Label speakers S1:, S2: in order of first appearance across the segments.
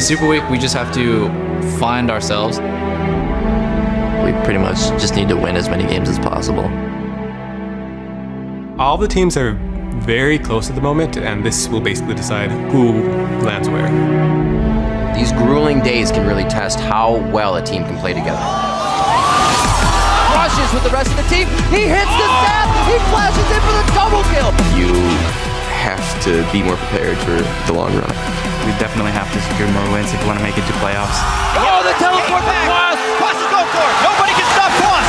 S1: Super Week, we just have to find ourselves.
S2: We pretty much just need to win as many games as possible.
S3: All the teams are very close at the moment, and this will basically decide who lands where.
S4: These grueling days can really test how well a team can play together.
S5: Crushes with the rest of the team. He hits the stab. He flashes in for the double kill.
S6: You have to be more prepared for the long run.
S7: We definitely have to secure more wins if we want to make it to playoffs.
S5: Oh, the teleport from Quas. Quas is going for it. Nobody can stop Quas.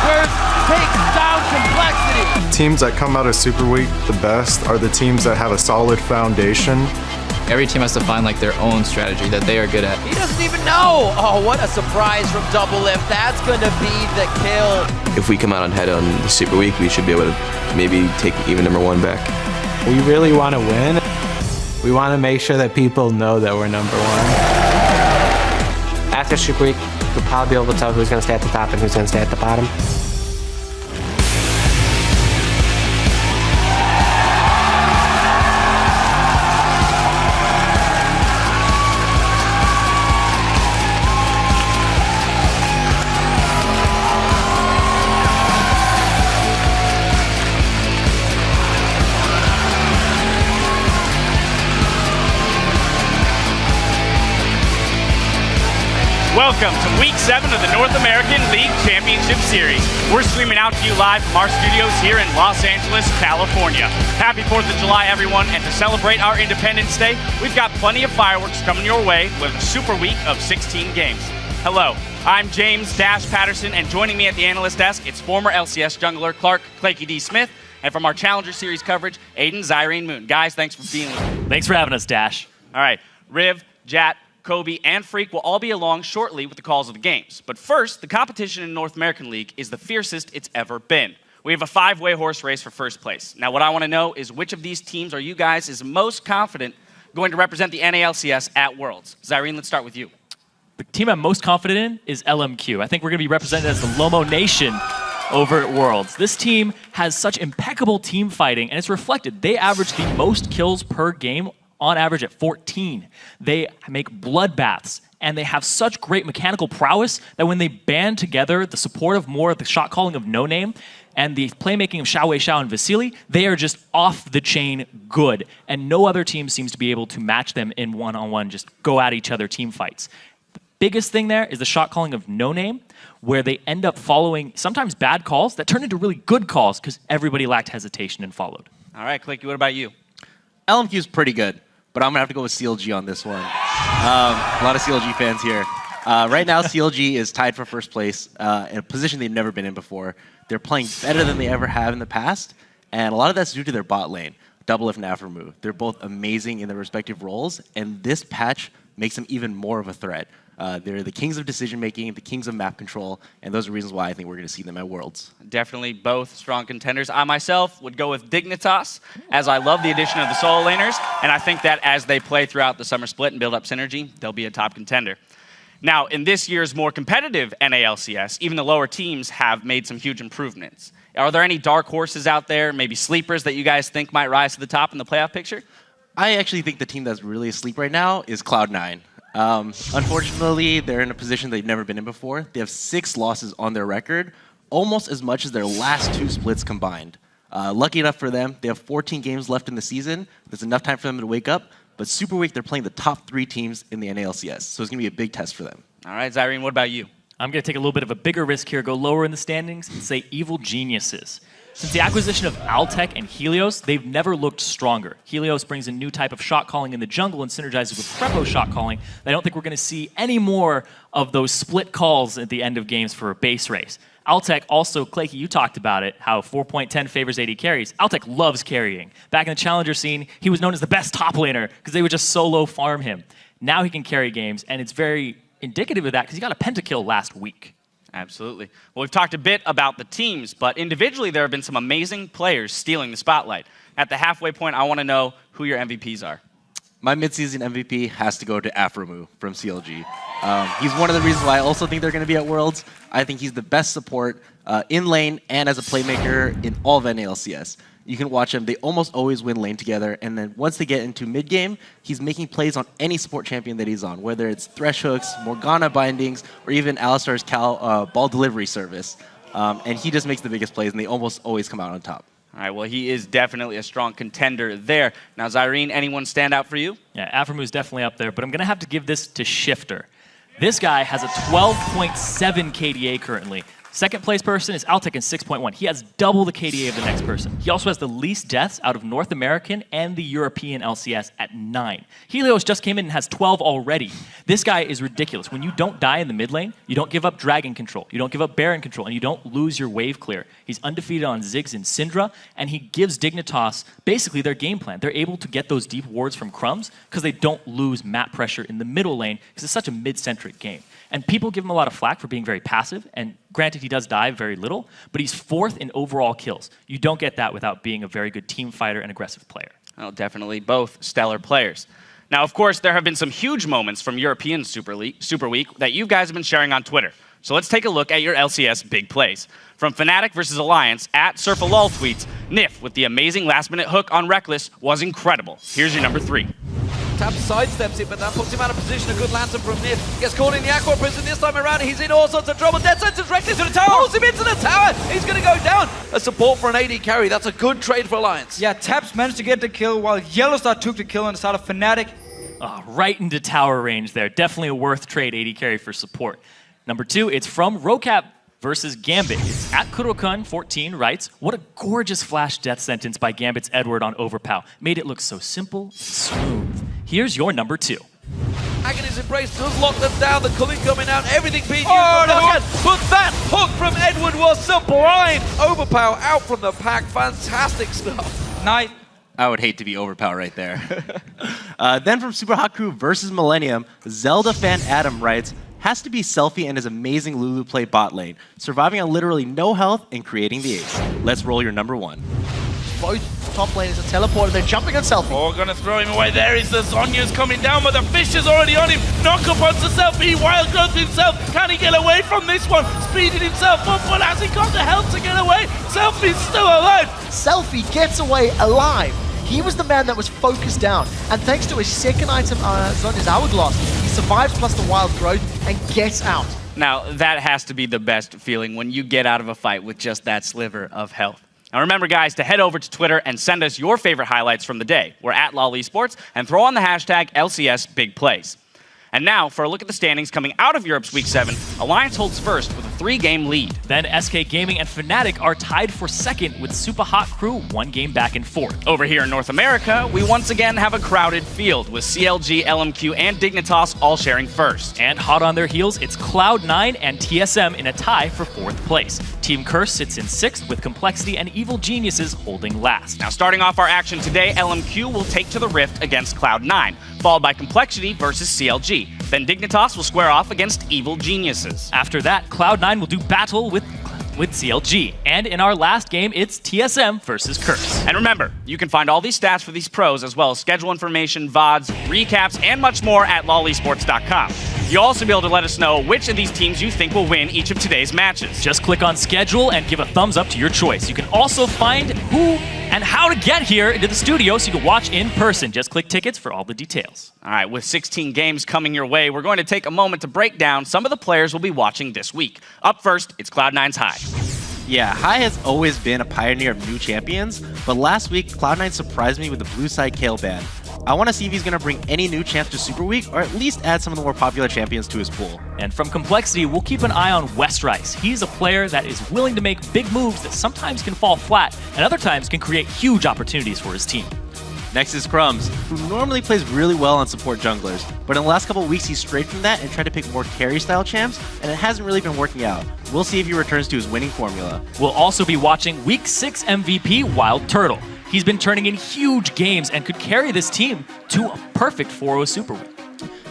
S5: Where's takes down complexity.
S8: Teams that come out of Super Week the best are the teams that have a solid foundation.
S1: Every team has to find like their own strategy that they are good at.
S5: He doesn't even know. Oh, what a surprise from Double Lift. That's going to be the kill.
S6: If we come out on head on the Super Week, we should be able to maybe take even #1 back.
S9: We really want to win. We want to make sure that people know that we're #1.
S10: After Super Week, we'll probably be able to tell who's going to stay at the top and who's going to stay at the bottom.
S11: Welcome to Week 7 of the North American League Championship Series. We're streaming out to you live from our studios here in Los Angeles, California. Happy 4th of July, everyone, and to celebrate our Independence Day, we've got plenty of fireworks coming your way with a Super Week of 16 games. Hello, I'm James Dash Patterson, and joining me at the analyst desk, it's former LCS jungler Clark Claky D. Smith, and from our Challenger Series coverage, Aiden Zyrene Moon. Guys, thanks for being with me.
S12: Thanks for having us, Dash.
S11: All right, Riv, Jat, Kobe, and Freak will all be along shortly with the calls of the games. But first, the competition in the North American League is the fiercest it's ever been. We have a 5-way horse race for first place. Now, what I want to know is which of these teams are you guys is most confident going to represent the NALCS at Worlds? Zyrene, let's start with you.
S12: The team I'm most confident in is LMQ. I think we're going to be represented as the Lomo Nation over at Worlds. This team has such impeccable team fighting, and it's reflected. They average the most kills per game on average at 14. They make bloodbaths, and they have such great mechanical prowess that when they band together the support of more of the shot calling of No Name and the playmaking of Xiaowei Xiao and Vasily, they are just off the chain good. And no other team seems to be able to match them in one-on-one, just go at each other team fights. The biggest thing there is the shot calling of No Name, where they end up following sometimes bad calls that turn into really good calls because everybody lacked hesitation and followed.
S11: All right, Clicky, what about you?
S13: LMQ's pretty good, but I'm going to have to go with CLG on this one. A lot of CLG fans here. Right now, CLG is tied for first place in a position they've never been in before. They're playing better than they ever have in the past, and a lot of that's due to their bot lane, Double and Aframu. They're both amazing in their respective roles, and this patch makes them even more of a threat. They're the kings of decision-making, the kings of map control, and those are reasons why I think we're going to see them at Worlds.
S11: Definitely both strong contenders. I myself would go with Dignitas, as I love the addition of the solo laners, and I think that as they play throughout the summer split and build up synergy, they'll be a top contender. Now, in this year's more competitive NALCS, even the lower teams have made some huge improvements. Are there any dark horses out there, maybe sleepers that you guys think might rise to the top in the playoff picture?
S13: I actually think the team that's really asleep right now is Cloud9. Unfortunately, they're in a position they've never been in before. They have 6 losses on their record, almost as much as their last 2 splits combined. Lucky enough for them, they have 14 games left in the season. There's enough time for them to wake up. But Super Week, they're playing the top 3 teams in the NALCS, so it's going to be a big test for them.
S11: All right, Zyrene, what about you?
S12: I'm going to take a little bit of a bigger risk here, go lower in the standings, and say Evil Geniuses. Since the acquisition of Altec and Helios, they've never looked stronger. Helios brings a new type of shot calling in the jungle and synergizes with Prepo shot calling. I don't think we're going to see any more of those split calls at the end of games for a base race. Altec also, Claky, you talked about it, how 4.10 favors AD carries. Altec loves carrying. Back in the Challenger scene, he was known as the best top laner because they would just solo farm him. Now he can carry games, and it's very indicative of that because he got a pentakill last week.
S11: Absolutely. Well, we've talked a bit about the teams, but individually there have been some amazing players stealing the spotlight. At the halfway point, I want to know who your MVPs are.
S13: My midseason MVP has to go to Aframu from CLG. He's one of the reasons why I also think they're going to be at Worlds. I think he's the best support in lane and as a playmaker in all of NALCS. You can watch him. They almost always win lane together. And then once they get into mid-game, he's making plays on any support champion that he's on, whether it's Thresh hooks, Morgana bindings, or even Alistar's ball delivery service. And he just makes the biggest plays, and they almost always come out on top.
S11: All right, well, he is definitely a strong contender there. Now, Zyrene, anyone stand out for you?
S12: Yeah, Aframu's definitely up there, but I'm going to have to give this to Shifter. This guy has a 12.7 KDA currently. Second place person is Altek in 6.1. He has double the KDA of the next person. He also has the least deaths out of North American and the European LCS at 9. Helios just came in and has 12 already. This guy is ridiculous. When you don't die in the mid lane, you don't give up Dragon control, you don't give up Baron control, and you don't lose your wave clear. He's undefeated on Ziggs and Syndra, and he gives Dignitas basically their game plan. They're able to get those deep wards from Crumbs because they don't lose map pressure in the middle lane because it's such a mid-centric game. And people give him a lot of flack for being very passive, and granted, he does die very little, but he's 4th in overall kills. You don't get that without being a very good team fighter and aggressive player.
S11: Oh, definitely both stellar players. Now, of course, there have been some huge moments from European Super Week that you guys have been sharing on Twitter. So let's take a look at your LCS big plays. From Fnatic versus Alliance, at Surfalol tweets, Nif with the amazing last-minute hook on Reckless was incredible. Here's your number 3.
S5: Tap sidesteps it, but that puts him out of position. A good lantern from Nif. Gets caught in the aqua prison this time around. He's in all sorts of trouble. Dead Sentence directly to the tower. Pulls him into the tower. He's going to go down. A support for an AD carry. That's a good trade for Alliance.
S14: Yeah, Taps managed to get the kill while Yellowstar took the kill on the side of Fnatic.
S12: Oh, right into tower range there. Definitely a worth trade AD carry for support. Number 2, it's from Rocap versus Gambit. It's at Kurokun14 writes, what a gorgeous flash death sentence by Gambit's Edward on Overpow. Made it look so simple and smooth. Here's your number 2.
S5: Agony's Embrace does lock them down. The culling coming out. Everything being used. But that hook from Edward was sublime. Overpow out from the pack. Fantastic stuff.
S14: Night.
S13: I would hate to be Overpow right there. Then from Super Hot Crew versus Millennium, Zelda fan Adam writes, has to be Selfie and his amazing Lulu play bot lane, surviving on literally no health and creating the ace. Let's roll your number 1.
S15: Both top laners are teleported. They're jumping on Selfie.
S5: Oh, gonna throw him away. There is the Zonya's coming down, but the fish is already on him. Knock up onto Selfie. Wild growth himself. Can he get away from this one? Speeding himself up, but has he got the health to get away? Selfie's still alive.
S15: Selfie gets away alive. He was the man that was focused down, and thanks to his second item, Zonya's Hourglass, he survives plus the wild growth and gets out.
S11: Now, that has to be the best feeling when you get out of a fight with just that sliver of health. Now remember, guys, to head over to Twitter and send us your favorite highlights from the day. We're at LOL Esports, and throw on the hashtag LCS Big Plays. And now, for a look at the standings coming out of Europe's Week 7, Alliance holds first with a 3-game lead.
S12: Then SK Gaming and Fnatic are tied for second with Super Hot Crew 1 game back and forth.
S11: Over here in North America, we once again have a crowded field with CLG, LMQ, and Dignitas all sharing first.
S12: And hot on their heels, it's Cloud9 and TSM in a tie for 4th place. Team Curse sits in 6th with Complexity and Evil Geniuses holding last.
S11: Now starting off our action today, LMQ will take to the Rift against Cloud9, followed by Complexity versus CLG. Then Dignitas will square off against Evil Geniuses.
S12: After that, Cloud9 will do battle with CLG. And in our last game, it's TSM versus Curse.
S11: And remember, you can find all these stats for these pros, as well as schedule information, VODs, recaps, and much more at lolesports.com. You'll also be able to let us know which of these teams you think will win each of today's matches.
S12: Just click on schedule and give a thumbs up to your choice. You can also find who and how to get here into the studio so you can watch in person. Just click tickets for all the details.
S11: All right, with 16 games coming your way, we're going to take a moment to break down some of the players we'll be watching this week. Up first, it's Cloud9's High.
S13: Yeah, High has always been a pioneer of new champions, but last week, Cloud9 surprised me with the blue side Kayle ban. I want to see if he's going to bring any new champs to Super Week, or at least add some of the more popular champions to his pool.
S12: And from Complexity, we'll keep an eye on Westrice. He's a player that is willing to make big moves that sometimes can fall flat, and other times can create huge opportunities for his team.
S13: Next is Crumbs, who normally plays really well on support junglers, but in the last couple of weeks he's strayed from that and tried to pick more carry-style champs, and it hasn't really been working out. We'll see if he returns to his winning formula.
S12: We'll also be watching Week 6 MVP Wild Turtle. He's been turning in huge games and could carry this team to a perfect 4-0 Super Week.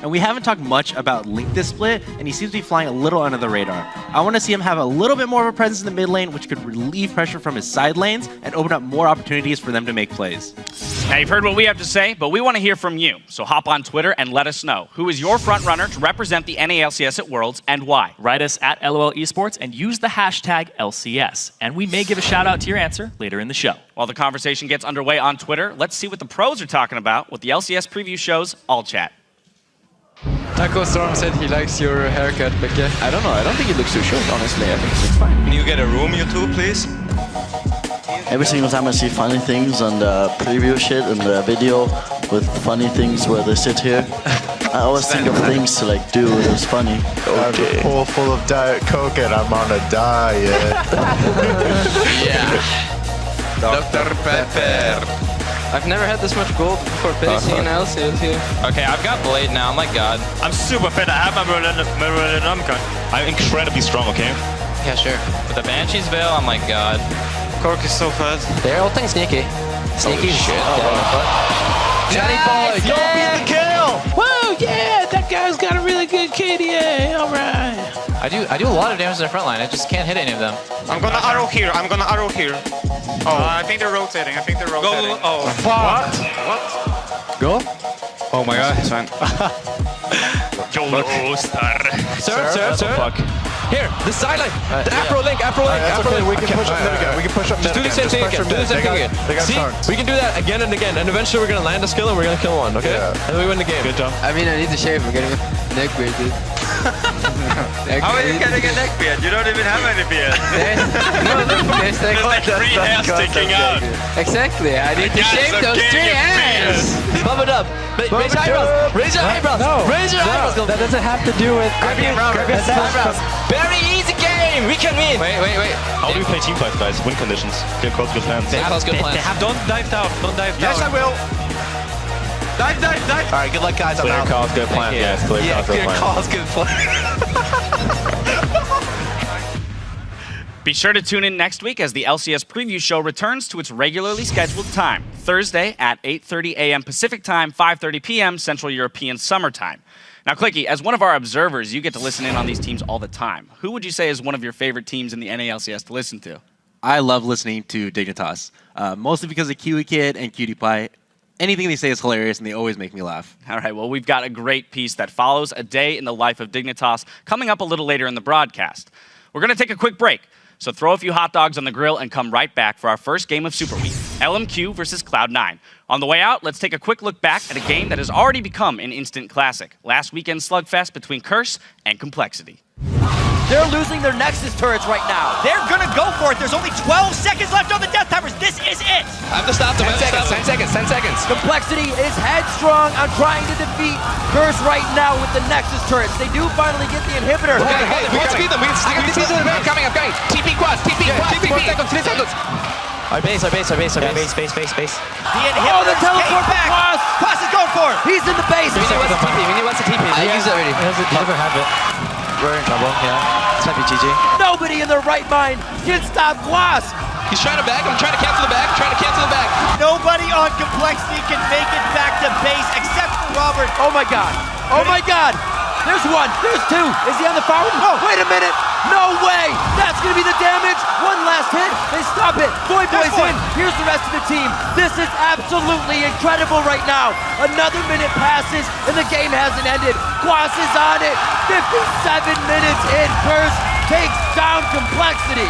S13: And we haven't talked much about Link this split, and he seems to be flying a little under the radar. I want to see him have a little bit more of a presence in the mid lane, which could relieve pressure from his side lanes and open up more opportunities for them to make plays.
S11: Now, you've heard what we have to say, but we want to hear from you. So hop on Twitter and let us know. Who is your front runner to represent the NALCS at Worlds and why?
S12: Write us at LOL Esports and use the hashtag LCS. And we may give a shout out to your answer later in the show.
S11: While the conversation gets underway on Twitter, let's see what the pros are talking about with the LCS preview shows All Chat.
S1: Taco Storm said he likes your haircut, but yeah.
S6: I don't know. I don't think it looks too short, honestly. I think it's fine.
S16: Can you get a room, you two, please?
S17: Every single time I see funny things on the preview shit and the video with funny things where they sit here, I always think of things to like do that's funny.
S8: I have a pool full of Diet Coke and I'm on a diet.
S1: Yeah. Dr. Pepper. I've never had this much gold before facing an LCS here. Okay, I've got Blade now, my god.
S18: I'm super fit, I have my Merlin gun. I'm incredibly strong, okay?
S1: Yeah, sure. With the Banshee's Veil, oh my god.
S18: Cork is so fast.
S10: They're ulting Sneaky. Sneaky
S1: shit.
S10: Johnny Boy,
S18: go beat the kill!
S19: Whoa, yeah, that guy's got a really good KDA, alright.
S1: I do a lot of damage in the front line, I just can't hit any of them.
S18: I'm gonna arrow here, Oh, I think they're rotating, Go, oh, fuck. What?
S1: Go? Oh my god.
S18: It's fine. YOLO star.
S1: Sir. Fuck. Here, the sideline. The Afro link.
S8: We can push up mid again. We can push up mid
S1: Just do the same thing again. See, we can do that again and again, and eventually we're gonna land a skill and we're gonna kill one, okay? Yeah. And then we win the game.
S18: Good job.
S1: I mean, I need to shave. I'm getting a neck beard, dude.
S16: How are you getting a neck beard? You don't even have any beard.
S1: There's
S16: like 3 hairs sticking out.
S1: Exactly. I need to shave those 3 hairs. Bump it up. Raise your eyebrows. Raise your eyebrows. Raise your eyebrows.
S10: That doesn't have to do with...
S1: Grab your eyebrows. Very easy game. We can win. Wait.
S18: How do we play team fights, guys? Win conditions. Get close, good plans.
S16: Don't dive down.
S18: Yes, I will.
S16: Dive.
S18: Alright, good luck, guys. Clear calls, good plan, guys. Clear calls, good plan.
S11: Be sure to tune in next week as the LCS preview show returns to its regularly scheduled time, Thursday at 8:30 a.m. Pacific Time, 5:30 p.m. Central European Summer Time. Now, Clicky, as one of our observers, you get to listen in on these teams all the time. Who would you say is one of your favorite teams in the NALCS to listen to?
S13: I love listening to Dignitas, mostly because of Kiwi Kid and Cutie Pie. Anything they say is hilarious, and they always make me laugh.
S11: All right, well, we've got a great piece that follows a day in the life of Dignitas coming up a little later in the broadcast. We're going to take a quick break, so throw a few hot dogs on the grill and come right back for our first game of Superweek, LMQ versus Cloud9. On the way out, let's take a quick look back at a game that has already become an instant classic, last weekend's slugfest between Curse and Complexity.
S15: They're losing their Nexus turrets right now. They're gonna go for it. There's only 12 seconds left on the Death Timers. This is it.
S1: I have to stop them. 10 seconds.
S15: Complexity is headstrong on trying to defeat Curse right now with the Nexus turrets. They do finally get the inhibitor.
S1: We can speed them. I'm coming. TP quads. 3 seconds. Our base.
S15: The inhibitor teleport back. Quas is going for it. He's in the base.
S1: We need TP. I use it already. He doesn't have it. We're in trouble, yeah. This might be GG.
S15: Nobody in their right mind can stop Quas.
S1: He's trying to back. I'm trying to cancel the back.
S15: Nobody on Complexity can make it back to base except for Robert. Oh my god. There's one. There's two. Is he on the far one? Oh, wait a minute. No way. That's going to be the damage. One last hit. They stop it. Boy's in. Here's the rest of the team. This is absolutely incredible right now. Another minute passes and the game hasn't ended. Quas is on it. 57 minutes in. Curse takes down Complexity.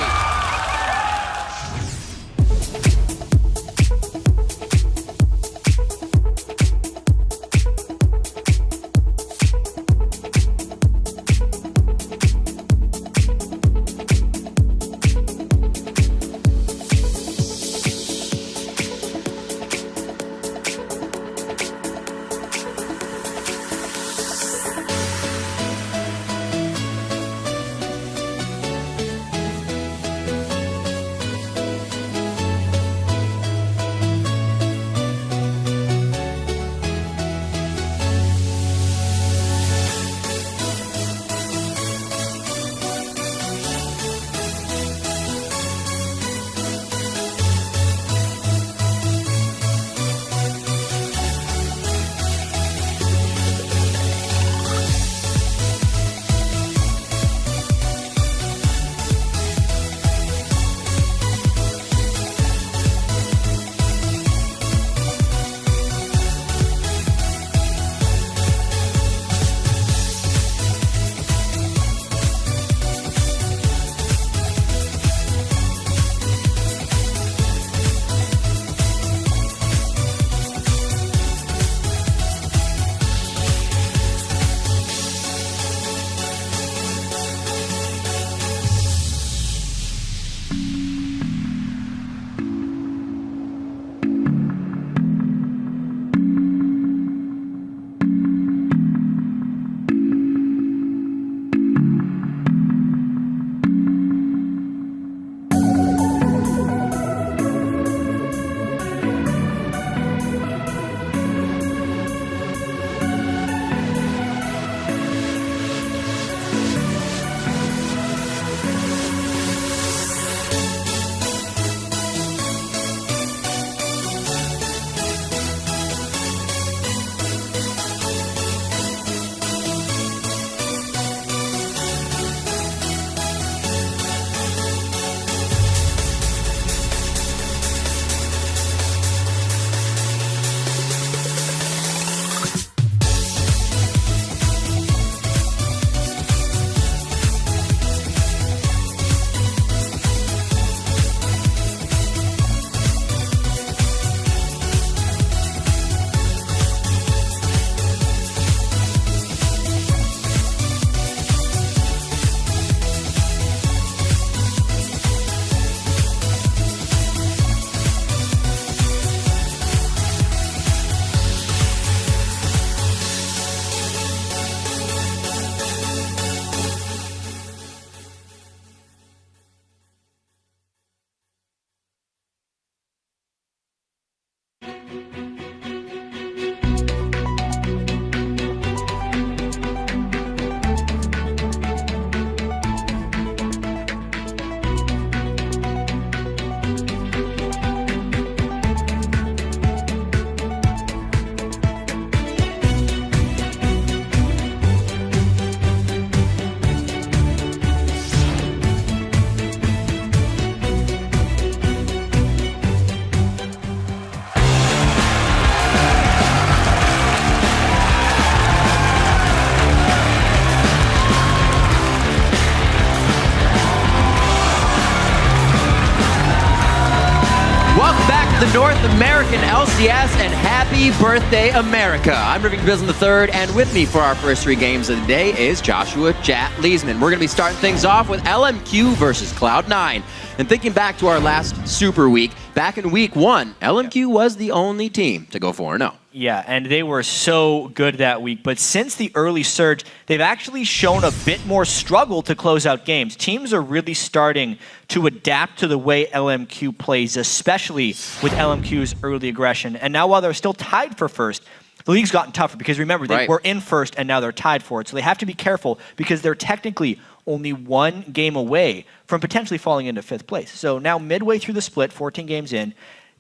S15: the North American LCS, and happy birthday, America. I'm Riving Bizzle III, and with me for our first 3 games of the day is Joshua Jat Leesman. We're going to be starting things off with LMQ versus Cloud9. And thinking back to our last Super Week, back in Week 1, LMQ was the only team to go 4-0.
S20: Yeah, and they were so good that week. But since the early surge, they've actually shown a bit more struggle to close out games. Teams are really starting to adapt to the way LMQ plays, especially with LMQ's early aggression. And now while they're still tied for first, the league's gotten tougher because remember, they were in first and now they're tied for it. So they have to be careful because they're technically only 1 game away from potentially falling into 5th place. So now midway through the split, 14 games in,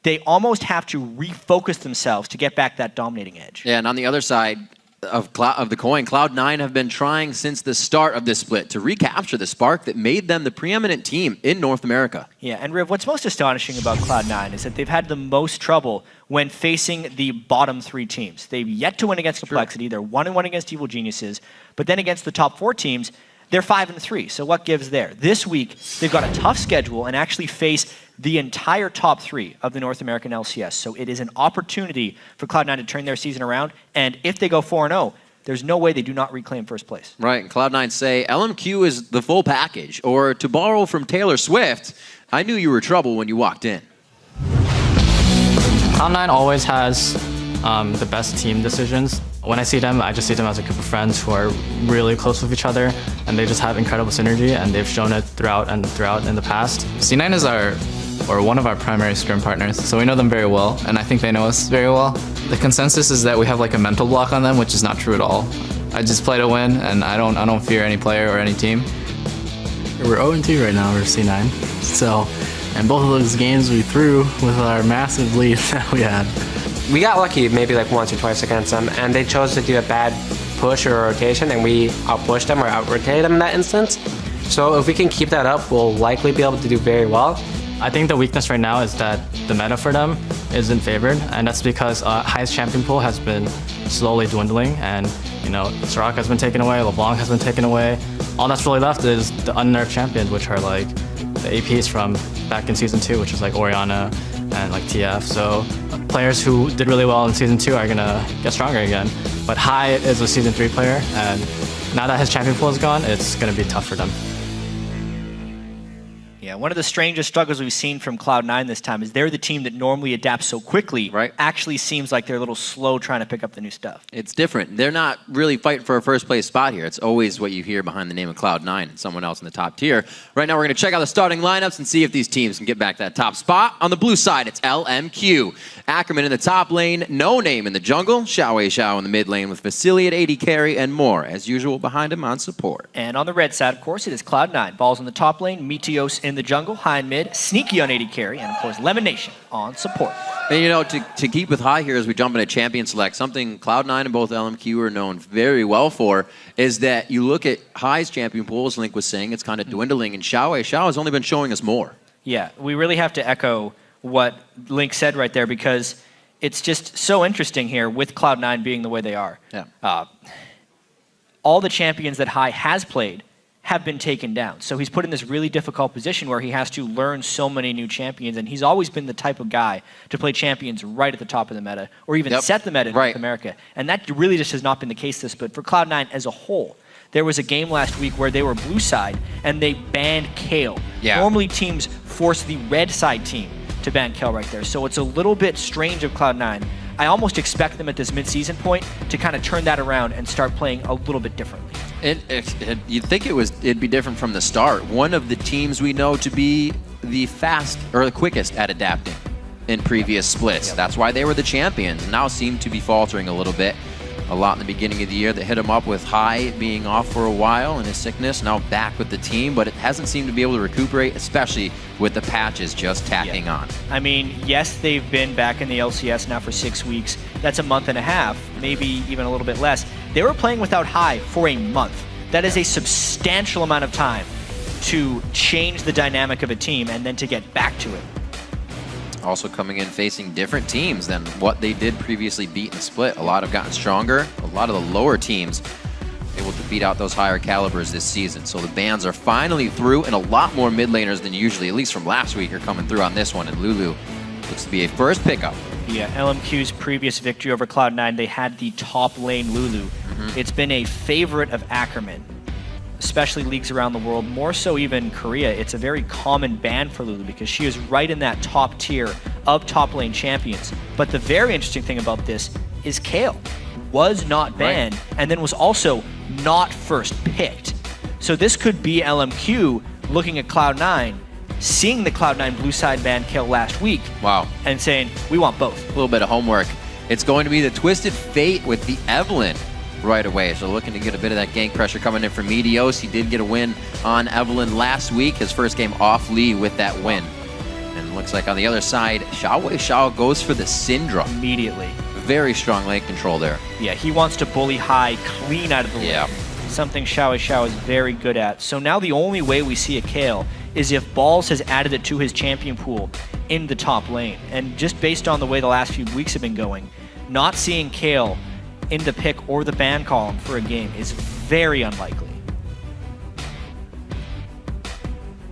S20: they almost have to refocus themselves to get back that dominating edge.
S4: Yeah, and on the other side of the coin, Cloud9 have been trying since the start of this split to recapture the spark that made them the preeminent team in North America.
S20: Yeah, and Riv, what's most astonishing about Cloud9 is that they've had the most trouble when facing the bottom 3 teams. They've yet to win against Complexity. They're 1-1 against Evil Geniuses, but then against the top 4 teams, they're 5-3. So what gives there? This week, they've got a tough schedule and actually face the entire top 3 of the North American LCS. So it is an opportunity for Cloud9 to turn their season around. And if they go 4-0, there's no way they do not reclaim first place.
S4: Right, and Cloud9 say, LMQ is the full package. Or to borrow from Taylor Swift, I knew you were trouble when you walked in.
S21: Cloud9 always has the best team decisions. When I see them, I just see them as a group of friends who are really close with each other, and they just have incredible synergy, and they've shown it throughout in the past.
S22: C9 is one of our primary scrim partners, so we know them very well, and I think they know us very well. The consensus is that we have like a mental block on them, which is not true at all. I just play to win, and I don't fear any player or any team.
S23: We're 0-2 right now, we're C9. So, and both of those games we threw with our massive lead that we had.
S10: We got lucky maybe like once or twice against them, and they chose to do a bad push or rotation, and we out-pushed them or out-rotated them in that instance. So if we can keep that up, we'll likely be able to do very well.
S21: I think the weakness right now is that the meta for them isn't favored, and that's because highest champion pool has been slowly dwindling, and you know, Soraka has been taken away, LeBlanc has been taken away. All that's really left is the unnerved champions, which are like the APs from back in Season 2, which is like Orianna and like TF. So players who did really well in Season 2 are gonna get stronger again. But High is a Season 3 player, and now that his champion pool is gone, it's gonna be tough for them.
S20: Yeah, one of the strangest struggles we've seen from Cloud9 this time is they're the team that normally adapts so quickly, actually seems like they're a little slow trying to pick up the new stuff.
S4: It's different. They're not really fighting for a first place spot here. It's always what you hear behind the name of Cloud9 and someone else in the top tier. Right now we're going to check out the starting lineups and see if these teams can get back that top spot. On the blue side, it's LMQ. Ackerman in the top lane, No Name in the jungle, Xiao in the mid lane with Vasily at AD carry, and more, as usual, behind him on support.
S20: And on the red side, of course, it is Cloud9. Balls in the top lane, Meteos in the jungle, High and mid, Sneaky on AD carry, and of course, Lemon Nation on support.
S4: And you know, to keep with High here as we jump into Champion Select, something Cloud9 and both LMQ are known very well for is that you look at High's champion pool, as Link was saying, it's kind of dwindling, and Xiao has only been showing us more.
S20: Yeah, we really have to echo what Link said right there because it's just so interesting here with Cloud9 being the way they are.
S4: Yeah.
S20: All the champions that High has played have been taken down. So he's put in this really difficult position where he has to learn so many new champions, and he's always been the type of guy to play champions right at the top of the meta, or even set the meta in North America. And that really just has not been the case this split. For Cloud9 as a whole, there was a game last week where they were blue side, and they banned Kale.
S4: Yeah.
S20: Normally teams force the red side team to ban Kale right there. So it's a little bit strange of Cloud9. I almost expect them at this mid-season point to kind of turn that around and start playing a little bit differently.
S4: You'd think it'd be different from the start. One of the teams we know to be the quickest at adapting in previous splits. That's why they were the champions. Now seem to be faltering a little bit. A lot in the beginning of the year that hit him up with High being off for a while and his sickness, now back with the team, but it hasn't seemed to be able to recuperate, especially with the patches just tacking on.
S20: I mean, yes, they've been back in the LCS now for 6 weeks. That's a month and a half, maybe even a little bit less. They were playing without High for a month. That is a substantial amount of time to change the dynamic of a team and then to get back to it.
S4: Also coming in facing different teams than what they did previously beat in the split. A lot have gotten stronger. A lot of the lower teams able to beat out those higher calibers this season. So the bans are finally through, and a lot more mid laners than usually, at least from last week, are coming through on this one. And Lulu Looks to be a first pickup.
S20: Yeah, LMQ's previous victory over Cloud9, they had the top lane Lulu. It's been a favorite of Ackerman, especially leagues around the world, more so even Korea. It's a very common ban for Lulu because she is right in that top tier of top lane champions. But the very interesting thing about this is Kayle was not banned and then was also not first picked. So this could be LMQ looking at Cloud9, seeing the Cloud9 blue side ban Kayle last week.
S4: Wow.
S20: And saying, we want both.
S4: A little bit of homework. It's going to be the Twisted Fate with the Evelynn right away. So looking to get a bit of that gank pressure coming in from Meteos. He did get a win on Evelynn last week. His first game off Lee with that win. And looks like on the other side, Xiao goes for the Syndra.
S20: Immediately.
S4: Very strong lane control there.
S20: Yeah, he wants to bully high clean out of the lane. Something Xiao is very good at. So now the only way we see a Kayle is if Balls has added it to his champion pool in the top lane. And just based on the way the last few weeks have been going, not seeing Kayle in the pick or the ban column for a game is very unlikely.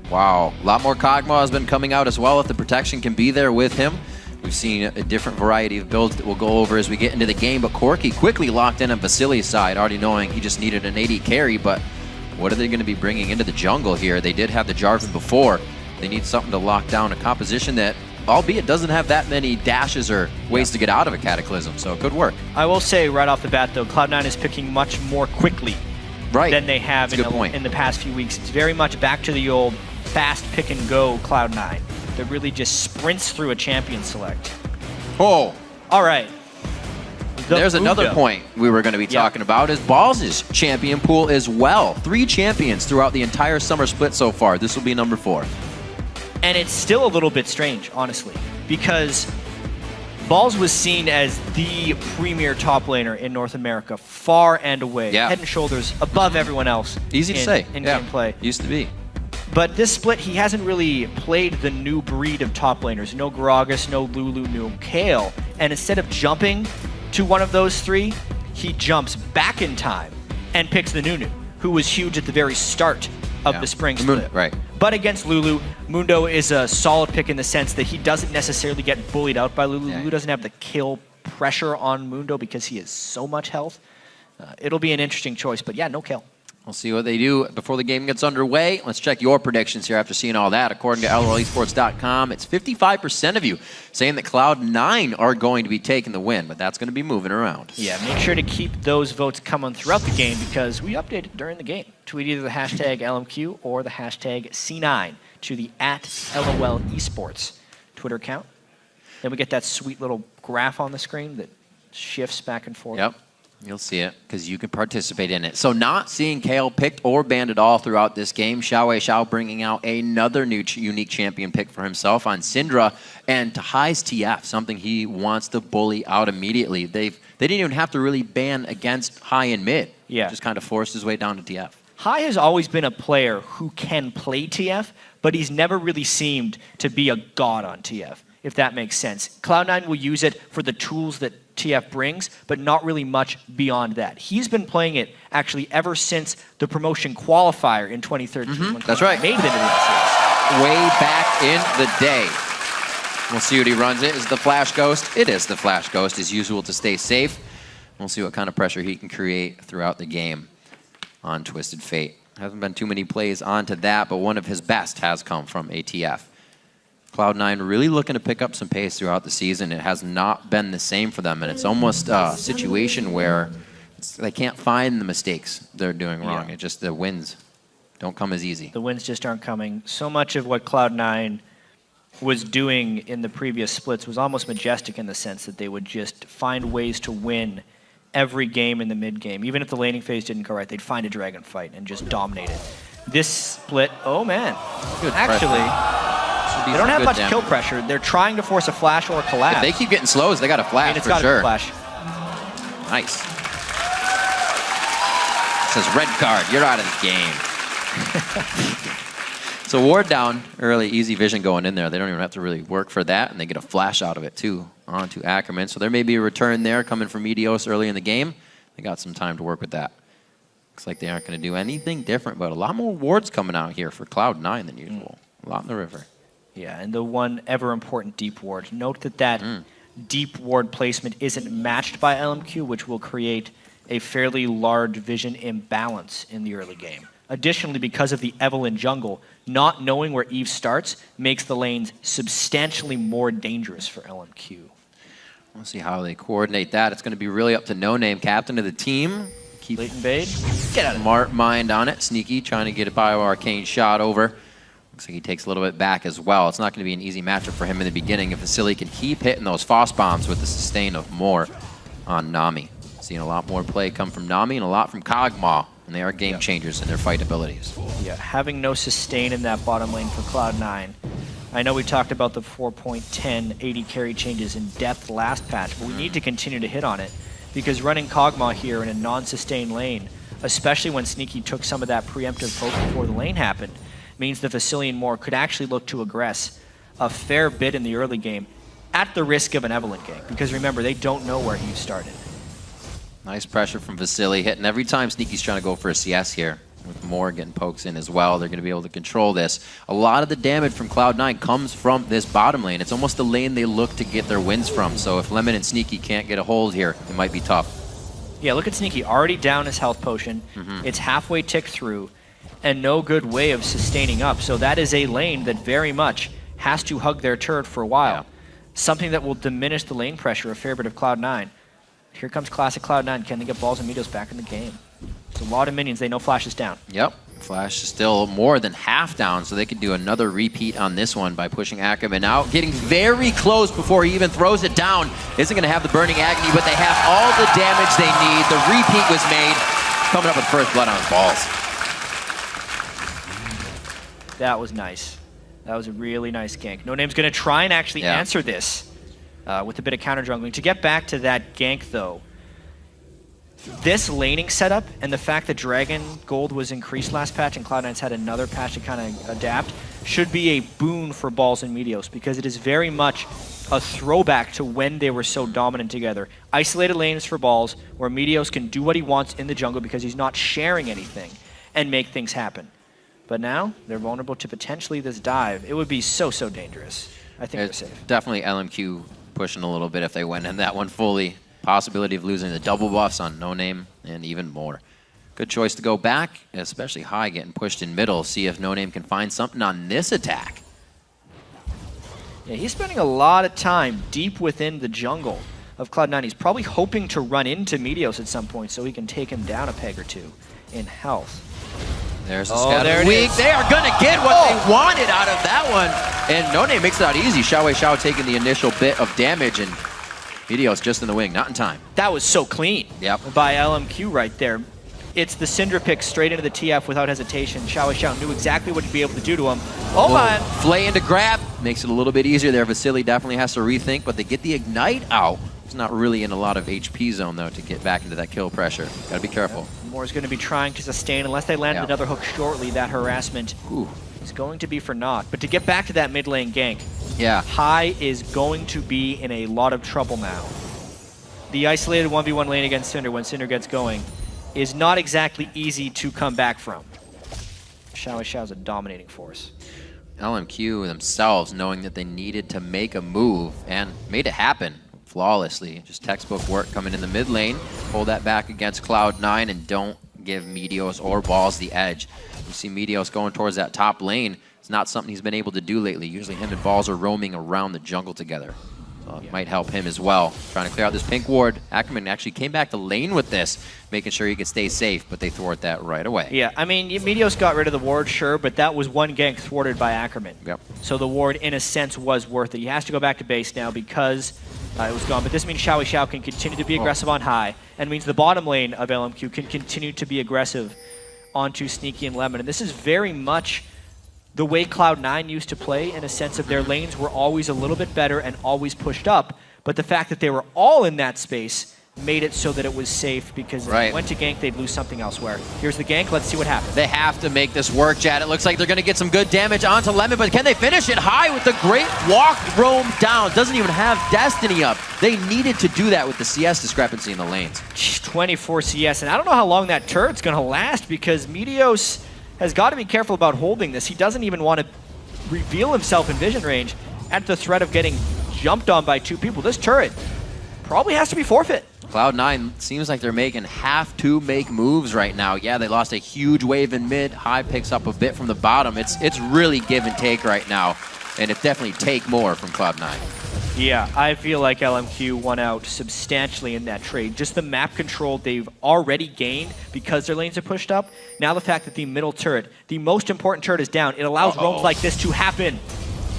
S4: Wow, a lot more Kog'Maw has been coming out as well if the protection can be there with him. We've seen a different variety of builds that we'll go over as we get into the game, but Corki quickly locked in on Vasili's side, already knowing he just needed an AD carry, but what are they going to be bringing into the jungle here? They did have the Jarvan before. They need something to lock down a composition that, albeit doesn't have that many dashes or ways to get out of a Cataclysm, so it could work.
S20: I will say right off the bat, though, Cloud9 is picking much more quickly than they have in the past few weeks. It's very much back to the old fast pick and go Cloud9 that really just sprints through a champion select.
S4: Oh.
S20: All right.
S4: There's another point we were going to be talking about is Balls' champion pool as well. 3 champions throughout the entire summer split so far. This will be number 4.
S20: And it's still a little bit strange, honestly, because Balls was seen as the premier top laner in North America, far and away, head and shoulders above everyone else.
S4: Easy to say.
S20: In gameplay.
S4: Used to be.
S20: But this split, he hasn't really played the new breed of top laners. No Gragas, no Lulu, no Kayle. And instead of jumping to one of those 3, he jumps back in time and picks the Nunu, who was huge at the very start of the spring split. But against Lulu, Mundo is a solid pick in the sense that he doesn't necessarily get bullied out by Lulu. Lulu doesn't have the kill pressure on Mundo because he has so much health. It'll be an interesting choice, but yeah, no Kayle.
S4: We'll see what they do before the game gets underway. Let's check your predictions here after seeing all that. According to LOLesports.com, it's 55% of you saying that Cloud9 are going to be taking the win, but that's going to be moving around.
S20: Yeah, make sure to keep those votes coming throughout the game because we update it during the game. Tweet either the hashtag LMQ or the hashtag C9 to the @LOL Esports Twitter account. Then we get that sweet little graph on the screen that shifts back and forth.
S4: Yep. You'll see it because you can participate in it. So not seeing Kayle picked or banned at all throughout this game. Xiao bringing out another new unique champion pick for himself on Syndra and Tahai's TF, something he wants to bully out immediately. They didn't even have to really ban against high and mid.
S20: Yeah.
S4: Just kind of forced his way down to TF.
S20: Hai has always been a player who can play TF, but he's never really seemed to be a god on TF, if that makes sense. Cloud9 will use it for the tools that TF brings, but not really much beyond that. He's been playing it actually ever since the promotion qualifier in 2013. When
S4: That's right.
S20: Made it into the LCS.
S4: Way back in the day. We'll see what he runs it. Is it the Flash Ghost? It is the Flash Ghost, as usual, to stay safe. We'll see what kind of pressure he can create throughout the game on Twisted Fate. Hasn't been too many plays onto that, but one of his best has come from ATF. Cloud9 really looking to pick up some pace throughout the season. It has not been the same for them, and it's almost a situation where they can't find the mistakes they're doing wrong. It just, the wins don't come as easy.
S20: The wins just aren't coming. So much of what Cloud9 was doing in the previous splits was almost majestic in the sense that they would just find ways to win every game in the mid game. Even if the laning phase didn't go right, they'd find a dragon fight and just dominate it. This split, oh man,
S4: Good
S20: actually, they don't have much
S4: damage.
S20: Kill pressure. They're trying to force a flash or a collapse.
S4: If they keep getting slows, they got a flash,
S20: I mean, it's
S4: for
S20: gotta
S4: sure.
S20: be flash.
S4: Nice. It says red card, you're out of the game. So ward down early, easy vision going in there. They don't even have to really work for that, and they get a flash out of it too onto Ackerman. So there may be a return there coming from Meteos early in the game. They got some time to work with that. Looks like they aren't going to do anything different, but a lot more wards coming out here for Cloud9 than usual. A lot in the river.
S20: Yeah, and the one ever important deep ward. Note that deep ward placement isn't matched by LMQ, which will create a fairly large vision imbalance in the early game. Additionally, because of the Evelynn jungle, not knowing where Eve starts makes the lanes substantially more dangerous for LMQ.
S4: We'll see how they coordinate that. It's going to be really up to No Name, captain of the team. Keep
S20: Leighton Bade. Get out of
S4: smart mind on it. Sneaky, trying to get a bio-arcane shot over. Looks like he takes a little bit back as well. It's not going to be an easy matchup for him in the beginning if Vasily can keep hitting those Frost bombs with the sustain of more on Nami. Seeing a lot more play come from Nami and a lot from Kog'Maw, and they are game changers in their fight abilities.
S20: Yeah, having no sustain in that bottom lane for Cloud9. I know we talked about the 4.10 AD carry changes in depth last patch, but we need to continue to hit on it because running Kog'Maw here in a non-sustained lane, especially when Sneaky took some of that preemptive poke before the lane happened, means that Vasily and Moore could actually look to aggress a fair bit in the early game at the risk of an Evelynn gank, because remember, they don't know where he started.
S4: Nice pressure from Vasily, hitting every time Sneaky's trying to go for a CS here. With Moore getting pokes in as well, they're going to be able to control this. A lot of the damage from Cloud9 comes from this bottom lane. It's almost the lane they look to get their wins from, so if Lemon and Sneaky can't get a hold here, it might be tough.
S20: Yeah, look at Sneaky, already down his health potion. It's halfway ticked through, and no good way of sustaining up. So that is a lane that very much has to hug their turret for a while. Something that will diminish the lane pressure a fair bit of Cloud9. Here comes classic Cloud9. Can they get Balls and Meteos back in the game? There's a lot of minions. They know Flash is down.
S4: Yep. Flash is still more than half down, so they could do another repeat on this one by pushing Ackerman out. Getting very close before he even throws it down. Isn't going to have the Burning Agony, but they have all the damage they need. The repeat was made. Coming up with first blood on his balls.
S20: That was nice. That was a really nice gank. No Name's going to try and actually answer this with a bit of counter jungling. To get back to that gank, though, this laning setup and the fact that Dragon Gold was increased last patch and Cloud9's had another patch to kind of adapt should be a boon for Balls and Meteos, because it is very much a throwback to when they were so dominant together. Isolated lanes for Balls, where Meteos can do what he wants in the jungle because he's not sharing anything and make things happen. But now they're vulnerable to potentially this dive. It would be so dangerous. I think
S4: It's
S20: we're safe.
S4: definitely LMQ pushing a little bit if they went in that one fully. Possibility of losing the double buffs on No Name and even more. Good choice to go back, especially High getting pushed in middle. See if No Name can find something on this attack.
S20: Yeah, he's spending a lot of time deep within the jungle of Cloud9. He's probably hoping to run into Meteos at some point so he can take him down a peg or two in health.
S4: There's a scatter weak. They are going to get what they wanted out of that one. And No Name makes it out easy. Xiao taking the initial bit of damage, and Meteos just in the wing, not in time.
S20: That was so clean by LMQ right there. It's the Syndra pick straight into the TF without hesitation. Xiao knew exactly what he'd be able to do to him. Oh man!
S4: Flay into grab. Makes it a little bit easier there. Vasily definitely has to rethink, but they get the Ignite out. He's not really in a lot of HP zone, though, to get back into that kill pressure. Gotta be careful.
S20: Moore's going to be trying to sustain. Unless they land another hook shortly, that harassment is going to be for naught. But to get back to that mid lane gank, High is going to be in a lot of trouble now. The isolated 1v1 lane against Syndra when Syndra gets going is not exactly easy to come back from. Xiao's a dominating force.
S4: LMQ themselves knowing that they needed to make a move and made it happen flawlessly. Just textbook work coming in the mid lane. Hold that back against Cloud9 and don't give Meteos or Balls the edge. You see Meteos going towards that top lane. It's not something he's been able to do lately. Usually him and Balls are roaming around the jungle together. So it might help him as well. Trying to clear out this pink ward. Ackerman actually came back to lane with this, making sure he could stay safe, but they thwart that right away.
S20: Yeah, I mean, Meteos got rid of the ward, sure, but that was one gank thwarted by Ackerman.
S4: Yep.
S20: So the ward, in a sense, was worth it. He has to go back to base now because it was gone. But this means Xiao can continue to be aggressive on High, and means the bottom lane of LMQ can continue to be aggressive onto Sneaky and Lemon. And this is very much the way Cloud9 used to play, in a sense of their lanes were always a little bit better and always pushed up, but the fact that they were all in that space made it so that it was safe, because if they went to gank, they'd lose something elsewhere. Here's the gank. Let's see what happens.
S4: They have to make this work, Jad. It looks like they're going to get some good damage onto Lemon, but can they finish it? High with the great walk roam down. Doesn't even have Destiny up. They needed to do that with the CS discrepancy in the lanes.
S20: 24 CS, and I don't know how long that turret's going to last, because Meteos has got to be careful about holding this. He doesn't even want to reveal himself in vision range at the threat of getting jumped on by 2 people. This turret probably has to be forfeit.
S4: Cloud9 seems like they're have to make moves right now. Yeah, they lost a huge wave in mid. High picks up a bit from the bottom. It's really give and take right now, and it's definitely take more from Cloud9.
S20: Yeah, I feel like LMQ won out substantially in that trade. Just the map control they've already gained because their lanes are pushed up. Now the fact that the middle turret, the most important turret, is down, it allows roams like this to happen.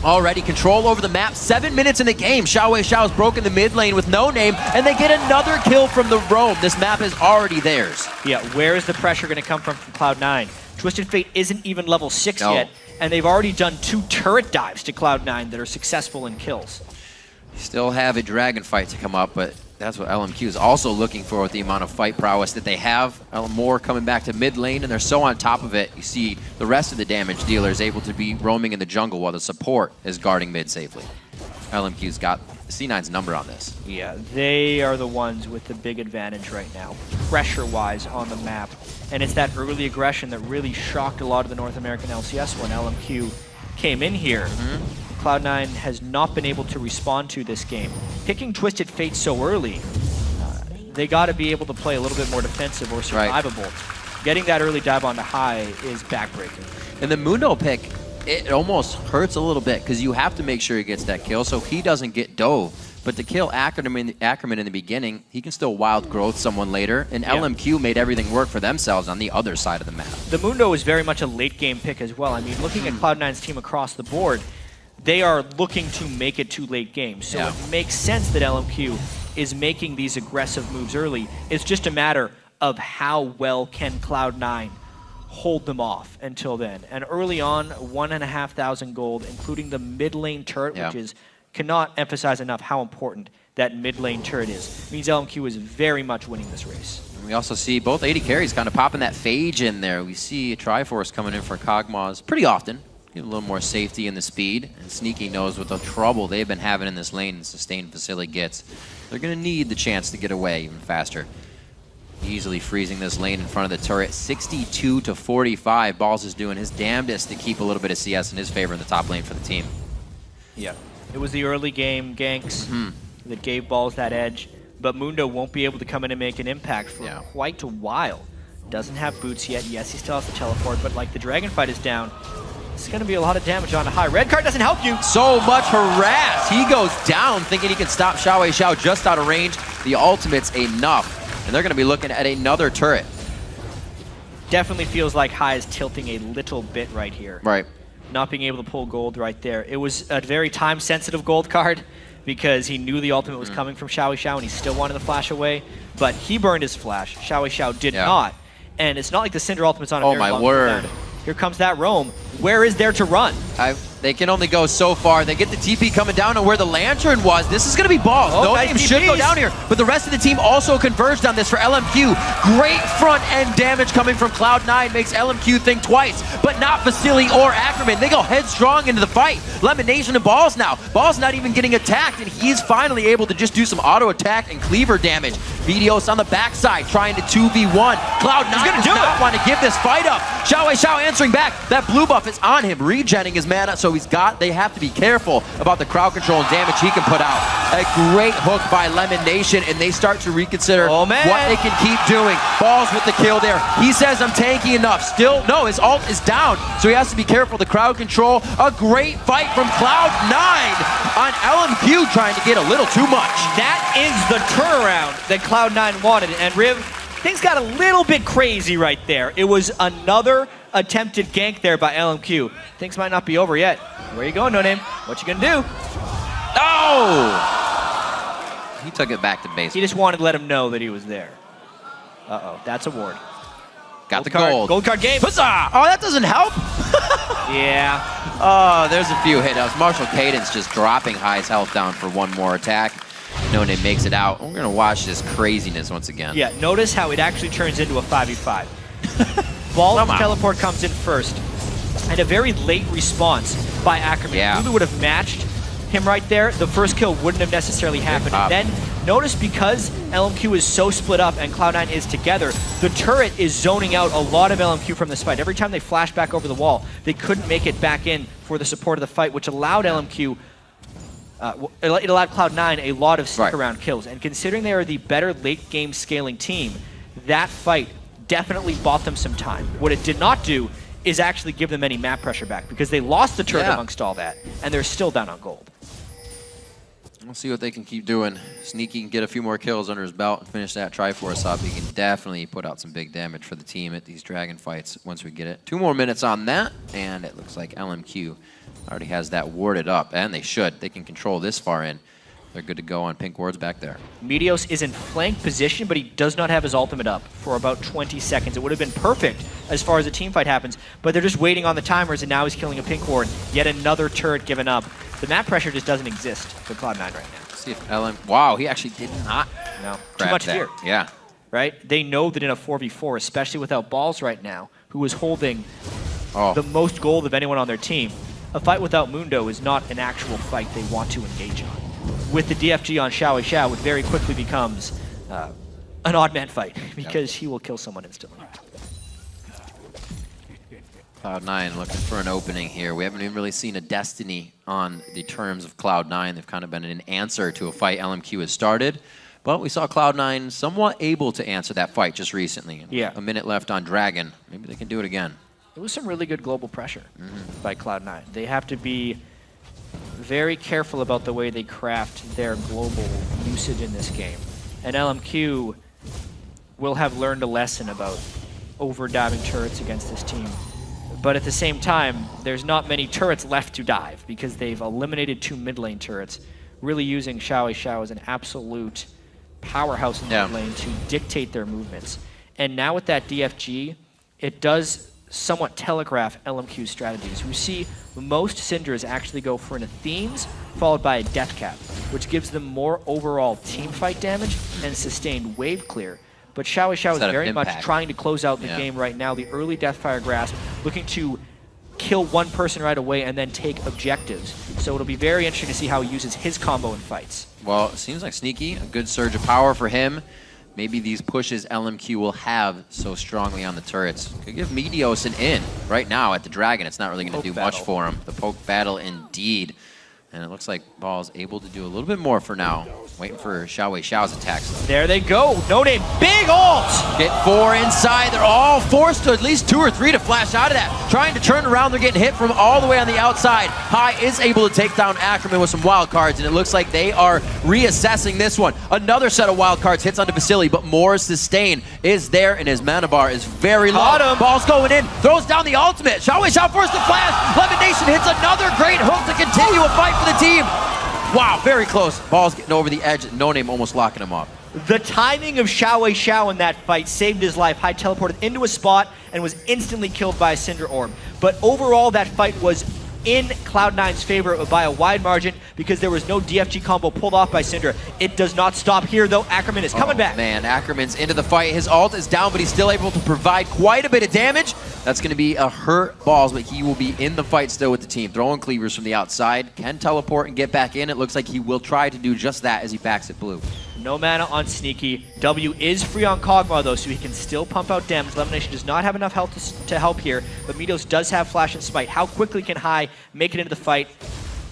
S4: Already control over the map. 7 minutes in the game. Xiao's broken the mid lane with no name, and they get another kill from the roam. This map is already theirs.
S20: Yeah, where is the pressure going to come from Cloud9? Twisted Fate isn't even level 6 yet, and they've already done 2 turret dives to Cloud9 that are successful in kills.
S4: Still have a dragon fight to come up, but that's what LMQ is also looking for with the amount of fight prowess that they have. Moore coming back to mid lane, and they're so on top of it. You see the rest of the damage dealers able to be roaming in the jungle while the support is guarding mid safely. LMQ's got C9's number on this.
S20: Yeah, they are the ones with the big advantage right now, pressure-wise on the map. And it's that early aggression that really shocked a lot of the North American LCS when LMQ came in here. Cloud9 has not been able to respond to this game. Picking Twisted Fate so early, they got to be able to play a little bit more defensive or survivable. Getting that early dive onto high is backbreaking.
S4: And the Mundo pick, it almost hurts a little bit because you have to make sure he gets that kill so he doesn't get dove. But to kill Ackerman in the beginning, he can still wild growth someone later, and LMQ made everything work for themselves on the other side of the map.
S20: The Mundo is very much a late game pick as well. I mean, looking at Cloud9's team across the board, they are looking to make it to late game. So it makes sense that LMQ is making these aggressive moves early. It's just a matter of how well can Cloud9 hold them off until then. And early on, 1,500 gold, including the mid lane turret, which is cannot emphasize enough how important that mid lane turret is. It means LMQ is very much winning this race.
S4: And we also see both AD carries kind of popping that phage in there. We see Triforce coming in for Kog'Maw pretty often. Give a little more safety in the speed, and Sneaky knows with the trouble they've been having in this lane and sustained facility gets, they're going to need the chance to get away even faster. Easily freezing this lane in front of the turret. 62-45. Balls is doing his damnedest to keep a little bit of CS in his favor in the top lane for the team.
S20: Yeah, it was the early game ganks that gave Balls that edge, but Mundo won't be able to come in and make an impact for quite a while. Doesn't have boots yet. Yes, he still has to teleport, but like the dragon fight is down, it's going to be a lot of damage on a high. Red card doesn't help you.
S4: So much harass. He goes down thinking he can stop Xiao just out of range. The ultimate's enough, and they're going to be looking at another turret.
S20: Definitely feels like High is tilting a little bit right here.
S4: Right.
S20: Not being able to pull gold right there. It was a very time-sensitive gold card because he knew the ultimate was coming from Xiao and he still wanted to flash away, but he burned his flash. Xiao did not. And it's not like the Cinder ultimate's on a very long cooldown. Here comes that roam. Where is there to run?
S4: They can only go so far. They get the TP coming down and where the Lantern was. This is going to be Balls. No name should go down here. But the rest of the team also converged on this for LMQ. Great front-end damage coming from Cloud9 makes LMQ think twice. But not Vasily or Ackerman. They go headstrong into the fight. Lemonation and Balls now. Balls not even getting attacked, and he's finally able to just do some auto attack and cleaver damage. Vedios on the backside trying to 2v1. Cloud9 does not want to give this fight up. Xiao answering back. That blue buff is on him, regenning his mana, so they have to be careful about the crowd control and damage he can put out. A great hook by Lemonation, and they start to reconsider what they can keep doing. Balls with the kill there. He says, I'm tanky enough. Still, no, his ult is down, so he has to be careful. The crowd control. A great fight from Cloud9 on LMQ, trying to get a little too much.
S20: That is the turnaround that Cloud9 wanted, and Riv, things got a little bit crazy right there. It was another attempted gank there by LMQ. Things might not be over yet. Where you going, No Name? What you gonna do?
S4: Oh! He took it back to base.
S20: He just wanted to let him know that he was there. Uh-oh, that's a ward.
S4: Got the gold.
S20: Gold card game.
S4: Huzzah! Oh, that doesn't help.
S20: Yeah.
S4: Oh, there's a few hit-ups. Marshall Cadence just dropping High's health down for one more attack. No Name makes it out. We're gonna watch this craziness once again.
S20: Yeah, notice how it actually turns into a 5v5. Ball's teleport comes in first, and a very late response by Ackerman. Lulu would have matched him right there. The first kill wouldn't have necessarily happened. And then notice because LMQ is so split up and Cloud9 is together, the turret is zoning out a lot of LMQ from this fight. Every time they flash back over the wall, they couldn't make it back in for the support of the fight, which allowed LMQ, it allowed Cloud9 a lot of stick-around kills. And considering they are the better late-game scaling team, that fight definitely bought them some time. What it did not do is actually give them any map pressure back, because they lost the turret amongst all that, and they're still down on gold.
S4: We'll see what they can keep doing. Sneaky can get a few more kills under his belt and finish that Triforce up. He can definitely put out some big damage for the team at these Dragon fights once we get it. 2 more minutes on that, and it looks like LMQ already has that warded up, and they should. They can control this far in. They're good to go on pink wards back there.
S20: Meteos is in flank position, but he does not have his ultimate up for about 20 seconds. It would have been perfect as far as a team fight happens, but they're just waiting on the timers, and now he's killing a pink ward. Yet another turret given up. The map pressure just doesn't exist for Cloud9 right now.
S4: See if wow, he actually did not.
S20: No, too much fear.
S4: Yeah.
S20: Right? They know that in a 4v4, especially without Balls right now, who is holding the most gold of anyone on their team, a fight without Mundo is not an actual fight they want to engage on. With the DFG on Xiao Xiao, it very quickly becomes an odd man fight, because he will kill someone instantly.
S4: Cloud9 looking for an opening here. We haven't even really seen a Destiny on the terms of Cloud9. They've kind of been an answer to a fight LMQ has started. But we saw Cloud9 somewhat able to answer that fight just recently.
S20: Yeah.
S4: A minute left on Dragon. Maybe they can do it again.
S20: It was some really good global pressure by Cloud9. They have to be very careful about the way they craft their global usage in this game. And LMQ will have learned a lesson about over-diving turrets against this team. But at the same time, there's not many turrets left to dive, because they've eliminated 2 mid lane turrets, really using Xiao Xiao as an absolute powerhouse in mid lane to dictate their movements. And now with that DFG, it does somewhat telegraph LMQ's strategies. We see most Syndras actually go for an Athenes followed by a Death Cap, which gives them more overall team fight damage and sustained wave clear. But Xiao Xiao is very much trying to close out the game right now. The early Deathfire Grasp, looking to kill one person right away and then take objectives. So it'll be very interesting to see how he uses his combo in fights.
S4: Well, it seems like Sneaky, a good surge of power for him. Maybe these pushes LMQ will have so strongly on the turrets could give Meteos an in. Right now at the Dragon, it's not really going to do much for him. The poke battle indeed. And it looks like Ball's able to do a little bit more for now. Waiting for Xiao Xiao's attacks.
S20: There they go. No name. Big ult!
S4: Get 4 inside. They're all forced to at least 2 or 3 to flash out of that. Trying to turn around. They're getting hit from all the way on the outside. High is able to take down Ackerman with some wild cards, and it looks like they are reassessing this one. Another set of wild cards hits onto Vasily, but more sustain is there, and his mana bar is very low. Ball's going in. Throws down the ultimate. Xiao Xiao forced to flash. Levitation hits another great hook to continue a fight for the team. Wow, very close. Ball's getting over the edge. No name almost locking him up.
S20: The timing of Xiao Xiao in that fight saved his life. High teleported into a spot and was instantly killed by a Cinder Orb. But overall, that fight was in Cloud9's favor by a wide margin, because there was no DFG combo pulled off by Cinder. It does not stop here, though. Ackerman is coming back.
S4: Man, Ackerman's into the fight. His ult is down, but he's still able to provide quite a bit of damage. That's going to be a hurt Balls, but he will be in the fight still with the team. Throwing cleavers from the outside. Can teleport and get back in. It looks like he will try to do just that as he backs it blue.
S20: No mana on Sneaky. W is free on Kog'Maw, though, so he can still pump out Dems. Levitation does not have enough health to help here, but Meteos does have Flash and Smite. How quickly can High make it into the fight?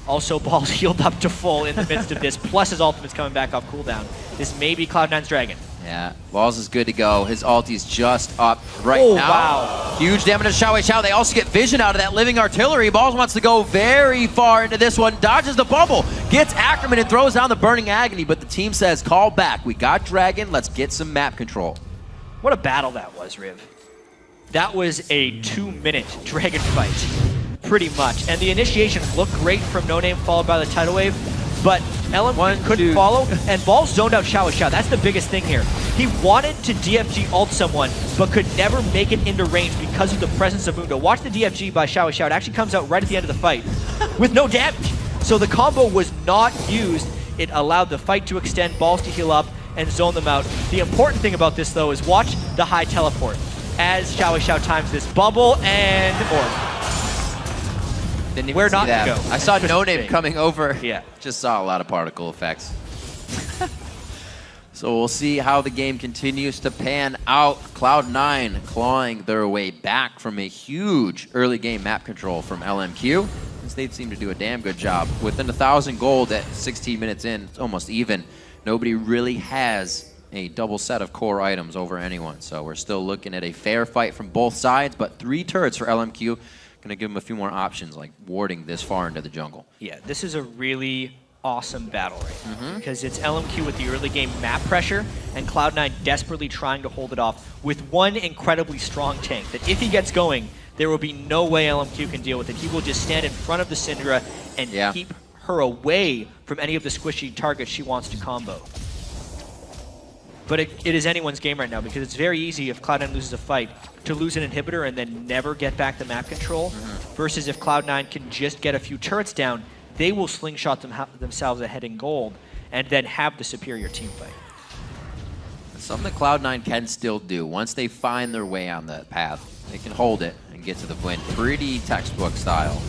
S20: Also, Balls healed up to full in the midst of this, plus his ultimate's coming back off cooldown. This may be Cloud9's Dragon.
S4: Yeah, Balls is good to go. His ulti's just up right now.
S20: Wow.
S4: Huge damage to Xiao Xiao. They also get vision out of that living artillery. Balls wants to go very far into this one. Dodges the bubble. Gets Ackerman and throws down the Burning Agony, but the team says, call back. We got Dragon. Let's get some map control.
S20: What a battle that was, Riv. That was a 2-minute Dragon fight, pretty much. And the initiation looked great from No Name, followed by the tidal wave. But LMQ couldn't follow, and Balls zoned out Xiao Xiao. That's the biggest thing here. He wanted to DFG ult someone, but could never make it into range because of the presence of Mundo. Watch the DFG by Xiao Xiao. It actually comes out right at the end of the fight with no damage. So the combo was not used. It allowed the fight to extend, Balls to heal up, and zone them out. The important thing about this, though, is watch the High teleport as Xiao Xiao times this bubble and orb.
S4: Didn't even
S20: Where
S4: see
S20: not
S4: that.
S20: to go.
S4: I saw No Name coming over.
S20: Yeah.
S4: Just saw a lot of particle effects. So we'll see how the game continues to pan out. Cloud9 clawing their way back from a huge early game map control from LMQ. Since they seem to do a damn good job. Within 1,000 gold at 16 minutes in, it's almost even. Nobody really has a double set of core items over anyone. So we're still looking at a fair fight from both sides, but 3 turrets for LMQ. Gonna give them a few more options, like warding this far into the jungle.
S20: Yeah, this is a really awesome battle right now because it's LMQ with the early game map pressure and Cloud9 desperately trying to hold it off with one incredibly strong tank that if he gets going, there will be no way LMQ can deal with it. He will just stand in front of the Syndra and keep her away from any of the squishy targets she wants to combo. But it is anyone's game right now because it's very easy if Cloud9 loses a fight to lose an inhibitor and then never get back the map control versus if Cloud9 can just get a few turrets down, they will slingshot themselves ahead in gold and then have the superior team fight.
S4: Something that Cloud9 can still do. Once they find their way on that path, they can hold it and get to the win. Pretty textbook style.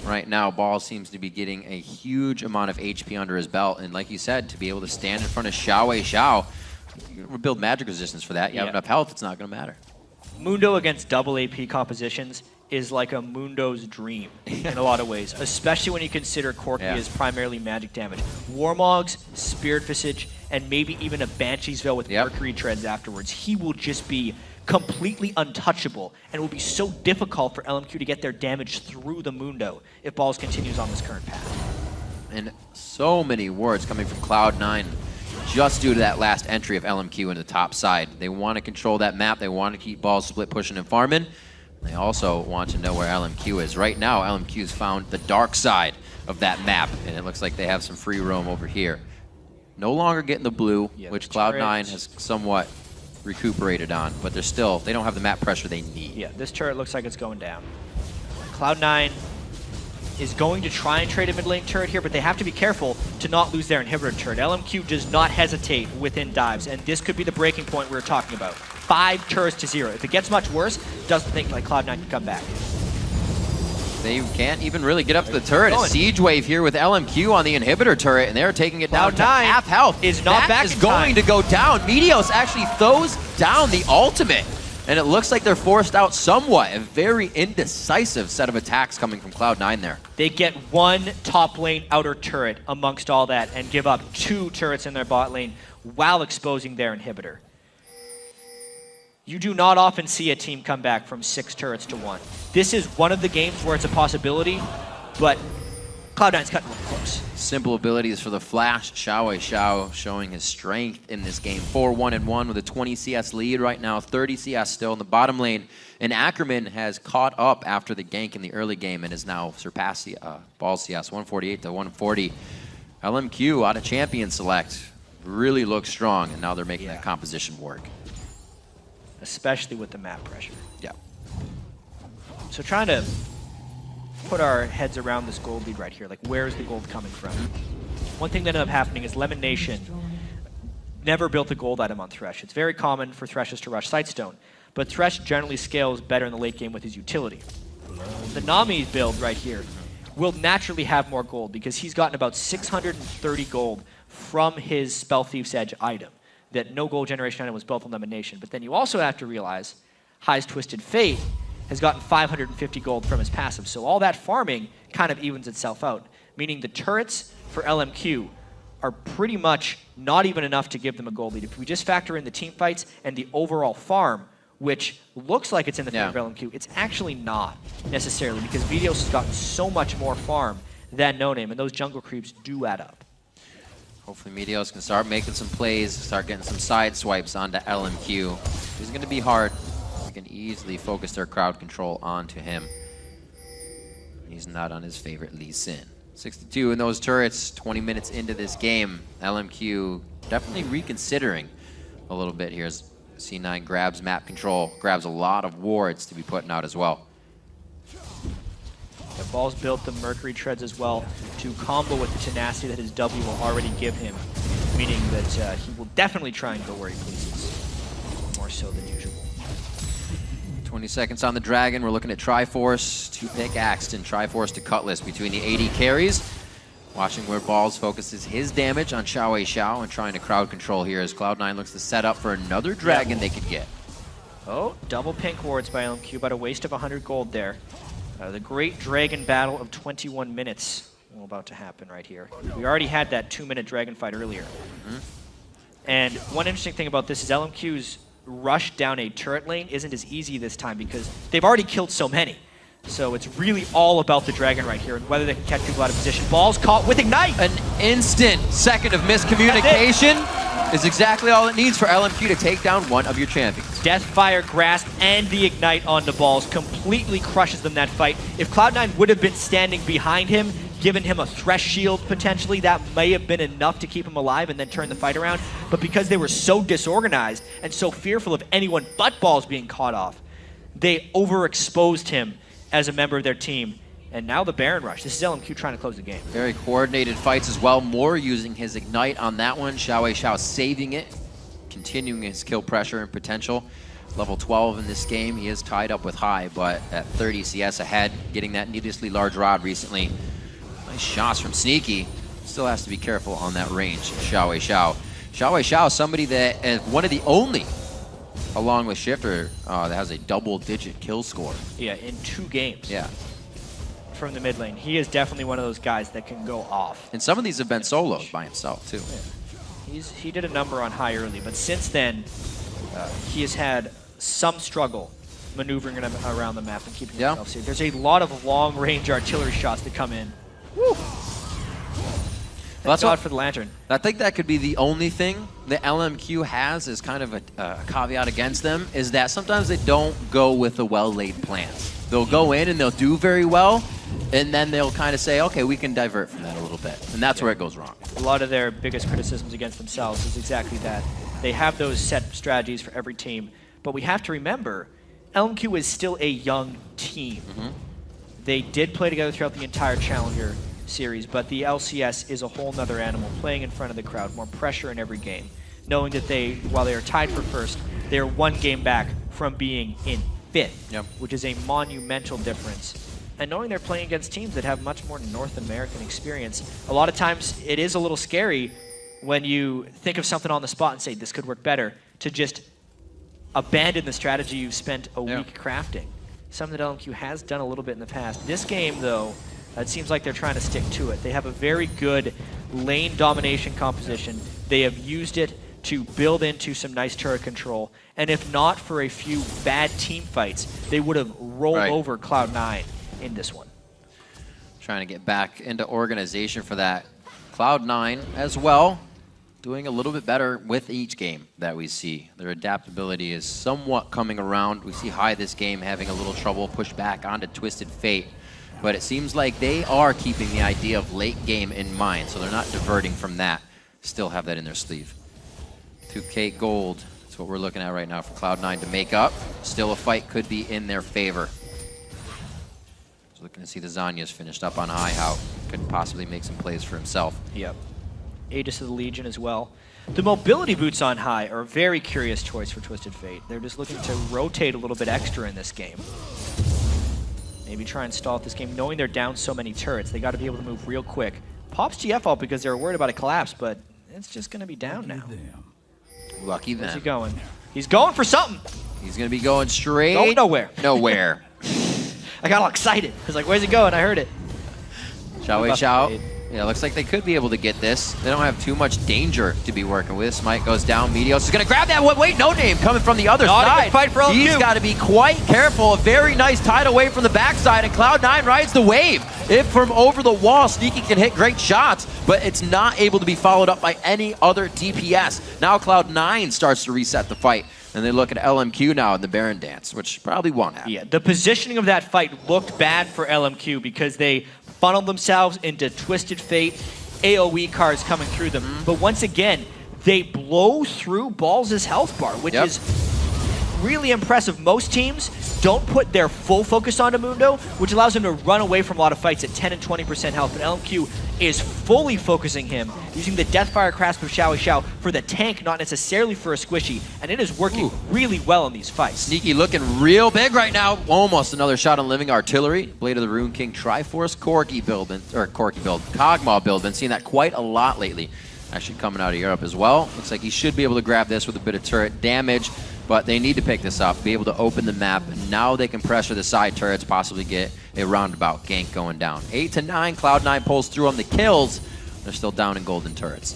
S4: Right now, Ball seems to be getting a huge amount of HP under his belt. And like you said, to be able to stand in front of Xiao, you build magic resistance for that. You have enough health, it's not going to matter.
S20: Mundo against double AP compositions is like a Mundo's dream in a lot of ways, especially when you consider Corki as primarily magic damage. Warmogs, Spirit Visage, and maybe even a Banshee's Veil with Mercury Treads afterwards. He will just be completely untouchable, and it will be so difficult for LMQ to get their damage through the Mundo if Balls continues on this current path.
S4: And so many wards coming from Cloud9 just due to that last entry of LMQ in the top side. They want to control that map. They want to keep Balls split pushing and farming. They also want to know where LMQ is. Right now, LMQ's found the dark side of that map, and it looks like they have some free roam over here. No longer getting the blue, which Cloud9 has somewhat recuperated on, but they don't have the map pressure they need.
S20: Yeah, this turret looks like it's going down. Cloud9 is going to try and trade a mid lane turret here, but they have to be careful to not lose their inhibitor turret. LMQ does not hesitate within dives, and this could be the breaking point we were talking about. 5 turrets to 0. If it gets much worse, doesn't think like Cloud9 can come back.
S4: They can't even really get up to the turret. A siege wave here with LMQ on the inhibitor turret, and they're taking it down to half health.
S20: Is not back in time.
S4: Going to go down. Meteos actually throws down the ultimate, and it looks like they're forced out somewhat. A very indecisive set of attacks coming from Cloud9 there.
S20: They get 1 top lane outer turret amongst all that and give up 2 turrets in their bot lane while exposing their inhibitor. You do not often see a team come back from 6 turrets to 1. This is one of the games where it's a possibility, but Cloud9's cutting it close.
S4: Simple abilities for the Flash. Xiao showing his strength in this game. 4-1-1 with a 20 CS lead right now. 30 CS still in the bottom lane. And Ackerman has caught up after the gank in the early game and has now surpassed the Balls CS 148 to 140. LMQ out of champion select really looks strong, and now they're making that composition work.
S20: Especially with the map pressure.
S4: Yeah.
S20: So trying to put our heads around this gold lead right here, like where is the gold coming from? One thing that ended up happening is Lemon Nation never built a gold item on Thresh. It's very common for Threshes to rush Sightstone, but Thresh generally scales better in the late game with his utility. The Nami build right here will naturally have more gold because he's gotten about 630 gold from his Spell Thief's Edge item. That no gold generation item was built on Lemon Nation. But then you also have to realize High's Twisted Fate has gotten 550 gold from his passive. So all that farming kind of evens itself out, meaning the turrets for LMQ are pretty much not even enough to give them a gold lead. If we just factor in the team fights and the overall farm, which looks like it's in the favor of LMQ, it's actually not necessarily because Meteos has gotten so much more farm than No Name, and those jungle creeps do add up.
S4: Hopefully Meteos can start making some plays, start getting some side swipes onto LMQ. It's going to be hard. They can easily focus their crowd control onto him. He's not on his favorite Lee Sin. 62 in those turrets, 20 minutes into this game. LMQ definitely reconsidering a little bit here as C9 grabs map control, grabs a lot of wards to be putting out as well.
S20: The Balls built the Mercury Treads as well to combo with the tenacity that his W will already give him, meaning that he will definitely try and go where he pleases, more so than usual.
S4: 20 seconds on the Dragon. We're looking at Triforce to Pickaxe and Triforce to Cutlass between the AD carries. Watching where Balls focuses his damage on Xiao Xiao and trying to crowd control here as Cloud9 looks to set up for another dragon they could get.
S20: Oh, double pink wards by LMQ, about a waste of 100 gold there. The great dragon battle of 21 minutes about to happen right here. We already had that 2-minute dragon fight earlier. And one interesting thing about this is LMQ's rush down a turret lane isn't as easy this time because they've already killed so many. So it's really all about the dragon right here and whether they can catch people out of position. Balls caught with Ignite!
S4: An instant second of miscommunication is exactly all it needs for LMQ to take down one of your champions.
S20: Deathfire Grasp and the Ignite onto Balls completely crushes them that fight. If Cloud9 would have been standing behind him, given him a Thresh Shield potentially, that may have been enough to keep him alive and then turn the fight around. But because they were so disorganized and so fearful of anyone but Balls being caught off, they overexposed him as a member of their team. And now the Baron Rush. This is LMQ trying to close the game.
S4: Very coordinated fights as well. Moore using his Ignite on that one. Xiao Xiao saving it, continuing his kill pressure and potential. Level 12 in this game. He is tied up with High, but at 30 CS ahead, getting that needlessly large rod recently. Nice shots from Sneaky. Still has to be careful on that range. Xiao Xiao. Xiao Xiao, somebody that is one of the only, along with Shifter, that has a double-digit kill score.
S20: Yeah, in 2 games.
S4: Yeah.
S20: From the mid lane. He is definitely one of those guys that can go off.
S4: And some of these have been soloed by himself, too.
S20: Yeah. He did a number on High early, but since then, he has had some struggle maneuvering around the map and keeping himself safe. There's a lot of long-range artillery shots that come in. Woo! That's odd for the Lantern.
S4: I think that could be the only thing that LMQ has as kind of a caveat against them, is that sometimes they don't go with the well-laid plans. They'll go in and they'll do very well, and then they'll kind of say, okay, we can divert from that a little bit. And that's where it goes wrong.
S20: A lot of their biggest criticisms against themselves is exactly that. They have those set strategies for every team, but we have to remember, LMQ is still a young team. They did play together throughout the entire Challenger series, but the LCS is a whole nother animal, playing in front of the crowd, more pressure in every game, knowing that while they are tied for first, they are 1 game back from being in 5th, which is a monumental difference. And knowing they're playing against teams that have much more North American experience, a lot of times it is a little scary when you think of something on the spot and say, this could work better, to just abandon the strategy you've spent a week crafting. Something that LMQ has done a little bit in the past. This game, though, it seems like they're trying to stick to it. They have a very good lane domination composition. They have used it to build into some nice turret control. And if not for a few bad team fights, they would have rolled over Cloud9 in this one.
S4: Trying to get back into organization for that. Cloud9 as well, doing a little bit better with each game that we see. Their adaptability is somewhat coming around. We see High this game having a little trouble, pushed back onto Twisted Fate. But it seems like they are keeping the idea of late game in mind, so they're not diverting from that. Still have that in their sleeve. 2K gold, that's what we're looking at right now for Cloud9 to make up. Still a fight could be in their favor. Just looking to see the Zanya's finished up on High, how could possibly make some plays for himself.
S20: Yep. Aegis of the Legion as well. The mobility boots on High are a very curious choice for Twisted Fate. They're just looking to rotate a little bit extra in this game. Maybe try and stall this game, knowing they're down so many turrets. They got to be able to move real quick. Pops GF out because they were worried about a collapse, but it's just going to be down now.
S4: Lucky them.
S20: Where's he going? He's going for something.
S4: He's going to be going straight.
S20: Going nowhere.
S4: Nowhere.
S20: I got all excited. I was like, where's he going? I heard it.
S4: Xiao Xiao. Yeah, looks like they could be able to get this. They don't have too much danger to be working with. Smite goes down. Meteos is going to grab that one. Wait, no name coming from the other side.
S20: Fight for LMQ.
S4: He's got to be quite careful. A very nice tide away from the backside, and Cloud9 rides the wave. If from over the wall, Sneaky can hit great shots, but it's not able to be followed up by any other DPS. Now Cloud9 starts to reset the fight, and they look at LMQ now in the Baron dance, which probably won't happen.
S20: Yeah, the positioning of that fight looked bad for LMQ because they funneled themselves into Twisted Fate, AoE cards coming through them. But once again, they blow through Balls' health bar, which is really impressive. Most teams don't put their full focus onto Mundo, which allows him to run away from a lot of fights at 10 and 20% health, but LMQ is fully focusing him, using the Deathfire Grasp of Xiao for the tank, not necessarily for a squishy, and it is working really well in these fights.
S4: Sneaky looking real big right now. Almost another shot on Living Artillery. Blade of the Rune King, Triforce, Corki build, Kog'Maw build. Been seeing that quite a lot lately. Actually coming out of Europe as well. Looks like he should be able to grab this with a bit of turret damage, but they need to pick this up, be able to open the map, and now they can pressure the side turrets, possibly get a roundabout gank going down. 8 to 9, Cloud9 pulls through on the kills. They're still down in golden turrets.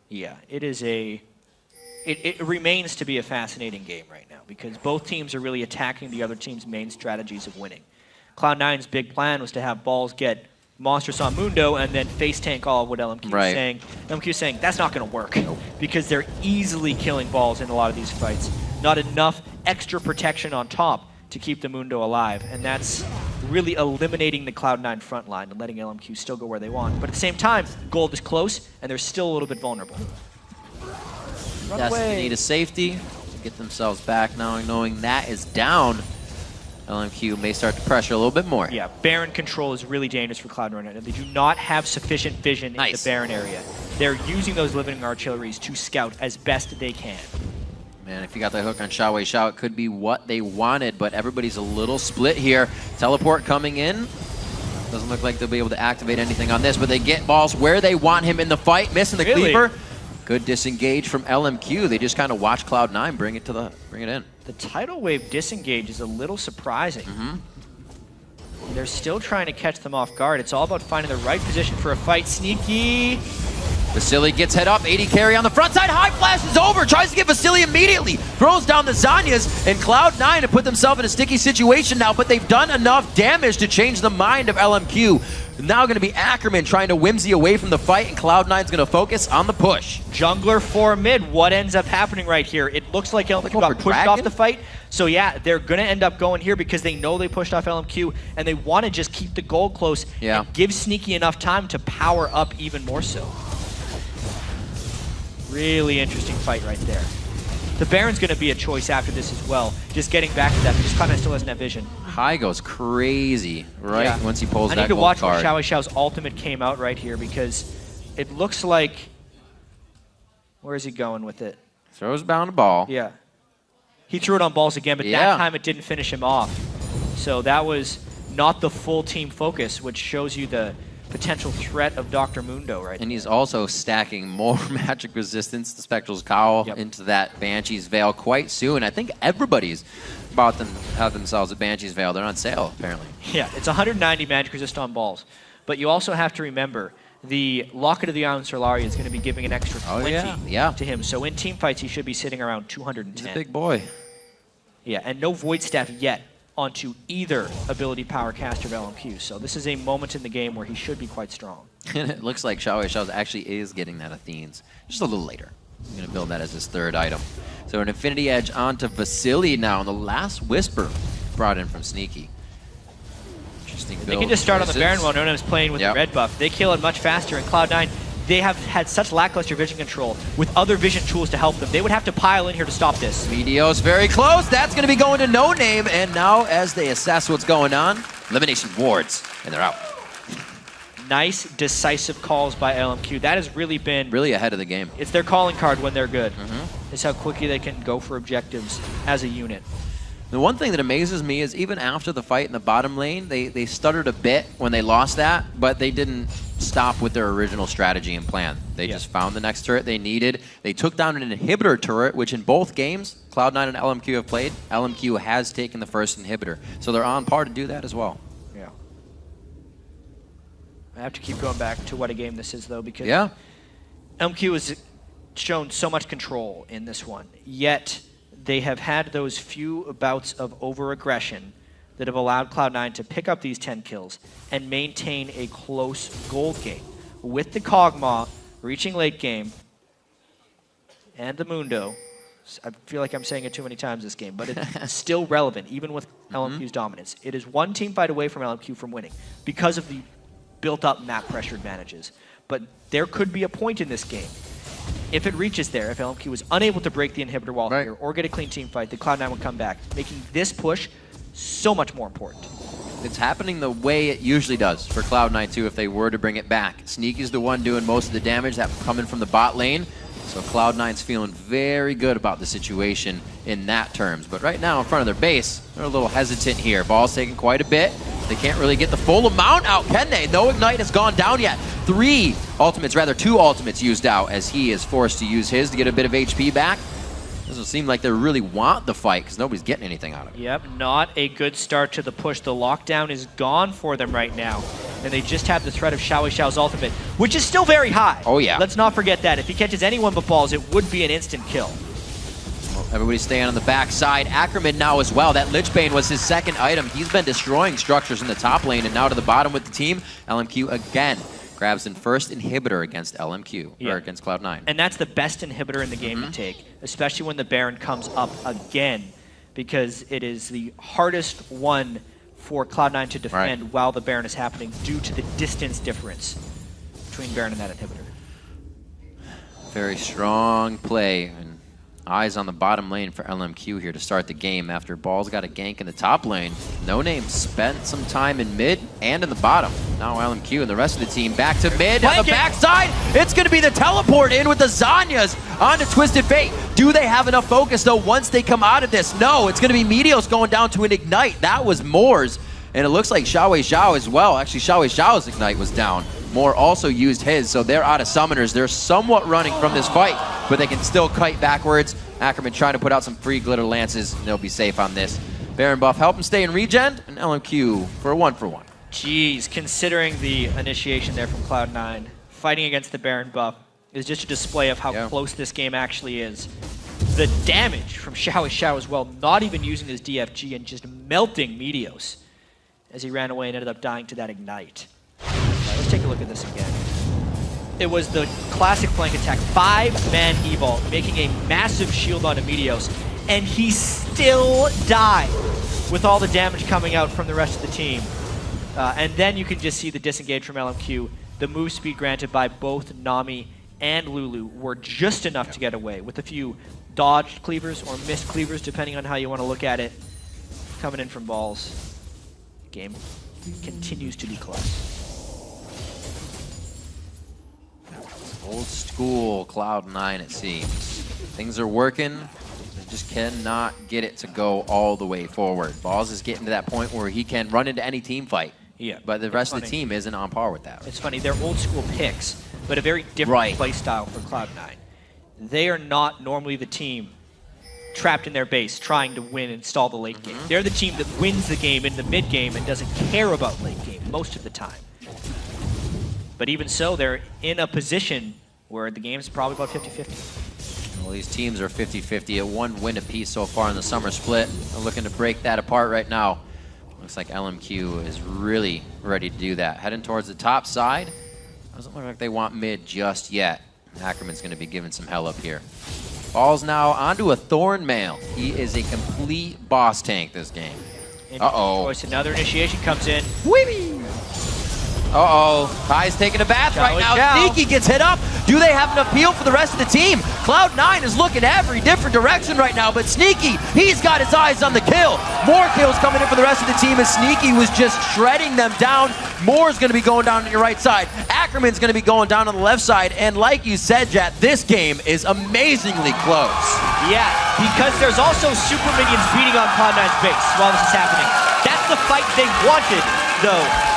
S20: Yeah, it is it remains to be a fascinating game right now because both teams are really attacking the other team's main strategies of winning. Cloud9's big plan was to have balls get monstrous on Mundo and then face tank all of what LMQ is saying. LMQ is saying that's not going to work because they're easily killing balls in a lot of these fights. Not enough extra protection on top to keep the Mundo alive, and that's really eliminating the Cloud9 front line and letting LMQ still go where they want. But at the same time, gold is close and they're still a little bit vulnerable.
S4: Yes, they need a safety to get themselves back now, knowing that is down. LMQ may start to pressure a little bit more.
S20: Yeah, Baron control is really dangerous for Cloud9 right now. They do not have sufficient vision in the Baron area. They're using those living artilleries to scout as best they can.
S4: Man, if you got the hook on Xiao, it could be what they wanted, but everybody's a little split here. Teleport coming in. Doesn't look like they'll be able to activate anything on this, but they get balls where they want him in the fight, missing the Cleaver. Good disengage from LMQ. They just kind of watch Cloud9 bring it in.
S20: The tidal wave disengage is a little surprising. They're still trying to catch them off guard. It's all about finding the right position for a fight. Sneaky.
S4: Vasily gets head up, 80 carry on the front side, high flash is over, tries to get Vasily immediately, throws down the Zanyas, and Cloud9 have put themselves in a sticky situation now, but they've done enough damage to change the mind of LMQ. Now going to be Ackerman trying to whimsy away from the fight, and Cloud9's going to focus on the push.
S20: Jungler for mid, what ends up happening right here? It looks like LMQ got pushed off the fight, so yeah, they're going to end up going here because they know they pushed off LMQ, and they want to just keep the goal close and give Sneaky enough time to power up even more so. Really interesting fight right there. The Baron's going to be a choice after this as well. Just getting back to that, because Cloud9 still doesn't have vision.
S4: High goes crazy, right? Once he pulls that
S20: I need to
S4: gold
S20: watch
S4: card.
S20: when Xiao's ultimate came out right here, because it looks like... Where is he going with it?
S4: Throws bound a ball.
S20: Yeah. He threw it on balls again, but that time it didn't finish him off. So that was not the full team focus, which shows you the potential threat of Dr. Mundo right
S4: And he's also stacking more magic resistance, the Spectral's Cowl, into that Banshee's Veil quite soon. I think everybody's about to have themselves a Banshee's Veil. They're on sale, apparently.
S20: Yeah, it's 190 magic resist on balls. But you also have to remember, the Locket of the Island Solari is going to be giving an extra 20 to him. So in team fights, he should be sitting around 210.
S4: He's a big boy.
S20: Yeah, and no Void Staff yet onto either ability power caster of LMQ. So this is a moment in the game where he should be quite strong.
S4: And it looks like Xiao actually is getting that Athene's just a little later. He's going to build that as his third item. So an Infinity Edge onto Vasily now, and the last Whisper brought in from Sneaky. Interesting build.
S20: They can just start on the Baron while no one's playing with the red buff. They kill it much faster, and Cloud9, they have had such lackluster vision control with other vision tools to help them. They would have to pile in here to stop this.
S4: Meteos very close. That's going to be going to No Name. And now, as they assess what's going on, elimination wards, and they're out.
S20: Nice, decisive calls by LMQ. That has really been...
S4: Really ahead of the game.
S20: It's their calling card when they're good. It's how quickly they can go for objectives as a unit.
S4: The one thing that amazes me is even after the fight in the bottom lane, they stuttered a bit when they lost that, but they didn't stop with their original strategy and plan. They just found the next turret they needed. They took down an inhibitor turret, which in both games, Cloud9 and LMQ have played. LMQ has taken the first inhibitor, so they're on par to do that as well.
S20: Yeah. I have to keep going back to what a game this is, though, because LMQ has shown so much control in this one, yet they have had those few bouts of over-aggression that have allowed Cloud9 to pick up these 10 kills and maintain a close gold game. With the Kog'Maw reaching late game and the Mundo, I feel like I'm saying it too many times this game, but it's still relevant, even with LMQ's dominance. It is one team fight away from LMQ from winning because of the built-up map pressure advantages. But there could be a point in this game if it reaches there, if LMQ was unable to break the inhibitor wall here or get a clean team fight, the Cloud9 would come back, making this push so much more important.
S4: It's happening the way it usually does for Cloud9 too if they were to bring it back. Sneaky's the one doing most of the damage that coming from the bot lane. So Cloud9's feeling very good about the situation in that terms. But right now in front of their base, they're a little hesitant here. Ball's taking quite a bit. They can't really get the full amount out, can they? No Ignite has gone down yet. 2 ultimates used out as he is forced to use his to get a bit of HP back. Doesn't seem like they really want the fight because nobody's getting anything out of it.
S20: Yep, not a good start to the push. The lockdown is gone for them right now. And they just have the threat of Xiao's ultimate, which is still very high.
S4: Oh, yeah.
S20: Let's not forget that. If he catches anyone but balls, it would be an instant kill.
S4: Well, everybody's staying on the backside. Ackerman now as well. That Lich Bane was his second item. He's been destroying structures in the top lane, and now to the bottom with the team. LMQ again grabs the first inhibitor against LMQ, or against Cloud9.
S20: And that's the best inhibitor in the game to take, especially when the Baron comes up again, because it is the hardest one for Cloud9 to defend while the Baron is happening due to the distance difference between Baron and that inhibitor.
S4: Very strong play, and eyes on the bottom lane for LMQ here to start the game after Ball's got a gank in the top lane. No Name spent some time in mid and in the bottom. Now LMQ and the rest of the team back to mid on the backside. It's going to be the teleport in with the Zanyas onto Twisted Fate. Do they have enough focus though once they come out of this? No, it's going to be Meteos going down to an Ignite. That was Moore's, and it looks like Xiao as well. Actually, Xiao's Ignite was down. Moore also used his, so they're out of summoners. They're somewhat running from this fight, but they can still kite backwards. Ackerman trying to put out some free glitter lances, and they'll be safe on this. Baron buff help him stay in regen, and LMQ for a 1-for-1.
S20: Jeez, considering the initiation there from Cloud9, fighting against the Baron buff is just a display of how close this game actually is. The damage from Xiao as well, not even using his DFG and just melting Meteos as he ran away and ended up dying to that Ignite. Let's take a look at this again. It was the classic flank attack, 5-man evault, making a massive shield onto Meteos, and he still died with all the damage coming out from the rest of the team. And then you can just see the disengage from LMQ. The move speed granted by both Nami and Lulu were just enough to get away, with a few dodged cleavers or missed cleavers, depending on how you want to look at it, coming in from balls. Game continues to be close.
S4: Old school Cloud9, it seems. Things are working. They just cannot get it to go all the way forward. Balls is getting to that point where he can run into any team fight.
S20: Yeah,
S4: but the rest of the team isn't on par with that.
S20: It's funny, they're old school picks, but a very different play style for Cloud9. They are not normally the team trapped in their base trying to win and stall the late game. They're the team that wins the game in the mid game and doesn't care about late game most of the time. But even so, they're in a position where the game is probably about 50-50.
S4: Well, these teams are 50-50 at 1 win apiece so far in the summer split. They're looking to break that apart right now. Looks like LMQ is really ready to do that. Heading towards the top side. Doesn't look like they want mid just yet. Ackerman's going to be giving some hell up here. Falls now onto a Thorn Mail. He is a complete boss tank this game. Uh-oh.
S20: Another initiation comes in.
S4: Whee! Uh-oh. Kai's taking a bath right now. Sneaky gets hit up. Do they have enough peel for the rest of the team? Cloud9 is looking every different direction right now, but Sneaky, he's got his eyes on the kill. More kills coming in for the rest of the team as Sneaky was just shredding them down. Moore's going to be going down on your right side. Ackerman's going to be going down on the left side. And like you said, Jet, this game is amazingly close.
S20: Yeah, because there's also super minions beating on Cloud9's base while this is happening. That's the fight they wanted, though.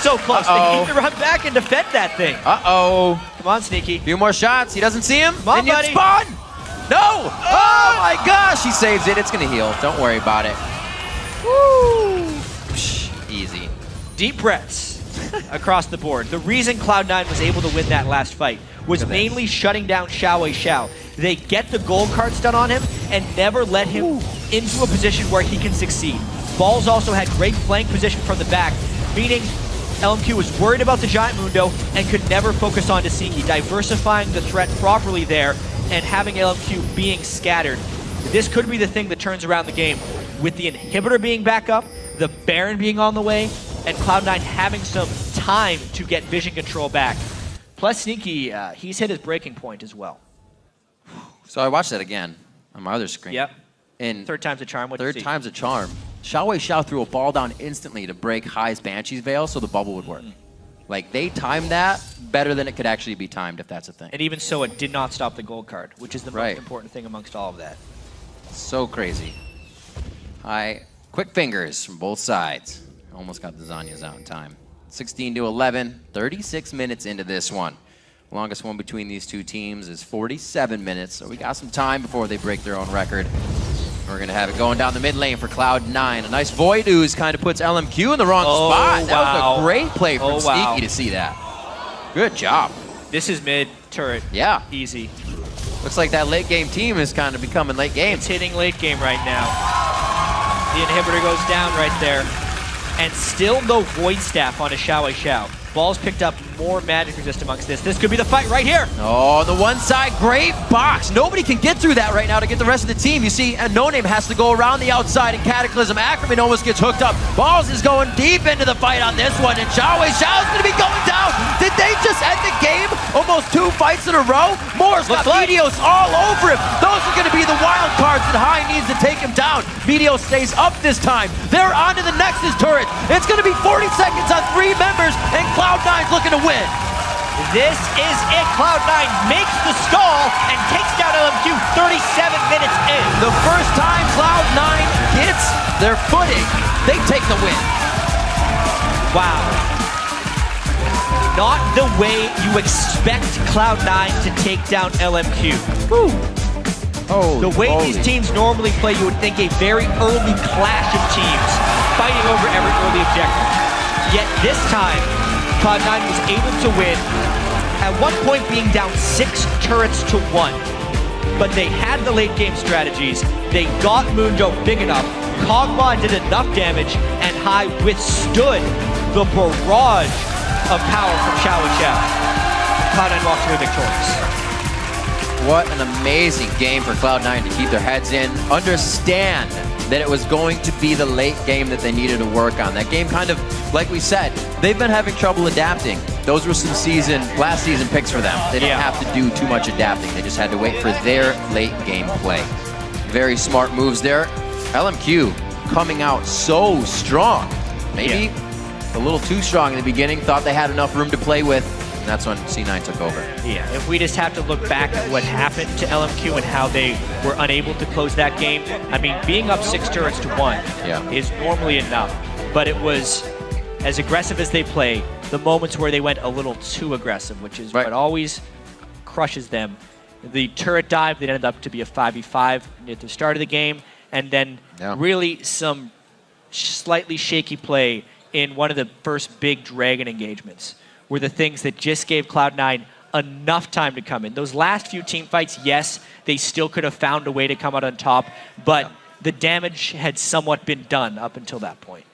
S20: So close. They need to run back and defend that thing.
S4: Uh-oh.
S20: Come on, Sneaky.
S4: Few more shots. He doesn't see him.
S20: Come on, buddy.
S4: Spawn. No. Oh, my gosh. He saves it. It's going to heal. Don't worry about it. Woo. Easy.
S20: Deep breaths across the board. The reason Cloud9 was able to win that last fight was mainly shutting down Xiao. They get the gold cards done on him and never let him into a position where he can succeed. Balls also had great flank position from the back, meaning LMQ was worried about the Giant Mundo and could never focus on Sneaky, diversifying the threat properly there and having LMQ being scattered. This could be the thing that turns around the game, with the inhibitor being back up, the Baron being on the way, and Cloud9 having some time to get vision control back. Plus, Sneaky, he's hit his breaking point as well.
S4: So I watched that again on my other screen.
S20: Yep.
S4: And
S20: third time's a charm.
S4: Third time's a charm. Xiao threw a ball down instantly to break Hai's Banshee's Veil so the bubble would work. Like, they timed that better than it could actually be timed, if that's a thing.
S20: And even so, it did not stop the gold card, which is the most important thing amongst all of that.
S4: So crazy. Hai, quick fingers from both sides. Almost got the Zanyas out in time. 16 to 11, 36 minutes into this one. Longest one between these two teams is 47 minutes, so we got some time before they break their own record. We're going to have it going down the mid lane for Cloud9. A nice Void Ooze kind of puts LMQ in the wrong spot. That was a great play from Sneaky to see that. Good job.
S20: This is mid turret.
S4: Yeah.
S20: Easy.
S4: Looks like that late game team is kind of becoming late game.
S20: It's hitting late game right now. The inhibitor goes down right there. And still no Void Staff on a Xiao. Ball's picked up more magic resist amongst this. This could be the fight right here.
S4: Oh, on the one side, great box. Nobody can get through that right now to get the rest of the team. You see, No Name has to go around the outside in Cataclysm. Ackerman almost gets hooked up. Balls is going deep into the fight on this one, and Xiao's going to be going down. Did they just end the game? Almost 2 fights in a row? Moore's got Meteos all over him. Those are going to be the wild cards that Hai needs to take him down. Meteos stays up this time. They're onto the Nexus turret. It's going to be 40 seconds on 3 members, and Cloud9's looking to win.
S20: This is it. Cloud9 makes the stall and takes down LMQ 37 minutes in.
S4: The first time Cloud9 gets their footing, they take the win.
S20: Wow. Not the way you expect Cloud9 to take down LMQ. Woo.
S4: Oh,
S20: the way these teams normally play, you would think a very early clash of teams fighting over every early objective. Yet this time, Cloud9 was able to win, at one point being down 6 turrets to 1. But they had the late game strategies, they got Mundo big enough, Kog'Maw did enough damage, and Hai withstood the barrage of power from Xiao. Cloud9 walks away victorious.
S4: What an amazing game for Cloud9 to keep their heads in, understand that it was going to be the late game that they needed to work on. That game kind of, like we said, they've been having trouble adapting. Those were some last season picks for them. They didn't have to do too much adapting. They just had to wait for their late game play. Very smart moves there. LMQ coming out so strong. Maybe a little too strong in the beginning, thought they had enough room to play with. And that's when C9 took over.
S20: Yeah, if we just have to look back at what happened to LMQ and how they were unable to close that game, I mean, being up 6 turrets to 1 is normally enough. But it was, as aggressive as they play, the moments where they went a little too aggressive, which is what always crushes them. The turret dive that ended up to be a 5v5 at the start of the game, and then really some slightly shaky play in one of the first big Dragon engagements were the things that just gave Cloud9 enough time to come in. Those last few team fights, yes, they still could have found a way to come out on top, but the damage had somewhat been done up until that point.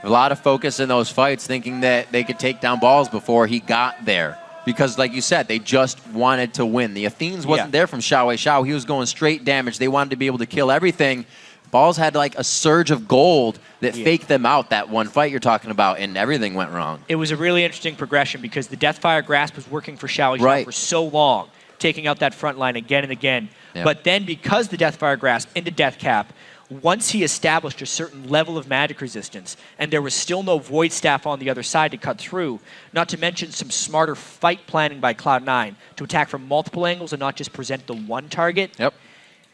S4: A lot of focus in those fights, thinking that they could take down balls before he got there. Because, like you said, they just wanted to win. The Athenes wasn't there from Xiao. He was going straight damage. They wanted to be able to kill everything. Balls had like a surge of gold that faked them out that one fight you're talking about, and everything went wrong.
S20: It was a really interesting progression because the Deathfire Grasp was working for Xiao for so long, taking out that front line again and again. But then because the Deathfire Grasp into Death Cap, once he established a certain level of magic resistance, and there was still no Void Staff on the other side to cut through, not to mention some smarter fight planning by Cloud9 to attack from multiple angles and not just present the one target,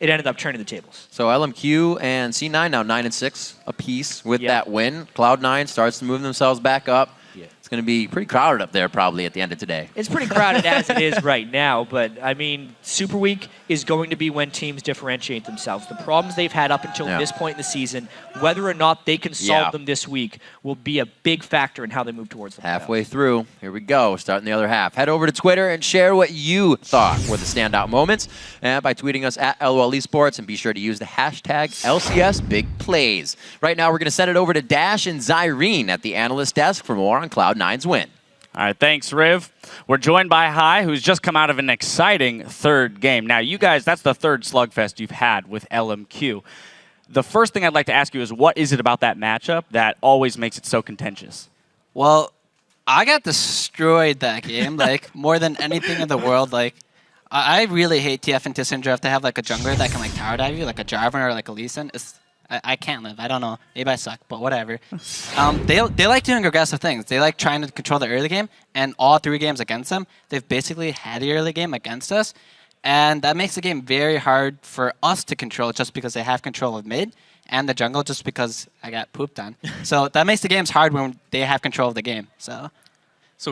S20: it ended up turning the tables.
S4: So LMQ and C9 now 9-6 apiece with that win. Cloud9 starts to move themselves back up. It's going to be pretty crowded up there probably at the end of today.
S20: It's pretty crowded as it is right now, but I mean, Super Week is going to be when teams differentiate themselves. The problems they've had up until this point in the season, whether or not they can solve them this week, will be a big factor in how they move towards the
S4: Halfway through, here we go, starting the other half. Head over to Twitter and share what you thought were the standout moments by tweeting us at LOL Esports, and be sure to use the hashtag LCSBigPlays. Right now, we're going to send it over to Dash and Zyrene at the analyst desk for more on Cloud9's win.
S11: All right, thanks, Riv. We're joined by Hai, who's just come out of an exciting third game. Now, you guys, that's the third slugfest you've had with LMQ. The first thing I'd like to ask you is, what is it about that matchup that always makes it so contentious?
S13: Well,
S2: I got destroyed that game, like, more than anything in the world. Like, I really hate TF into Syndra if they have, like, a jungler that can, like, tower dive you, like a Jarvan or, like, a Lee Sin. I can't live. I don't know. Maybe I suck, but whatever. They like doing aggressive things. They like trying to control the early game, and all 3 games against them, they've basically had the early game against us, and that makes the game very hard for us to control just because they have control of mid and the jungle just because I got pooped on. So that makes the games hard when they have control of the game.
S12: So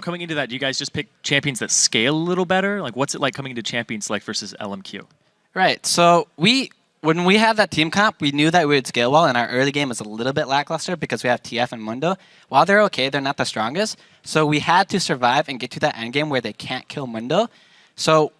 S12: coming into that, do you guys just pick champions that scale a little better? Like, what's it like coming into Champions Select versus LMQ?
S2: Right. So when we had that team comp, we knew that we would scale well, and our early game was a little bit lackluster because we have TF and Mundo. While they're okay, they're not the strongest. So we had to survive and get to that end game where they can't kill Mundo. So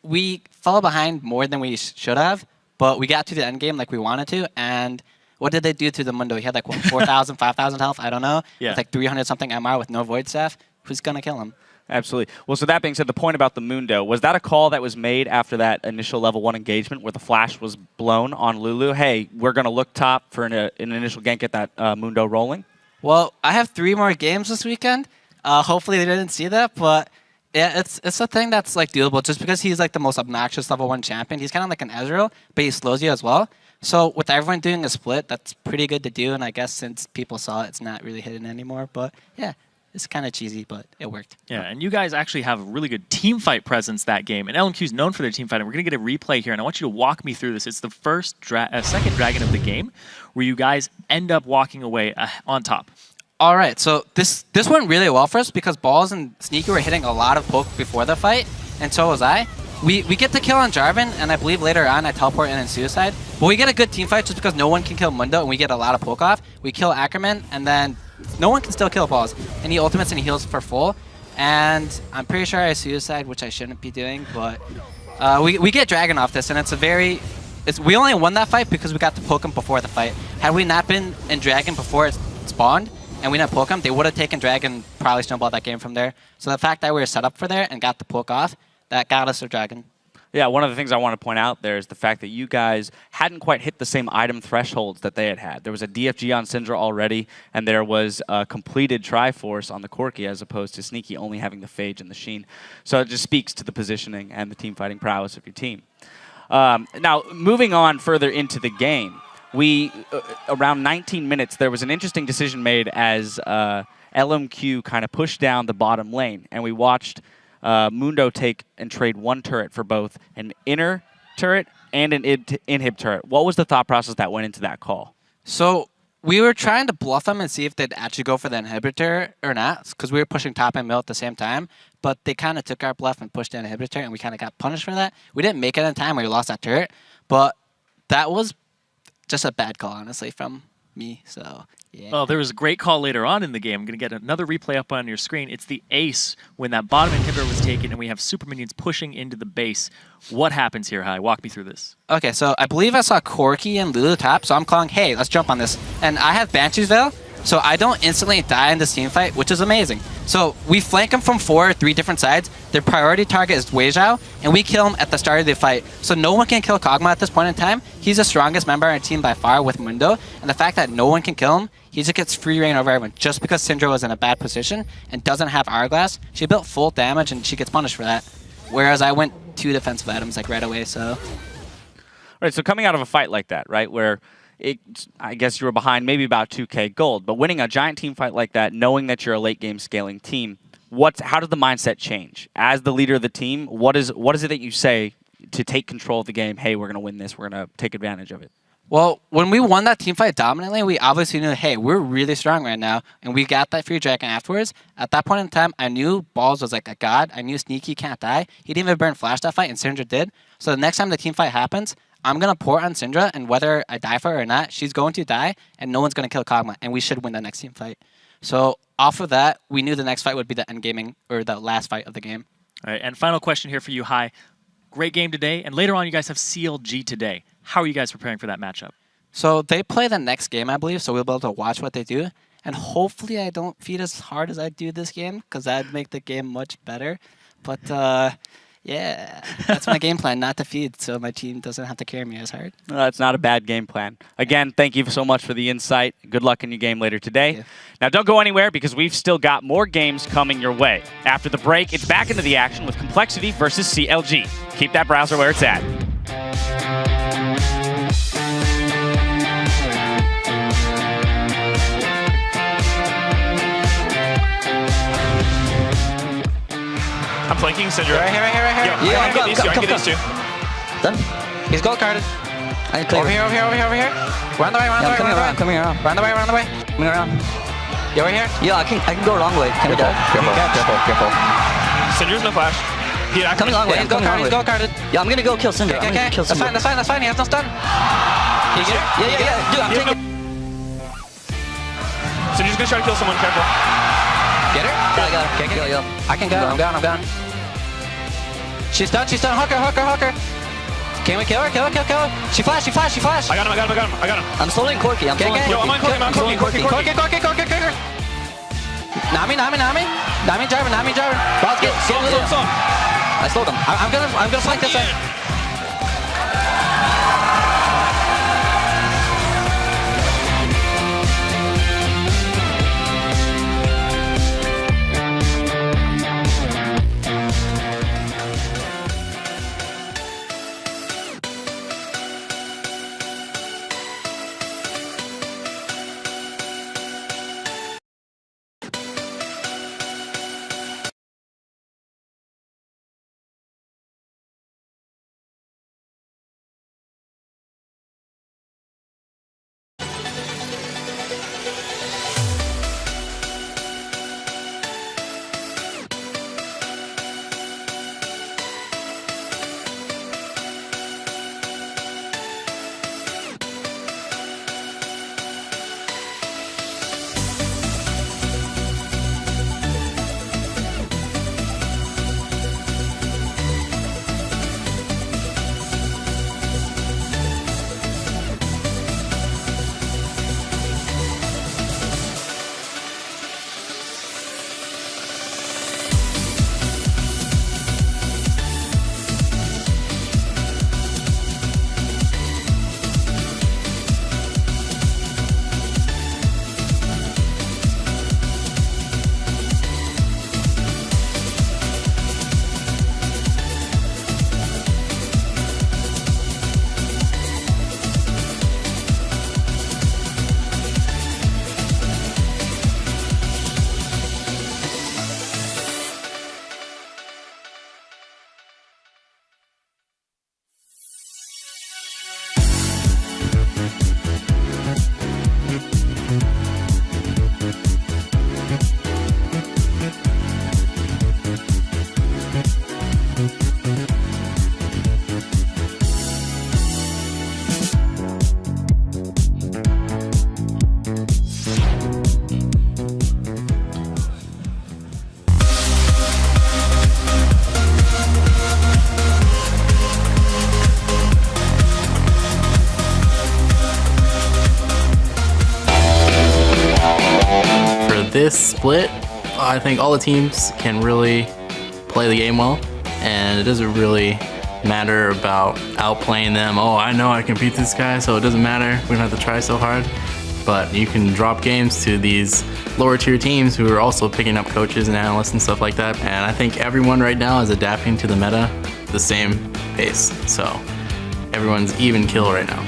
S2: we fell behind more than we should have, but we got to the end game like we wanted to. And what did they do to the Mundo? He had like, what, 4,000, 5,000 health? I don't know.
S3: Yeah.
S2: With like 300-something MR with no Void Staff. Who's going to kill him?
S3: Absolutely. Well, so that being said, the point about the Mundo, was that a call that was made after that initial level 1 engagement where the flash was blown on Lulu? Hey, we're going to look top for an initial gank at that Mundo rolling?
S2: Well, I have 3 more games this weekend. Hopefully they didn't see that, but yeah, it's a thing that's like doable just because he's like the most obnoxious level 1 champion. He's kind of like an Ezreal, but he slows you as well. So with everyone doing a split, that's pretty good to do, and I guess since people saw it, it's not really hidden anymore. But yeah. It's kind of cheesy, but it worked.
S12: Yeah, and you guys actually have a really good team fight presence that game. And LMQ is known for their team fight, and we're going to get a replay here, and I want you to walk me through this. It's the second dragon of the game where you guys end up walking away on top.
S2: All right, so this went really well for us because Balls and Sneaky were hitting a lot of poke before the fight, and so was I. We get the kill on Jarvan, and I believe later on I teleport in and Suicide. But we get a good team fight just because no one can kill Mundo, and we get a lot of poke off. We kill Ackerman, and then no one can still kill Balls. And he ultimates and he heals for full. And I'm pretty sure I Suicide, which I shouldn't be doing, but we get Dragon off this, and we only won that fight because we got to poke him before the fight. Had we not been in Dragon before it spawned, and we didn't poke him, they would have taken Dragon, probably snowballed that game from there. So the fact that we were set up for there and got the poke off, that got us a Dragon.
S3: Yeah, one of the things I want to point out there is the fact that you guys hadn't quite hit the same item thresholds that they had. There was a DFG on Syndra already, and there was a completed Triforce on the Corki as opposed to Sneaky only having the Phage and the Sheen. So it just speaks to the positioning and the team fighting prowess of your team. Now, moving on further into the game, around 19 minutes, there was an interesting decision made as LMQ kind of pushed down the bottom lane, and we watched Mundo take and trade 1 turret for both an inner turret and an inhib turret. What was the thought process that went into that call?
S2: So we were trying to bluff them and see if they'd actually go for the inhibitor or not, because we were pushing top and middle at the same time, but they kind of took our bluff and pushed the inhibitor, and we kind of got punished for that. We didn't make it in time, we lost that turret, but that was just a bad call, honestly, from me, so yeah.
S12: Well, there was a great call later on in the game. I'm going to get another replay up on your screen. It's the ace when that bottom inhibitor was taken and we have super minions pushing into the base. What happens here, Hai? Walk me through this.
S2: Okay, so I believe I saw Corki and Lulu top, so I'm calling, hey, let's jump on this. And I have Banshee's Veil, so I don't instantly die in this team fight, which is amazing. So we flank them from 3 different sides. Their priority target is Wei Zhao, and we kill him at the start of the fight. So no one can kill Kog'Maw at this point in time. He's the strongest member on our team by far with Mundo, and the fact that no one can kill him, he just gets free reign over everyone just because Syndra was in a bad position and doesn't have Hourglass. She built full damage, and she gets punished for that. Whereas I went 2 defensive items like right away, so...
S3: Right, so coming out of a fight like that, right, where I guess you were behind maybe about 2K gold, but winning a giant team fight like that, knowing that you're a late game scaling team, how does the mindset change? As the leader of the team, what is it that you say to take control of the game? Hey, we're going to win this. We're going to take advantage of it.
S2: Well, when we won that team fight dominantly, we obviously knew, hey, we're really strong right now, and we got that free dragon afterwards. At that point in time, I knew Balls was like a god. I knew Sneaky can't die. He didn't even burn flash that fight, and Syndra did. So the next time the team fight happens, I'm going to port on Syndra, and whether I die for her or not, she's going to die, and no one's going to kill Kog'Maw, and we should win the next team fight. So off of that, we knew the next fight would be the end gaming, or the last fight of the game.
S12: All right, and final question here for you, Hai. Great game today, and later on you guys have CLG today. How are you guys preparing for that matchup?
S2: So they play the next game, I believe, so we'll be able to watch what they do. And hopefully I don't feed as hard as I do this game, because that'd make the game much better. But Yeah, that's my game plan, not to feed, so my team doesn't have to carry me as hard.
S3: It's not a bad game plan. Again, thank you so much for the insight. Good luck in your game later today. Now, don't go anywhere because we've still got more games coming your way. After the break, it's back into the action with Complexity versus CLG. Keep that browser where it's at.
S11: I'm flanking Syndra.
S12: Right here.
S11: Yo, I can get these two.
S2: Done. He's gold carded. Over here. Run the way.
S7: Coming around.
S2: Run the way.
S7: Coming around.
S2: You over here?
S7: Yeah, I can go a long way. Can we die?
S2: Careful.
S11: Syndra's no flash.
S7: Coming long way.
S2: He's gold carded.
S7: Yeah, I'm gonna go kill Syndra.
S2: Okay. That's fine. He has no stun. Can you get it?
S7: Yeah. Dude, I'm taking.
S11: Syndra's gonna try to kill someone. Careful.
S2: Get her?
S7: Yeah, I got her.
S2: Yeah. I can go. I'm gone. She's done. Hooker. Can we kill her? Kill her. She flashed.
S11: I got him.
S7: I'm soloing Corki.
S11: Yo, I'm on Corki.
S2: Corki. Nami driving. Balls get
S11: Slow.
S7: I slowed him.
S2: I'm gonna flank this way.
S23: This split, I think all the teams can really play the game well, and it doesn't really matter about outplaying them. Oh, I know I can beat this guy, so it doesn't matter. We don't have to try so hard. But you can drop games to these lower tier teams who are also picking up coaches and analysts and stuff like that. And I think everyone right now is adapting to the meta the same pace. So everyone's even kill right now.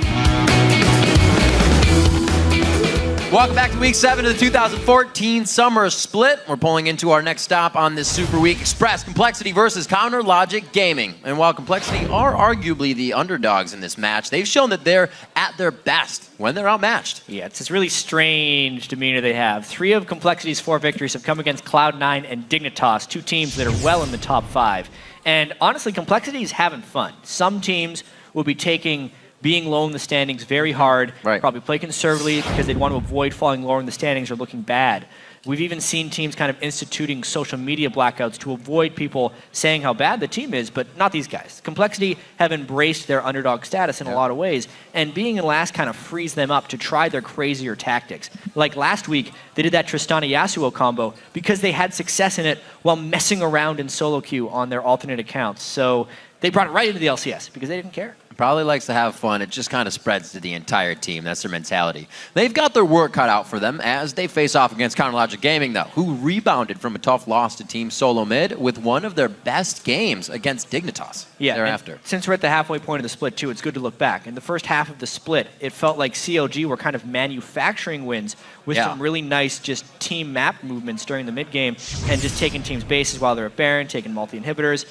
S4: Welcome back to Week 7 of the 2014 Summer Split. We're pulling into our next stop on this Super Week Express. Complexity versus Counter Logic Gaming. And while Complexity are arguably the underdogs in this match, they've shown that they're at their best when they're outmatched.
S20: Yeah, it's this really strange demeanor they have. 3 of Complexity's 4 victories have come against Cloud9 and Dignitas, 2 teams that are well in the top 5. And honestly, Complexity is having fun. Some teams will be taking being low in the standings very hard, probably play conservatively because they'd want to avoid falling lower in the standings or looking bad. We've even seen teams kind of instituting social media blackouts to avoid people saying how bad the team is, but not these guys. Complexity have embraced their underdog status in a lot of ways, and being in last kind of frees them up to try their crazier tactics. Like last week, they did that Tristana Yasuo combo because they had success in it while messing around in solo queue on their alternate accounts. So they brought it right into the LCS because they didn't care.
S4: Probably likes to have fun. It just kind of spreads to the entire team. That's their mentality. They've got their work cut out for them as they face off against Counterlogic Gaming, though, who rebounded from a tough loss to Team Solo Mid with one of their best games against Dignitas thereafter.
S20: Since we're at the halfway point of the split, too, it's good to look back. In the first half of the split, it felt like CLG were kind of manufacturing wins with some really nice just team map movements during the mid game and just taking teams' bases while they're at Baron, taking multi-inhibitors.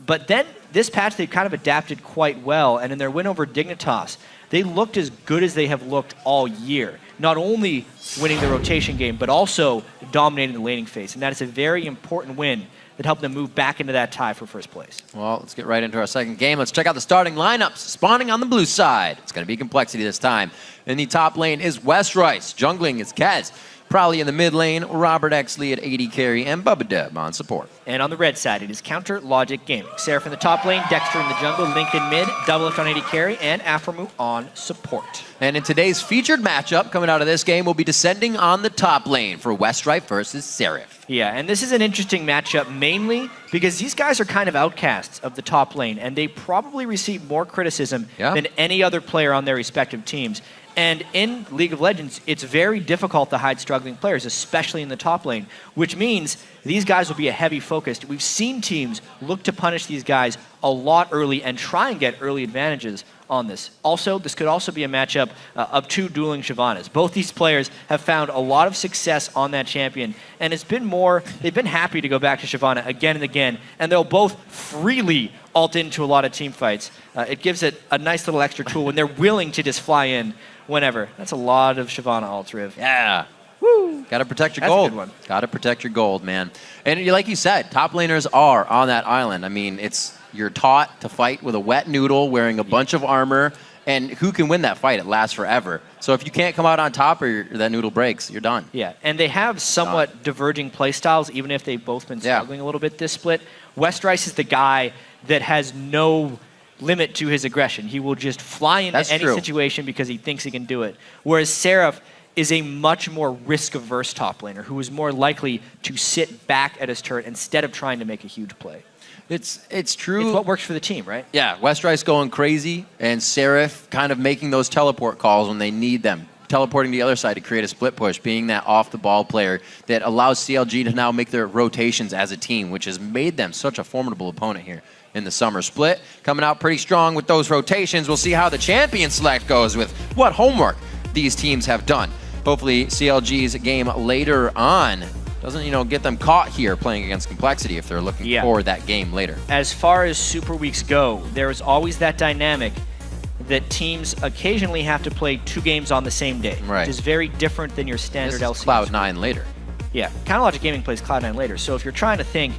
S20: But then this patch, they kind of adapted quite well, and in their win over Dignitas, they looked as good as they have looked all year. Not only winning the rotation game, but also dominating the laning phase, and that is a very important win that helped them move back into that tie for first place.
S4: Well, let's get right into our second game. Let's check out the starting lineups. Spawning on the blue side, it's going to be Complexity this time. In the top lane is West Rice. Jungling is Kez. Probably in the mid lane, Robert Exley at AD carry, and Bubba Deb on support.
S20: And on the red side, it is Counter Logic Gaming. Seraph in the top lane, Dexter in the jungle, Link in mid, Double Lift on AD carry, and Aframu on support.
S4: And in today's featured matchup coming out of this game, we'll be descending on the top lane for West Rice versus Seraph.
S20: Yeah, and this is an interesting matchup mainly because these guys are kind of outcasts of the top lane, and they probably receive more criticism than any other player on their respective teams. And in League of Legends, it's very difficult to hide struggling players, especially in the top lane, which means these guys will be a heavy focus. We've seen teams look to punish these guys a lot early and try and get early advantages on this. Also, this could also be a matchup of two dueling Shyvanas. Both these players have found a lot of success on that champion, and it's been they've been happy to go back to Shyvana again and again, and they'll both freely ult into a lot of team fights. It gives it a nice little extra tool when they're willing to just fly in whenever. That's a lot of Shyvana ults, Riv.
S4: Yeah. Woo! Got to protect your gold. Got to protect your gold, man. And like you said, top laners are on that island. I mean, you're taught to fight with a wet noodle, wearing a bunch of armor, and who can win that fight? It lasts forever. So if you can't come out on top or that noodle breaks, you're done.
S20: Yeah, and they have somewhat diverging playstyles, even if they've both been struggling a little bit this split. West Rice is the guy that has no limit to his aggression. He will just fly into any situation because he thinks he can do it. Whereas Seraph is a much more risk-averse top laner who is more likely to sit back at his turret instead of trying to make a huge play.
S4: It's true.
S20: It's what works for the team, right?
S4: Yeah, West Rice going crazy, and Seraph kind of making those teleport calls when they need them. Teleporting to the other side to create a split push, being that off-the-ball player that allows CLG to now make their rotations as a team, which has made them such a formidable opponent here in the summer split. Coming out pretty strong with those rotations. We'll see how the champion select goes with what homework these teams have done. Hopefully CLG's game later on doesn't, get them caught here playing against Complexity if they're looking for that game later.
S20: As far as Super Weeks go, there is always that dynamic that teams occasionally have to play 2 games on the same day, which is very different than your standard LCS.
S4: Cloud9 later.
S20: Yeah, Counterlogic Gaming plays Cloud9 later, so if you're trying to think,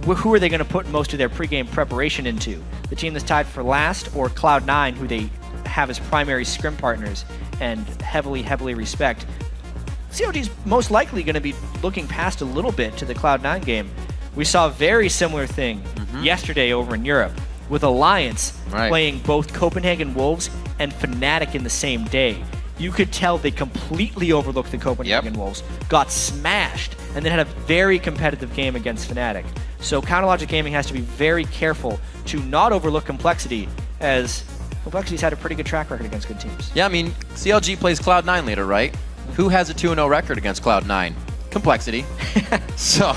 S20: who are they going to put most of their pregame preparation into? The team that's tied for last, or Cloud9, who they have as primary scrim partners and heavily, heavily respect? COG's most likely going to be looking past a little bit to the Cloud9 game. We saw a very similar thing yesterday over in Europe with Alliance playing both Copenhagen Wolves and Fnatic in the same day. You could tell they completely overlooked the Copenhagen Wolves, got smashed, and then had a very competitive game against Fnatic. So Counterlogic Gaming has to be very careful to not overlook Complexity, as Complexity's had a pretty good track record against good teams.
S4: Yeah, I mean, CLG plays Cloud9 later, right? Who has a 2-0 record against Cloud9? Complexity. So,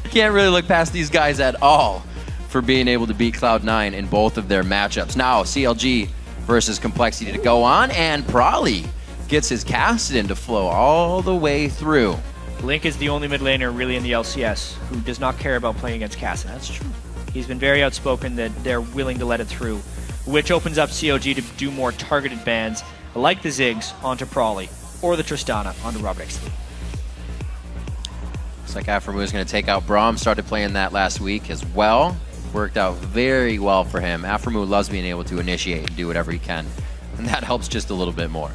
S4: can't really look past these guys at all for being able to beat Cloud9 in both of their matchups. Now, CLG versus Complexity to go on, and Prolly gets his Kassadin to flow all the way through.
S20: Link is the only mid laner really in the LCS who does not care about playing against Kassadin.
S4: That's true.
S20: He's been very outspoken that they're willing to let it through, which opens up COG to do more targeted bans, like the Ziggs onto Prolly, or the Tristana onto Robert Exley.
S4: Looks like Aframu is going to take out Braum. Started playing that last week as well. Worked out very well for him. Aframu loves being able to initiate and do whatever he can, and that helps just a little bit more.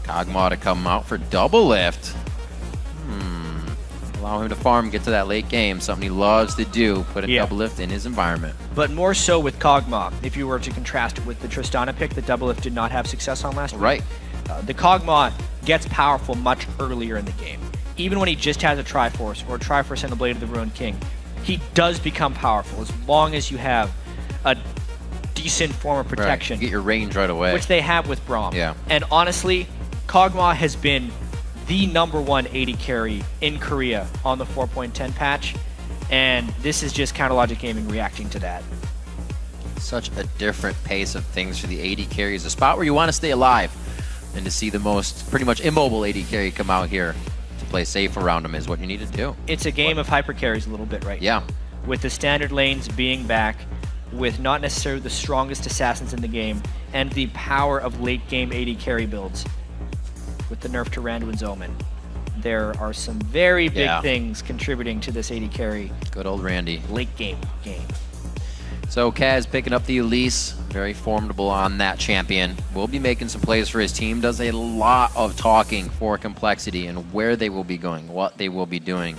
S4: Kog'Maw to come out for double lift. Allow him to farm, get to that late game, something he loves to do, put a Doublelift in his environment.
S20: But more so with Kog'Maw, if you were to contrast it with the Tristana pick that Doublelift did not have success on last week.
S4: Right.
S20: The Kog'Maw gets powerful much earlier in the game. Even when he just has a Triforce or a Triforce and a Blade of the Ruined King, he does become powerful as long as you have a decent form of protection.
S4: Right. Get your range right away.
S20: Which they have with Braum.
S4: Yeah.
S20: And honestly, Kog'Maw has been the #1 AD carry in Korea on the 4.10 patch, and this is just Counter Logic Gaming reacting to that.
S4: Such a different pace of things for the AD carries, a spot where you want to stay alive, and to see the most pretty much immobile AD carry come out here to play safe around him is what you need to do.
S20: It's a game of hyper carries a little bit right now. With the standard lanes being back, with not necessarily the strongest assassins in the game, and the power of late game AD carry builds. With the nerf to Randuin's Omen, there are some very big things contributing to this AD carry.
S4: Good old Randy.
S20: Late game.
S4: So Kaz picking up the Elise, very formidable on that champion. Will be making some plays for his team. Does a lot of talking for Complexity and where they will be going, what they will be doing.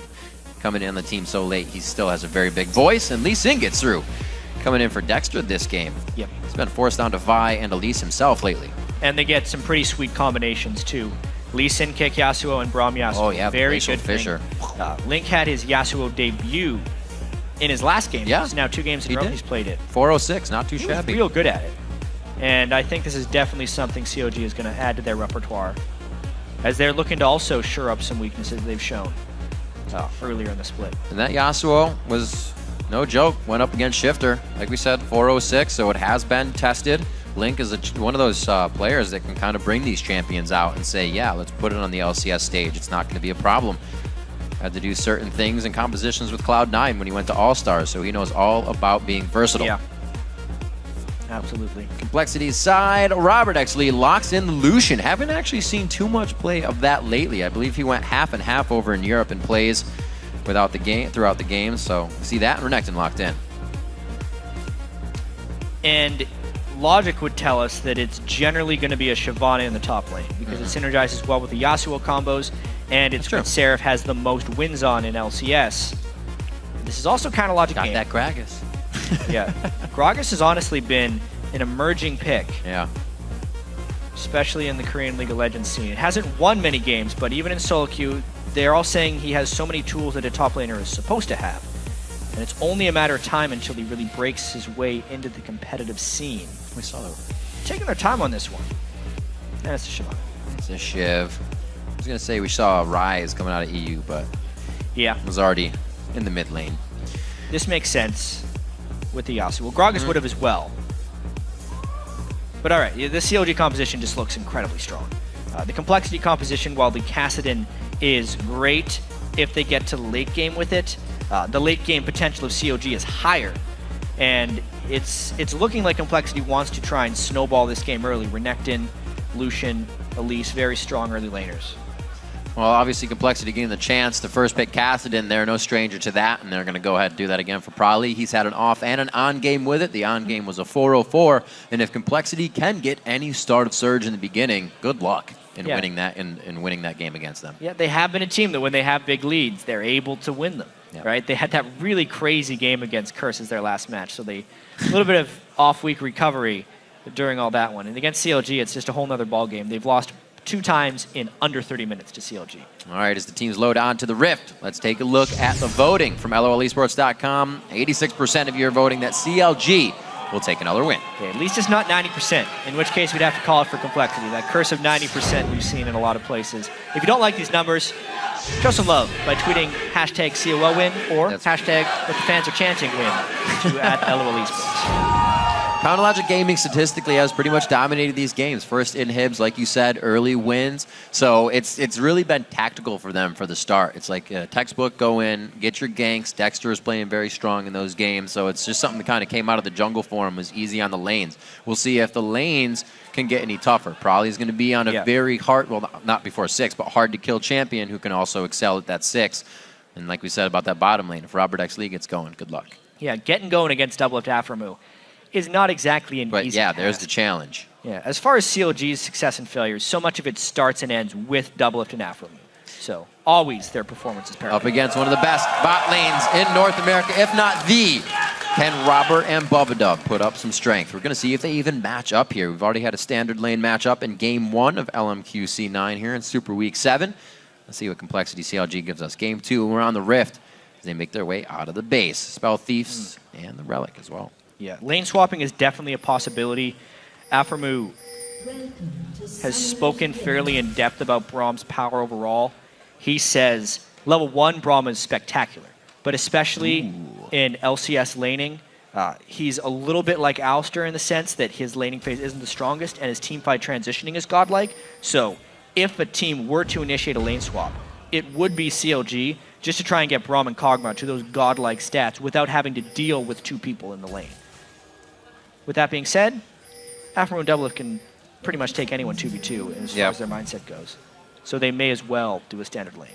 S4: Coming in on the team so late, he still has a very big voice, and Lee Sin gets through. Coming in for Dexter this game.
S20: Yep.
S4: He's been forced down to Vi and Elise himself lately.
S20: And they get some pretty sweet combinations too. Lee Sin kick Yasuo and Braum Yasuo.
S4: Oh yeah,
S20: very
S4: good
S20: Fisher. Link had his Yasuo debut in his last game.
S4: Yeah.
S20: It's now 2 games in a row he's played it.
S4: 406, not too
S20: he
S4: shabby.
S20: Was real good at it. And I think this is definitely something COG is going to add to their repertoire, as they're looking to also shore up some weaknesses they've shown earlier in the split.
S4: And that Yasuo was no joke. Went up against Shifter. Like we said, 406, so it has been tested. Link is one of those players that can kind of bring these champions out and say, yeah, let's put it on the LCS stage. It's not going to be a problem. Had to do certain things and compositions with Cloud9 when he went to All-Stars, so he knows all about being versatile.
S20: Yeah. Absolutely.
S4: Complexity's side, Robert actually locks in Lucian. Haven't actually seen too much play of that lately. I believe he went half and half over in Europe and plays throughout the game, so see that, and Renekton locked in.
S20: And logic would tell us that it's generally going to be a Shyvana in the top lane, because it synergizes well with the Yasuo combos, and it's what Seraph has the most wins on in LCS. This is also kind of logic game.
S4: Got that Gragas.
S20: Yeah. Gragas has honestly been an emerging pick.
S4: Yeah.
S20: Especially in the Korean League of Legends scene. It hasn't won many games, but even in solo queue, they're all saying he has so many tools that a top laner is supposed to have. And it's only a matter of time until he really breaks his way into the competitive scene.
S4: We saw that.
S20: Taking their time on this one. And it's a Shyvana.
S4: It's a Shiv. I was going to say we saw a Rise coming out of EU, but
S20: yeah,
S4: it was already in the mid lane.
S20: This makes sense with the Yasuo. Well, Gragas would have as well. But all right, the CLG composition just looks incredibly strong. The Complexity composition, while the Kassadin is great if they get to the late game with it, the late game potential of COG is higher. And it's looking like Complexity wants to try and snowball this game early. Renekton, Lucian, Elise, very strong early laners.
S4: Well, obviously Complexity getting the chance to first pick Kassadin. They're no stranger to that, and they're going to go ahead and do that again for Prolly. He's had an off and an on game with it. The on game was a 404, and if Complexity can get any start of Surge in the beginning, good luck in winning that in winning that game against them.
S20: Yeah, they have been a team that when they have big leads, they're able to win them. Right? They had that really crazy game against Curse as their last match, so a little bit of off-week recovery during all that one. And against CLG, it's just a whole nother ball game. They've lost 2 times in under 30 minutes to CLG.
S4: All right, as the teams load on to the Rift, let's take a look at the voting from LOLesports.com. 86% of you are voting that CLG will take another win.
S20: Okay, at least it's not 90%, in which case we'd have to call it for Complexity. That curse of 90% we've seen in a lot of places. If you don't like these numbers, show some love by tweeting hashtag COL win or hashtag what the fans are chanting win to @LOLesports.
S4: Counter Logic Gaming statistically has pretty much dominated these games. First inhibs, like you said, early wins. So it's really been tactical for them for the start. It's like a textbook, go in, get your ganks. Dexter is playing very strong in those games. So it's just something that kind of came out of the jungle for him, was easy on the lanes. We'll see if the lanes can get any tougher. Probably is going to be on a very hard, well, not before 6, but hard to kill champion who can also excel at that 6. And like we said about that bottom lane, if Robert X Lee gets going, good luck.
S20: Yeah, getting going against Doublelift Aframu is not exactly an easy task.
S4: There's the challenge.
S20: Yeah, as far as CLG's success and failures, so much of it starts and ends with Doublelift and Aframu. So always their performance is paramount.
S4: Up against one of the best bot lanes in North America, if not the. Can Robert and Bubba put up some strength? We're going to see if they even match up here. We've already had a standard lane matchup in Game 1 of LMQ C9 here in Super Week 7. Let's see what Complexity CLG gives us. Game 2, we're on the Rift as they make their way out of the base. Spell Thieves and the Relic as well.
S20: Yeah, lane swapping is definitely a possibility. Aphromoo has spoken fairly in depth about Braum's power overall. He says level 1 Braum is spectacular, but especially in LCS laning, he's a little bit like Alistair in the sense that his laning phase isn't the strongest and his teamfight transitioning is godlike. So if a team were to initiate a lane swap, it would be CLG just to try and get Braum and Kog'Maw to those godlike stats without having to deal with 2 people in the lane. With that being said, Aphromoo and Doublelift can pretty much take anyone 2v2 as far as their mindset goes. So they may as well do a standard lane.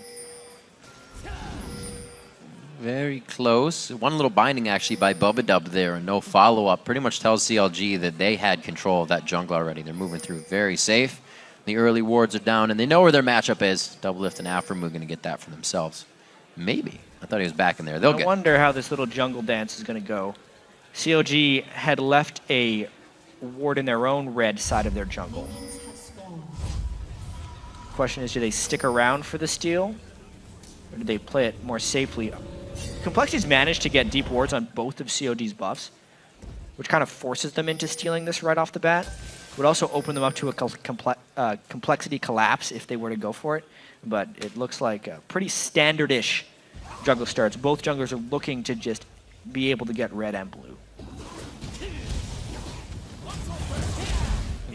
S4: Very close. One little binding actually by Bubba there and no follow-up. Pretty much tells CLG that they had control of that jungle already. They're moving through very safe. The early wards are down and they know where their matchup is. Doublelift and Aphromoo are going to get that for themselves. Maybe. I thought he was back in there. They'll get it.
S20: I wonder how this little jungle dance is going to go. CLG had left a ward in their own red side of their jungle. Question is, do they stick around for the steal? Or do they play it more safely? Complexity's managed to get deep wards on both of COD's buffs, which kind of forces them into stealing this right off the bat. Would also open them up to a Complexity collapse if they were to go for it. But it looks like a pretty standard-ish jungle starts. Both junglers are looking to just be able to get red and blue.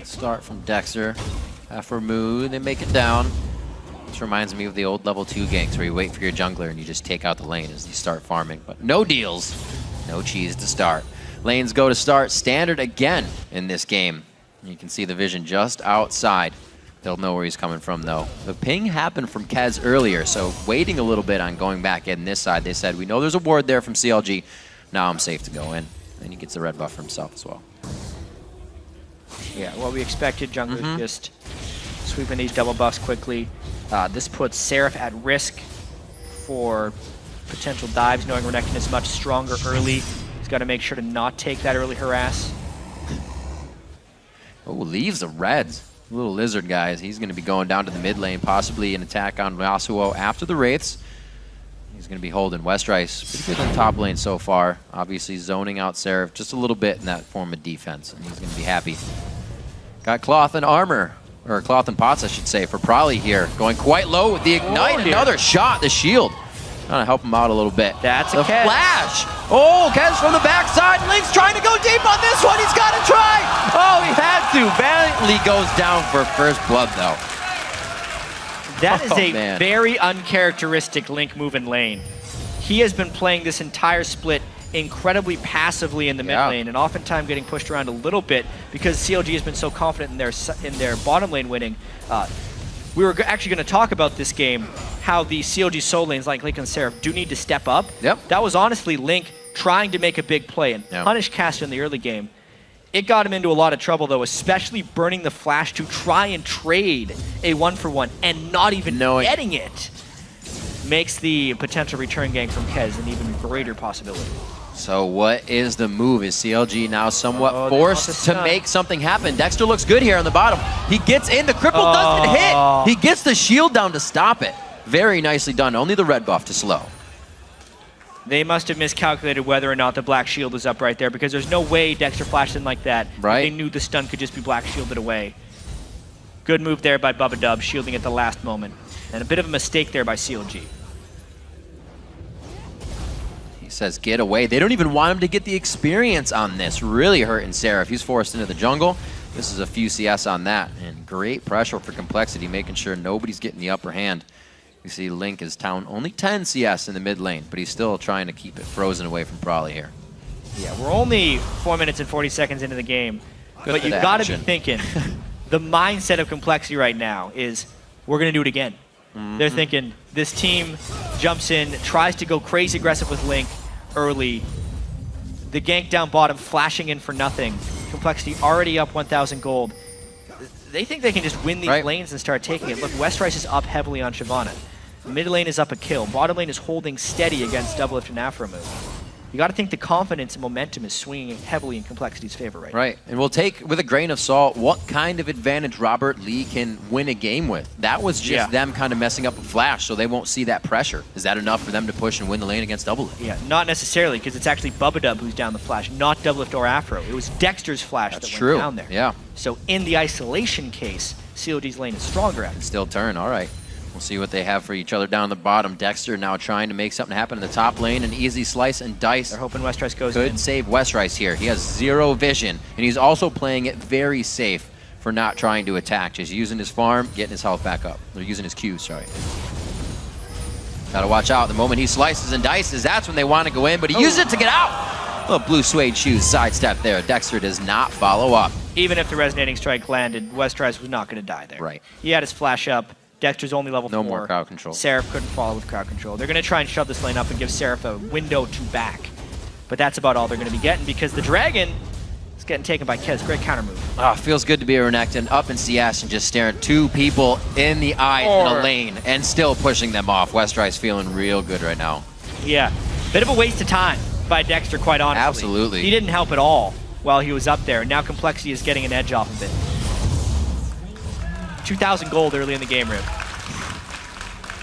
S4: Start from Dexter. Aphromoo, they make it down. This reminds me of the old level 2 ganks where you wait for your jungler and you just take out the lane as you start farming. But no deals, no cheese to start. Lanes go to start standard again in this game. You can see the vision just outside. They'll know where he's coming from though. The ping happened from Kez earlier, so waiting a little bit on going back in this side. They said, we know there's a ward there from CLG. Now I'm safe to go in. And he gets the red buff for himself as well.
S20: Yeah, what we expected, junglers just sweeping these double buffs quickly. This puts Seraph at risk for potential dives, knowing Renekton is much stronger early. He's got to make sure to not take that early harass.
S4: Oh, leaves the reds. Little lizard guys. He's going to be going down to the mid lane, possibly an attack on Yasuo after the Wraiths. He's going to be holding Westrice pretty good in top lane so far. Obviously zoning out Seraph just a little bit in that form of defense, and he's going to be happy. Got Cloth and Armor, or Cloth and Pots, I should say, for Prolly here. Going quite low with the Ignite. Another shot, the shield. Trying to help him out a little bit.
S20: That's
S4: a
S20: Kez.
S4: Flash. Oh, Kez from the backside. Link's trying to go deep on this one. He's got to try. Oh, he had to. Valiantly goes down for first blood, though.
S20: That is a very uncharacteristic Link move in lane. He has been playing this entire split incredibly passively in the mid lane and oftentimes getting pushed around a little bit because CLG has been so confident in their bottom lane winning. We were actually going to talk about this game, how the CLG solo lanes like Link and Seraph do need to step up. That was honestly Link trying to make a big play and punish Caster in the early game. It got him into a lot of trouble though, especially burning the flash to try and trade a 1-for-1 and not even getting it. Makes the potential return gank from Kez an even greater possibility.
S4: So what is the move? Is CLG now somewhat forced to make something happen? Dexter looks good here on the bottom. He gets in, the cripple doesn't hit. He gets the shield down to stop it. Very nicely done, only the red buff to slow.
S20: They must have miscalculated whether or not the black shield is up right there because there's no way Dexter flashed in like that. They knew the stun could just be black shielded away. Good move there by Bubba, shielding at the last moment. And a bit of a mistake there by CLG.
S4: He says get away. They don't even want him to get the experience on this. Really hurting Seraph. He's forced into the jungle. This is a few CS on that. And great pressure for Complexity, making sure nobody's getting the upper hand. You see Link is down only 10 CS in the mid lane, but he's still trying to keep it frozen away from Prolly here.
S20: Yeah, we're only 4 minutes and 40 seconds into the game. But you've got to be thinking, the mindset of Complexity right now is, we're going to do it again. They're thinking, this team jumps in, tries to go crazy aggressive with Link early. The gank down bottom, flashing in for nothing. Complexity already up 1,000 gold. They think they can just win these lanes and start taking it. Look, Westrice is up heavily on Shyvana. Mid lane is up a kill. Bottom lane is holding steady against Doublelift and Afro move. You got to think the confidence and momentum is swinging heavily in Complexity's favor right now.
S4: Right, and we'll take with a grain of salt what kind of advantage Robert Lee can win a game with. That was just them kind of messing up a flash, so they won't see that pressure. Is that enough for them to push and win the lane against Doublelift?
S20: Yeah, not necessarily, because it's actually Bubba who's down the flash, not Doublelift or Afro. It was Dexter's flash that went down there.
S4: Yeah.
S20: So in the isolation case, COD's lane is stronger at it.
S4: Still turn, all right. We'll see what they have for each other down the bottom. Dexter now trying to make something happen in the top lane. An easy slice and dice.
S20: They're hoping Westrice goes
S4: in. Could
S20: in.
S4: save Westrice here. He has 0 vision, and he's also playing it very safe for not trying to attack. Just using his farm, getting his health back up. They're using his Q, sorry. Gotta watch out. The moment he slices and dices, that's when they want to go in, but he uses it to get out. Little blue suede shoes sidestep there. Dexter does not follow up.
S20: Even if the resonating strike landed, Westrice was not going to die there.
S4: Right.
S20: He had his flash up. Dexter's only level 4.
S4: No more crowd control.
S20: Seraph couldn't follow with crowd control. They're going to try and shove this lane up and give Seraph a window to back. But that's about all they're going to be getting because the Dragon is getting taken by Kez. Great counter move.
S4: Oh, feels good to be a Renekton up in CS and just staring 2 people in the eye in a lane and still pushing them off. Westrice feeling real good right now.
S20: Yeah. Bit of a waste of time by Dexter, quite honestly.
S4: Absolutely.
S20: He didn't help at all while he was up there. And now Complexity is getting an edge off of it. 2,000 gold early in the game, Rip.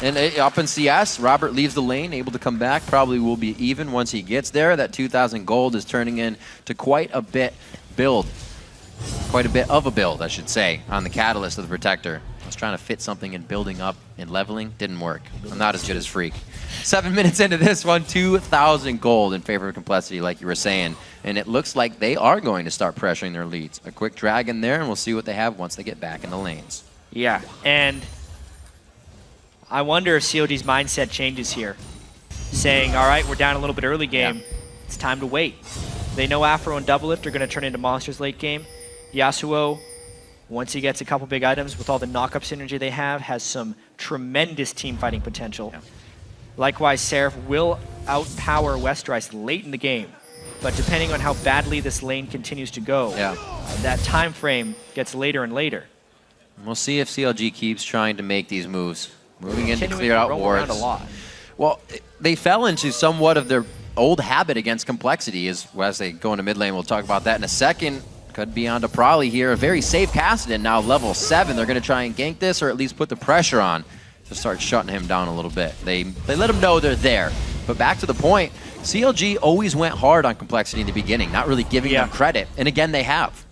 S4: And up in CS, Robert leaves the lane, able to come back. Probably will be even once he gets there. That 2,000 gold is turning into quite a bit of a build, I should say, on the Catalyst of the Protector. I was trying to fit something in building up and leveling. Didn't work. I'm not as good as Freak. 7 minutes into this one, 2,000 gold in favor of Complexity, like you were saying. And it looks like they are going to start pressuring their leads. A quick drag in there, and we'll see what they have once they get back in the lanes.
S20: Yeah, and I wonder if COD's mindset changes here. Saying, all right, we're down a little bit early game. It's time to wait. They know Afro and Doublelift are going to turn into monsters late game. Yasuo, once he gets a couple big items with all the knock-up synergy they have, has some tremendous team fighting potential. Yeah. Likewise, Seraph will outpower Westrice late in the game. But depending on how badly this lane continues to go, that time frame gets later and later.
S4: We'll see if CLG keeps trying to make these moves. Moving in to clear out wards.
S20: A lot.
S4: Well, they fell into somewhat of their old habit against Complexity as they go into mid lane. We'll talk about that in a second. Could be onto Prolly here. A very safe Kassadin now level 7. They're going to try and gank this or at least put the pressure on to start shutting him down a little bit. They let him know they're there. But back to the point, CLG always went hard on Complexity in the beginning, not really giving them credit. And again, they have.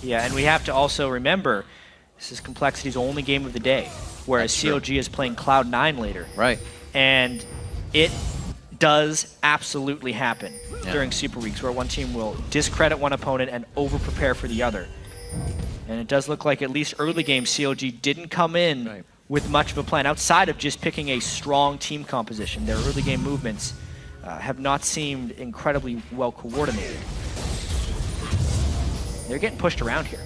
S20: Yeah, and we have to also remember, this is Complexity's only game of the day, whereas CLG is playing Cloud9 later.
S4: Right.
S20: And it does absolutely happen during Super Weeks, where one team will discredit one opponent and over-prepare for the other. And it does look like at least early game, CLG didn't come in with much of a plan, outside of just picking a strong team composition. Their early game movements have not seemed incredibly well coordinated. They're getting pushed around here.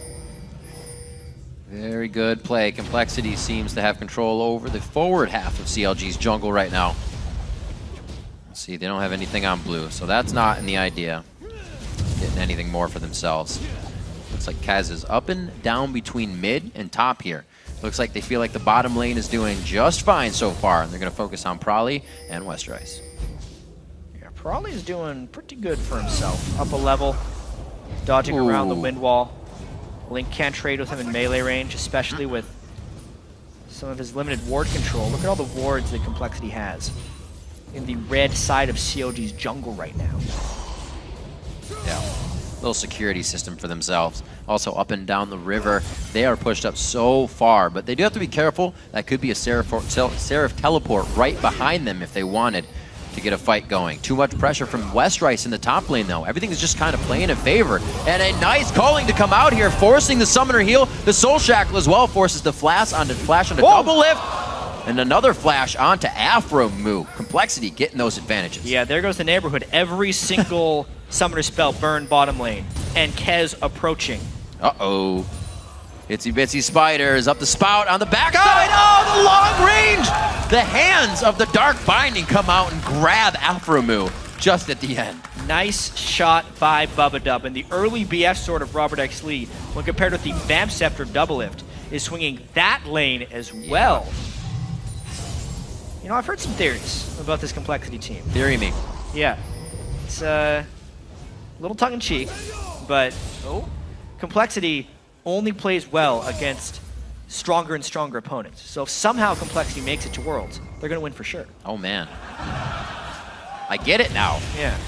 S4: Very good play. Complexity seems to have control over the forward half of CLG's jungle right now. Let's see, they don't have anything on blue, so that's not in the idea. Getting anything more for themselves. Looks like Kaz is up and down between mid and top here. Looks like they feel like the bottom lane is doing just fine so far, and they're going to focus on Prolly and Westrice.
S20: Yeah, Prolly's doing pretty good for himself. Up a level, dodging around the wind wall. Link can't trade with him in melee range, especially with some of his limited ward control. Look at all the wards that Complexity has in the red side of COG's jungle right now.
S4: Yeah, little security system for themselves. Also up and down the river, they are pushed up so far, but they do have to be careful. That could be a Seraph teleport right behind them if they wanted to get a fight going. Too much pressure from Westrice in the top lane, though. Everything is just kind of playing in favor. And a nice calling to come out here, forcing the Summoner heal. The Soul Shackle as well forces the flash onto Doublelift. And another flash onto Afro Moo. Complexity getting those advantages.
S20: Yeah, there goes the neighborhood. Every single Summoner spell burned bottom lane. And Kez approaching.
S4: Uh-oh. Itsy Bitsy Spider is up the spout on the backside. Oh, the long range! The hands of the Dark Binding come out and grab Afro Moo just at the end.
S20: Nice shot by Bubba. And the early BF sword of Robert X. Lee, when compared with the Vamp Scepter of Doublelift, is swinging that lane as well. You know, I've heard some theories about this Complexity team.
S4: Theory me.
S20: Yeah. It's a little tongue-in-cheek, but Complexity only plays well against stronger and stronger opponents. So if somehow Complexity makes it to Worlds, they're going to win for sure.
S4: Oh, man. I get it now.
S20: Yeah.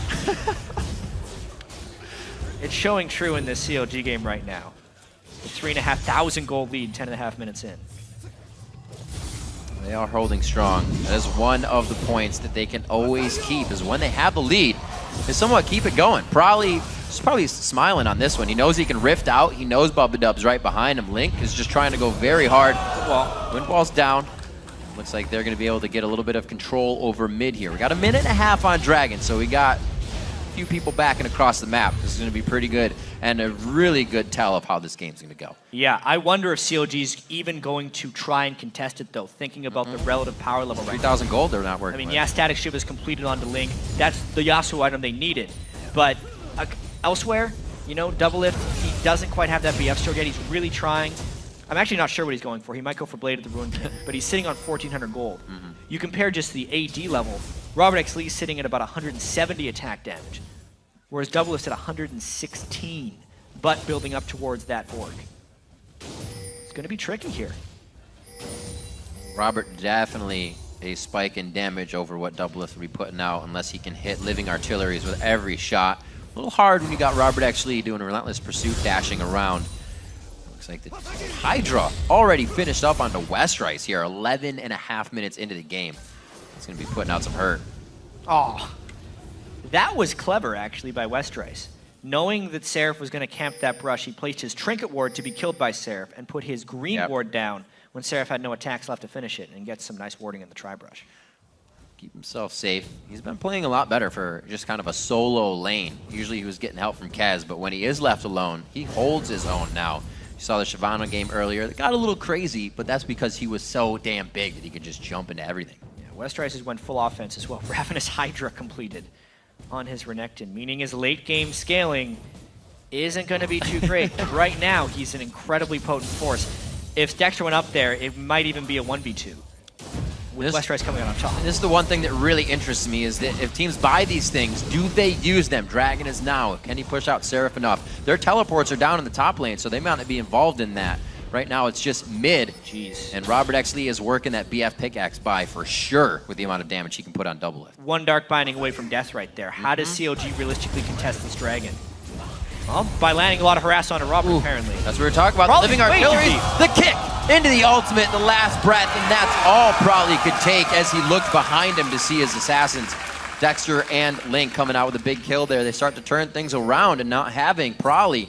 S20: It's showing true in this CLG game right now. The 3,500 gold lead, 10.5 minutes in.
S4: They are holding strong. That is one of the points that they can always keep, is when they have the lead, is somewhat keep it going. He's probably smiling on this one. He knows he can rift out. He knows Bubba Dub's right behind him. Link is just trying to go very hard. Windwall's down. Looks like they're going to be able to get a little bit of control over mid here. We got a minute and a half on Dragon, so we got a few people backing across the map. This is going to be pretty good and a really good tell of how this game's going to go.
S20: Yeah, I wonder if CLG's even going to try and contest it, though, thinking about the relative power level right now.
S4: 3,000 gold they're not working
S20: I mean,
S4: with.
S20: yeah, Static Shiv is completed onto Link. That's the Yasuo item they needed. But elsewhere, you know, Double Lift, he doesn't quite have that BF sword yet. He's really trying. I'm actually not sure what he's going for. He might go for Blade of the Ruin, but he's sitting on 1,400 gold. You compare just the AD level, Robert X. Lee's sitting at about 170 attack damage, whereas Double Lift's at 116, but building up towards that orc. It's going to be tricky here.
S4: Robert definitely a spike in damage over what Doublelift will be putting out unless he can hit living artilleries with every shot. A little hard when you got Robert actually doing a relentless pursuit, dashing around. Looks like the Hydra already finished up onto Westrice here, 11.5 minutes into the game. It's going to be putting out some hurt.
S20: Oh, that was clever, actually, by Westrice. Knowing that Seraph was going to camp that brush, he placed his Trinket Ward to be killed by Seraph and put his green ward down when Seraph had no attacks left to finish it and gets some nice warding in the tri-brush.
S4: Keep himself safe. He's been playing a lot better for just kind of a solo lane. Usually he was getting help from Kaz, but when he is left alone, he holds his own now. You saw the Shyvana game earlier. It got a little crazy, but that's because he was so damn big that he could just jump into everything.
S20: Yeah, Westrice has went full offense as well for having his Hydra completed on his Renekton, meaning his late game scaling isn't going to be too great. Right now, he's an incredibly potent force. If Dexter went up there, it might even be a 1v2. With Westrice coming out on top.
S4: This is the one thing that really interests me, is that if teams buy these things, do they use them? Dragon is now. Can he push out Seraph enough? Their teleports are down in the top lane, so they might not be involved in that. Right now, it's just mid.
S20: Jeez.
S4: And Robert X. Lee is working that BF pickaxe by for sure with the amount of damage he can put on Doublelift.
S20: One Dark Binding away from death right there. How does CLG realistically contest this Dragon? Well, by landing a lot of harass onto Robert, apparently.
S4: That's what we're talking about. Living artillery, the kick into the ultimate, the last breath, and that's all Probably could take as he looked behind him to see his assassins. Dexter and Link coming out with a big kill there. They start to turn things around, and not having Probably,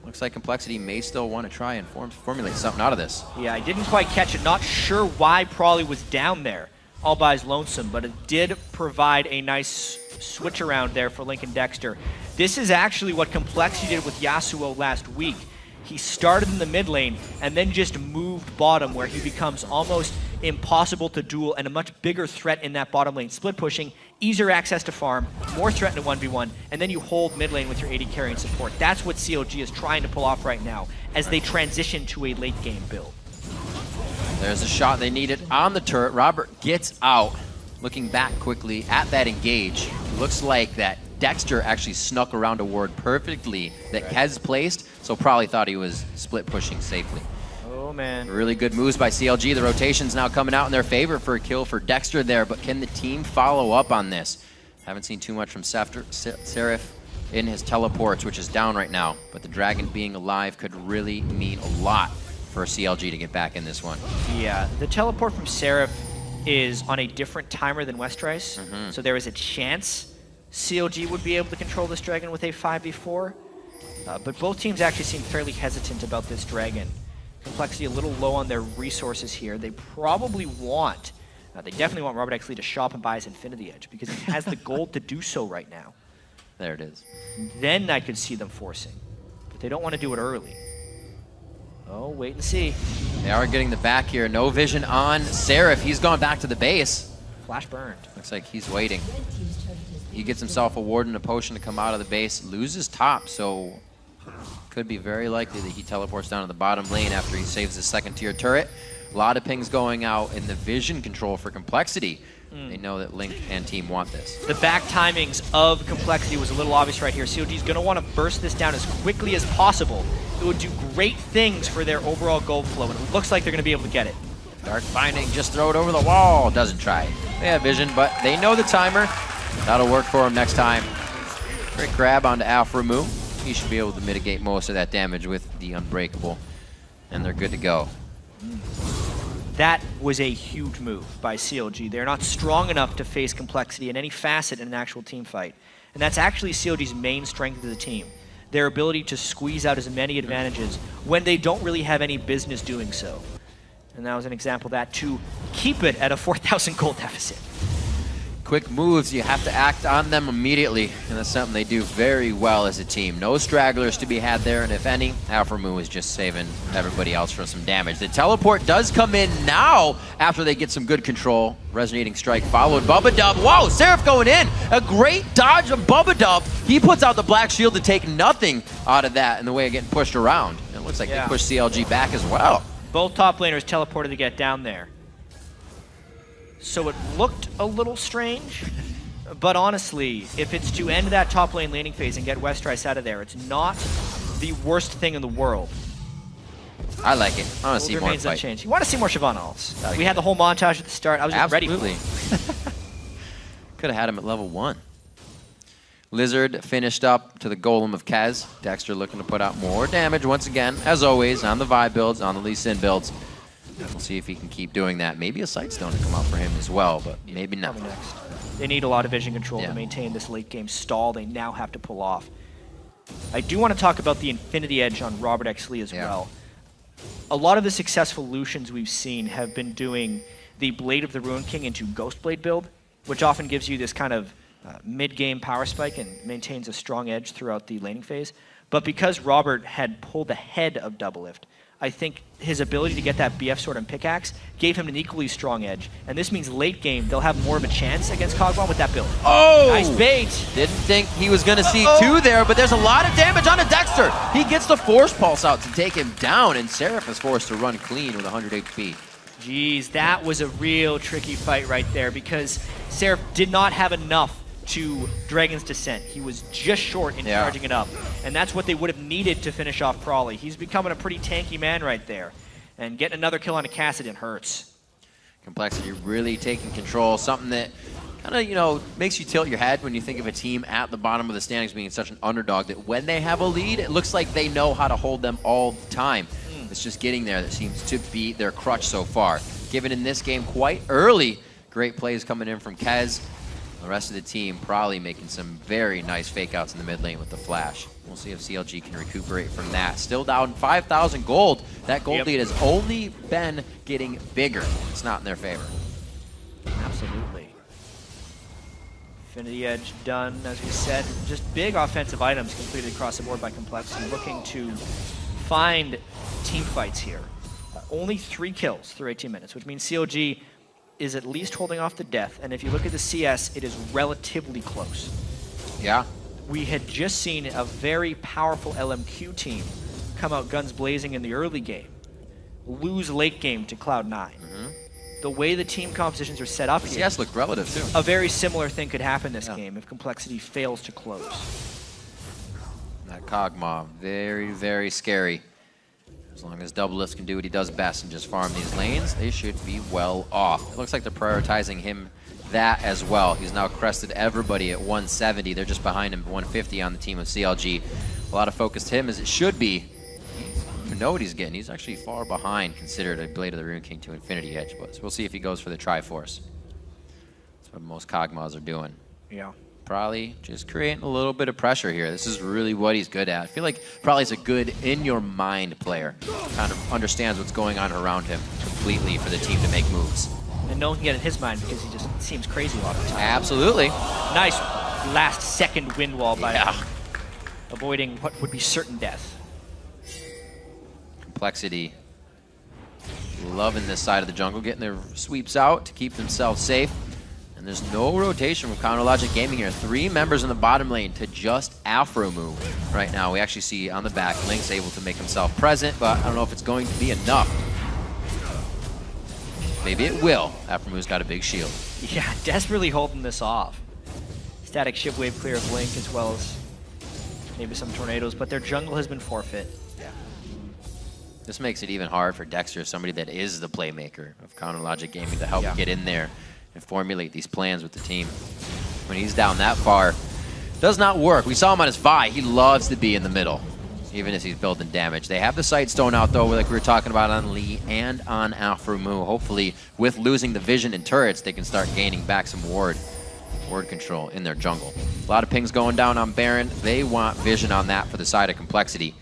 S4: looks like Complexity may still want to try and formulate something out of this.
S20: Yeah, I didn't quite catch it. Not sure why Probably was down there all by his lonesome, but it did provide a nice switch around there for Link and Dexter. This is actually what Complexity did with Yasuo last week. He started in the mid lane and then just moved bottom, where he becomes almost impossible to duel and a much bigger threat in that bottom lane. Split pushing, easier access to farm, more threat in a 1v1, and then you hold mid lane with your AD carry and support. That's what CLG is trying to pull off right now as they transition to a late game build.
S4: There's a shot they needed on the turret. Robert gets out, looking back quickly at that engage. Looks like that Dexter actually snuck around a ward perfectly that Kez placed, so probably thought he was split pushing safely.
S20: Oh, man.
S4: Really good moves by CLG. The rotation's now coming out in their favor for a kill for Dexter there, but can the team follow up on this? Haven't seen too much from Seraph in his teleports, which is down right now, but the Dragon being alive could really mean a lot for CLG to get back in this one.
S20: Yeah, the teleport from Seraph is on a different timer than Westrice, so there is a chance CLG would be able to control this Dragon with a 5v4, but both teams actually seem fairly hesitant about this Dragon. Complexity a little low on their resources here. They probably want, they definitely want Robert X. Lee to shop and buy his Infinity Edge because he has the gold to do so right now.
S4: There it is.
S20: Then I could see them forcing, but they don't want to do it early. Oh, wait and see.
S4: They are getting the back here. No vision on Seraph. He's gone back to the base.
S20: Flash burned.
S4: Looks like he's waiting. He gets himself a ward and a potion to come out of the base. Loses top, so could be very likely that he teleports down to the bottom lane after he saves his second tier turret. A lot of pings going out in the vision control for Complexity. They know that Link and team want this.
S20: The back timings of Complexity was a little obvious right here. COG is going to want to burst this down as quickly as possible. It would do great things for their overall gold flow, and it looks like they're going to be able to get it.
S4: Dark Binding, just throw it over the wall. Doesn't try. They have vision, but they know the timer. That'll work for him next time. Great grab onto Alpha Moo. He should be able to mitigate most of that damage with the Unbreakable, and they're good to go.
S20: That was a huge move by CLG. They're not strong enough to face Complexity in any facet in an actual team fight. And that's actually CLG's main strength as a team. Their ability to squeeze out as many advantages when they don't really have any business doing so. And that was an example of that to keep it at a 4,000 gold deficit.
S4: Quick moves, you have to act on them immediately, and that's something they do very well as a team. No stragglers to be had there, and if any, Alpha Moo is just saving everybody else from some damage. The teleport does come in now after they get some good control. Resonating Strike followed Bubba Dub. Whoa, Seraph going in! A great dodge of Bubba Dub. He puts out the Black Shield to take nothing out of that in the way of getting pushed around. It looks like they pushed CLG back as well.
S20: Both top laners teleported to get down there. So it looked a little strange, but honestly, if it's to end that top lane laning phase and get Westrice out of there, it's not the worst thing in the world.
S4: I like it. I want to see more fight.
S20: Unchanged. You want to see more Shyvana. We had the whole montage at the start. I was just ready for it.
S4: Could have had him at level 1. Lizard finished up to the Golem of Kaz. Dexter looking to put out more damage once again, as always, on the Vi builds, on the Lee Sin builds. We'll see if he can keep doing that. Maybe a Sightstone to come out for him as well, but maybe not.
S20: Next. They need a lot of vision control to maintain this late game stall they now have to pull off. I do want to talk about the Infinity Edge on Robert X. Lee as well. A lot of the successful Lucians we've seen have been doing the Blade of the Ruin King into Ghost Blade build, which often gives you this kind of mid-game power spike and maintains a strong edge throughout the laning phase. But because Robert had pulled ahead of Doublelift, I think his ability to get that BF Sword and Pickaxe gave him an equally strong edge. And this means late game, they'll have more of a chance against Cogmon with that build.
S4: Oh!
S20: Nice bait!
S4: Didn't think he was going to see two there, but there's a lot of damage on a Dexter. He gets the Force Pulse out to take him down, and Seraph is forced to run clean with 100 HP.
S20: Jeez, that was a real tricky fight right there because Seraph did not have enough to Dragon's Descent. He was just short in charging it up. And that's what they would have needed to finish off Prawley. He's becoming a pretty tanky man right there. And getting another kill on a Kassadin hurts.
S4: Complexity really taking control, something that kind of, you know, makes you tilt your head when you think of a team at the bottom of the standings being such an underdog that when they have a lead, it looks like they know how to hold them all the time. It's just getting there that seems to be their crutch so far. Given in this game quite early, great plays coming in from Kez. The rest of the team probably making some very nice fake outs in the mid lane with the flash. We'll see if CLG can recuperate from that. Still down 5,000 gold. That gold lead has only been getting bigger. It's not in their favor.
S20: Absolutely. Infinity Edge done, as we said. Just big offensive items completed across the board by Complexity. Looking to find team fights here. Only 3 kills through 18 minutes, which means CLG is at least holding off the death, and if you look at the CS, it is relatively close.
S4: Yeah.
S20: We had just seen a very powerful LMQ team come out guns blazing in the early game, lose late game to Cloud9. The way the team compositions are set up here,
S4: CS looked relative too.
S20: A very similar thing could happen this game if Complexity fails to close.
S4: That Cogma, very, very scary. As long as Doublelift can do what he does best and just farm these lanes, they should be well off. It looks like they're prioritizing him that as well. He's now crested everybody at 170. They're just behind him 150 on the team of CLG. A lot of focus to him as it should be. He doesn't even know what he's getting. He's actually far behind considered a Blade of the Ruin King to Infinity Edge. But we'll see if he goes for the Triforce. That's what most Cogmas are doing.
S20: Yeah.
S4: Probably just creating a little bit of pressure here. This is really what he's good at. I feel like Probably's a good in-your-mind player. Kind of understands what's going on around him completely for the team to make moves.
S20: And no one can get in his mind because he just seems crazy a lot of the time.
S4: Absolutely.
S20: Nice last-second wind wall by avoiding what would be certain death.
S4: Complexity loving this side of the jungle, getting their sweeps out to keep themselves safe. And there's no rotation from Counterlogic Gaming here. 3 members in the bottom lane to just Afro move right now. We actually see on the back, Link's able to make himself present, but I don't know if it's going to be enough. Maybe it will. Aframu's got a big shield.
S20: Yeah, desperately holding this off. Static ship wave clear of Link as well as maybe some tornadoes, but their jungle has been forfeit.
S4: Yeah. This makes it even hard for Dexter, somebody that is the playmaker of Counter Logic Gaming, to help get in there and formulate these plans with the team. When he's down that far, does not work. We saw him on his Vi. He loves to be in the middle, even as he's building damage. They have the Sight Stone out, though, like we were talking about on Lee and on Aframu. Hopefully, with losing the vision and turrets, they can start gaining back some ward control in their jungle. A lot of pings going down on Baron. They want vision on that for the side of Complexity.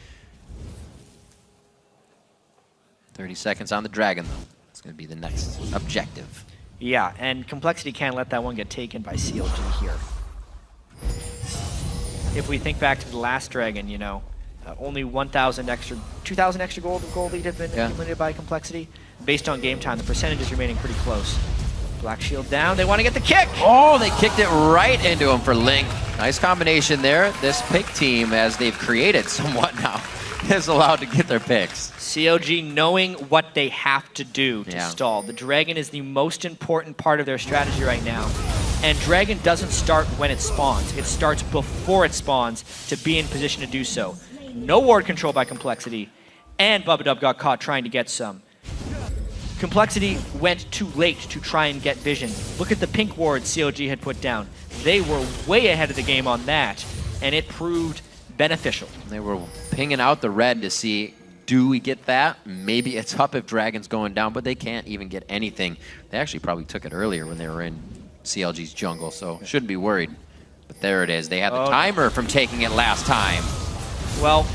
S4: 30 seconds on the Dragon, though. It's going to be the next objective.
S20: Yeah, and Complexity can't let that one get taken by CLG here. If we think back to the last Dragon, you know, only 1,000 extra, 2,000 extra gold lead have been accumulated by Complexity. Based on game time, the percentage is remaining pretty close. Black Shield down, they want to get the kick!
S4: Oh, they kicked it right into him for Link. Nice combination there. This pick team, as they've created somewhat now, is allowed to get their picks.
S20: CLG knowing what they have to do to stall. The Dragon is the most important part of their strategy right now. And Dragon doesn't start when it spawns. It starts before it spawns to be in position to do so. No ward control by Complexity, and Bubba got caught trying to get some. Complexity went too late to try and get vision. Look at the pink ward CLG had put down. They were way ahead of the game on that, and it proved beneficial.
S4: They were pinging out the red to see, do we get that? Maybe it's up if Dragon's going down, but they can't even get anything. They actually probably took it earlier when they were in CLG's jungle, so shouldn't be worried. But there it is. They have the timer from taking it last time.
S20: Well,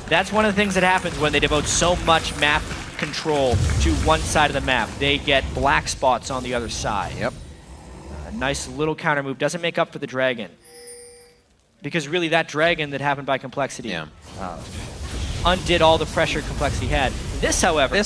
S20: that's one of the things that happens when they devote so much map control to one side of the map. They get black spots on the other side.
S4: Yep.
S20: A nice little counter move. Doesn't make up for the Dragon. Because really that Dragon that happened by Complexity undid all the pressure Complexity had. This, however,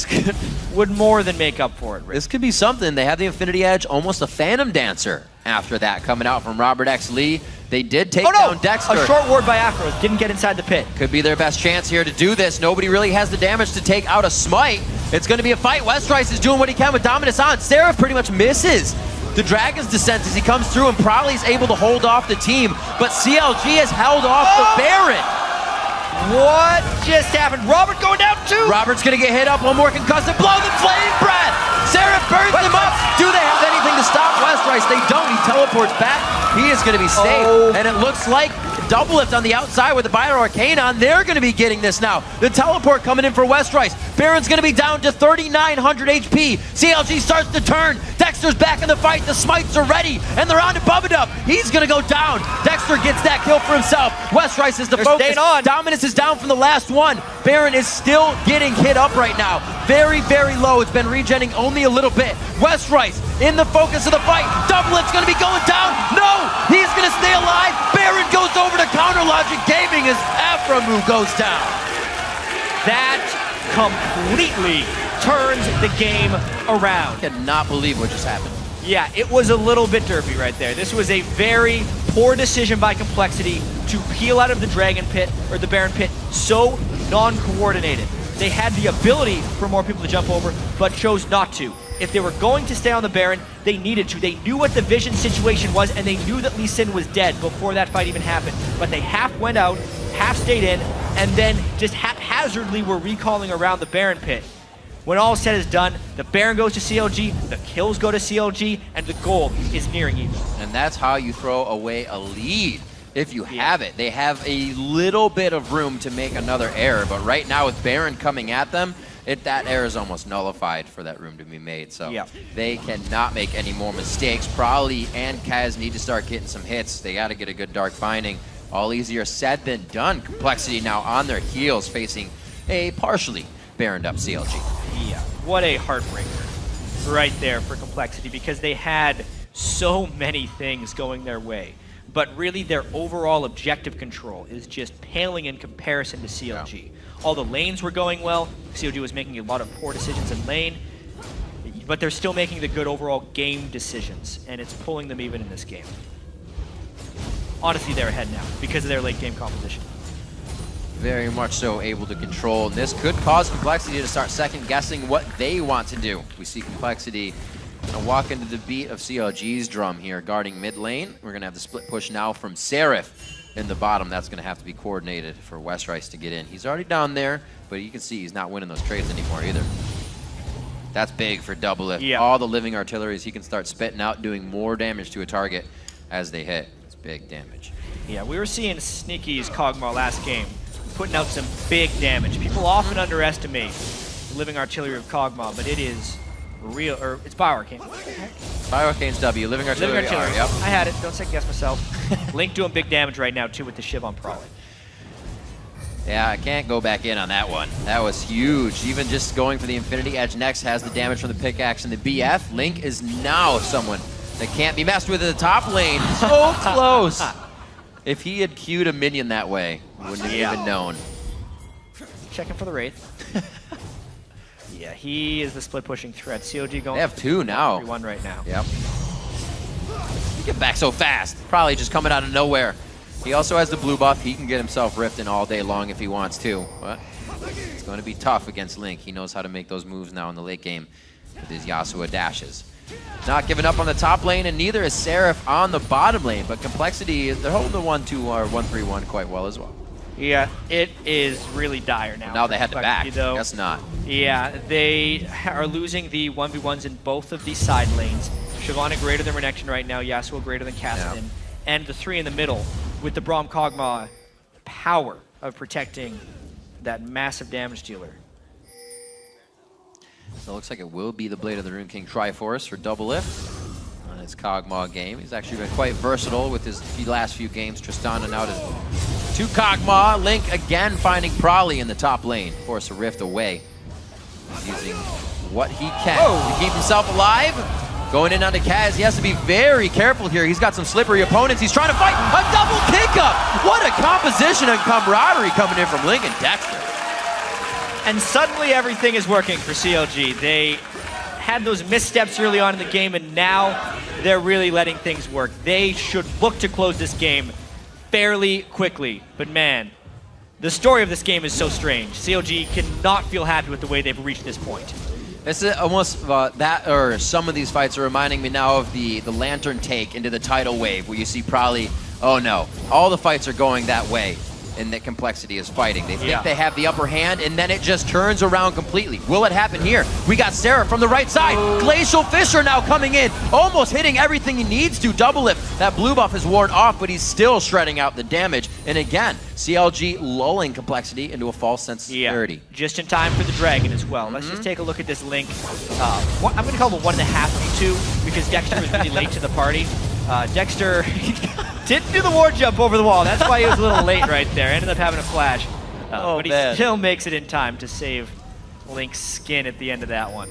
S20: would more than make up for it.
S4: This could be something. They have the Infinity Edge, almost a Phantom Dancer after that coming out from Robert X. Lee. They did take down Dexter.
S20: A short ward by Afro. Didn't get inside the pit.
S4: Could be their best chance here to do this. Nobody really has the damage to take out a Smite. It's going to be a fight. Westrice is doing what he can with Dominus on. Seraph pretty much misses the Dragon's descent as he comes through, and probably is able to hold off the team. But CLG has held off the Baron.
S20: What just happened? Robert going down too.
S4: Robert's going to get hit up. One more concussive blow. The Flame Breath. Seraph burns him up. Do they have anything to stop Westrice? They don't. He teleports back. He is going to be safe. And it looks like Double Lift on the outside with the Bio Arcane on. They're going to be getting this now. The teleport coming in for Westrice. Baron's going to be down to 3,900 HP. CLG starts to turn. Dexter's back in the fight. The smites are ready. And they're on to Bubba. He's going to go down. Dexter gets that kill for himself. Westrice is the focus. Dominus is down from the last one. Baron is still getting hit up right now. Very, very low. It's been regenning only a little bit. Westrice in the focus of the fight. Double Lift's going to be going down. No! He's going to stay alive. Baron goes over to Counter Logic Gaming as Aframu goes down.
S20: That completely turns the game around.
S4: I cannot believe what just happened.
S20: Yeah, it was a little bit derpy right there. This was a very poor decision by Complexity to peel out of the Dragon pit, or the Baron pit, so non-coordinated. They had the ability for more people to jump over, but chose not to. If they were going to stay on the Baron, they needed to. They knew what the vision situation was, and they knew that Lee Sin was dead before that fight even happened. But they half went out, half stayed in, and then just haphazardly were recalling around the Baron pit. When all said is done, the Baron goes to CLG, the kills go to CLG, and the gold is nearing even.
S4: And that's how you throw away a lead. If you have it. They have a little bit of room to make another error, but right now with Baron coming at them, that error is almost nullified for that room to be made. So they cannot make any more mistakes. Probably and Kaz need to start getting some hits. They got to get a good Dark Binding. All easier said than done. Complexity now on their heels, facing a partially Baroned up CLG.
S20: Yeah, what a heartbreaker right there for Complexity, because they had so many things going their way. But really their overall objective control is just paling in comparison to CLG. Yeah. All the lanes were going well. CLG was making a lot of poor decisions in lane, but they're still making the good overall game decisions, and it's pulling them even in this game. Honestly, they're ahead now because of their late game composition.
S4: very much so able to control. And this could cause Complexity to start second-guessing what they want to do. We see Complexity gonna walk into the beat of CLG's drum here, guarding mid lane. We're gonna have the split push now from Seraph in the bottom. That's gonna have to be coordinated for Westrice to get in. He's already down there, but you can see he's not winning those trades anymore either. That's big for Doublelift.
S20: Yeah.
S4: All the living artilleries he can start spitting out, doing more damage to a target as they hit. It's big damage.
S20: Yeah, we were seeing Sneaky's Kog'Maw last game, putting out some big damage. People often underestimate the living artillery of Kog'Maw, but it is real, or it's Bioarcane.
S4: Bioarcane's W, living artillery,
S20: Living artillery.
S4: R, yep.
S20: I had it, don't second guess myself. Link doing big damage right now too with the Shiv on Prolly.
S4: Yeah, I can't go back in on that one. That was huge. Even just going for the Infinity Edge next has the damage from the pickaxe and the BF. Link is now someone that can't be messed with in the top lane. So close. If he had queued a minion that way, wouldn't have even known.
S20: Checking for the Wraith. Yeah, he is the split pushing threat. COG going.
S4: They have two now.
S20: 3-1 right now.
S4: Yep. He get back so fast. Probably just coming out of nowhere. He also has the blue buff. He can get himself ripped in all day long if he wants to. But it's going to be tough against Link. He knows how to make those moves now in the late game with his Yasuo dashes. Not giving up on the top lane, and neither is Seraph on the bottom lane. But Complexity, they're holding the 1-2 or 1-3-1 quite well as well.
S20: Yeah, it is really dire now.
S4: Now they had to back.
S20: Though.
S4: Guess not.
S20: Yeah, they are losing the 1v1s in both of these side lanes. Shyvana greater than Renection right now, Yasuo greater than Kassadin, and the three in the middle with the Braum Kog'Maw power of protecting that massive damage dealer.
S4: So it looks like it will be the Blade of the Rune King Triforce for Doublelift on his Kog'Maw game. He's actually been quite versatile with his last few games. Tristana now to 2 Kog'Maw. Link again finding Prolly in the top lane. Force a rift away. He's using what he can to keep himself alive. Going in onto Kaz, he has to be very careful here. He's got some slippery opponents. He's trying to fight a double kick up. What a composition and camaraderie coming in from Link and Dexter.
S20: And suddenly everything is working for CLG. They had those missteps early on in the game, and now they're really letting things work. They should look to close this game fairly quickly. But man, the story of this game is so strange. CLG cannot feel happy with the way they've reached this point.
S4: This is almost that, or some of these fights are reminding me now of the Lantern take into the tidal wave, where you see Prolly, oh no, all the fights are going that way, and that Complexity is fighting. They think they have the upper hand, and then it just turns around completely. Will it happen here? We got Sarah from the right side. Glacial Fisher now coming in, almost hitting everything he needs to. Doublelift, that blue buff is worn off, but he's still shredding out the damage. And again, CLG lulling Complexity into a false sense of security.
S20: Just in time for the Dragon as well. Let's just take a look at this Link. I'm going to call him a 1.5v2 because Dexter was really late to the party. Dexter didn't do the ward jump over the wall. That's why he was a little late right there. Ended up having a flash. But he still makes it in time to save Link's skin at the end of that one.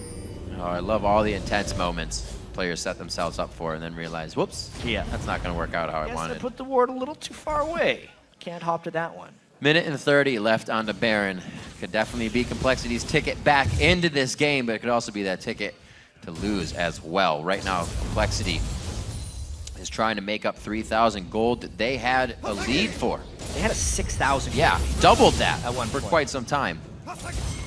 S4: Oh, I love all the intense moments players set themselves up for and then realize, whoops, that's not going to work out how I wanted.
S20: I put the ward a little too far away. Can't hop to that one.
S4: Minute and 30 left on the Baron. Could definitely be Complexity's ticket back into this game, but it could also be that ticket to lose as well. Right now, Complexity is trying to make up 3,000 gold that they had a lead for.
S20: They had a 6,000.
S4: Yeah, doubled that
S20: at one
S4: for
S20: point.
S4: quite some time.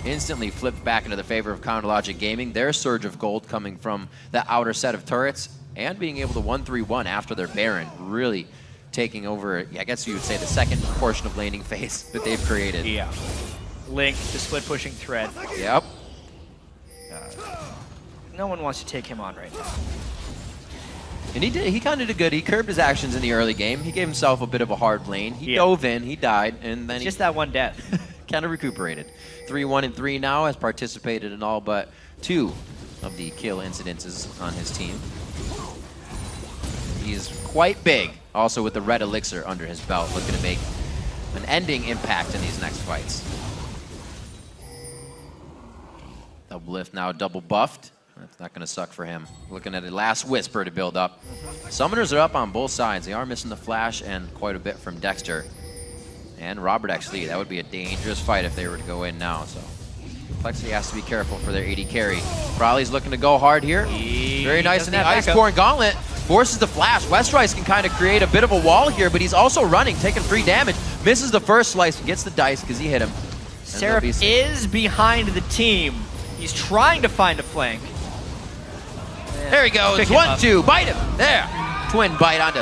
S4: Instantly flipped back into the favor of Counterlogic Gaming. Their surge of gold coming from the outer set of turrets and being able to 1-3-1 after their Baron, really taking over, I guess you would say, the second portion of laning phase that they've created.
S20: Yeah. Link, the split pushing thread.
S4: Yep.
S20: No one wants to take him on right now.
S4: And he kind of did good. He curbed his actions in the early game. He gave himself a bit of a hard lane. He dove in, he died, and then
S20: just that one death.
S4: Kind of recuperated. 3-1-3 now, has participated in all but 2 of the kill incidences on his team. He's quite big, also with the red elixir under his belt, looking to make an ending impact in these next fights. Doublelift now double buffed. That's not going to suck for him. Looking at a last whisper to build up. Summoners are up on both sides. They are missing the flash and quite a bit from Dexter. And Robert actually. That would be a dangerous fight if they were to go in now. So Complexity has to be careful for their AD carry. Prolly's looking to go hard here. Very nice in the Iceborne Gauntlet. forces the flash. Westrice can kind of create a bit of a wall here, but he's also running, taking free damage. Misses the first slice, gets the dice because he hit him.
S20: Seraph is behind the team. He's trying to find a flank.
S4: There he goes. 1-2. Bite him. There. Twin bite onto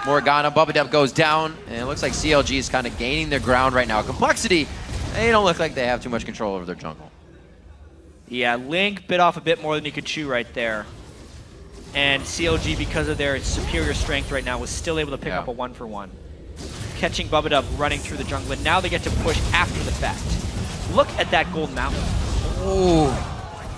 S4: Morgana. Bubba goes down. And it looks like CLG is kind of gaining their ground right now. Complexity, they don't look like they have too much control over their jungle.
S20: Yeah, Link bit off a bit more than he could chew right there. And CLG, because of their superior strength right now, was still able to pick up a 1-for-1. Catching Bubba running through the jungle, and now they get to push after the fact. Look at that gold mountain.
S4: Ooh.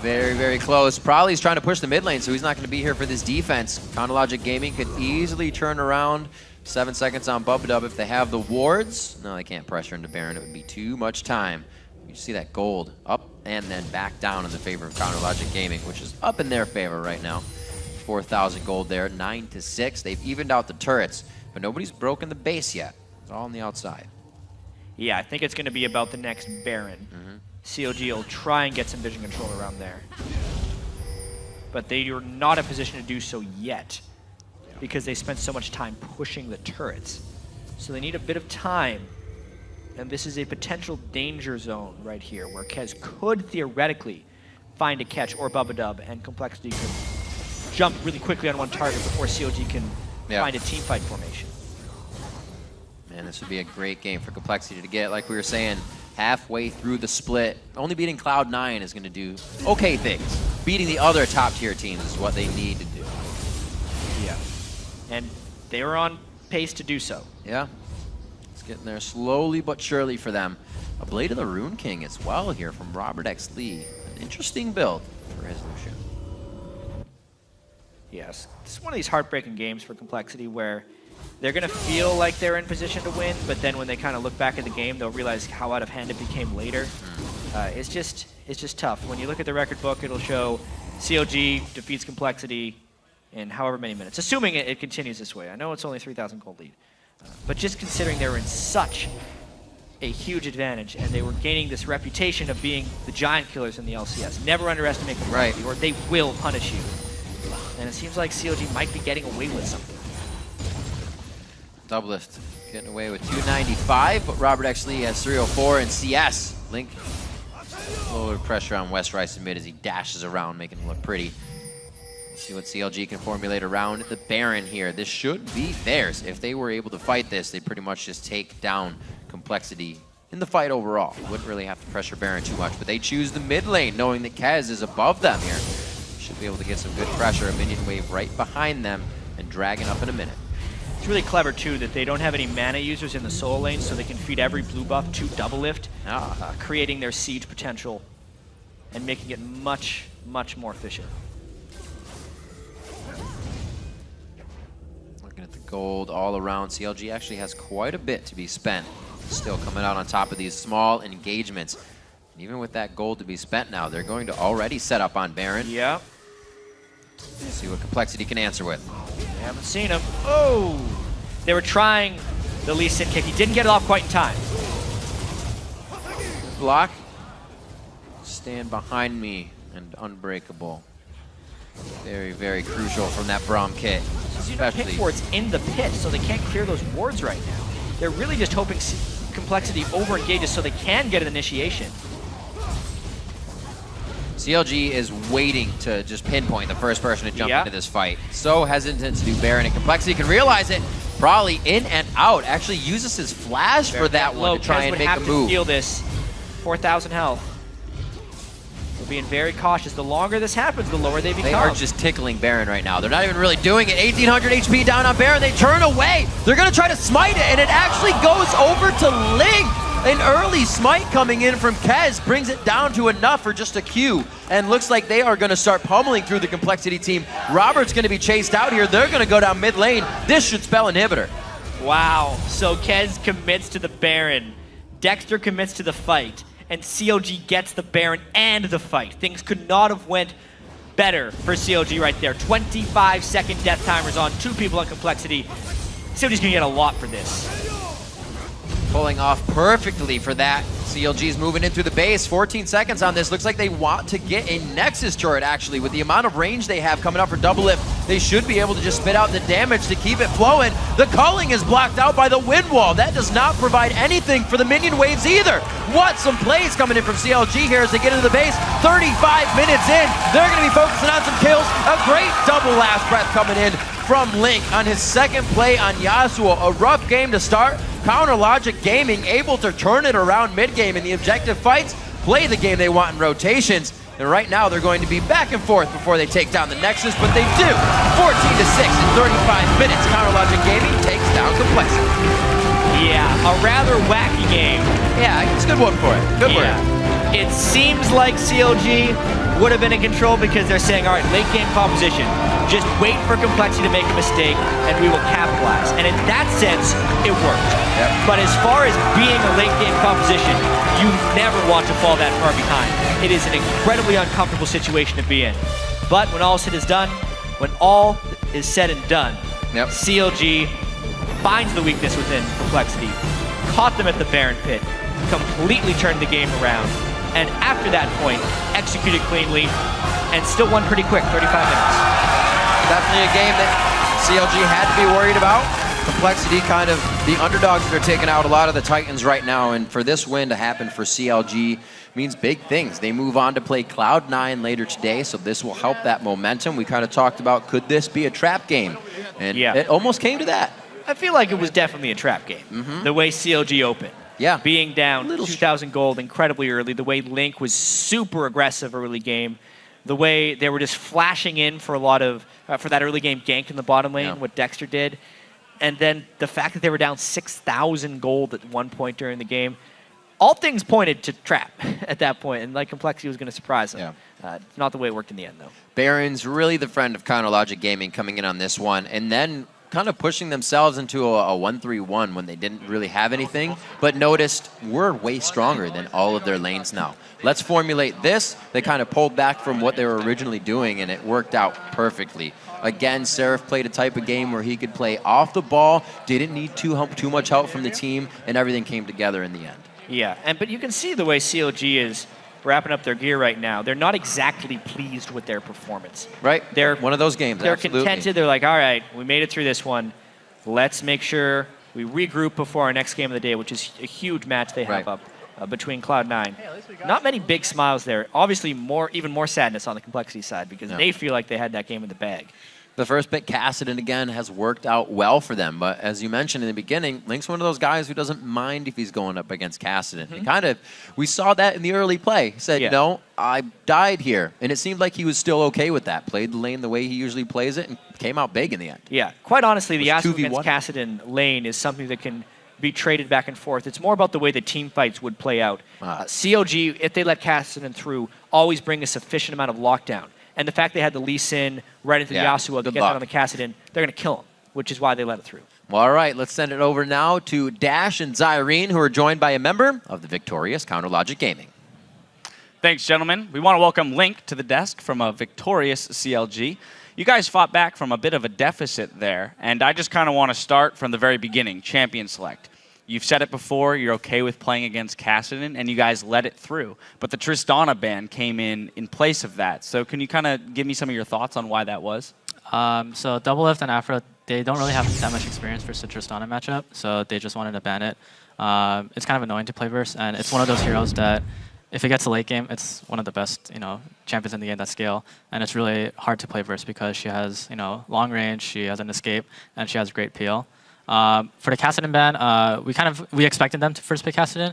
S4: Very, very close. Probably he's trying to push the mid lane, so he's not going to be here for this defense. Chronologic Gaming could easily turn around. 7 seconds on Bubba if they have the wards. No, they can't pressure into Baron. It would be too much time. You see that gold up and then back down in the favor of Chronologic Gaming, which is up in their favor right now. 4,000 gold there, 9-6. They've evened out the turrets, but nobody's broken the base yet. It's all on the outside.
S20: Yeah, I think it's going to be about the next Baron. CLG will try and get some vision control around there. But they are not in a position to do so yet because they spent so much time pushing the turrets. So they need a bit of time. And this is a potential danger zone right here where Kez could theoretically find a catch or Bubba and Complexity could jump really quickly on one target before CLG can find a teamfight formation.
S4: Man, this would be a great game for Complexity to get, like we were saying, halfway through the split. Only beating Cloud9 is going to do okay things. Beating the other top-tier teams is what they need to do.
S20: Yeah. And they were on pace to do so.
S4: Yeah. It's getting there slowly but surely for them. A Blade of the Rune King as well here from Robert X. Lee. An interesting build for his Lucian.
S20: Yes. This is one of these heartbreaking games for Complexity where they're going to feel like they're in position to win, but then when they kind of look back at the game, they'll realize how out of hand it became later. It's just tough. When you look at the record book, it'll show CLG defeats Complexity in however many minutes, assuming it continues this way. I know it's only 3,000 gold lead, but just considering they were in such a huge advantage and they were gaining this reputation of being the giant killers in the LCS. Never underestimate Complexity, or they will punish you. And it seems like CLG might be getting away with something.
S4: Doublelift getting away with 295, but Robert actually has 304 in CS. Link, a little pressure on Westrice in mid as he dashes around, making him look pretty. Let's see what CLG can formulate around the Baron here. This should be theirs. If they were able to fight this, they'd pretty much just take down Complexity in the fight overall. Wouldn't really have to pressure Baron too much, but they choose the mid lane, knowing that Kez is above them here. Should be able to get some good pressure. A minion wave right behind them and dragging up in a minute.
S20: It's really clever, too, that they don't have any mana users in the solo lane, so they can feed every blue buff to Doublelift, creating their siege potential and making it much, much more efficient.
S4: Looking at the gold all around, CLG actually has quite a bit to be spent. Still coming out on top of these small engagements. And even with that gold to be spent now, they're going to already set up on Baron.
S20: Yeah.
S4: Let's see what Complexity can answer with.
S20: They haven't seen him. Oh! They were trying the Lee Sin kick. He didn't get it off quite in time.
S4: Block. Stand behind me and unbreakable. Very, very crucial from that Braum kit.
S20: Pick wards in the pit, so they can't clear those wards right now. They're really just hoping Complexity over-engages so they can get an initiation.
S4: CLG is waiting to just pinpoint the first person to jump into this fight. So hesitant to do Baron, and Complexity can realize it. Probably in and out. Actually uses his flash for that one to try and make a move.
S20: Kez would have to feel this. 4,000 health. They're being very cautious. The longer this happens, the lower they become.
S4: They are just tickling Baron right now. They're not even really doing it. 1,800 HP down on Baron. They turn away. They're going to try to smite it, and it actually goes over to Link. An early smite coming in from Kez brings it down to enough for just a Q. And looks like they are going to start pummeling through the Complexity team. Robert's going to be chased out here. They're going to go down mid lane. This should spell inhibitor.
S20: Wow. So Kez commits to the Baron. Dexter commits to the fight. And CLG gets the Baron and the fight. Things could not have went better for CLG right there. 25-second death timers on 2 people on Complexity. CLG's going to get a lot for this.
S4: pulling off perfectly for that. CLG's moving in through the base. 14 seconds on this. Looks like they want to get a Nexus turret, actually. With the amount of range they have coming up for Double Lift, they should be able to just spit out the damage to keep it flowing. The culling is blocked out by the wind wall. That does not provide anything for the minion waves either. What? Some plays coming in from CLG here as they get into the base. 35 minutes in. They're going to be focusing on some kills. A great double last breath coming in from Link on his second play on Yasuo. A rough game to start. Counter Logic Gaming able to turn it around mid-game in the objective fights, play the game they want in rotations, and right now they're going to be back and forth before they take down the Nexus, but they do. 14-6 in 35 minutes. Counter Logic Gaming takes down Complexity.
S20: Yeah, a rather wacky game.
S4: Yeah, it's a good one for it. Good word.
S20: It seems like CLG would have been in control because they're saying, all right, late game composition, just wait for Complexity to make a mistake and we will capitalize. And in that sense, it worked.
S4: Yep.
S20: But as far as being a late game composition, you never want to fall that far behind. It is an incredibly uncomfortable situation to be in. But when all is done, when all is said and done, CLG finds the weakness within Complexity, caught them at the Baron Pit, completely turned the game around, and after that point, executed cleanly, and still won pretty quick, 35 minutes.
S4: Definitely a game that CLG had to be worried about. Complexity kind of the underdogs that are taking out a lot of the Titans right now, and for this win to happen for CLG means big things. They move on to play Cloud9 later today, so this will help that momentum. We kind of talked about, could this be a trap game? And it almost came to that.
S20: I feel like it was definitely a trap game, the way CLG opened.
S4: Yeah.
S20: Being down 2,000 gold incredibly early, the way Link was super aggressive early game, the way they were just flashing in for a lot of, for that early game gank in the bottom lane, what Dexter did. And then the fact that they were down 6,000 gold at one point during the game, all things pointed to trap at that point, and like Complexity was going to surprise them. Not the way it worked in the end, though.
S4: Baron's really the friend of Counter Logic Gaming coming in on this one, and then kind of pushing themselves into a 1-3-1 when they didn't really have anything, but noticed we're way stronger than all of their lanes now. Let's formulate this. They kind of pulled back from what they were originally doing, and it worked out perfectly. Again, Seraph played a type of game where he could play off the ball, didn't need too much help from the team, and everything came together in the end.
S20: Yeah, but you can see the way CLG is wrapping up their gear right now. They're not exactly pleased with their performance.
S4: Right. They're one of those games.
S20: They're contented. They're like, all right, we made it through this one. Let's make sure we regroup before our next game of the day, which is a huge match they have up between Cloud9. Not many big smiles there. Obviously, even more sadness on the Complexity side because they feel like they had that game in the bag.
S4: The first pick, Kassadin, again, has worked out well for them. But as you mentioned in the beginning, Link's one of those guys who doesn't mind if he's going up against Kassadin. We saw that in the early play. He said, you know, I died here. And it seemed like he was still okay with that. Played the lane the way he usually plays it and came out big in the end.
S20: Yeah, quite honestly, the Yasuo against Kassadin lane is something that can be traded back and forth. It's more about the way the team fights would play out. CLG, if they let Kassadin through, always bring a sufficient amount of lockdown. And the fact they had the Lee Sin right into the Yasuo to get that on the Kassadin, they're going to kill him, which is why they let it through.
S4: Well, all right, let's send it over now to Dash and Zyrene, who are joined by a member of the victorious Counter Logic Gaming.
S3: Thanks, gentlemen. We want to welcome Link to the desk from a victorious CLG. You guys fought back from a bit of a deficit there, and I just kind of want to start from the very beginning, champion select. You've said it before, you're okay with playing against Kassadin, and you guys let it through. But the Tristana ban came in place of that. So can you kind of give me some of your thoughts on why that was?
S21: So Double Lift and Afro, they don't really have that much experience for the Tristana matchup, so they just wanted to ban it. It's kind of annoying to play versus, and it's one of those heroes that if it gets a late game, it's one of the best champions in the game that scale, and it's really hard to play versus because she has long range, she has an escape, and she has great peel. For the Kassadin ban, we expected them to first pick Kassadin.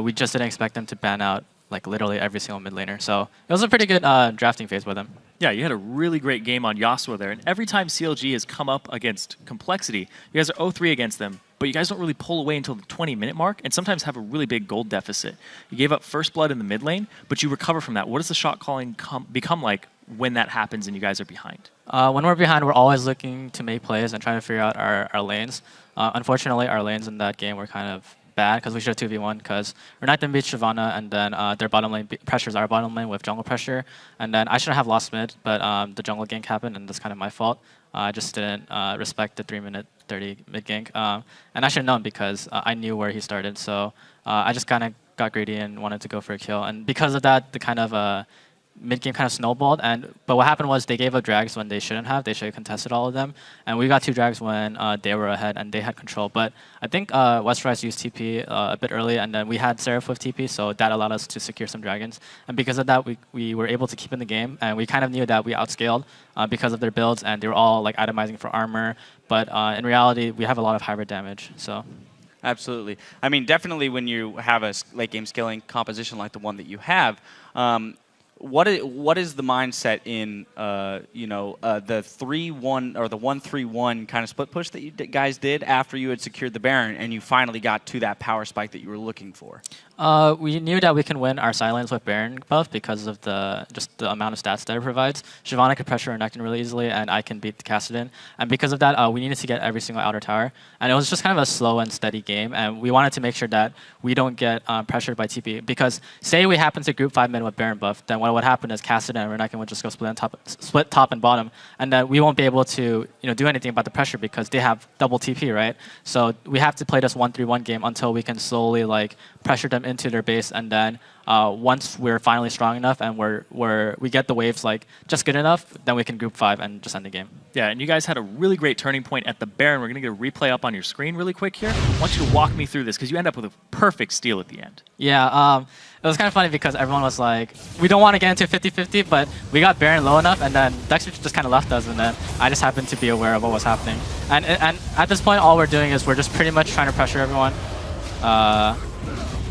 S21: We just didn't expect them to ban out like literally every single mid laner. So it was a pretty good drafting phase with him.
S12: Yeah, you had a really great game on Yasuo there, and every time CLG has come up against Complexity, you guys are 0-3 against them, but you guys don't really pull away until the 20-minute mark, and sometimes have a really big gold deficit. You gave up first blood in the mid lane, but you recover from that. What does the shot calling become like when that happens and you guys are behind?
S21: When we're behind, we're always looking to make plays and trying to figure out our lanes. Unfortunately, our lanes in that game were kind of bad because we should have 2v1 because Renekton beats Shyvana and then their bottom lane pressures our bottom lane with jungle pressure. And then I shouldn't have lost mid, but the jungle gank happened and that's kind of my fault. I just didn't respect the 3-minute 30 mid gank. And I should have known because I knew where he started. So I just kind of got greedy and wanted to go for a kill. And because of that, the kind of mid-game kind of snowballed, but what happened was they gave up drags when they shouldn't have. They should have contested all of them, and we got 2 drags when they were ahead and they had control. But I think Westrise used TP a bit early, and then we had Seraph with TP, so that allowed us to secure some dragons. And because of that, we were able to keep in the game, and we kind of knew that we outscaled because of their builds, and they were all like itemizing for armor. But in reality, we have a lot of hybrid damage, so.
S3: Absolutely. I mean, definitely when you have a late game scaling composition like the one that you have, what is the mindset in the 3-1 or the 1-3-1 kind of split push that you guys did after you had secured the Baron and you finally got to that power spike that you were looking for?
S21: We knew that we can win our side lanes with Baron buff because of just the amount of stats that it provides. Shyvana could pressure Renekton really easily, and I can beat the Kassadin. And because of that, we needed to get every single outer tower. And it was just kind of a slow and steady game, and we wanted to make sure that we don't get pressured by TP. Because say we happen to group 5 mid with Baron buff, then what would happen is Kassadin and Renekton would just go split top and bottom, and then we won't be able to do anything about the pressure because they have double TP, right? So we have to play this 1-3-1 game until we can slowly pressure them into their base, and then once we're finally strong enough and we get the waves just good enough, then we can group 5 and just end the game.
S12: Yeah, and you guys had a really great turning point at the Baron. We're going to get a replay up on your screen really quick here. I want you to walk me through this because you end up with a perfect steal at the end.
S21: Yeah, it was kind of funny because everyone was like, we don't want to get into 50-50, but we got Baron low enough, and then Dexter just kind of left us, and then I just happened to be aware of what was happening. And at this point, all we're doing is we're just pretty much trying to pressure everyone.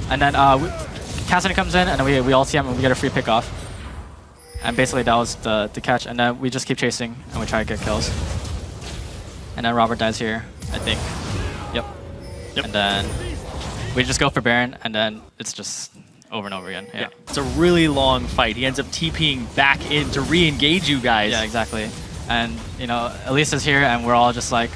S21: And then Kassadin comes in, and then we ult him, and we get a free pick off. And basically that was the catch. And then we just keep chasing, and we try to get kills. And then Robert dies here, I think. Yep. And then we just go for Baron, and then it's just over and over again. Yeah.
S12: It's a really long fight. He ends up TPing back in to re-engage you guys.
S21: Yeah, exactly. And, Elise is here, and we're all just like,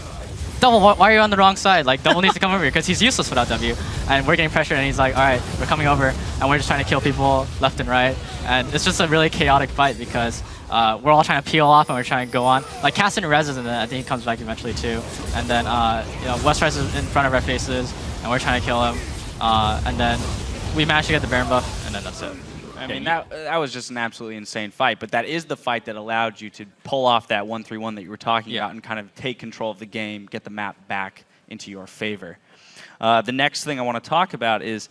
S21: Double, why are you on the wrong side? Double needs to come over here because he's useless without W. And we're getting pressure, and he's like, all right, we're coming over, and we're just trying to kill people left and right. And it's just a really chaotic fight because we're all trying to peel off, and we're trying to go on. Kassadin reses, and then I think he comes back eventually too. And then Westrise is in front of our faces, and we're trying to kill him. And then we managed to get the Baron buff, and then that's it.
S3: I mean, that was just an absolutely insane fight, but that is the fight that allowed you to pull off that 1-3-1 that you were talking about and kind of take control of the game, get the map back into your favor. The next thing I want to talk about is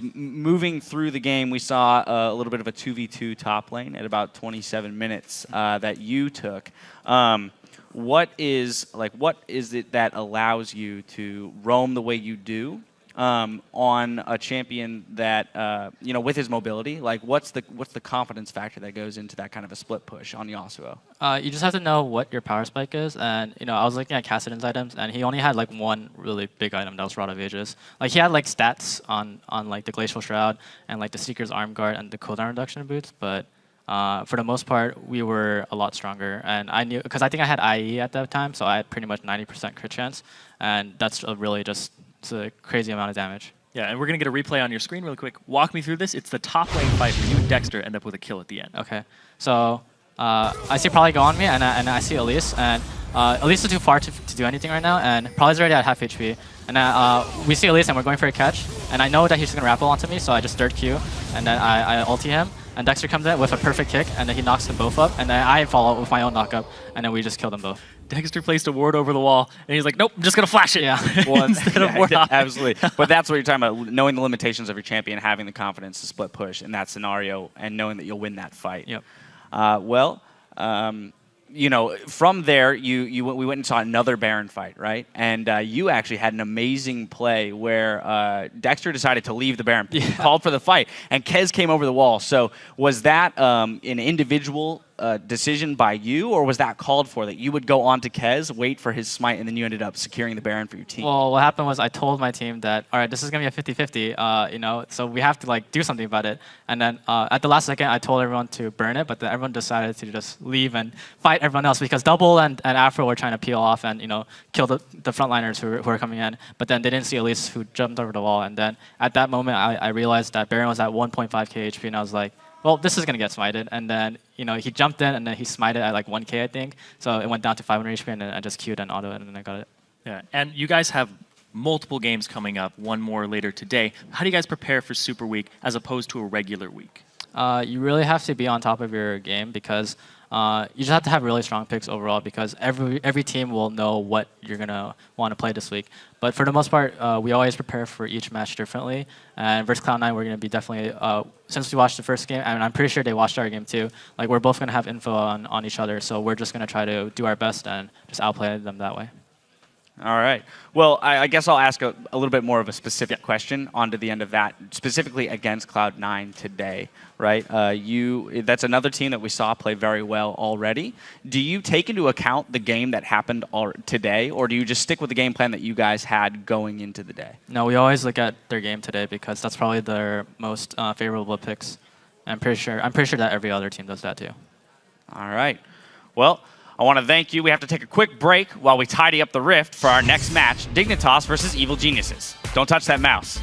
S3: moving through the game. We saw a little bit of a 2v2 top lane at about 27 minutes that you took. What is it that allows you to roam the way you do? On a champion that with his mobility, what's the confidence factor that goes into that kind of a split push on Yasuo?
S21: You just have to know what your power spike is, and I was looking at Kassadin's items, and he only had one really big item that was Rod of Ages. He had stats on the Glacial Shroud and the Seeker's Arm Guard and the cooldown reduction boots, but for the most part, we were a lot stronger, and I knew because I think I had IE at that time, so I had pretty much 90% crit chance, and that's really just. It's a crazy amount of damage.
S12: Yeah, and we're going to get a replay on your screen really quick. Walk me through this. It's the top lane fight where you and Dexter end up with a kill at the end.
S21: Okay. So I see Probably go on me, and I see Elise. And Elise is too far to do anything right now, and Probably's already at half HP. And we see Elise, and we're going for a catch. And I know that he's going to rappel onto me, so I just third Q. And then I ulti him. And Dexter comes in with a perfect kick, and then he knocks them both up. And then I follow with my own knockup, and then we just kill them both.
S12: Dexter placed a ward over the wall, and he's like, nope, I'm just going to flash it.
S21: Yeah.
S12: Instead of ward off.
S3: Absolutely. But that's what you're talking about, knowing the limitations of your champion, having the confidence to split push in that scenario, and knowing that you'll win that fight.
S21: Yep.
S3: From there, we went and saw another Baron fight, right? And you actually had an amazing play where Dexter decided to leave the Baron, called for the fight, and Kez came over the wall. So was that an individual a decision by you, or was that called for, that you would go on to Kez, wait for his smite, and then you ended up securing the Baron for your team?
S21: Well, what happened was I told my team that, all right, this is going to be a 50-50, you know, so we have to like do something about it. And then at the last second, I told everyone to burn it, but then everyone decided to just leave and fight everyone else because Double and Afro were trying to peel off and, you know, kill the frontliners who were coming in. But then they didn't see Elise, who jumped over the wall. And then at that moment, I realized that Baron was at 1.5k HP, and I was like, well, this is going to get smited. And then, you know, he jumped in, and then he smited at like 1k, I think. So it went down to 500 HP, and then I just queued and auto it, and then I got it.
S12: Yeah, and you guys have multiple games coming up, one more later today. How do you guys prepare for Super Week as opposed to a regular week?
S21: You really have to be on top of your game because you just have to have really strong picks overall because every team will know what you're going to want to play this week. But for the most part, we always prepare for each match differently. And versus Cloud9, we're going to be definitely, since we watched the first game, and I'm pretty sure they watched our game too, like we're both going to have info on each other. So we're just going to try to do our best and just outplay them that way.
S3: All right. Well, I guess I'll ask a little bit more of a specific question onto the end of that, specifically against Cloud9 today, right? That's another team that we saw play very well already. Do you take into account the game that happened today, or do you just stick with the game plan that you guys had going into the day?
S21: No, we always look at their game today because that's probably their most favorable picks. I'm pretty sure that every other team does that too.
S3: All right. Well, I want to thank you. We have to take a quick break while we tidy up the rift for our next match, Dignitas versus Evil Geniuses. Don't touch that mouse.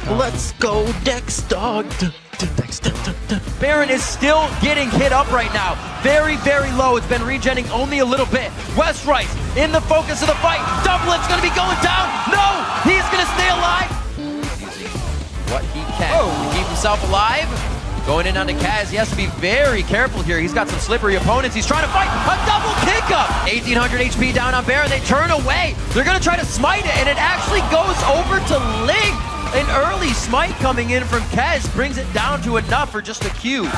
S15: Let's go, Dex Dog. Baron is still getting hit up right now. Very, very low. It's been regenning only a little bit. West Rice in the focus of the fight. Doublet's going to be going down. No, he's going to stay alive.
S4: Using what he can to keep himself alive. Going in onto Kaz, he has to be very careful here. He's got some slippery opponents. He's trying to fight a double kick up. 1800 HP down on Baron. They turn away. They're going to try to smite it, and it actually goes over to Ling. An early smite coming in from Kez brings it down to enough for just a Q.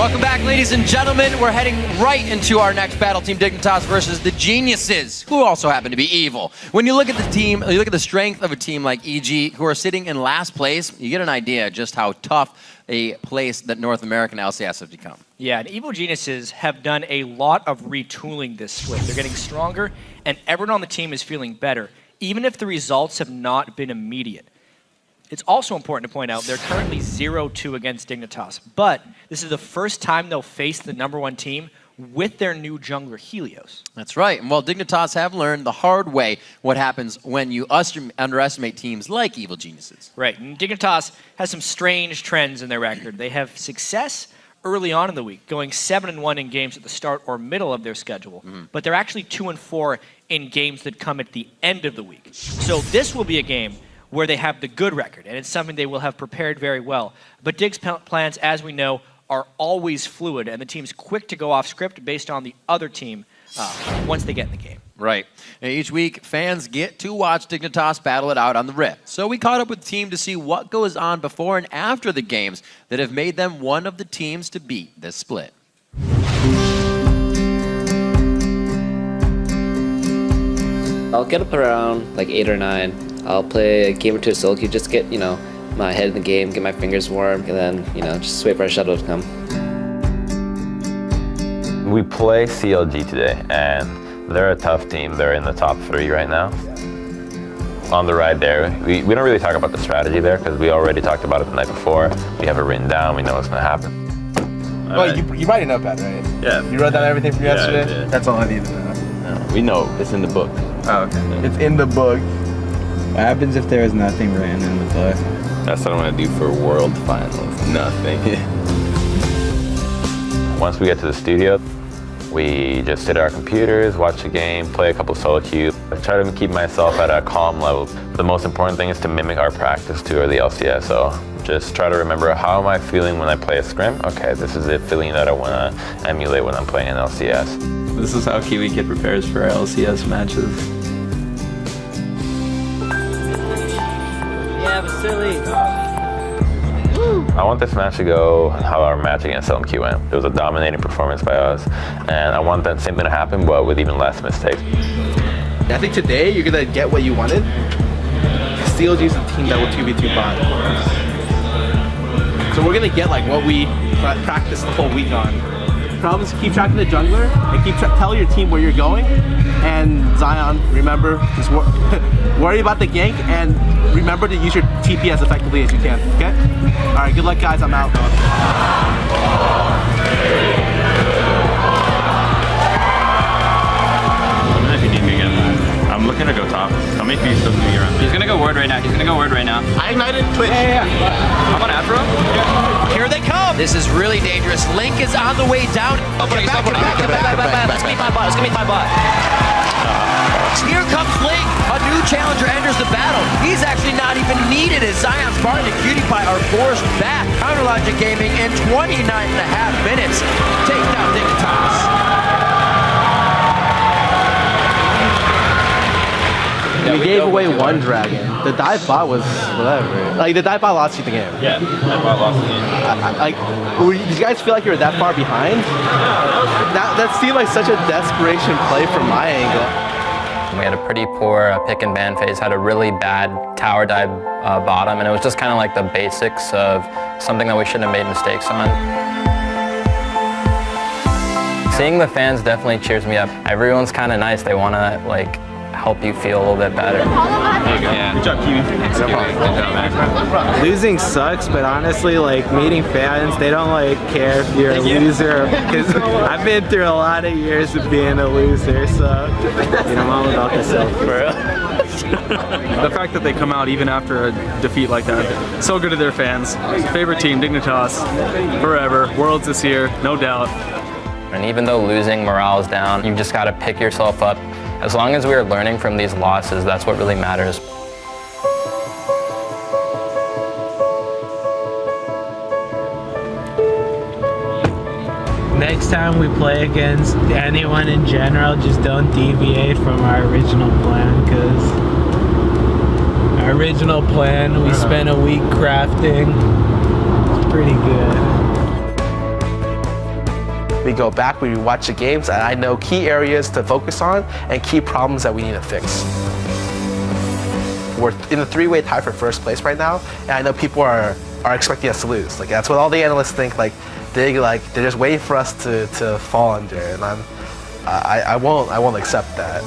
S4: Welcome back, ladies and gentlemen. We're heading right into our next battle, Team Dignitas versus the Geniuses, who also happen to be evil. When you look at the team, you look at the strength of a team like EG, who are sitting in last place, you get an idea just how tough a place that North American LCS has become.
S20: Yeah, and Evil Geniuses have done a lot of retooling this split. They're getting stronger, and everyone on the team is feeling better, even if the results have not been immediate. It's also important to point out they're currently 0-2 against Dignitas, but this is the first time they'll face the #1 team with their new jungler Helios.
S4: That's right. And while Dignitas have learned the hard way what happens when you underestimate teams like Evil Geniuses.
S20: Right, and Dignitas has some strange trends in their record. They have success early on in the week, going 7-1 in games at the start or middle of their schedule, but they're actually 2-4 in games that come at the end of the week. So this will be a game where they have the good record, and it's something they will have prepared very well. But Dig's plans, as we know, are always fluid, and the team's quick to go off script based on the other team once they get in the game.
S4: Right. And each week, fans get to watch Dignitas battle it out on the Rift. So we caught up with the team to see what goes on before and after the games that have made them one of the teams to beat this split.
S5: I'll get up around like 8 or 9. I'll play a game or two of solo queue, just get, my head in the game, get my fingers warm, and then, just wait for a shuttle to come.
S9: We play CLG today, and they're a tough team. They're in the top 3 right now. On the ride there, we don't really talk about the strategy there, because we already talked about it the night before. We have it written down, we know what's going to happen.
S14: Well, you write a notepad, right? Yeah. You wrote down everything from yesterday? Yeah, that's all I need to know.
S9: No, we know, it's in the book.
S14: Oh, okay. It's in the book.
S24: What happens if there is nothing written in the book?
S9: That's what I'm going to do for World Finals. Nothing. Once we get to the studio, we just sit at our computers, watch the game, play a couple solo queue. I try to keep myself at a calm level. The most important thing is to mimic our practice too, or the LCS. So just try to remember, how am I feeling when I play a scrim? Okay, this is the feeling that I want to emulate when I'm playing an LCS.
S22: This is how Kiwi Kid prepares for our LCS matches.
S5: Yeah, Vasily.
S9: I want this match to go how our match against LMQ went. It was a dominating performance by us, and I want that same thing to happen, but with even less mistakes.
S14: I think today you're going to get what you wanted. CLG is a team that will 2v2 bot. So we're going to get like what we practiced the whole week on. Problem is keep tracking the jungler and tell your team where you're going. And Zion, remember, just worry about the gank and remember to use your TP as effectively as you can, okay? All right, good luck, guys. I'm out.
S9: If you need me again, I'm looking to go top. How many feet does me around?
S1: He's gonna go word right now.
S14: I ignited Twitch.
S1: Yeah. I'm on after him.
S4: Here they come. This is really dangerous. Link is on the way down.
S5: Let's meet my bot.
S4: Here comes Link. A new challenger enters the battle. He's actually not even needed as Zion's Barton and Cutie Pie are forced back. Counter Logic Gaming in 29.5 minutes. Take down Dignitas.
S14: We gave away one dragon. The dive bot was whatever. Like, the dive bot lost you the game.
S9: Yeah, dive bot lost the game.
S14: Did you guys feel like you were that far behind? That seemed like such a desperation play from my angle.
S22: We had a pretty poor pick and ban phase, had a really bad tower dive bottom, and it was just kind of like the basics of something that we shouldn't have made mistakes on. Seeing the fans definitely cheers me up. Everyone's kind of nice. They want to like help you feel a little bit better.
S9: Yeah. Good job, Kiwi. Thanks, Kiwi. Good job, man.
S19: Losing sucks, but honestly, like meeting fans, they don't like care if you're a loser. Because I've been through a lot of years of being a loser, so I'm all about the self.
S25: The fact that they come out even after a defeat like that, so good to their fans. Favorite team, Dignitas, forever. Worlds this year, no doubt.
S22: And even though losing morale is down, you just got to pick yourself up. As long as we are learning from these losses, that's what really matters.
S19: Next time we play against anyone in general, just don't deviate from our original plan, because our original plan, we spent a week crafting. It's pretty good.
S14: We go back, we rewatch the games, and I know key areas to focus on and key problems that we need to fix. We're in a three-way tie for first place right now, and I know people are expecting us to lose. Like that's what all the analysts think. Like they're just waiting for us to fall under, and I won't accept that.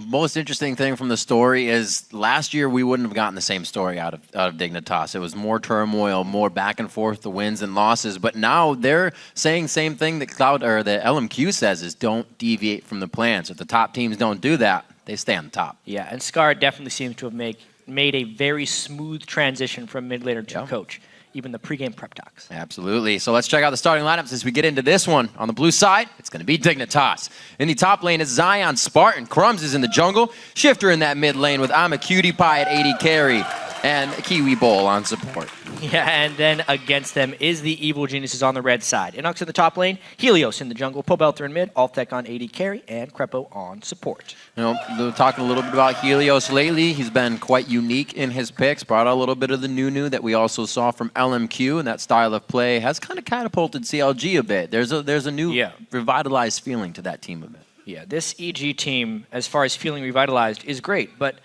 S4: Most interesting thing from the story is last year we wouldn't have gotten the same story out of Dignitas. It was more turmoil, more back and forth, the wins and losses. But now they're saying the same thing that the LMQ says is don't deviate from the plans. If the top teams don't do that, they stay on the top.
S20: Yeah, and Scar definitely seems to have made a very smooth transition from mid laner to coach. Even the pregame prep talks.
S4: Absolutely. So let's check out the starting lineups as we get into this one. On the blue side, it's going to be Dignitas. In the top lane is Zion, Spartan, Crumbs is in the jungle, Shifter in that mid lane with I'm a Cutie Pie at 80 carry, and Kiwi Bowl on support.
S20: Yeah, and then against them is the Evil Geniuses on the red side. Inox in the top lane, Helios in the jungle, Pobelter in mid, Altec on 80 carry, and Crepo on support.
S4: You know, talking a little bit about Helios lately, he's been quite unique in his picks, brought out a little bit of the new that we also saw from LMQ, and that style of play has kind of catapulted CLG a bit. There's a new revitalized feeling to that team a bit.
S20: Yeah, this EG team, as far as feeling revitalized, is great, but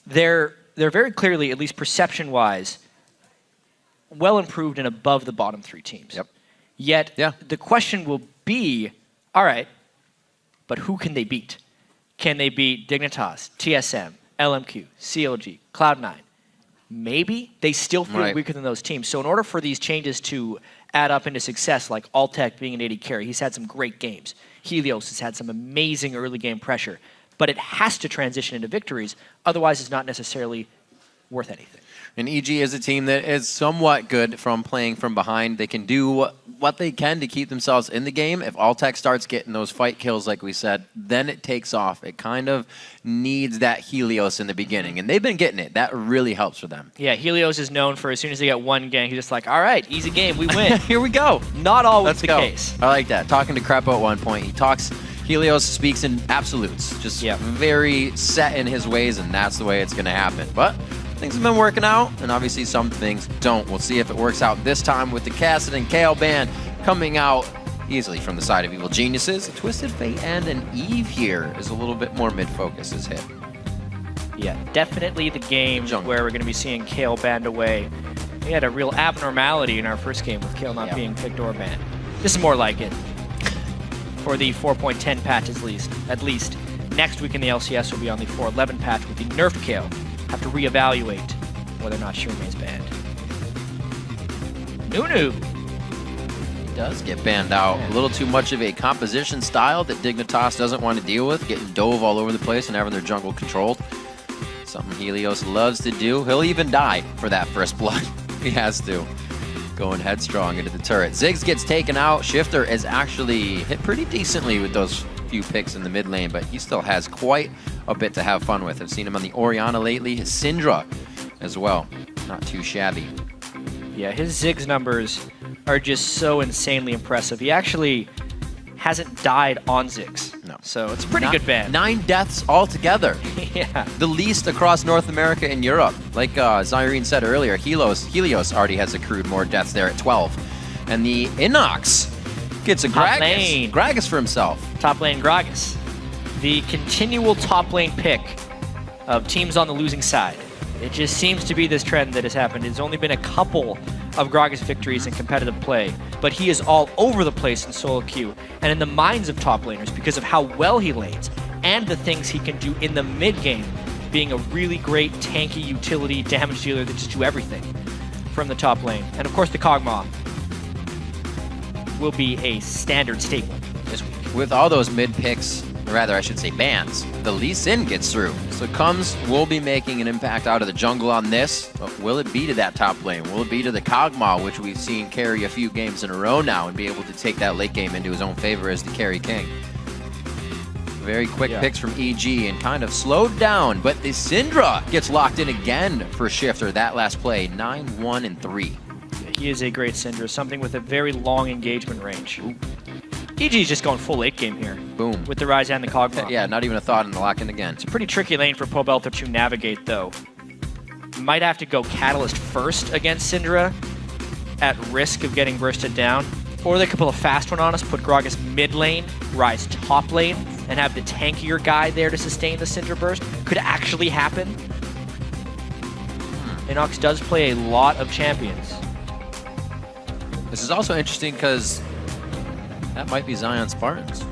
S20: they're very clearly, at least perception-wise, well improved and above the bottom three teams.
S4: Yep.
S20: Yet, the question will be, all right, but who can they beat? Can they beat Dignitas, TSM, LMQ, CLG, Cloud9? Maybe. They still feel weaker than those teams. So in order for these changes to add up into success, like Altec being an 80 carry, he's had some great games. Helios has had some amazing early game pressure. But it has to transition into victories, otherwise it's not necessarily worth anything.
S4: And EG is a team that is somewhat good from playing from behind. They can do what they can to keep themselves in the game. If Altec starts getting those fight kills, like we said, then it takes off. It kind of needs that Helios in the beginning, and they've been getting it. That really helps for them.
S20: Yeah, Helios is known for as soon as they get one gang, he's just like, all right, easy game, we win.
S4: Here we go.
S20: Not always the case.
S4: I like that. Talking to Crepo at one point, he talks... Helios speaks in absolutes, just very set in his ways, and that's the way it's going to happen. But things have been working out, and obviously some things don't. We'll see if it works out this time with the Cassidy and Kale band coming out easily from the side of Evil Geniuses. A Twisted Fate and an Eve here is a little bit more mid-focus is hit.
S20: Yeah, definitely the game where we're going to be seeing Kale banned away. We had a real abnormality in our first game with Kale not being picked or banned. This is more like it. For the 4.10 patch at least. Next week in the LCS will be on the 4.11 patch with the nerfed Kale. Have to reevaluate whether or not she remains banned. Nunu.
S4: He does get banned out. A little too much of a composition style that Dignitas doesn't want to deal with, getting dove all over the place and having their jungle controlled. Something Helios loves to do. He'll even die for that first blood. He has to. Going headstrong into the turret. Ziggs gets taken out. Shifter is actually hit pretty decently with those few picks in the mid lane, but he still has quite a bit to have fun with. I've seen him on the Orianna lately. His Syndra as well. Not too shabby.
S20: Yeah, his Ziggs numbers are just so insanely impressive. He actually hasn't died on Ziggs. No. So it's a pretty good ban.
S4: 9 deaths altogether.
S20: Yeah.
S4: The least across North America and Europe. Like Zyrene said earlier, Helios already has accrued more deaths there at 12. And the Inox gets a Gragas. Gragas for himself.
S20: Top lane Gragas. The continual top lane pick of teams on the losing side. It just seems to be this trend that has happened. It's only been a couple of Gragas victories in competitive play, but he is all over the place in solo queue and in the minds of top laners because of how well he lanes and the things he can do in the mid game, being a really great tanky utility damage dealer that just do everything from the top lane. And of course the Kog'Maw will be a standard staple this week.
S4: With all those mid picks, or rather I should say bans, the Lee Sin gets through. So Comes will be making an impact out of the jungle on this, but will it be to that top lane? Will it be to the Kog'Maw, which we've seen carry a few games in a row now and be able to take that late game into his own favor as the carry king? Very quick picks from EG and kind of slowed down, but the Syndra gets locked in again for Shifter. That last play, 9, 1, and 3.
S20: He is a great Syndra, something with a very long engagement range. EG is just going full late game here.
S4: Boom.
S20: With the Rise and the Kog'Maw.
S4: Yeah, not even a thought in the lock-in again.
S20: It's a pretty tricky lane for Pobelter to navigate, though. Might have to go Catalyst first against Syndra, at risk of getting bursted down. Or they could pull a fast one on us, put Gragas mid lane, Rise top lane, and have the tankier guy there to sustain the Cinder Burst. Could actually happen. Inox does play a lot of champions.
S4: This is also interesting because that might be Zion Spartans.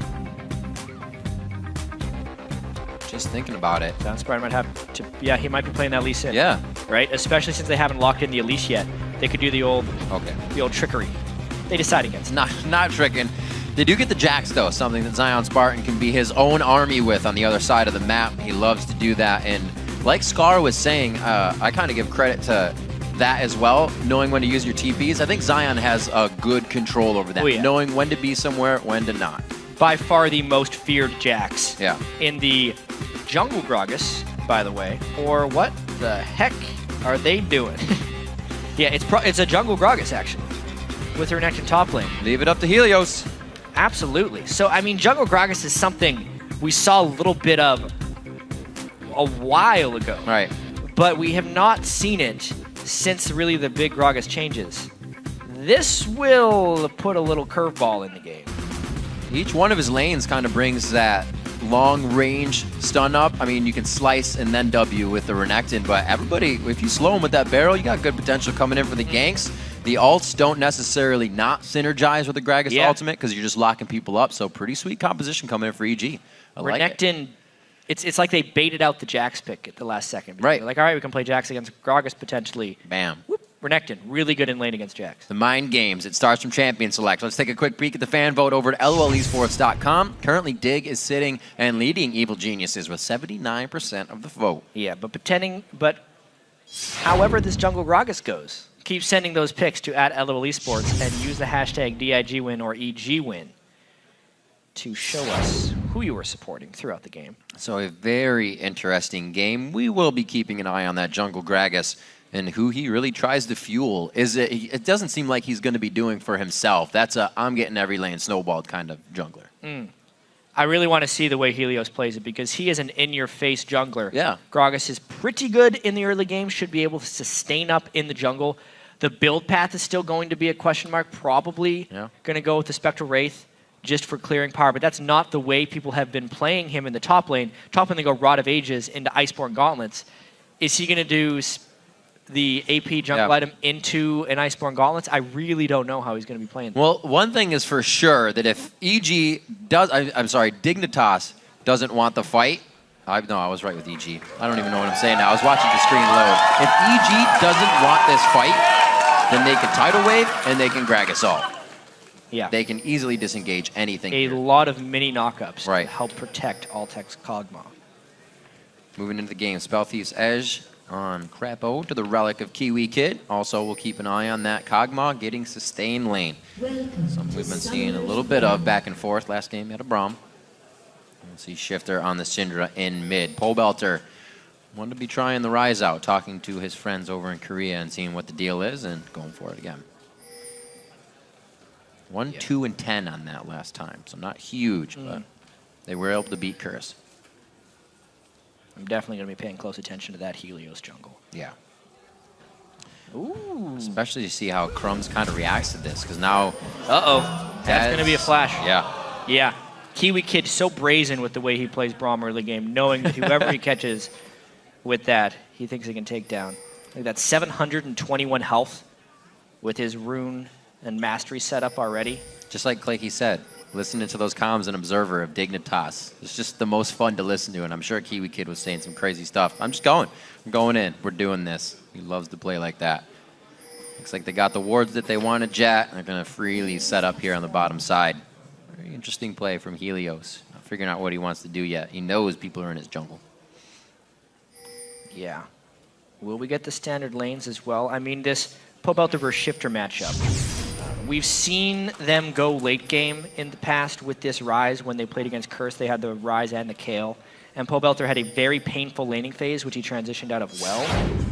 S4: Just thinking about it.
S20: Zion Spartan might have to, yeah, he might be playing that Lee Sin.
S4: Yeah.
S20: Right? Especially since they haven't locked in the Elise yet. They could do the old trickery. They decide against.
S4: Not tricking. They do get the Jax, though, something that Zion Spartan can be his own army with on the other side of the map. He loves to do that. And like Scar was saying, I kind of give credit to that as well, knowing when to use your TPs. I think Zion has a good control over that, knowing when to be somewhere, when to not.
S20: By far the most feared Jax.
S4: Yeah.
S20: In the jungle Gragas, by the way. Or what the heck are they doing? Yeah, it's a jungle Gragas, actually, with her next in top lane.
S4: Leave it up to Helios.
S20: Absolutely. So, I mean, jungle Gragas is something we saw a little bit of a while ago.
S4: Right.
S20: But we have not seen it since really the big Gragas changes. This will put a little curveball in the game.
S4: Each one of his lanes kind of brings that long-range stun up. I mean, you can slice and then W with the Renekton, but everybody, if you slow him with that barrel, you got good potential coming in for the ganks. The ults don't necessarily not synergize with the Gragas ultimate because you're just locking people up, so pretty sweet composition coming in for EG.
S20: Renekton, it's like they baited out the Jax pick at the last second.
S4: Right.
S20: They're like, all right, we can play Jax against Gragas potentially.
S4: Bam.
S20: Whoop. Renekton, really good in lane against Jax.
S4: The mind games. It starts from champion select. Let's take a quick peek at the fan vote over at lolesports.com. Currently, Dig is sitting and leading Evil Geniuses with 79% of the vote.
S20: Yeah, but however this jungle Gragas goes, keep sending those picks to @LOLesports and use the hashtag DIGWin or EGWin to show us who you were supporting throughout the game.
S4: So a very interesting game. We will be keeping an eye on that jungle Gragas and who he really tries to fuel. It doesn't seem like he's going to be doing for himself. That's a I'm getting every lane snowballed kind of jungler.
S20: I really want to see the way Helios plays it because he is an in-your-face jungler.
S4: Yeah.
S20: Gragas is pretty good in the early game, should be able to sustain up in the jungle. The build path is still going to be a question mark, probably going to go with the Spectral Wraith just for clearing power, but that's not the way people have been playing him in the top lane. Top lane, they go Rod of Ages into Iceborne Gauntlets. Is he going to do the AP jungle item into an Iceborne Gauntlets? I really don't know how he's going to be playing.
S4: Well, one thing is for sure that if EG does, Dignitas doesn't want the fight. No, I was right with EG. I don't even know what I'm saying now. I was watching the screen load. If EG doesn't want this fight, then they can Tidal Wave and they can Gragas ult.
S20: Yeah.
S4: They can easily disengage anything.
S20: A lot of mini knockups to help protect Altec's Kog'Maw.
S4: Moving into the game, Spell Thief's Edge on Crapo to the Relic of Kiwi Kid. Also, we'll keep an eye on that Kog'Maw getting sustain lane. Something we've been seeing a little bit of back and forth. Last game, had a Braum. We'll see Shifter on the Syndra in mid. Polebelter wanted to be trying the Rise out, talking to his friends over in Korea and seeing what the deal is and going for it again. 1, 2, and 10 on that last time, so not huge, but they were able to beat Curse.
S20: I'm definitely going to be paying close attention to that Helios jungle.
S4: Yeah.
S20: Ooh.
S4: Especially to see how Crumbs kind of reacts to this, because now...
S20: That's going to be a flash.
S4: Yeah.
S20: Yeah. Kiwi Kid so brazen with the way he plays Braum early game, knowing that whoever he catches with that, he thinks he can take down. Like that's 721 health with his rune and mastery set up already.
S4: Just like Clayke said, listening to those comms and Observer of Dignitas. It's just the most fun to listen to, and I'm sure Kiwi Kid was saying some crazy stuff. I'm just going. I'm going in. We're doing this. He loves to play like that. Looks like they got the wards that they wanted, Jet. They're going to freely set up here on the bottom side. Very interesting play from Helios. Not figuring out what he wants to do yet. He knows people are in his jungle.
S20: Yeah. Will we get the standard lanes as well? I mean, this Polebelter versus Shifter matchup. We've seen them go late game in the past with this Rise. When they played against Curse, they had the Rise and the Kayle. And Polebelter had a very painful laning phase, which he transitioned out of well.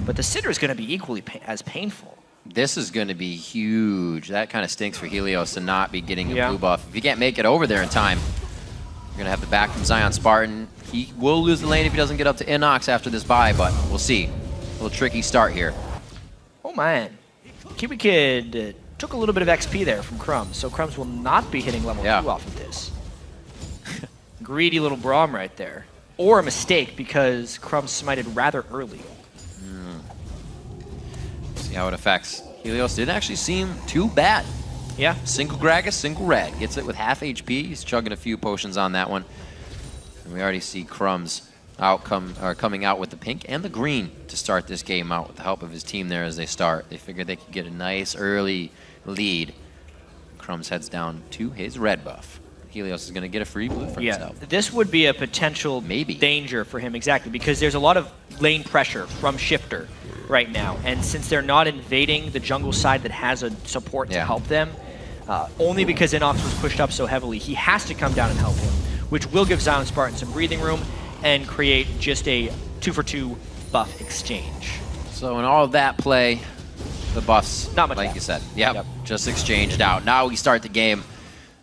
S20: But the Cinder is going to be equally as painful.
S4: This is going to be huge. That kind of stinks for Helios to not be getting a blue buff. If you can't make it over there in time, you're going to have the back from Zion Spartan. He will lose the lane if he doesn't get up to Inox after this bye, but we'll see. A little tricky start here.
S20: Oh, man. Kiwi Kid Took a little bit of XP there from Crumbs, so Crumbs will not be hitting level 2 off of this. Greedy little Braum right there. Or a mistake, because Crumbs smited rather early.
S4: See how it affects. Helios didn't actually seem too bad.
S20: Yeah.
S4: Single Gragas, single red. Gets it with half HP. He's chugging a few potions on that one. And we already see Crumbs coming out with the pink and the green to start this game out with the help of his team there as they start. They figured they could get a nice early lead. Crumbs heads down to his red buff. Helios is going to get a free blue for himself.
S20: This would be a potential danger for him, exactly, because there's a lot of lane pressure from Shifter right now. And since they're not invading the jungle side that has a support to help them, only because Inox was pushed up so heavily, he has to come down and help him, which will give Zion Spartan some breathing room and create just a 2-for-2 buff exchange.
S4: So in all of that play, the buffs,
S20: not much
S4: like you said, just exchanged out. Now we start the game.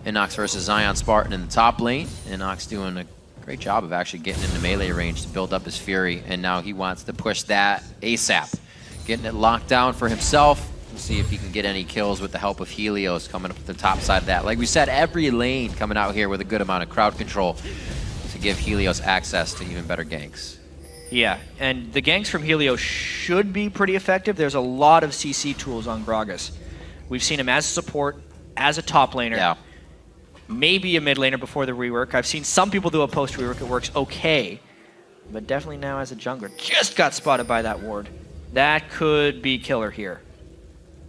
S4: Inox versus Zion Spartan in the top lane. Inox doing a great job of actually getting into melee range to build up his Fury, and now he wants to push that ASAP. Getting it locked down for himself. We'll see if he can get any kills with the help of Helios coming up the top side of that. Like we said, every lane coming out here with a good amount of crowd control to give Helios access to even better ganks.
S20: Yeah, and the ganks from Helios should be pretty effective. There's a lot of CC tools on Gragas. We've seen him as a support, as a top laner, maybe a mid laner before the rework. I've seen some people do a post rework, it works okay, but definitely now as a jungler. Just got spotted by that ward. That could be killer here.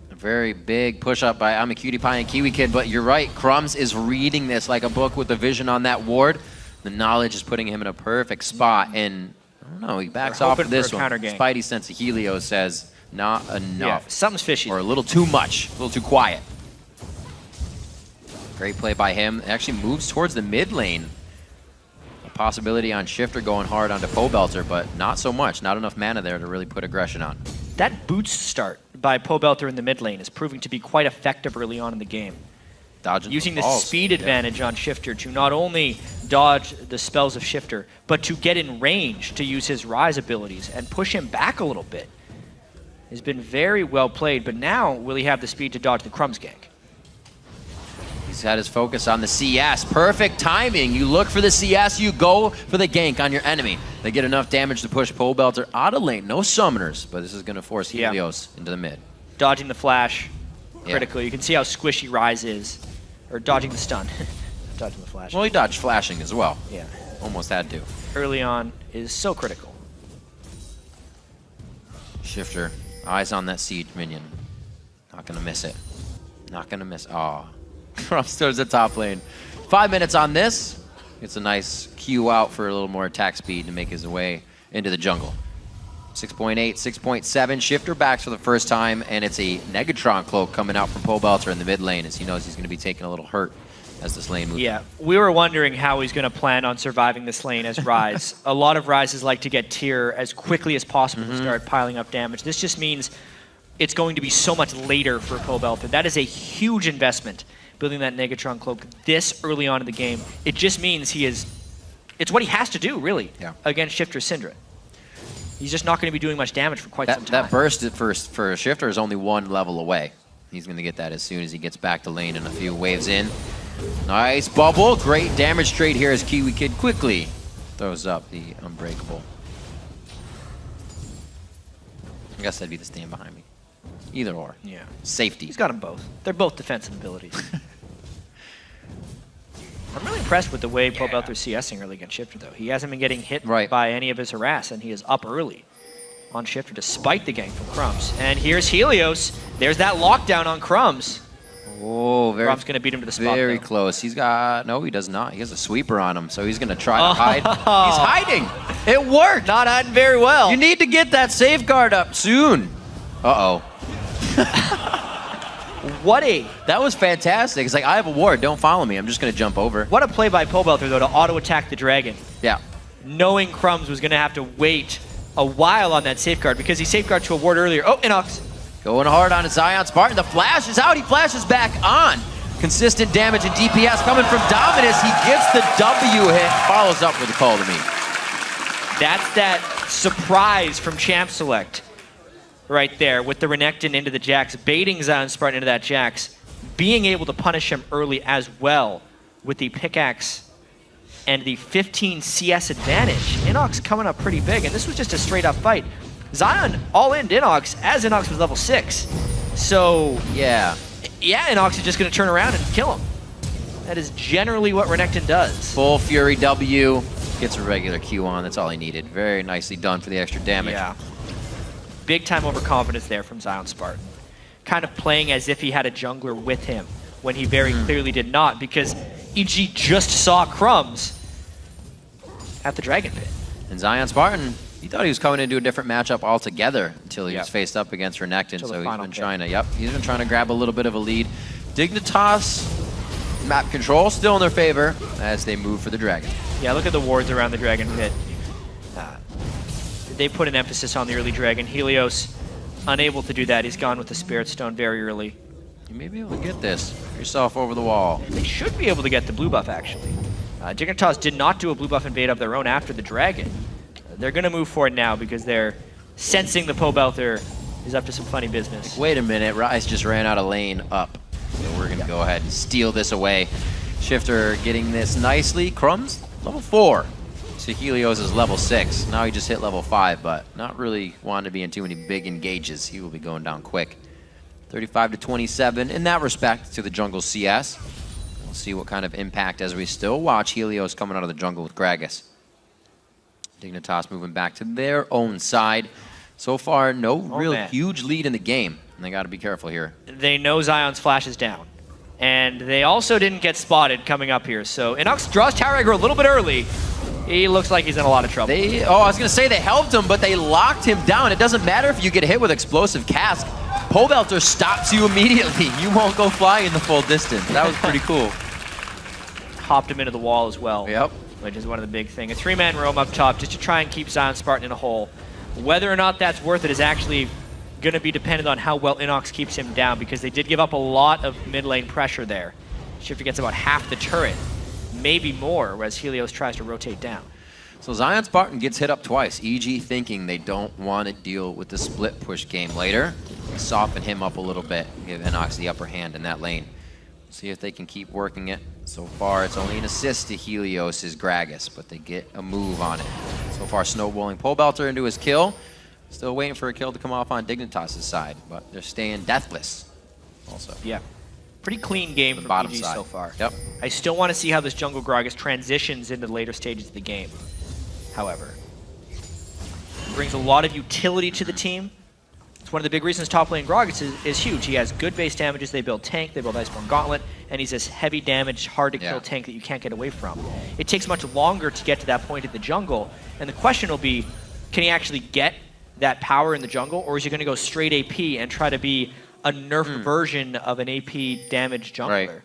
S4: A very big push up by I'm a Cutie Pie and Kiwi Kid, but you're right, Crumbs is reading this like a book with the vision on that ward. The knowledge is putting him in a perfect spot, and I don't know, he backs off of this one. Spidey sense of Helios says, not enough.
S20: Yeah, something's fishy.
S4: Or a little too much, a little too quiet. Great play by him. It actually moves towards the mid lane. A possibility on Shifter going hard onto Pobelter, but not so much. Not enough mana there to really put aggression on.
S20: That boots start by Pobelter in the mid lane is proving to be quite effective early on in the game.
S4: Dodging
S20: using the
S4: balls.
S20: speed advantage on Shifter to not only dodge the spells of Shifter, but to get in range to use his Rise abilities and push him back a little bit. Has been very well played, but now will he have the speed to dodge the Crumbs gank?
S4: He's had his focus on the CS. Perfect timing. You look for the CS, you go for the gank on your enemy. They get enough damage to push Pobelter out of lane. No summoners, but this is going to force Helios into the mid.
S20: Dodging the flash, critical. You can see how squishy Rise is. Or dodging the stun. Dodging the flash.
S4: Well, he dodged flashing as well.
S20: Yeah.
S4: Almost had to.
S20: Early on is so critical.
S4: Shifter, eyes on that siege minion. Not going to miss it. Not going to miss. Aw. Crumbs towards the top lane. 5 minutes on this. It's a nice Q out for a little more attack speed to make his way into the jungle. 6.8, 6.7. Shifter backs for the first time, and it's a Negatron cloak coming out from Pobelter in the mid lane as he knows he's going to be taking a little hurt as this lane moves.
S20: Yeah, we were wondering how he's going to plan on surviving this lane as Rise. A lot of Rises like to get tier as quickly as possible to start piling up damage. This just means it's going to be so much later for Pobelter. That is a huge investment, building that Negatron cloak this early on in the game. It just means it's what he has to do, really, against Shifter Syndra. He's just not going to be doing much damage for quite some time.
S4: That burst for Shifter is only 1 level away. He's going to get that as soon as he gets back to lane and a few waves in. Nice bubble. Great damage trade here as Kiwi Kid quickly throws up the Unbreakable. I guess that'd be the stand behind me. Either or.
S20: Yeah.
S4: Safety.
S20: He's got them both. They're both defensive abilities. I'm really impressed with the way Pobelter's CSing early against Shifter, though. He hasn't been getting hit by any of his harass, and he is up early on Shifter despite the gank from Crumbs. And here's Helios. There's that lockdown on Crumbs.
S4: Oh,
S20: Crumbs going to beat him to the spot.
S4: Very close. He's got... No, he does not. He has a sweeper on him, so he's going to try to hide. He's hiding. It worked.
S20: Not hiding very well.
S4: You need to get that safeguard up soon. Uh-oh. That was fantastic. It's like, I have a ward. Don't follow me. I'm just going to jump over.
S20: What a play by Pobelter, though, to auto-attack the dragon.
S4: Yeah.
S20: Knowing Crumbs was going to have to wait a while on that safeguard because he safeguarded to a ward earlier. Oh, Inox.
S4: Going hard on Zion Spartan. The flash is out. He flashes back on. Consistent damage and DPS coming from Dominus. He gets the W hit. Follows up with a call to me.
S20: That's that surprise from Champ Select. right there with the Renekton into the Jax, baiting Zion Spartan into that Jax, being able to punish him early as well with the pickaxe and the 15 CS advantage. Inox coming up pretty big, and this was just a straight up fight. Zion all in Inox as Inox was level 6. So yeah, Inox is just going to turn around and kill him. That is generally what Renekton does.
S4: Full Fury W, gets a regular Q on, that's all he needed. Very nicely done for the extra damage.
S20: Yeah. Big time overconfidence there from Zion Spartan. Kind of playing as if he had a jungler with him when he very clearly did not, because EG just saw Crumbs at the Dragon Pit.
S4: And Zion Spartan, he thought he was coming into a different matchup altogether until he was faced up against Renekton. So he's been trying to, he's been trying to grab a little bit of a lead. Dignitas, map control still in their favor as they move for the Dragon.
S20: Yeah, look at the wards around the Dragon Pit. They put an emphasis on the early Dragon. Helios unable to do that. He's gone with the Spirit Stone very early.
S4: You may be able to get this yourself over the wall.
S20: They should be able to get the blue buff, actually. Dignitas did not do a blue buff invade of their own after the Dragon. They're going to move forward now because they're sensing the Pobelter is up to some funny business.
S4: Wait a minute, Rise just ran out of lane up. So we're going to go ahead and steal this away. Shifter getting this nicely. Crumbs, level 4. So Helios is level 6. Now he just hit level 5, but not really wanting to be in too many big engages. He will be going down quick. 35 to 27 in that respect to the jungle CS. We'll see what kind of impact as we still watch Helios coming out of the jungle with Gragas. Dignitas moving back to their own side. So far, no real huge lead in the game. And they got to be careful here.
S20: They know Zion's flash is down. And they also didn't get spotted coming up here. So Inox draws Tower Aggro a little bit early. He looks like he's in a lot of trouble.
S4: I was going to say they helped him, but they locked him down. It doesn't matter if you get hit with Explosive Cask. Pobelter stops you immediately. You won't go flying the full distance. That was pretty cool.
S20: Hopped him into the wall as well.
S4: Yep.
S20: Which is one of the big things. A 3-man roam up top just to try and keep Zion Spartan in a hole. Whether or not that's worth it is actually going to be dependent on how well Inox keeps him down, because they did give up a lot of mid lane pressure there. Shifter gets about half the turret, maybe more, whereas Helios tries to rotate down.
S4: So Zion Spartan gets hit up twice. EG thinking they don't want to deal with the split push game later. Soften him up a little bit, give Inox the upper hand in that lane. See if they can keep working it. So far, it's only an assist to Helios' Gragas, but they get a move on it. So far, snowballing Pobelter into his kill. Still waiting for a kill to come off on Dignitas' side, but they're staying deathless also.
S20: Yeah. Pretty clean game from
S4: bottom
S20: EG
S4: side
S20: so far.
S4: Yep.
S20: I still want to see how this jungle Gragas transitions into the later stages of the game, however. Brings a lot of utility to the team. It's one of the big reasons top lane Gragas is huge. He has good base damages. They build tank, they build Iceborne Gauntlet, and he's this heavy damage, hard to kill tank that you can't get away from. It takes much longer to get to that point in the jungle, and the question will be, can he actually get that power in the jungle, or is he going to go straight AP and try to be a nerfed version of an AP damage jungler?
S4: Right.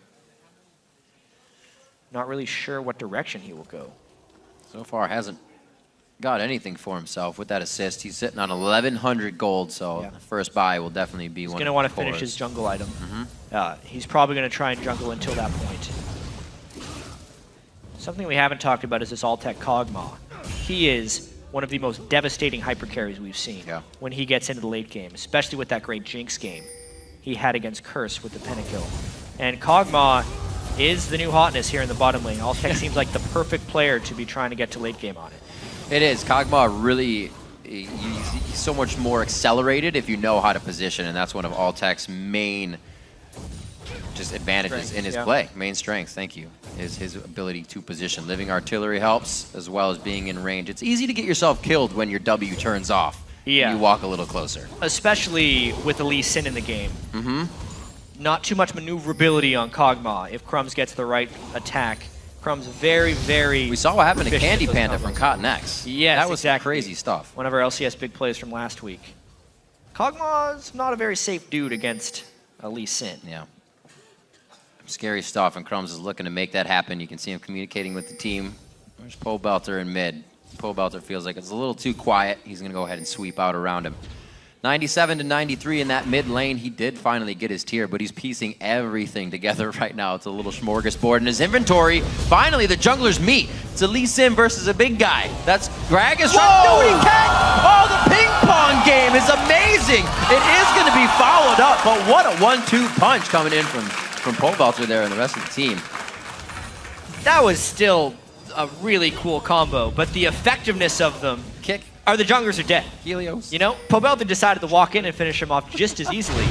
S20: Not really sure what direction he will go.
S4: So far, hasn't got anything for himself with that assist. He's sitting on 1,100 gold, so the first buy will definitely be one.
S20: He's going to want to finish his jungle item. He's probably going to try and jungle until that point. Something we haven't talked about is this Altec Kog'Maw. He is one of the most devastating hyper carries we've seen when he gets into the late game, especially with that great Jinx game he had against Curse with the Pentakill. And Kog'Maw is the new hotness here in the bottom lane. Altec seems like the perfect player to be trying to get to late game on it.
S4: It is. Kog'Maw really, he's so much more accelerated if you know how to position, and that's one of Altec's main just advantages in his play. Main strength, thank you, is his ability to position. Living Artillery helps, as well as being in range. It's easy to get yourself killed when your W turns off.
S20: Yeah.
S4: You walk a little closer.
S20: Especially with the Lee Sin in the game. Not too much maneuverability on Kog'Maw if Crumbs gets the right attack. Crumbs very, very...
S4: We saw what happened to Candy Panda from Cotton X.
S20: Yes,
S4: that was crazy stuff.
S20: One of our LCS big plays from last week. Kog'Maw's not a very safe dude against Lee Sin.
S4: Yeah. Scary stuff, and Crumbs is looking to make that happen. You can see him communicating with the team. There's Pobelter in mid. Pobelter feels like it's a little too quiet. He's going to go ahead and sweep out around him. 97 to 93 in that mid lane. He did finally get his tier, but he's piecing everything together right now. It's a little smorgasbord in his inventory. Finally, the junglers meet. It's a Lee Sin versus a big guy. That's Gragas trying to do what he can. Oh, the ping pong game is amazing. amazing. It is going to be followed up, but what a 1-2 punch coming in from Pobelter there and the rest of the team.
S20: That was still a really cool combo, but the effectiveness of them the junglers are dead.
S4: Helios.
S20: You know, Pobelter decided to walk in and finish him off just as easily.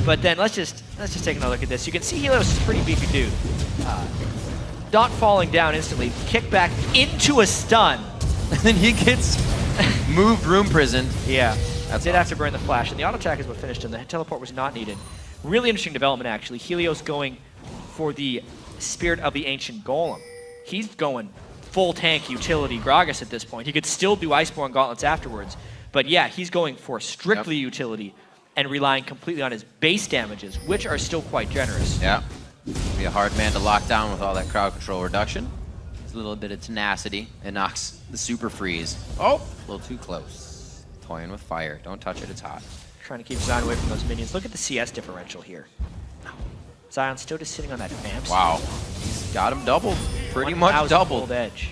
S20: But then let's just take another look at this. You can see Helios is a pretty beefy dude. Not falling down instantly, kick back into a stun.
S4: And then he gets moved room prisoned.
S20: Yeah,
S4: That's
S20: did
S4: awesome.
S20: have to burn the flash, and the auto attack is what finished him. The teleport was not needed. Really interesting development, actually. Helios going for the Spirit of the Ancient Golem. He's going full tank utility Gragas at this point. He could still do Iceborne Gauntlets afterwards, but yeah, he's going for strictly utility and relying completely on his base damages, which are still quite generous.
S4: Yeah. Be a hard man to lock down with all that crowd control reduction. It's a little bit of tenacity. It knocks the super freeze. Oh, a little too close. Toying with fire. Don't touch it, it's hot.
S20: Trying to keep Zion away from those minions. Look at the CS differential here. Zion's still just sitting on that FAMP.
S4: Wow. He's got him doubled. Pretty much doubled.
S20: Edge.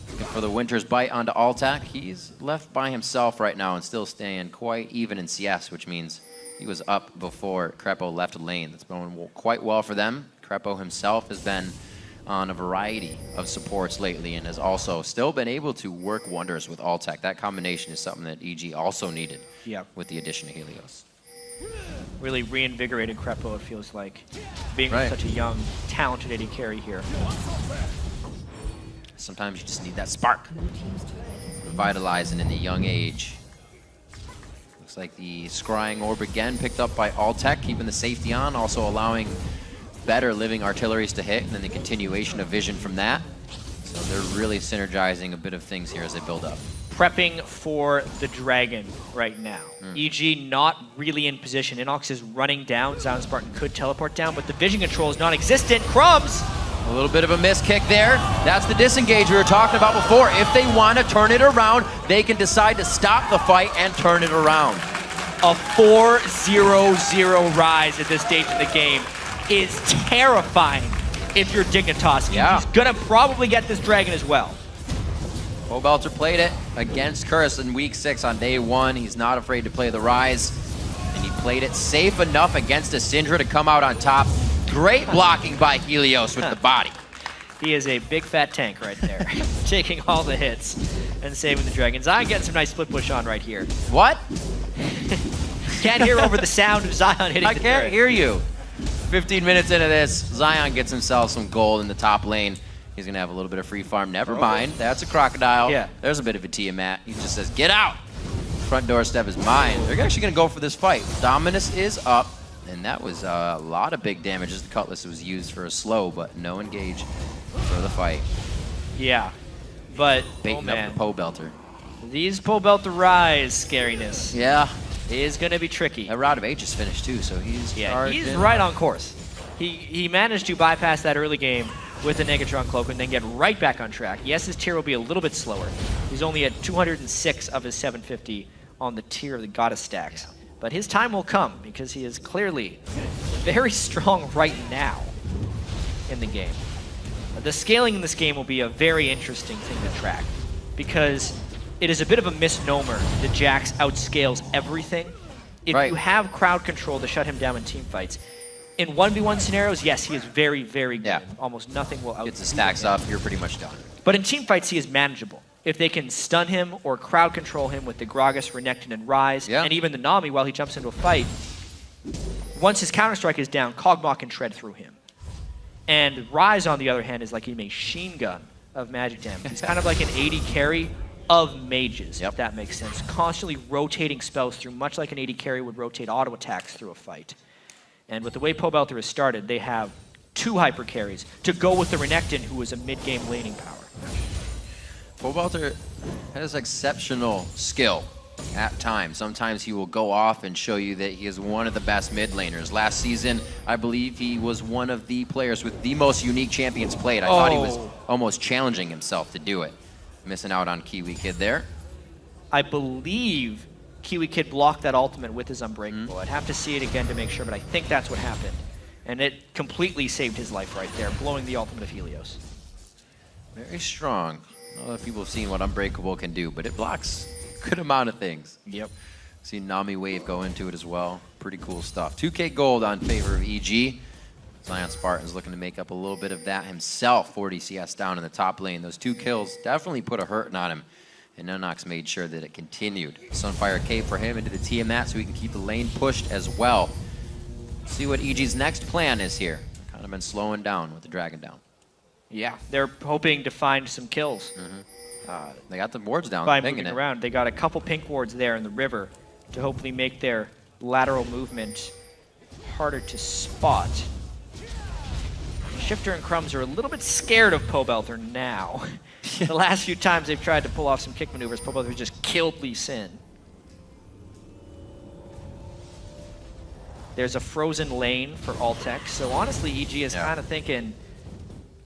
S4: Looking for the Winter's Bite onto Altac. He's left by himself right now and still staying quite even in CS, which means he was up before Crepo left lane. That's going quite well for them. Crepo himself has been on a variety of supports lately and has also still been able to work wonders with Altac. That combination is something that EG also needed with the addition of Helios.
S20: Really reinvigorated Crepo, it feels like, being such a young, talented AD carry here.
S4: Sometimes you just need that spark. Revitalizing in the young age. Looks like the Scrying Orb again picked up by Altac, keeping the safety on, also allowing better living artilleries to hit, and then the continuation of vision from that. So they're really synergizing a bit of things here as they build up.
S20: Prepping for the Dragon right now. EG not really in position. Inox is running down. Zion Spartan could teleport down, but the vision control is non-existent. Crumbs!
S4: A little bit of a miss kick there. That's the disengage we were talking about before. If they want to turn it around, they can decide to stop the fight and turn it around.
S20: A 4-0-0 rise at this stage of the game is terrifying if you're Dignitas. He's gonna probably get this Dragon as well.
S4: Pobelter played it against Curse in week 6 on day 1. He's not afraid to play the Rise. And he played it safe enough against a Syndra to come out on top. Great blocking by Helios with the body.
S20: He is a big fat tank right there. Taking all the hits and saving the Dragon. Zion getting some nice split push on right here.
S4: What?
S20: Can't hear over the sound of Zion hitting
S4: I can't hear you. 15 minutes into this, Zion gets himself some gold in the top lane. He's going to have a little bit of free farm. Never mind. That's a crocodile.
S20: Yeah.
S4: There's a bit of a Tiamat. He just says, get out. Front doorstep is mine. They're actually going to go for this fight. Dominus is up. And that was a lot of big damage as the Cutlass was used for a slow, but no engage for the fight.
S20: Yeah. But,
S4: Baiting up the Pobelter.
S20: These Pobelter Rise scariness.
S4: Yeah.
S20: Is going to be tricky.
S4: That Rod of Age is finished too, so he's
S20: he's right on course. He managed to bypass that early game with the Negatron Cloak and then get right back on track. Yes, his tier will be a little bit slower. He's only at 206 of his 750 on the tier of the Goddess stacks. Yeah. But his time will come because he is clearly very strong right now in the game. The scaling in this game will be a very interesting thing to track because it is a bit of a misnomer that Jax outscales everything. If you have crowd control to shut him down in team fights, in 1v1 scenarios, yes, he is very, very good. Almost nothing will out.
S4: Gets the stacks up, you're pretty much done.
S20: But in team fights, he is manageable. If they can stun him or crowd control him with the Gragas, Renekton, and Rise, and even the Nami while he jumps into a fight, once his Counter-Strike is down, Kog'Maw can tread through him. And Rise, on the other hand, is like a machine gun of magic damage. He's kind of like an AD carry of mages, if that makes sense. Constantly rotating spells through, much like an AD carry would rotate auto attacks through a fight. And with the way Pobelter has started, they have 2 hyper carries to go with the Renekton, who is a mid-game laning power.
S4: Pobelter has exceptional skill at times. Sometimes he will go off and show you that he is one of the best mid laners. Last season, I believe he was one of the players with the most unique champions played. I thought he was almost challenging himself to do it. Missing out on Kiwi Kid there.
S20: I believe Kiwi Kid blocked that ultimate with his Unbreakable. I'd have to see it again to make sure, but I think that's what happened. And it completely saved his life right there, blowing the ultimate of Helios.
S4: Very strong. I don't know if people have seen what Unbreakable can do, but it blocks a good amount of things.
S20: Yep.
S4: See Nami Wave go into it as well. Pretty cool stuff. 2K gold on favor of EG. Zion Spartan's looking to make up a little bit of that himself. 40 CS down in the top lane. Those 2 kills definitely put a hurting on him. And Nunox made sure that it continued. Sunfire Cape for him into the Tiamat so he can keep the lane pushed as well. See what EG's next plan is here. Kind of been slowing down with the Dragon down.
S20: Yeah, they're hoping to find some kills.
S4: They got the wards down.
S20: By moving around. They got a couple pink wards there in the river to hopefully make their lateral movement harder to spot. Shifter and Crumbs are a little bit scared of Pobelter now. The last few times they've tried to pull off some kick maneuvers, Pobelter just killed Lee Sin. There's a frozen lane for Altec, so honestly EG is kind of thinking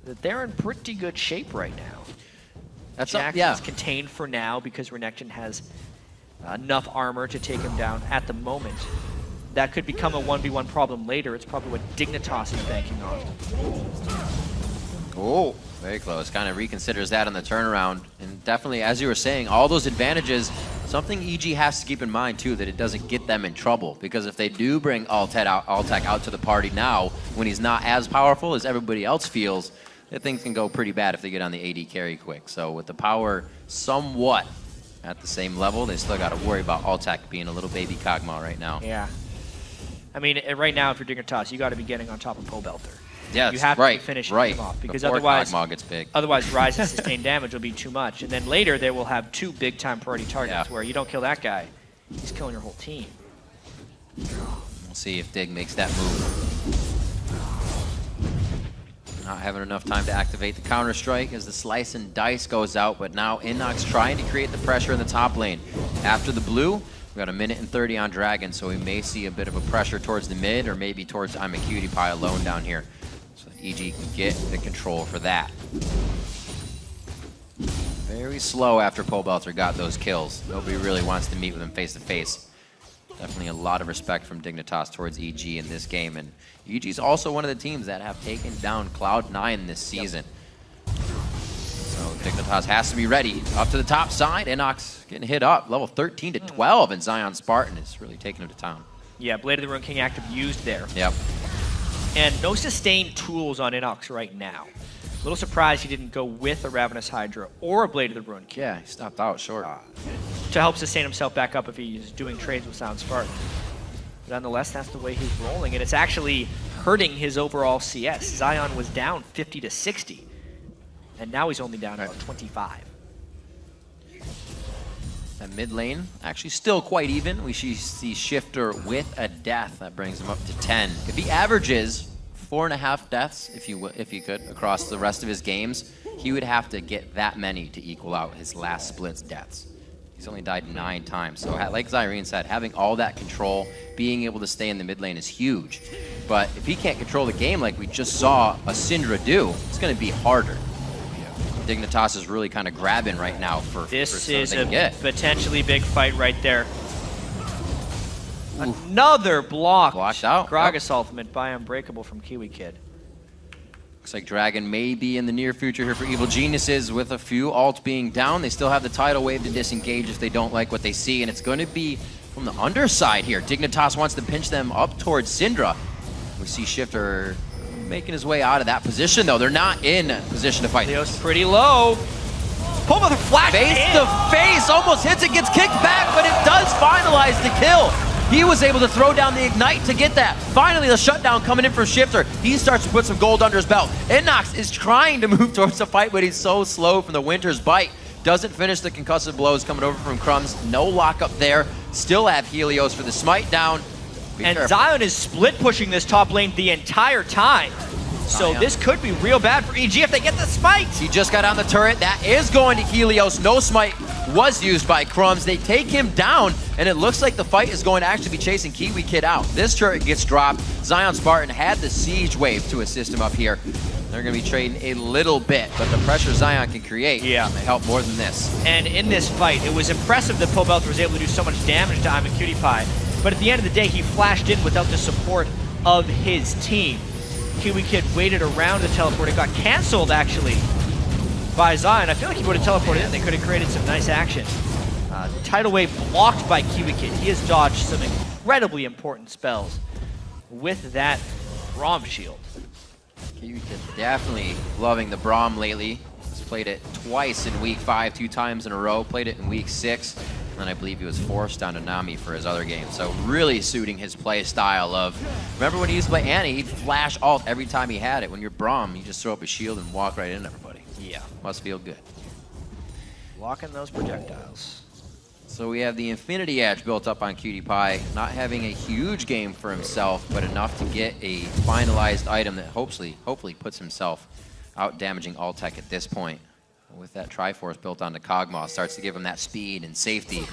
S20: that they're in pretty good shape right now. Jackson's contained for now because Renekton has enough armor to take him down at the moment. That could become a 1v1 problem later. It's probably what Dignitas is banking on.
S4: Oh, very close. Kind of reconsiders that on the turnaround. And definitely, as you were saying, all those advantages, something EG has to keep in mind, too, that it doesn't get them in trouble. Because if they do bring Altec out to the party now, when he's not as powerful as everybody else feels, things can go pretty bad if they get on the AD carry quick. So with the power somewhat at the same level, they still got to worry about Altec being a little baby Kog'Maw right now.
S20: Yeah. I mean, right now, if you're Dignitas, you got to be getting on top of Pobelter.
S4: Yeah,
S20: you have to be finishing him off because otherwise,
S4: gets big.
S20: Otherwise, Rise and sustained damage will be too much. And then later, they will have 2 big-time priority targets where you don't kill that guy, he's killing your whole team.
S4: We'll see if Dig makes that move. Not having enough time to activate the Counter-Strike as the Slice and Dice goes out, but now Inox trying to create the pressure in the top lane. After the blue, we got 1 minute and 30 on Dragon, so we may see a bit of a pressure towards the mid or maybe towards I'm a Cutie Pie alone down here. So EG can get the control for that. Very slow after Pobelter got those kills. Nobody really wants to meet with him face to face. Definitely a lot of respect from Dignitas towards EG in this game, and EG's also one of the teams that have taken down Cloud9 this season. So Dignitas has to be ready. Up to the top side, Inox getting hit up, level 13 to 12, and Zion Spartan is really taking him to town.
S20: Yeah, Blade of the Ruin King active used there.
S4: Yep.
S20: And no sustained tools on Inox right now. A little surprised he didn't go with a Ravenous Hydra or a Blade of the Ruin King.
S4: Yeah, he stopped out short.
S20: To help sustain himself back up if he's doing trades with Sound Spartan. But nonetheless, that's the way he's rolling, and it's actually hurting his overall CS. Zion was down 50 to 60, and now he's only down about 25.
S4: That mid lane, actually still quite even. We see Shifter with a death. That brings him up to 10. If he averages 4.5 deaths, if you could, across the rest of his games, he would have to get that many to equal out his last split's deaths. He's only died 9 times. So like Zyrene said, having all that control, being able to stay in the mid lane is huge. But if he can't control the game like we just saw a Syndra do, it's going to be harder. Dignitas is really kind of grabbing right now for
S20: this is a potentially big fight right there. Ooh. Another block.
S4: Blocked out.
S20: Gragas ultimate by Unbreakable from Kiwi Kid.
S4: Looks like Dragon may be in the near future here for Evil Geniuses with a few alts being down. They still have the tidal wave to disengage if they don't like what they see, and it's going to be from the underside here. Dignitas wants to pinch them up towards Syndra. We see Shifter making his way out of that position, though. They're not in position to fight.
S20: Leo's pretty low. Pull with a flash.
S4: Face to face, almost hits it, gets kicked back, but it does finalize the kill. He was able to throw down the Ignite to get that. Finally, the shutdown coming in from Shifter. He starts to put some gold under his belt. Inox is trying to move towards the fight, but he's so slow from the Winter's Bite. Doesn't finish the concussive blows coming over from Crumbs. No lockup there. Still have Helios for the smite down.
S20: And Zion is split pushing this top lane the entire time. So this could be real bad for EG if they get the smite.
S4: He just got on the turret. That is going to Helios. No smite was used by Crumbs. They take him down, and it looks like the fight is going to actually be chasing Kiwi Kid out. This turret gets dropped. Zion Spartan had the siege wave to assist him up here. They're going to be trading a little bit, but the pressure Zion can create may help more than this.
S20: And in this fight, it was impressive that Pobelter was able to do so much damage to I'm a Cutie Pie. But at the end of the day, he flashed in without the support of his team. Kiwi Kid waited around to teleport. It got canceled, actually, by Zion. I feel like he would have teleported in. They could have created some nice action. Tidal Wave blocked by Kiwi Kid. He has dodged some incredibly important spells with that Braum shield.
S4: Kiwi Kid definitely loving the Braum lately. He's played it twice in week 5, 2 times in a row. Played it in week 6. And then I believe he was forced down to Nami for his other game. So really suiting his play style of, remember when he used to play Annie, he'd flash ult every time he had it. When you're Braum, you just throw up a shield and walk right into everybody.
S20: Yeah.
S4: Must feel good.
S20: Blocking those projectiles.
S4: So we have the Infinity Edge built up on Cutie Pie, not having a huge game for himself, but enough to get a finalized item that hopefully puts himself out damaging Altec at this point. With that Triforce built onto Kog'Maw, starts to give him that speed and safety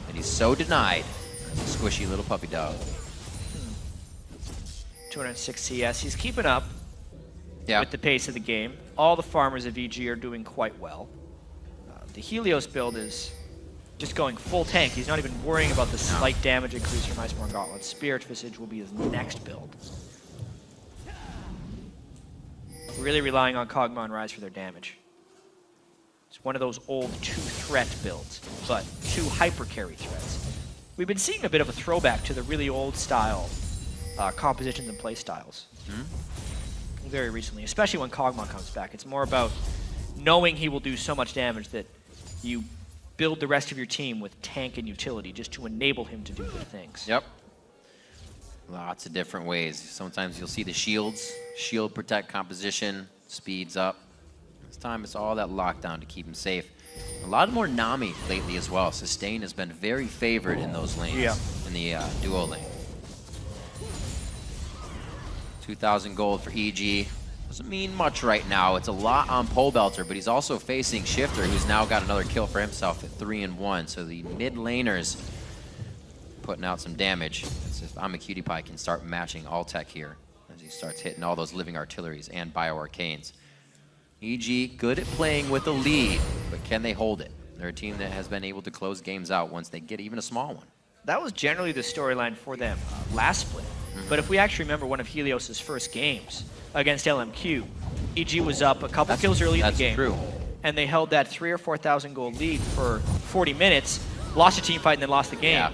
S4: that he's so denied as a squishy little puppy dog.
S20: 206 CS. He's keeping up
S4: with
S20: the pace of the game. All the farmers of EG are doing quite well. The Helios build is just going full tank. He's not even worrying about the slight damage increase from Iceborne Gauntlet. Spirit Visage will be his next build. Really relying on Kog'Maw and Rise for their damage. It's one of those old 2-threat builds, but 2 hyper carry threats. We've been seeing a bit of a throwback to the really old style compositions and play styles very recently, especially when Kog'Maw comes back. It's more about knowing he will do so much damage that you build the rest of your team with tank and utility just to enable him to do good things.
S4: Yep. Lots of different ways. Sometimes you'll see the shields, shield protect composition, speeds up. This time it's all that lockdown to keep him safe. A lot more Nami lately as well. Sustain has been very favored in those lanes, in the duo lane. 2,000 gold for EG. Doesn't mean much right now. It's a lot on Pole Belter, but he's also facing Shifter, who's now got another kill for himself at 3-1. So the mid laners putting out some damage. It's if I'm a Cutie Pie, can start matching Altec here as he starts hitting all those living artilleries and bioarcanes. EG good at playing with a lead, but can they hold it? They're a team that has been able to close games out once they get even a small one.
S20: That was generally the storyline for them last split. But if we actually remember one of Helios' first games against LMQ, EG was up a couple kills early in the game.
S4: True.
S20: And they held that 3,000 or 4,000 gold lead for 40 minutes, lost a team fight, and then lost the game.
S4: Yeah.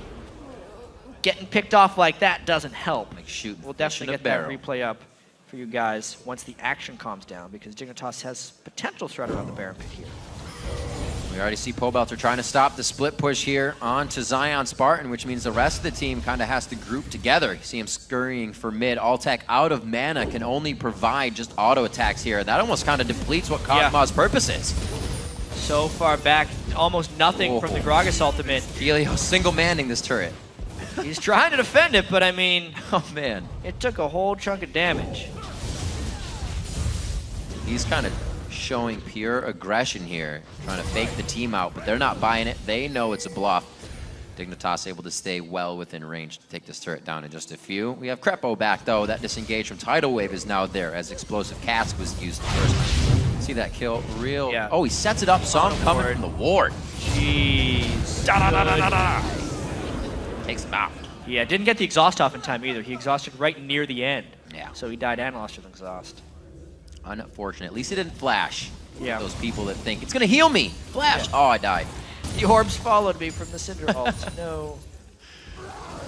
S20: Getting picked off like that doesn't help.
S4: Like shoot,
S20: we'll definitely get that replay up for you guys once the action calms down, because Dignitas has potential threat around the Baron pit here.
S4: We already see Pobelter trying to stop the split push here onto Zion Spartan, which means the rest of the team kind of has to group together. You see him scurrying for mid. Altec out of mana can only provide just auto attacks here. That almost kind of depletes what Kog'Maw's purpose is.
S20: So far back, almost nothing from the Gragas ultimate.
S4: Helios single-manning this turret.
S20: He's trying to defend it, but I mean,
S4: oh man,
S20: it took a whole chunk of damage.
S4: He's kind of showing pure aggression here, trying to fake the team out, but they're not buying it. They know it's a bluff. Dignitas able to stay well within range to take this turret down in just a few. We have Crepo back though. That disengage from Tidal Wave is now there as Explosive Cask was used first. See that kill? Real. Yeah. Oh, he sets it up. Saw him coming from the ward.
S20: Jeez.
S4: Takes him out.
S20: Yeah, didn't get the exhaust off in time either. He exhausted right near the end.
S4: Yeah.
S20: So he died and lost an exhaust.
S4: Unfortunate. At least it didn't flash.
S20: Yeah.
S4: Those people that think, it's going to heal me. Flash. Yeah. Oh, I died.
S20: The orbs followed me from the Cinder ult. No.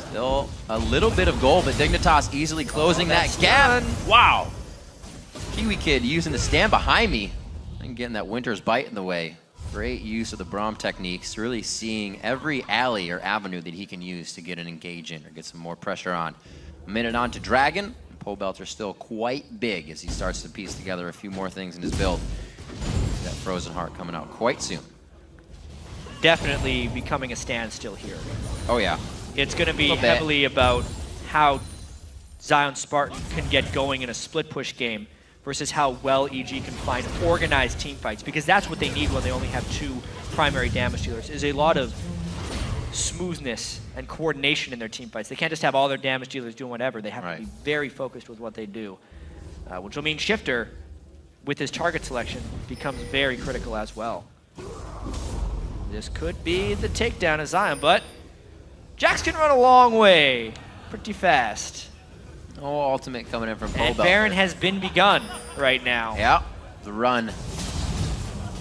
S4: Still a little bit of gold, but Dignitas easily closing that gap. Wow. Kiwi Kid using the stand behind me and getting that Winter's Bite in the way. Great use of the Braum techniques, really seeing every alley or avenue that he can use to get an engage in or get some more pressure on. A minute on to Dragon. Pobelter still quite big as he starts to piece together a few more things in his build. That Frozen Heart coming out quite soon.
S20: Definitely becoming a standstill here.
S4: Oh yeah.
S20: It's going to be heavily about how Zion Spartan can get going in a split push game versus how well EG can find organized team fights, because that's what they need when they only have 2 primary damage dealers, is a lot of smoothness and coordination in their team fights. They can't just have all their damage dealers doing whatever. They have to be very focused with what they do, which will mean Shifter, with his target selection, becomes very critical as well. This could be the takedown of Zion, but Jax can run a long way, pretty fast.
S4: Oh, ultimate coming in from Pobelter.
S20: And Baron has been begun right now.
S4: Yeah, the run.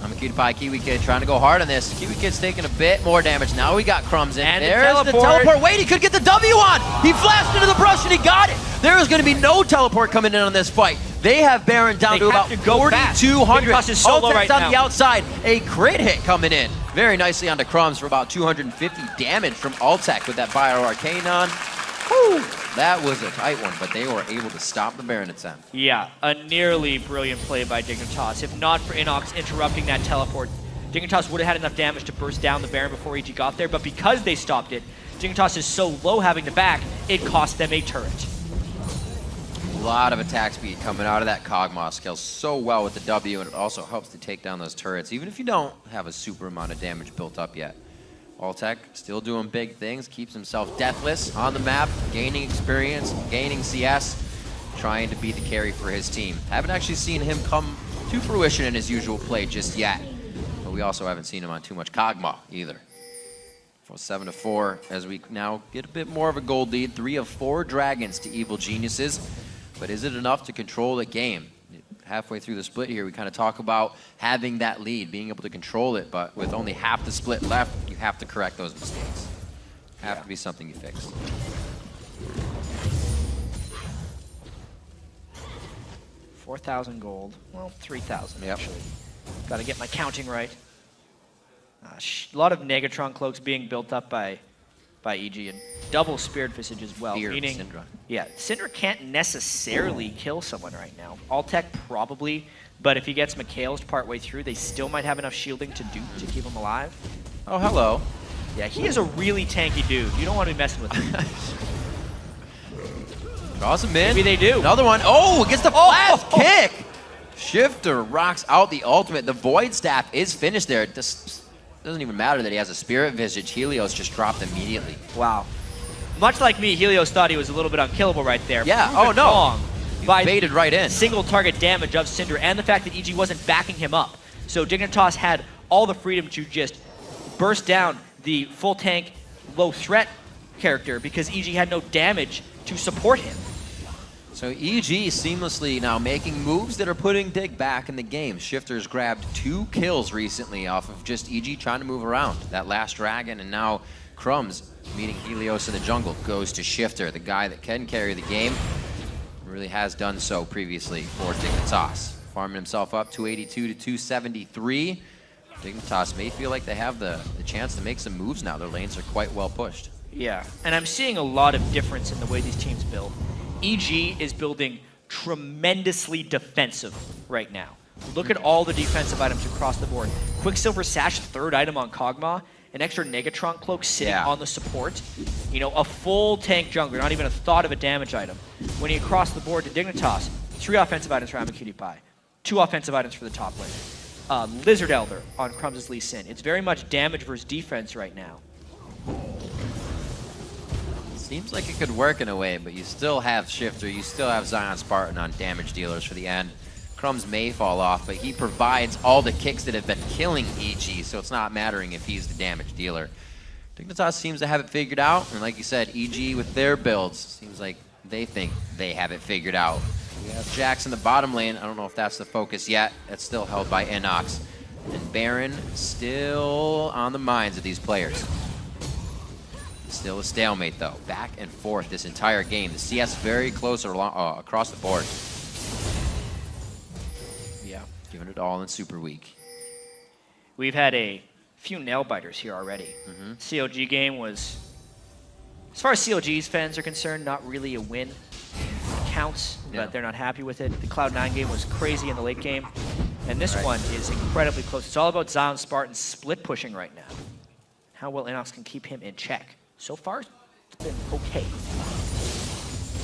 S4: I'm a Cutie Pie Kiwi Kid trying to go hard on this. Kiwi Kid's taking a bit more damage. Now we got Crumbs in.
S15: And
S4: there's the teleport. Wait, he could get the W on. He flashed into the brush and he got it. There is going to be no teleport coming in on this fight. They have Baron down to about 4,200. Ultex on the outside. A crit hit coming in. Very nicely onto Crumbs for about 250 damage from Ultex with that Bio Arcanon. Whew. That was a tight one, but they were able to stop the Baron attempt.
S20: Yeah, a nearly brilliant play by Dignitas. If not for Inox interrupting that teleport, Dignitas would have had enough damage to burst down the Baron before EG got there, but because they stopped it, Dignitas is so low having to back, it cost them a turret.
S4: A lot of attack speed coming out of that Kog'Maw. Scales so well with the W, and it also helps to take down those turrets, even if you don't have a super amount of damage built up yet. Ultec still doing big things, keeps himself deathless on the map, gaining experience, gaining CS, trying to be the carry for his team. Haven't actually seen him come to fruition in his usual play just yet, but we also haven't seen him on too much Kog'Maw either. 7-4 as we now get a bit more of a gold lead. 3 of 4 dragons to Evil Geniuses, but is it enough to control the game? Halfway through the split here, we kind of talk about having that lead, being able to control it, but with only half the split left, you have to correct those mistakes. Have to be something you fix.
S20: $4,000 gold. Well, 3,000 actually. Got to get my counting right. A lot of Negatron cloaks being built up by EG, and double Spirit Visage as well. Meaning, Syndra. Yeah, Syndra can't necessarily kill someone right now. Altec probably, but if he gets McHale's partway through, they still might have enough shielding to keep him alive.
S4: Oh, hello.
S20: Yeah, he is a really tanky dude. You don't want to be messing with him.
S4: Draws him in.
S20: Maybe they do.
S4: Another one. Oh, gets the flash kick. Shifter rocks out the ultimate. The Void Staff is finished there. Doesn't even matter that he has a Spirit Visage. Helios just dropped immediately.
S20: Wow. Much like me, Helios thought he was a little bit unkillable right there.
S4: Yeah,
S20: Proven
S4: oh no.
S20: wrong by
S4: baited right in.
S20: Single target damage of Syndra and the fact that EG wasn't backing him up. So Dignitas had all the freedom to just burst down the full tank, low threat character because EG had no damage to support him.
S4: So EG seamlessly now making moves that are putting Dig back in the game. Shifter's grabbed 2 kills recently off of just EG trying to move around. That last dragon, and now Crumbs meeting Helios in the jungle goes to Shifter, the guy that can carry the game. Really has done so previously for Dignitas. Farming himself up 282 to 273. Dignitas may feel like they have the chance to make some moves now. Their lanes are quite well pushed.
S20: Yeah, and I'm seeing a lot of difference in the way these teams build. EG is building tremendously defensive right now. Look at all the defensive items across the board. Quicksilver Sash, 3rd item on Kog'Maw, an extra Negatron cloak sitting on the support. You know, a full tank jungler, not even a thought of a damage item. When you cross the board to Dignitas, 3 offensive items for Cutie Pie, 2 offensive items for the top lane. Lizard Elder on Crumbs' Lee Sin. It's very much damage versus defense right now.
S4: Seems like it could work in a way, but you still have Shifter, you still have Zion Spartan on damage dealers for the end. Crumbs may fall off, but he provides all the kicks that have been killing EG, so it's not mattering if he's the damage dealer. Dignitas seems to have it figured out, and like you said, EG with their builds, seems like they think they have it figured out. We have Jax in the bottom lane. I don't know if that's the focus yet. That's still held by Inox. And Baron still on the minds of these players. Still a stalemate, though. Back and forth this entire game. The CS very close across the board. Yeah, giving it all in Superweek.
S20: We've had a few nail-biters here already. CLG game was, as far as CLG's fans are concerned, not really a win. It counts, but they're not happy with it. The Cloud9 game was crazy in the late game. And this one is incredibly close. It's all about Zion Spartan split pushing right now. How well Inox can keep him in check. So far, it's been okay.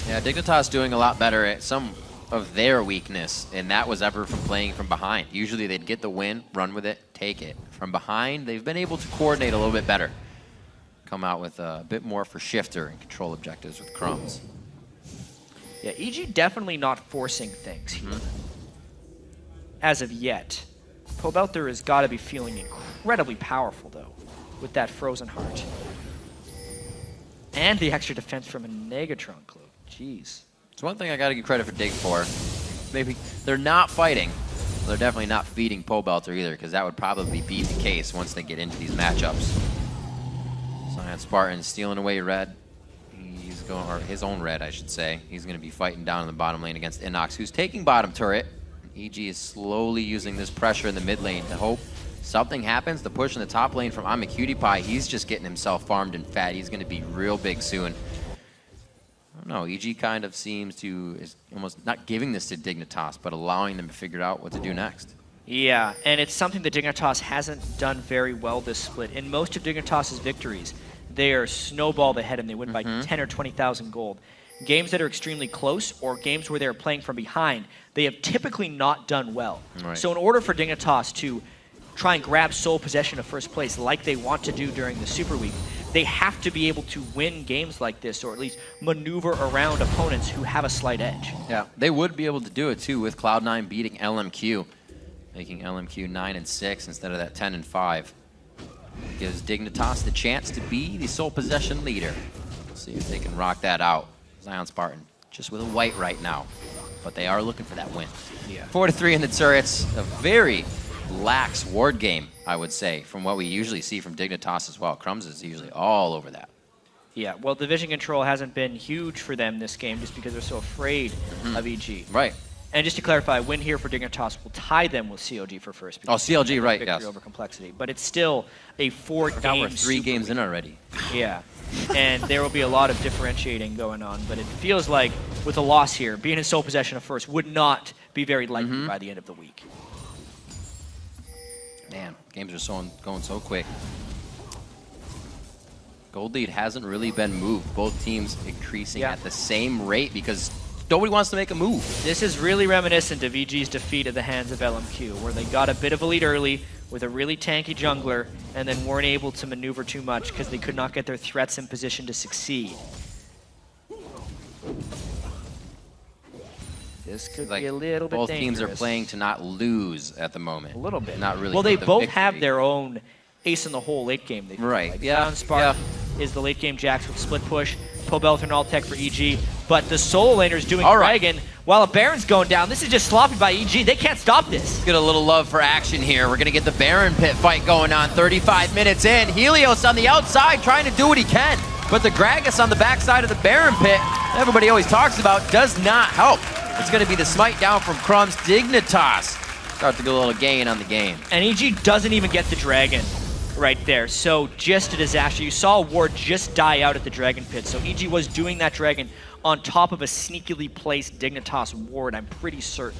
S4: Yeah, Dignitas doing a lot better at some of their weakness, and that was ever from playing from behind. Usually they'd get the win, run with it, take it. From behind, they've been able to coordinate a little bit better. Come out with a bit more for Shifter and control objectives with Crumbs.
S20: Yeah, EG definitely not forcing things here. As of yet. Pobelter has got to be feeling incredibly powerful, though, with that Frozen Heart. And the extra defense from a Negatron cloak. Jeez.
S4: It's one thing I got to give credit for Dig for. Maybe they're not fighting, They're definitely not feeding Pobelter either, because that would probably be the case once they get into these matchups. Zion Spartan stealing away red. He's going, or his own red, I should say. He's going to be fighting down in the bottom lane against Inox, who's taking bottom turret. EG is slowly using this pressure in the mid lane to hope something happens. The push in the top lane from AmaCutiePie, he's just getting himself farmed and fat. He's going to be real big soon. I don't know, EG kind of seems to, is almost not giving this to Dignitas, but allowing them to figure out what to do next.
S20: Yeah, and it's something that Dignitas hasn't done very well this split. In most of Dignitas's victories, they are snowballed ahead and they win by 10 or 20,000 gold. Games that are extremely close or games where they're playing from behind, they have typically not done well.
S4: Right.
S20: So in order for Dignitas to try and grab sole possession of first place like they want to do during the Super Week, they have to be able to win games like this, or at least maneuver around opponents who have a slight edge.
S4: Yeah, they would be able to do it too with Cloud9 beating LMQ, making LMQ 9-6 instead of that 10-5. Gives Dignitas the chance to be the sole possession leader. We'll see if they can rock that out. Zion Spartan just with a white right now, but they are looking for that win.
S20: Yeah.
S4: 4-3 in the turrets, a very lax ward game, I would say, from what we usually see from Dignitas as well. Crumbs is usually all over that.
S20: Yeah, well, division control hasn't been huge for them this game just because they're so afraid of EG.
S4: Right.
S20: And just to clarify, win here for Dignitas will tie them with COG for first.
S4: Oh, CLG, right,
S20: victory
S4: yes.
S20: over complexity. But it's still a 4-game
S4: We're 3 games in already.
S20: Yeah. And there will be a lot of differentiating going on. But it feels like with a loss here, being in sole possession of first would not be very likely by the end of the week.
S4: Man, games are going so quick. Gold lead hasn't really been moved. Both teams increasing at the same rate because nobody wants to make a move.
S20: This is really reminiscent of EG's defeat at the hands of LMQ, where they got a bit of a lead early with a really tanky jungler and then weren't able to maneuver too much because they could not get their threats in position to succeed. This could be a little bit
S4: both
S20: dangerous.
S4: teams are playing to not lose at the moment.
S20: A little bit.
S4: Not really.
S20: Well, they
S4: get the
S20: both
S4: victory.
S20: have their own ace in the hole late game. They feel
S4: Right.
S20: Like.
S4: Yeah.
S20: Zion Spark is the late game Jax with split push. Pobelter and Altec for EG. But the solo laner's doing Dragon while a Baron's going down. This is just sloppy by EG. They can't stop this.
S4: Let's get a little love for action here. We're going to get the Baron pit fight going on 35 minutes in. Helios on the outside trying to do what he can. But the Gragas on the backside of the Baron pit, everybody always talks about, does not help. It's going to be the smite down from Crumbs. Dignitas start to get a little gain on the game.
S20: And EG doesn't even get the Dragon right there. So just a disaster. You saw a ward just die out at the Dragon pit. So EG was doing that Dragon on top of a sneakily placed Dignitas ward, I'm pretty certain.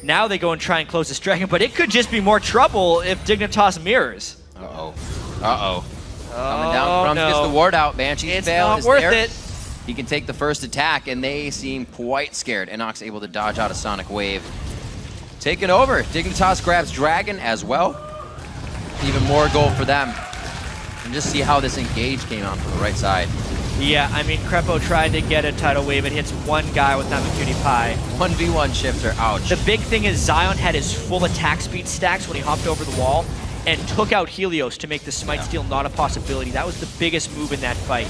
S20: Now they go and try and close this Dragon, but it could just be more trouble if Dignitas mirrors.
S4: Uh-oh. Uh-oh. Coming down, Crumbs gets the ward out. Banshee's fail is
S20: worth
S4: there.
S20: it.
S4: He can take the first attack, and they seem quite scared. Inox able to dodge out a Sonic Wave. Taking over. Dignitas grabs Dragon as well. Even more gold for them. And just see how this engage came on from the right side.
S20: Yeah, I mean, Crepo tried to get a tidal wave. It hits one guy with AmaCutiePie.
S4: 1v1 shifter, ouch.
S20: The big thing is Zion had his full attack speed stacks when he hopped over the wall and took out Helios to make the smite steal not a possibility. That was the biggest move in that fight.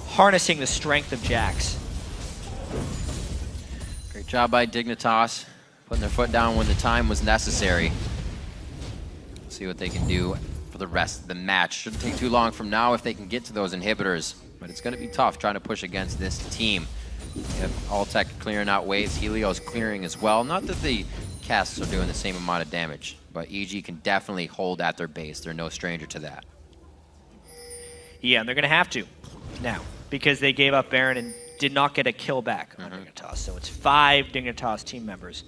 S20: Harnessing the strength of Jax.
S4: Great job by Dignitas, putting their foot down when the time was necessary. See what they can do for the rest of the match. Shouldn't take too long from now if they can get to those inhibitors, but it's going to be tough trying to push against this team. You have Altec clearing out waves, Helios clearing as well. Not that the casts are doing the same amount of damage, but EG can definitely hold at their base. They're no stranger to that.
S20: Yeah, and they're going to have to now because they gave up Baron and did not get a kill back on Dignitas. So it's 5 Dignitas team members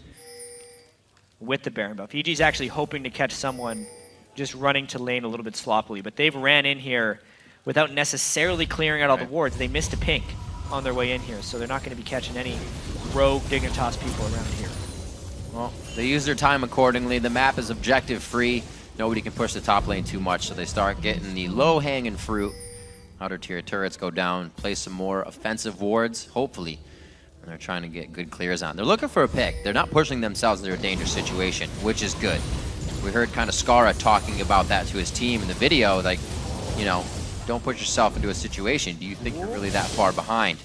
S20: with the Baron buff. EG's actually hoping to catch someone just running to lane a little bit sloppily, but they've ran in here without necessarily clearing out all the wards. They missed a pink on their way in here, so they're not going to be catching any rogue Dignitas people around here.
S4: Well, they use their time accordingly. The map is objective free. Nobody can push the top lane too much, so they start getting the low-hanging fruit. Outer tier turrets go down, play some more offensive wards, hopefully. And they're trying to get good clears on. They're looking for a pick. They're not pushing themselves into a dangerous situation, which is good. We heard kind of Skara talking about that to his team in the video, like, you know, don't put yourself into a situation. Do you think you're really that far behind?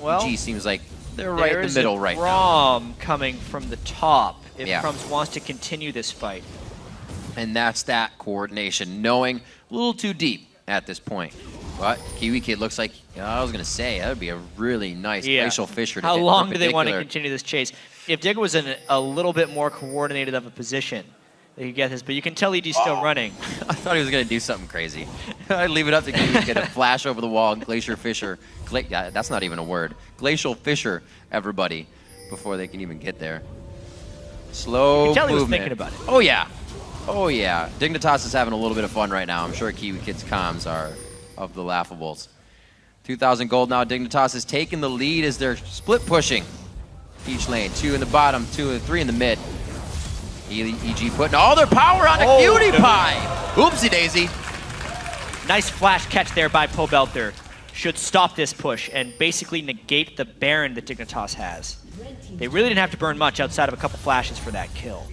S20: Well,
S4: EG seems like They're right in the middle right now.
S20: Rom coming from the top if
S4: Yeah.
S20: Crumbs wants to continue this fight.
S4: And that's that coordination, knowing a little too deep at this point. But Kiwi Kid looks like, I was going to say, that would be a really nice Glacial Fisher to
S20: How
S4: hit
S20: long do they want to
S4: perpendicular.
S20: continue this chase? If Digga was in a little bit more coordinated of a position, they could get this. But you can tell EG's still running.
S4: I thought he was going to do something crazy. I'd leave it up to Kiwi Kid to flash over the wall, Glacier Fisher. Yeah, that's not even a word. Glacial Fisher, everybody, before they can even get there. Slow
S20: You can tell
S4: movement.
S20: he was thinking about it.
S4: Oh, yeah. Oh, yeah. Dignitas is having a little bit of fun right now. I'm sure Kiwi Kid's comms are of the laughables. 2,000 gold now. Dignitas is taking the lead as they're split pushing each lane. 2 in the bottom, 2 and 3 in the mid. EG putting all their power on a cutie pie. Oopsie daisy.
S20: Nice flash catch there by Pobelter. Should stop this push and basically negate the Baron that Dignitas has. They really didn't have to burn much outside of a couple flashes for that kill.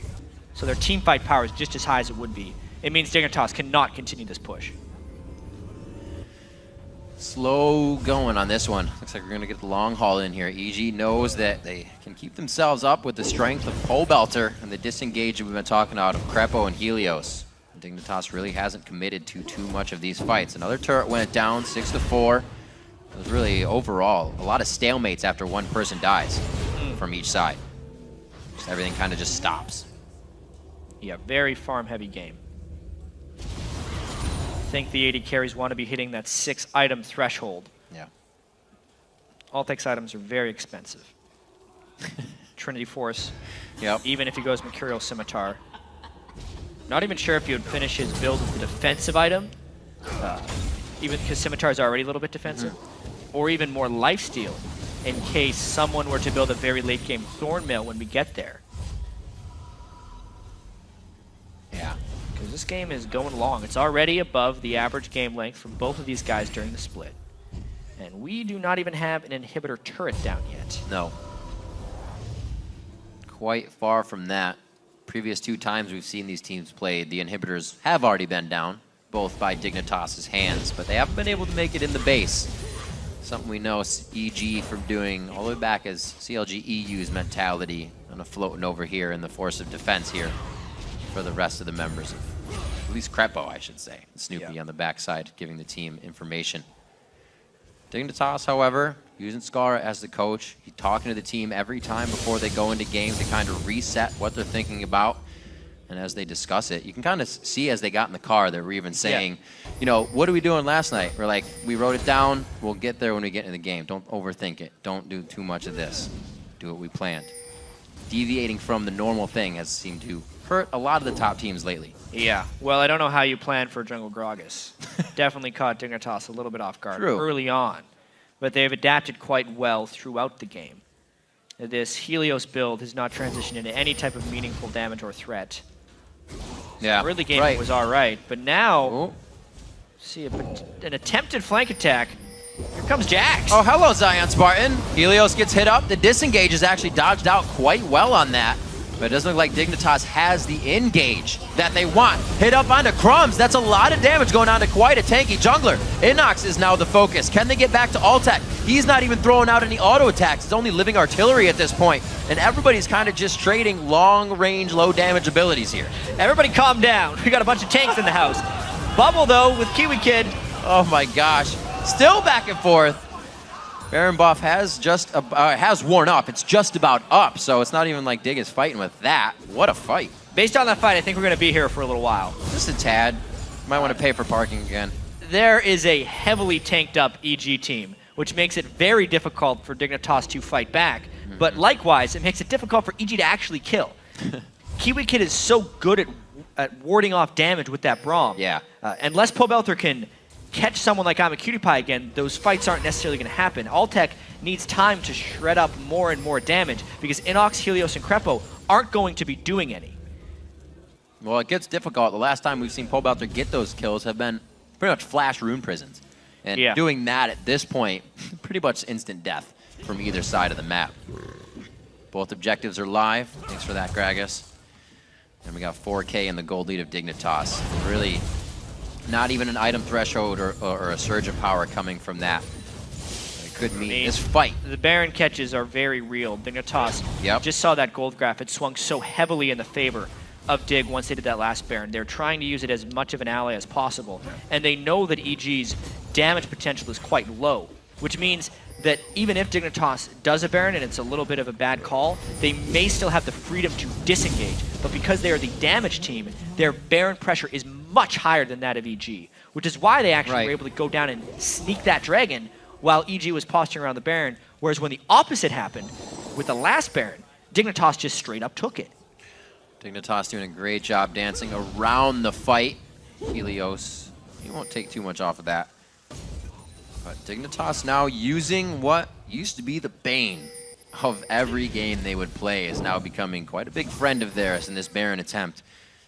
S20: So their team fight power is just as high as it would be. It means Dignitas cannot continue this push.
S4: Slow going on this one. Looks like we're going to get the long haul in here. EG knows that they can keep themselves up with the strength of Pobelter and the disengage that we've been talking about of Crepo and Helios. Dignitas really hasn't committed to too much of these fights. Another turret went down, 6-4. It was really, overall, a lot of stalemates after one person dies from each side. Just everything kind of just stops.
S20: Yeah, very farm-heavy game. I think the 80 carries want to be hitting that 6-item threshold.
S4: Yeah.
S20: Altex items are very expensive. Trinity Force.
S4: Yep.
S20: Even if he goes Mercurial Scimitar. Not even sure if he would finish his build with the defensive item, even because Scimitar is already a little bit defensive, or even more lifesteal in case someone were to build a very late game Thornmail when we get there.
S4: Yeah.
S20: Because this game is going long. It's already above the average game length from both of these guys during the split. And we do not even have an inhibitor turret down yet.
S4: No. Quite far from that. Previous 2 times we've seen these teams played, the inhibitors have already been down, both by Dignitas' hands, but they haven't been able to make it in the base. Something we know EG from doing all the way back as CLG EU's mentality and a floating over here in the force of defense here for the rest of the members of, at least Crepo, I should say. Snoopy on the backside giving the team information. Dignitas, however, using Scar as the coach, he's talking to the team every time before they go into games to kind of reset what they're thinking about. And as they discuss it, you can kind of see as they got in the car, they were even saying, you know, what are we doing last night? We're like, we wrote it down. We'll get there when we get in the game. Don't overthink it. Don't do too much of this. Do what we planned. Deviating from the normal thing has seemed to hurt a lot of the top teams lately.
S20: Yeah, well, I don't know how you planned for Jungle Gragas. Definitely caught Dignitas a little bit off guard early on, but they've adapted quite well throughout the game. This Helios build has not transitioned into any type of meaningful damage or threat.
S4: Yeah,
S20: early game it was all right, but now, see an attempted flank attack. Here comes Jax.
S4: Oh, hello, Zion Spartan. Helios gets hit up. The disengage is actually dodged out quite well on that. But it doesn't look like Dignitas has the engage that they want. Hit up onto Crumbs. That's a lot of damage going on to quite a tanky jungler. Inox is now the focus. Can they get back to Altec? He's not even throwing out any auto attacks. It's only living artillery at this point. And everybody's kind of just trading long-range, low-damage abilities here.
S20: Everybody calm down. We got a bunch of tanks in the house. Bubble, though, with Kiwi Kid.
S4: Oh, my gosh. Still back and forth. Baron buff has has worn up. It's just about up, so it's not even like Dig is fighting with that. What a fight.
S20: Based on that fight, I think we're going to be here for a little while.
S4: Just a tad. Might want to pay for parking again.
S20: There is a heavily tanked up EG team, which makes it very difficult for Dignitas to fight back. But likewise, it makes it difficult for EG to actually kill. Kiwi Kid is so good at warding off damage with that Braum.
S4: Yeah.
S20: Unless Pobelter can catch someone like I'm a Cutie Pie again, those fights aren't necessarily going to happen. Altec needs time to shred up more and more damage because Inox, Helios, and Crepo aren't going to be doing any.
S4: Well, it gets difficult. The last time we've seen Pobelter get those kills have been pretty much flash rune prisons. And doing that at this point, pretty much instant death from either side of the map. Both objectives are live. Thanks for that, Gragas. And we got 4K in the gold lead of Dignitas. Really not even an item threshold or a surge of power coming from that. could mean this fight.
S20: The Baron catches are very real. Dignitas
S4: Yep.
S20: just saw that gold graph. It swung so heavily in the favor of Dig once they did that last Baron. They're trying to use it as much of an ally as possible. And they know that EG's damage potential is quite low, which means that even if Dignitas does a Baron and it's a little bit of a bad call, they may still have the freedom to disengage. But because they are the damage team, their Baron pressure is much higher than that of EG, which is why they actually were able to go down and sneak that Dragon while EG was posturing around the Baron. Whereas when the opposite happened with the last Baron, Dignitas just straight up took it.
S4: Dignitas doing a great job dancing around the fight. Helios, he won't take too much off of that. But Dignitas now using what used to be the bane of every game they would play is now becoming quite a big friend of theirs in this Baron attempt.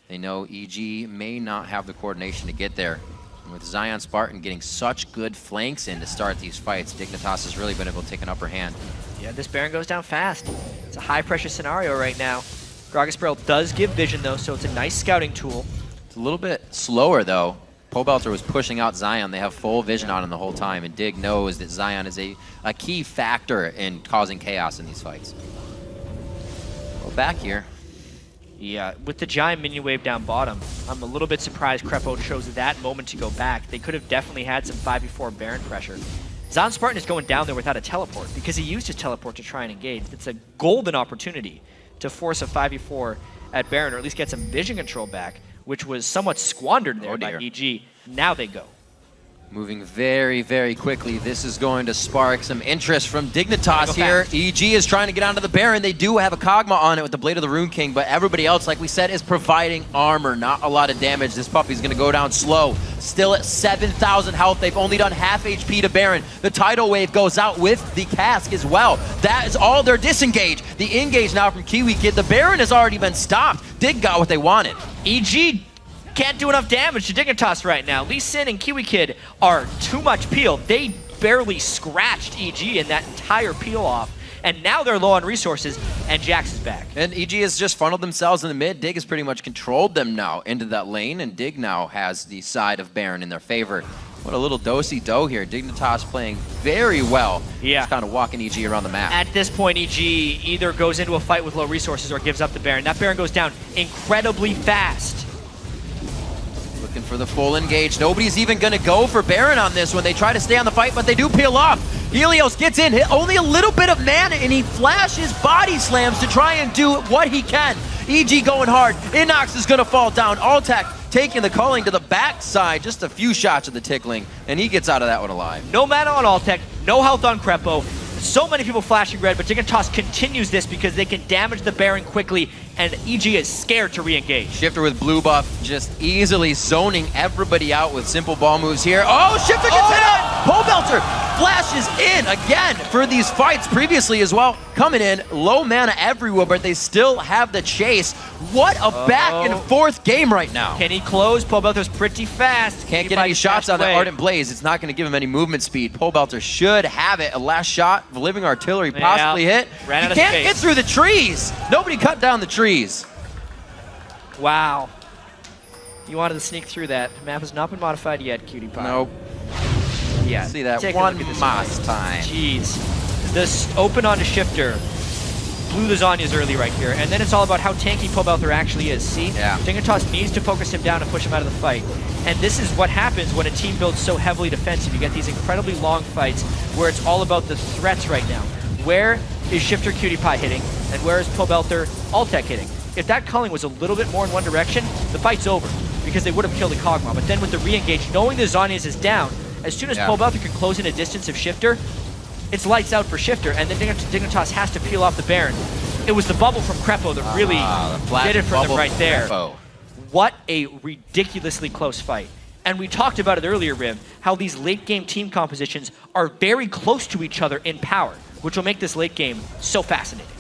S4: They know EG may not have the coordination to get there. And with Zion Spartan getting such good flanks in to start these fights, Dignitas has really been able to take an upper hand.
S20: Yeah, this Baron goes down fast. It's a high-pressure scenario right now. Gragas Barrel does give vision, though, so it's a nice scouting tool.
S4: It's a little bit slower, though. Pobelter was pushing out Zion. They have full vision on him the whole time, and Dig knows that Zion is a key factor in causing chaos in these fights. Well, back here.
S20: Yeah, with the giant minion wave down bottom, I'm a little bit surprised Crepo chose that moment to go back. They could have definitely had some 5v4 Baron pressure. Zion Spartan is going down there without a teleport because he used his teleport to try and engage. It's a golden opportunity to force a 5v4 at Baron, or at least get some vision control back, which was somewhat squandered there by EG. Now they go.
S4: Moving very, very quickly. This is going to spark some interest from Dignitas here. EG is trying to get onto the Baron. They do have a Kog'Maw on it with the Blade of the Rune King, but everybody else, like we said, is providing armor. Not a lot of damage. This puppy's going to go down slow. Still at 7,000 health. They've only done half HP to Baron. The Tidal Wave goes out with the cask as well. That is all their disengage. The engage now from Kiwi Kid. The Baron has already been stopped. Dig got what they wanted.
S20: EG can't do enough damage to Dignitas right now. Lee Sin and Kiwi Kid are too much peel. They barely scratched EG in that entire peel off. And now they're low on resources, and Jax is back.
S4: And EG has just funneled themselves in the mid. Dig has pretty much controlled them now into that lane, and Dig now has the side of Baron in their favor. What a little do-si-do here. Dignitas playing very well.
S20: Yeah.
S4: Just kind of walking EG around the map.
S20: At this point, EG either goes into a fight with low resources or gives up the Baron. That Baron goes down incredibly fast.
S4: Looking for the full engage. Nobody's even going to go for Baron on this one. They try to stay on the fight, but they do peel off. Helios gets in, hit only a little bit of mana, and he flashes body slams to try and do what he can. EG going hard. Inox is going to fall down. Altec taking the culling to the backside. Just a few shots of the tickling, and he gets out of that one alive.
S20: No mana on Altec, no health on Crepo. So many people flashing red, but Dignitas continues this because they can damage the Baron quickly, and EG is scared to re-engage.
S4: Shifter with blue buff, just easily zoning everybody out with simple ball moves here. Oh, Shifter gets hit on! Pobelter flashes in again for these fights previously as well. Coming in, low mana everywhere, but they still have the chase. What a back and forth game right now.
S20: Can he close? Pobelter's pretty fast.
S4: Can't get any shots on that Ardent Blaze. It's not going to give him any movement speed. Pobelter should have it. A last shot, living artillery possibly hit. He can't get through the trees. Nobody cut down the trees.
S20: Wow. You wanted to sneak through that. The map has not been modified yet, Cutie Pie.
S4: Nope.
S20: Yeah.
S4: See that one last time.
S20: Jeez. This open onto Shifter blew the Zhonya's early right here, and then it's all about how tanky Pobelter actually is. See?
S4: Yeah.
S20: Dignitas needs to focus him down and push him out of the fight. And this is what happens when a team builds so heavily defensive. You get these incredibly long fights where it's all about the threats right now. Where is Shifter Cutie Pie hitting, and where is Pobelter Altec hitting? If that culling was a little bit more in one direction, the fight's over, because they would have killed the Kog'Maw. But then with the re-engage, knowing the Zhonya's is down, as soon as Pobelter can close in a distance of Shifter, it's lights out for Shifter, and then Dignitas has to peel off the Baron. It was the bubble from Crepo that really did it for them right there. What a ridiculously close fight. And we talked about it earlier, Riv, how these late game team compositions are very close to each other in power, which will make this late game so fascinating.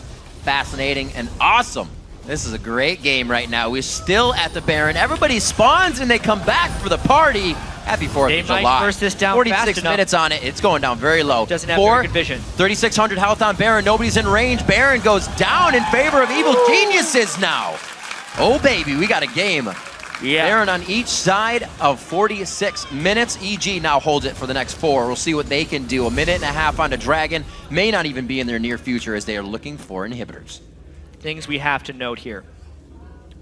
S4: Fascinating and awesome. This is a great game right now. We're still at the Baron. Everybody spawns and they come back for the party. Happy 4th of July.
S20: They might burst this down
S4: 46 minutes on it. It's going down very low.
S20: Doesn't have very good vision.
S4: 3,600 health on Baron. Nobody's in range. Baron goes down in favor of Evil Geniuses now. Oh, baby, we got a game.
S20: Yeah.
S4: Baron on each side of 46 minutes. EG now holds it for the next 4. We'll see what they can do. A minute and a half on the Dragon. May not even be in their near future as they are looking for inhibitors.
S20: Things we have to note here.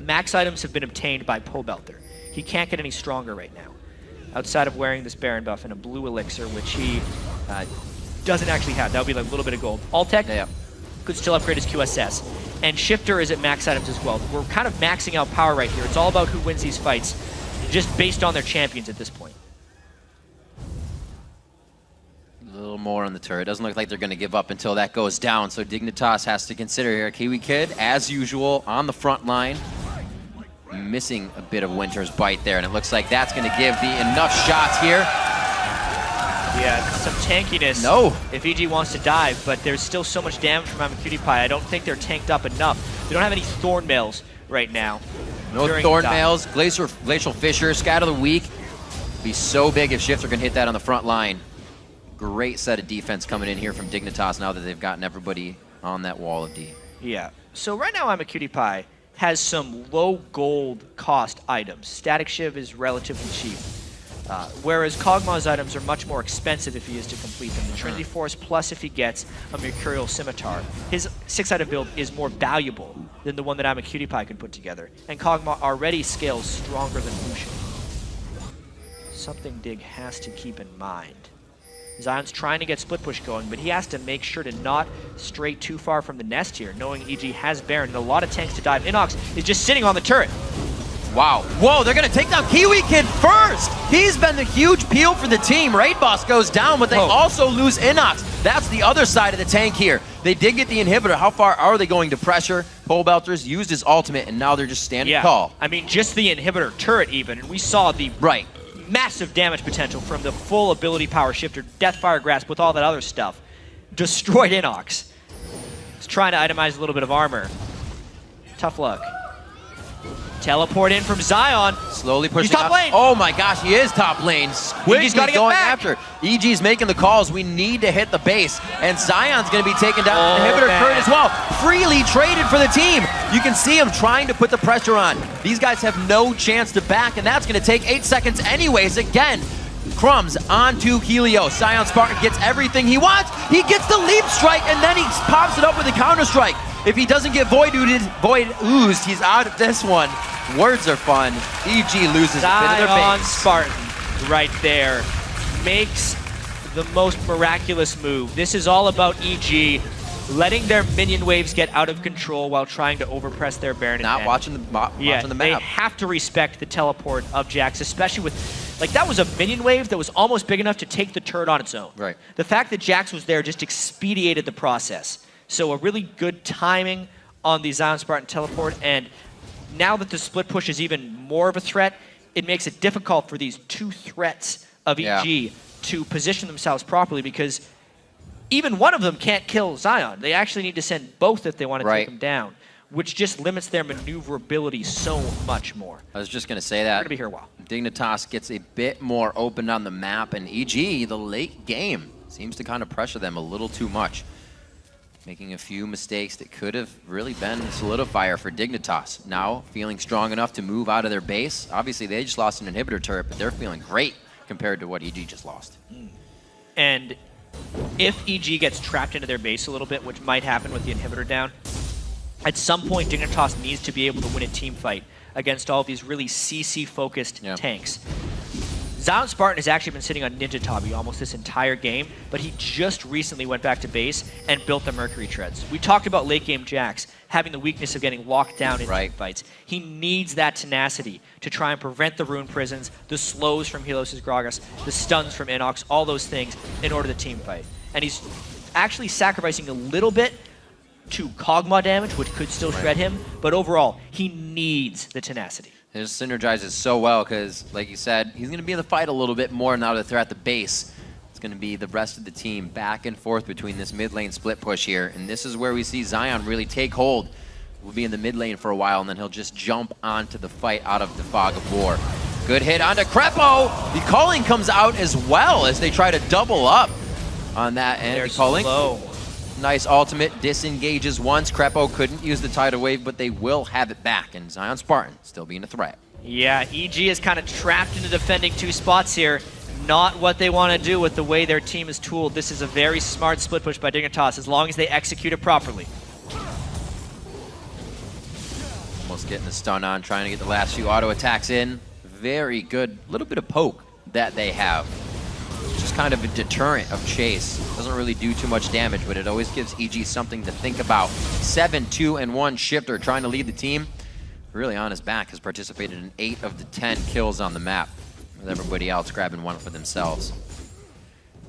S20: Max items have been obtained by Pobelter. He can't get any stronger right now, outside of wearing this Baron buff and a blue elixir, which he doesn't actually have. That would be like a little bit of gold. Altec could still upgrade his QSS. And Shifter is at max items as well. We're kind of maxing out power right here. It's all about who wins these fights, just based on their champions at this point.
S4: A little more on the turret. Doesn't look like they're going to give up until that goes down. So Dignitas has to consider here. Kiwi Kid, as usual, on the front line. Missing a bit of Winter's bite there, and it looks like that's going to give the enough shots here.
S20: Yeah, some tankiness if EG wants to dive, but there's still so much damage from AmaCutiePie. I don't think they're tanked up enough. They don't have any Thorn Mails right now.
S4: No Thorn Mails, Glacial Fissure, Scat of the Week. Be so big if Shifter can hit that on the front line. Great set of defense coming in here from Dignitas now that they've gotten everybody on that wall of D.
S20: Yeah, so right now AmaCutiePie has some low gold cost items. Static Shiv is relatively cheap. Whereas Kog'Maw's items are much more expensive if he is to complete them. The Trinity Force plus if he gets a Mercurial Scimitar. His 6-item build is more valuable than the one that AmaCutiePie can put together. And Kog'Maw already scales stronger than Lucian. Something Dig has to keep in mind. Zion's trying to get split push going, but he has to make sure to not stray too far from the nest here, knowing EG has Baron and a lot of tanks to dive. Inox is just sitting on the turret.
S4: Wow. Whoa, they're going to take down Kiwi Kid first. He's been the huge peel for the team. Raid Boss goes down, but they also lose Inox. That's the other side of the tank here. They did get the inhibitor. How far are they going to pressure? Pobelter's used his ultimate, and now they're just standing tall.
S20: I mean, just the inhibitor turret even, and we saw the massive damage potential from the full ability power Shifter, Deathfire Grasp with all that other stuff. Destroyed Inox. He's trying to itemize a little bit of armor. Tough luck. Teleport in from Zion.
S4: Slowly pushing
S20: He's top lane.
S4: Oh my gosh, he is top lane.
S20: He's got to get
S4: going
S20: back.
S4: after. EG's making the calls. We need to hit the base. And Zion's going to be taken down. Inhibitor turret as well. Freely traded for the team. You can see him trying to put the pressure on. These guys have no chance to back, and that's going to take 8 seconds anyways. Again, Crumbs onto Helios. Zion Spartan gets everything he wants. He gets the leap strike, and then he pops it up with a counter strike. If he doesn't get Void oozed, he's out of this one. Words are fun. EG loses a bit of their base.
S20: Spartan right there makes the most miraculous move. This is all about EG letting their minion waves get out of control while trying to overpress their Baron.
S4: Not watching the map.
S20: They have to respect the teleport of Jax, especially with, like, that was a minion wave that was almost big enough to take the turret on its own.
S4: Right.
S20: The fact that Jax was there just expedited the process. So a really good timing on the Zion Spartan teleport, and now that the split push is even more of a threat, it makes it difficult for these two threats of EG to position themselves properly, because even one of them can't kill Zion. They actually need to send both if they want to take him down, which just limits their maneuverability so much more.
S4: I was just going to say that.
S20: We're going to be here a while.
S4: Dignitas gets a bit more open on the map, and EG, the late game, seems to kind of pressure them a little too much. Making a few mistakes that could have really been a solidifier for Dignitas. Now feeling strong enough to move out of their base. Obviously, they just lost an inhibitor turret, but they're feeling great compared to what EG just lost.
S20: And if EG gets trapped into their base a little bit, which might happen with the inhibitor down, at some point Dignitas needs to be able to win a team fight against all of these really CC-focused tanks. Zion Spartan has actually been sitting on Ninja Tabi almost this entire game, but he just recently went back to base and built the Mercury Treads. We talked about late game Jax having the weakness of getting locked down in team fights. He needs that tenacity to try and prevent the Rune Prisons, the slows from Helios' Gragas, the stuns from Inox, all those things in order to team fight. And he's actually sacrificing a little bit to Kog'Maw damage, which could still shred him, but overall, he needs the tenacity.
S4: It just synergizes so well because, like you said, he's going to be in the fight a little bit more now that they're at the base. It's going to be the rest of the team back and forth between this mid lane split push here. And this is where we see Zion really take hold. We'll be in the mid lane for a while, and then he'll just jump onto the fight out of the fog of war. Good hit onto Crepo. The calling comes out as well as they try to double up on that end. Calling. Nice ultimate, disengages once. Crepo couldn't use the tidal wave, but they will have it back, and Zion Spartan still being a threat.
S20: Yeah, EG is kind of trapped into defending 2 spots here. Not what they want to do with the way their team is tooled. This is a very smart split push by Dignitas as long as they execute it properly.
S4: Almost getting the stun on, trying to get the last few auto attacks in. Very good little bit of poke that they have. Just kind of a deterrent of chase. Doesn't really do too much damage, but it always gives EG something to think about. 7-2-1 Shifter trying to lead the team. Really on his back, has participated in 8 of the 10 kills on the map, with everybody else grabbing one for themselves.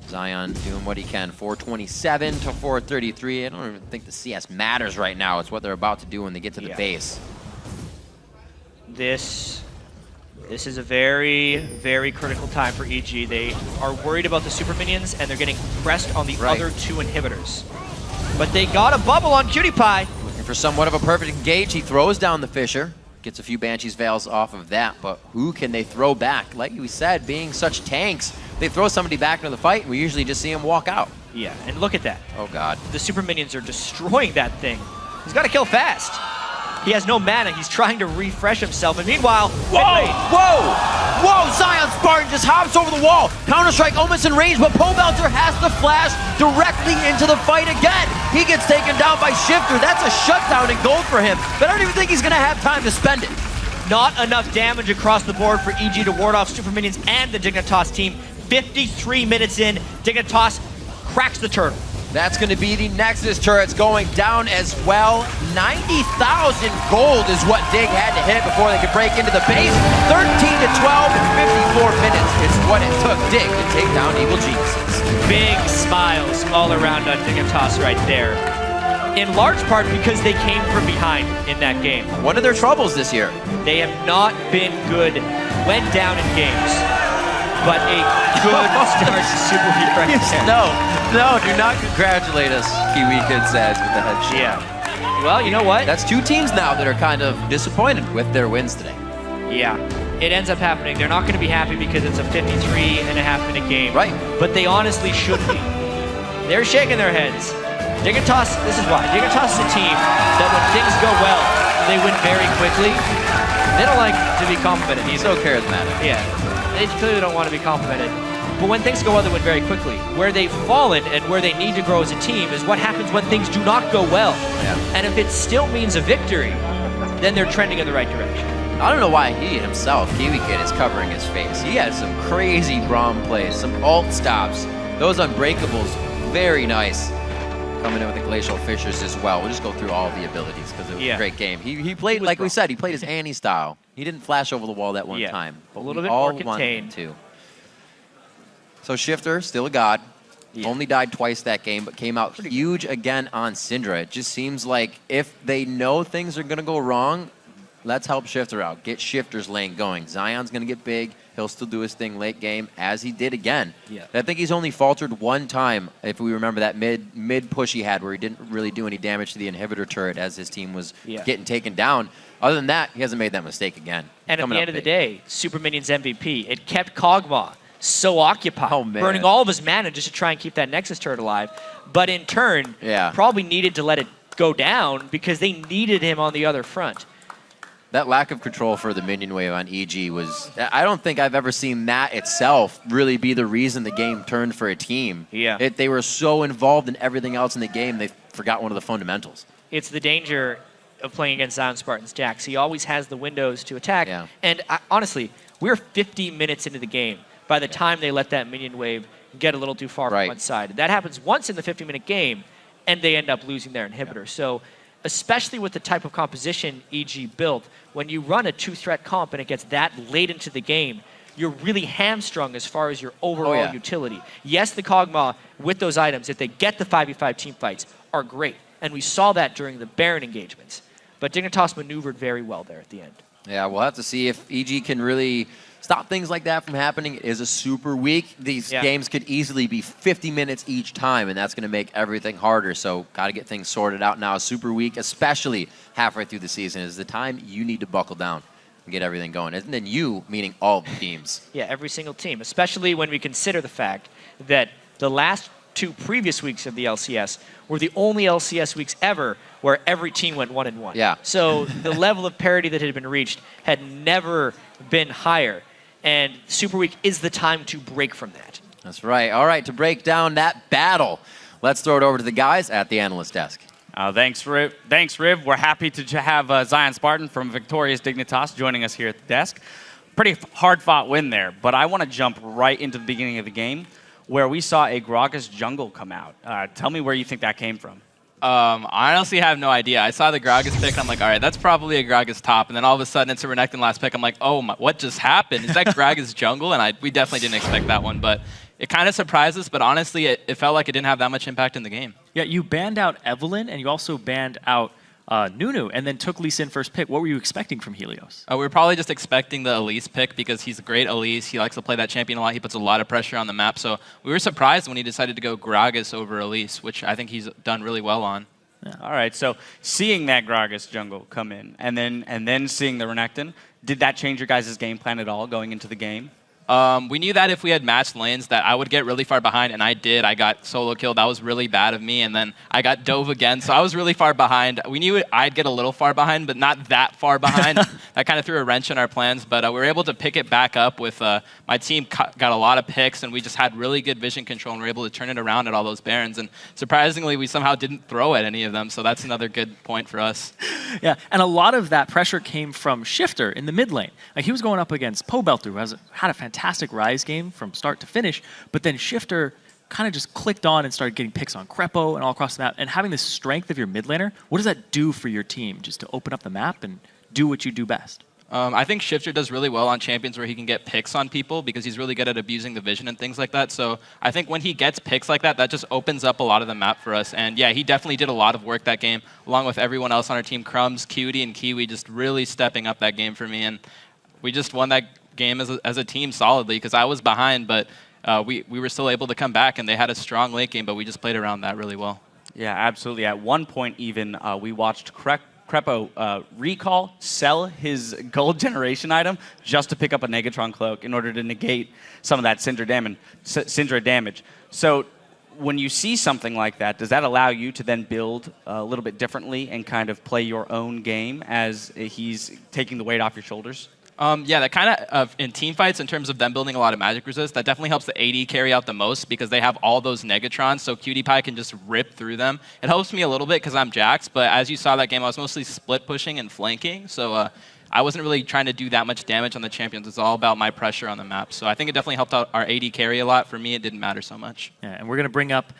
S4: Zion doing what he can. 427 to 433. I don't even think the CS matters right now. It's what they're about to do when they get to the base.
S20: This is a very, very critical time for EG. They are worried about the super minions, and they're getting pressed on the other 2 inhibitors. But they got a bubble on Cutie Pie.
S4: Looking for somewhat of a perfect engage. He throws down the Fissure. Gets a few Banshee's Veils off of that, but who can they throw back? Like we said, being such tanks, they throw somebody back into the fight, and we usually just see him walk out.
S20: Yeah, and look at that.
S4: Oh, God.
S20: The super minions are destroying that thing. He's got to kill fast. He has no mana. He's trying to refresh himself, and meanwhile...
S15: Whoa! Whoa! Whoa! Zion Spartan just hops over the wall. Counter-Strike almost in range, but Pobelter has to flash directly into the fight again. He gets taken down by Shifter. That's a shutdown in gold for him, but I don't even think he's going to have time to spend it.
S20: Not enough damage across the board for EG to ward off super minions and the Dignitas team. 53 minutes in, Dignitas cracks the turtle.
S4: That's going to be the Nexus turrets going down as well. 90,000 gold is what Dig had to hit before they could break into the base. 13 to 12 in 54 minutes is what it took Dig to take down Evil Geniuses.
S20: Big smiles all around on Dignitas right there. In large part because they came from behind in that game.
S4: One of their troubles this year.
S20: They have not been good when down in games. But a good start to Superweek right there.
S4: No, do not congratulate us, Kiwi Kid says with the head shake.
S20: Yeah. Well, you know what?
S4: That's 2 teams now that are kind of disappointed with their wins today.
S20: Yeah. It ends up happening. They're not going to be happy because it's a 53.5-minute game.
S4: Right.
S20: But they honestly should be. They're shaking their heads. Dignitas, this is why. Dignitas is a team that when things go well, they win very quickly. They don't like to be complimented either.
S4: So charismatic.
S20: Yeah. They clearly don't want to be complimented. But when things go well, they win very quickly. Where they've fallen and where they need to grow as a team is what happens when things do not go well.
S4: Yeah.
S20: And if it still means a victory, then they're trending in the right direction.
S4: I don't know why he himself, Kiwi Kid, is covering his face. He had some crazy Braum plays, some alt stops. Those unbreakables, very nice. Coming in with the Glacial Fissures as well. We'll just go through all the abilities because it was a great game. He played, like we said, he played his Annie style. He didn't flash over the wall that one time. But
S20: a little bit
S4: all
S20: more contained.
S4: To. So Shifter, still a god. Only died twice that game, but came out huge again on Syndra. It just seems like if they know things are going to go wrong, let's help Shifter out. Get Shifter's lane going. Zion's going to get big. He'll still do his thing late game, as he did again.
S20: Yeah.
S4: I think he's only faltered one time, if we remember that mid push he had where he didn't really do any damage to the inhibitor turret as his team was getting taken down. Other than that, he hasn't made that mistake again.
S20: And at the end of the day, Super Minions MVP. It kept Kog'Maw so occupied, burning all of his mana just to try and keep that Nexus turret alive. But in turn, probably needed to let it go down because they needed him on the other front.
S4: That lack of control for the minion wave on EG was... I don't think I've ever seen that itself really be the reason the game turned for a team.
S20: Yeah.
S4: They were so involved in everything else in the game, they forgot one of the fundamentals.
S20: It's the danger of playing against Zion Spartan's Jax. He always has the windows to attack.
S4: Yeah.
S20: And honestly, we're 50 minutes into the game by the time they let that minion wave get a little too far from one side. That happens once in the 50-minute game, and they end up losing their inhibitor. Yeah. So especially with the type of composition EG built, when you run a 2-threat comp and it gets that late into the game, you're really hamstrung as far as your overall utility. Yes, the Kog'Maw with those items, if they get the 5v5 team fights, are great. And we saw that during the Baron engagements. But Dignitas maneuvered very well there at the end.
S4: Yeah, we'll have to see if EG can really stop things like that from happening. It is a super week. These games could easily be 50 minutes each time, and that's going to make everything harder. So got to get things sorted out now. Super week, especially halfway through the season, is the time you need to buckle down and get everything going. And then you, meaning all of the teams.
S20: Yeah, every single team, especially when we consider the fact that the last 2 previous weeks of the LCS were the only LCS weeks ever where every team went 1-1.
S4: Yeah.
S20: So the level of parity that had been reached had never been higher. And Super Week is the time to break from that.
S4: That's right. All right, to break down that battle, let's throw it over to the guys at the analyst desk.
S3: Thanks, Riv. We're happy to have Zion Spartan from Victorious Dignitas joining us here at the desk. Pretty hard-fought win there, but I want to jump right into the beginning of the game where we saw a Gragas jungle come out. Tell me where you think that came from.
S1: I honestly have no idea. I saw the Gragas pick, and I'm like, all right, that's probably a Gragas top. And then all of a sudden, it's a Renekton last pick. I'm like, oh, what just happened? Is that Gragas jungle? And we definitely didn't expect that one. But it kind of surprised us. But honestly, it felt like it didn't have that much impact in the game.
S12: Yeah, you banned out Evelynn, and you also banned out Nunu, and then took Lee Sin first pick. What were you expecting from Helios?
S1: We were probably just expecting the Elise pick because he's a great Elise. He likes to play that champion a lot. He puts a lot of pressure on the map. So we were surprised when he decided to go Gragas over Elise, which I think he's done really well on.
S3: Yeah. All right, so seeing that Gragas jungle come in and then seeing the Renekton, did that change your guys' game plan at all going into the game?
S1: We knew that if we had matched lanes that I would get really far behind, and I did. I got solo killed. That was really bad of me, and then I got dove again, so I was really far behind. We knew I'd get a little far behind, but not that far behind. That kind of threw a wrench in our plans, but we were able to pick it back up with my team got a lot of picks, and we just had really good vision control, and we were able to turn it around at all those Barons, and surprisingly, we somehow didn't throw at any of them, so that's another good point for us.
S12: Yeah, and a lot of that pressure came from Shifter in the mid lane. Like, he was going up against Pobelter, who had a fantastic Rise game from start to finish, but then Shifter kind of just clicked on and started getting picks on Crepo and all across the map. And having the strength of your mid laner, what does that do for your team just to open up the map and do what you do best?
S1: I think Shifter does really well on champions where he can get picks on people because he's really good at abusing the vision and things like that. So I think when he gets picks like that, that just opens up a lot of the map for us. And yeah, he definitely did a lot of work that game, along with everyone else on our team. Crumbs, Cutie, and Kiwi just really stepping up that game for me. And we just won that game as a team solidly because I was behind, but we were still able to come back, and they had a strong late game, but we just played around that really well.
S3: Yeah, absolutely. At one point even, we watched Crepo recall, sell his gold generation item just to pick up a Negatron cloak in order to negate some of that Syndra damage. So when you see something like that, does that allow you to then build a little bit differently and kind of play your own game as he's taking the weight off your shoulders?
S1: Yeah, that kind of, in team fights, in terms of them building a lot of magic resist, that definitely helps the AD carry out the most because they have all those Negatrons, so Cutie Pie can just rip through them. It helps me a little bit because I'm Jax, but as you saw that game, I was mostly split pushing and flanking, so I wasn't really trying to do that much damage on the champions. It's all about my pressure on the map. So I think it definitely helped out our AD carry a lot. For me, it didn't matter so much.
S12: Yeah, and we're going to bring up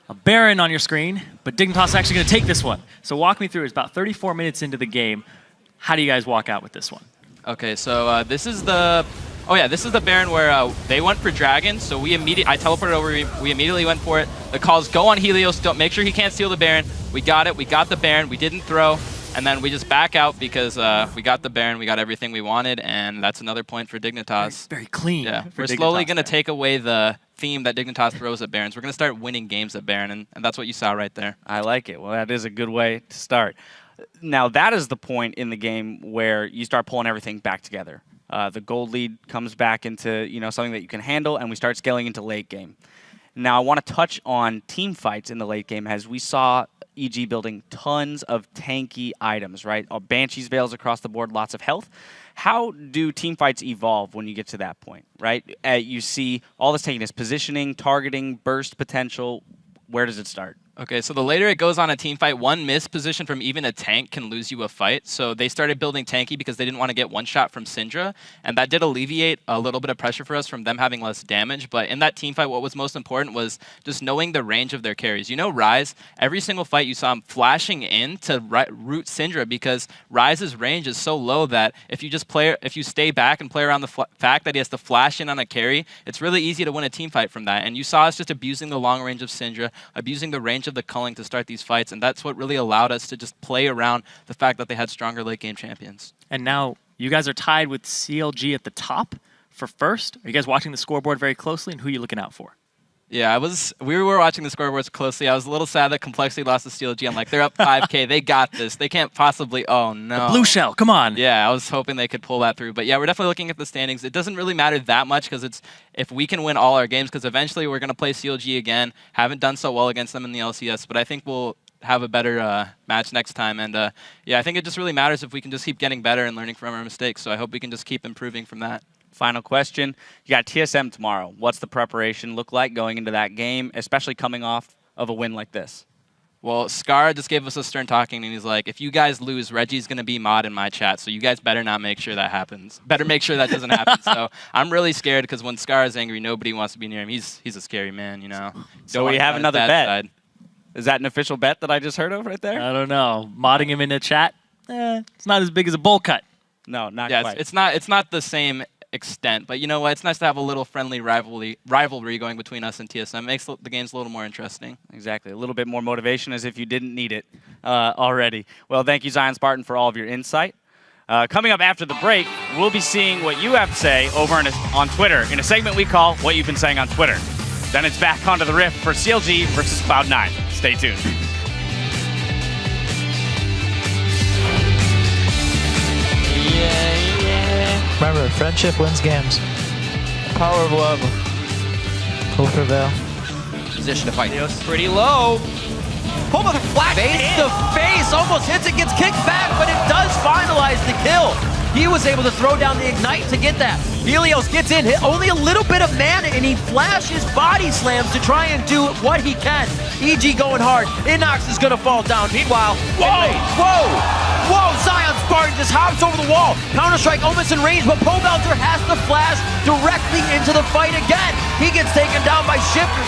S12: a Baron on your screen, but Dignitas is actually going to take this one. So walk me through. It's about 34 minutes into the game. How do you guys walk out with this one?
S1: Okay, so this is the Baron where they went for Dragon, so I teleported over, we immediately went for it. The calls go on Helios, don't make sure he can't steal the Baron. We got it, we got the Baron, we didn't throw, and then we just back out because we got the Baron, we got everything we wanted, and that's another point for Dignitas.
S12: Very clean.
S1: Yeah, we're slowly going to take away the theme that Dignitas throws at Barons. We're going to start winning games at Baron, and that's what you saw right there.
S3: I like it. Well, that is a good way to start. Now, that is the point in the game where you start pulling everything back together. The gold lead comes back into something that you can handle, and we start scaling into late game. Now, I want to touch on team fights in the late game as we saw EG building tons of tanky items, right? Banshee's Veils across the board, lots of health. How do team fights evolve when you get to that point, right? You see all this tankiness, positioning, targeting, burst potential. Where does it start?
S1: Okay, so the later it goes on a team fight, one missed position from even a tank can lose you a fight. So they started building tanky because they didn't want to get one shot from Syndra, and that did alleviate a little bit of pressure for us from them having less damage. But in that team fight, what was most important was just knowing the range of their carries. You know, Ryze, every single fight you saw him flashing in to root Syndra because Ryze's range is so low that if you stay back and play around the fact that he has to flash in on a carry, it's really easy to win a team fight from that. And you saw us just abusing the long range of Syndra, abusing the range of the culling to start these fights, and that's what really allowed us to just play around the fact that they had stronger late game champions.
S12: And now you guys are tied with CLG at the top for first. Are you guys watching the scoreboard very closely, and who are you looking out for?
S1: Yeah, we were watching the scoreboards closely. I was a little sad that Complexity lost to Steel G. I'm like, they're up 5K. They got this. They can't possibly. Oh, no.
S12: The blue shell, come on.
S1: Yeah, I was hoping they could pull that through. But yeah, we're definitely looking at the standings. It doesn't really matter that much because it's if we can win all our games, because eventually we're going to play CLG again. Haven't done so well against them in the LCS, but I think we'll have a better match next time. And yeah, I think it just really matters if we can just keep getting better and learning from our mistakes. So I hope we can just keep improving from that.
S3: Final question. You got TSM tomorrow. What's the preparation look like going into that game, especially coming off of a win like this?
S1: Well, Scar just gave us a stern talking, and he's like, if you guys lose, Reggie's going to be mod in my chat, so you guys better not make sure that happens. Better make sure that doesn't happen. So I'm really scared because when Scar is angry, nobody wants to be near him. He's a scary man, you know.
S3: So we have another bet. Is that an official bet that I just heard of right there?
S12: I don't know. Modding him in the chat, it's not as big as a bowl cut.
S3: No, not
S1: yeah,
S3: quite.
S1: It's not the same extent, but you know what? It's nice to have a little friendly rivalry going between us and TSM. It makes the games a little more interesting.
S3: Exactly. A little bit more motivation as if you didn't need it already. Well, thank you, Zion Spartan, for all of your insight. Coming up after the break, we'll be seeing what you have to say over on Twitter in a segment we call What You've Been Saying on Twitter. Then it's back onto the Rift for CLG versus Cloud9. Stay tuned.
S6: Remember, friendship wins games. Power of love will prevail.
S4: Position to fight.
S15: Leo's pretty low. Pull with a flash face to face, almost hits it, gets kicked back, but it does finalize the kill. He was able to throw down the Ignite to get that. Helios gets in, hit only a little bit of mana, and he flashes body slams to try and do what he can. EG going hard. Inox is going to fall down. Meanwhile, whoa! Zion Spartan just hops over the wall. Counter-Strike almost in range, but Pobelter has to flash directly into the fight again. He gets taken down by Shifter.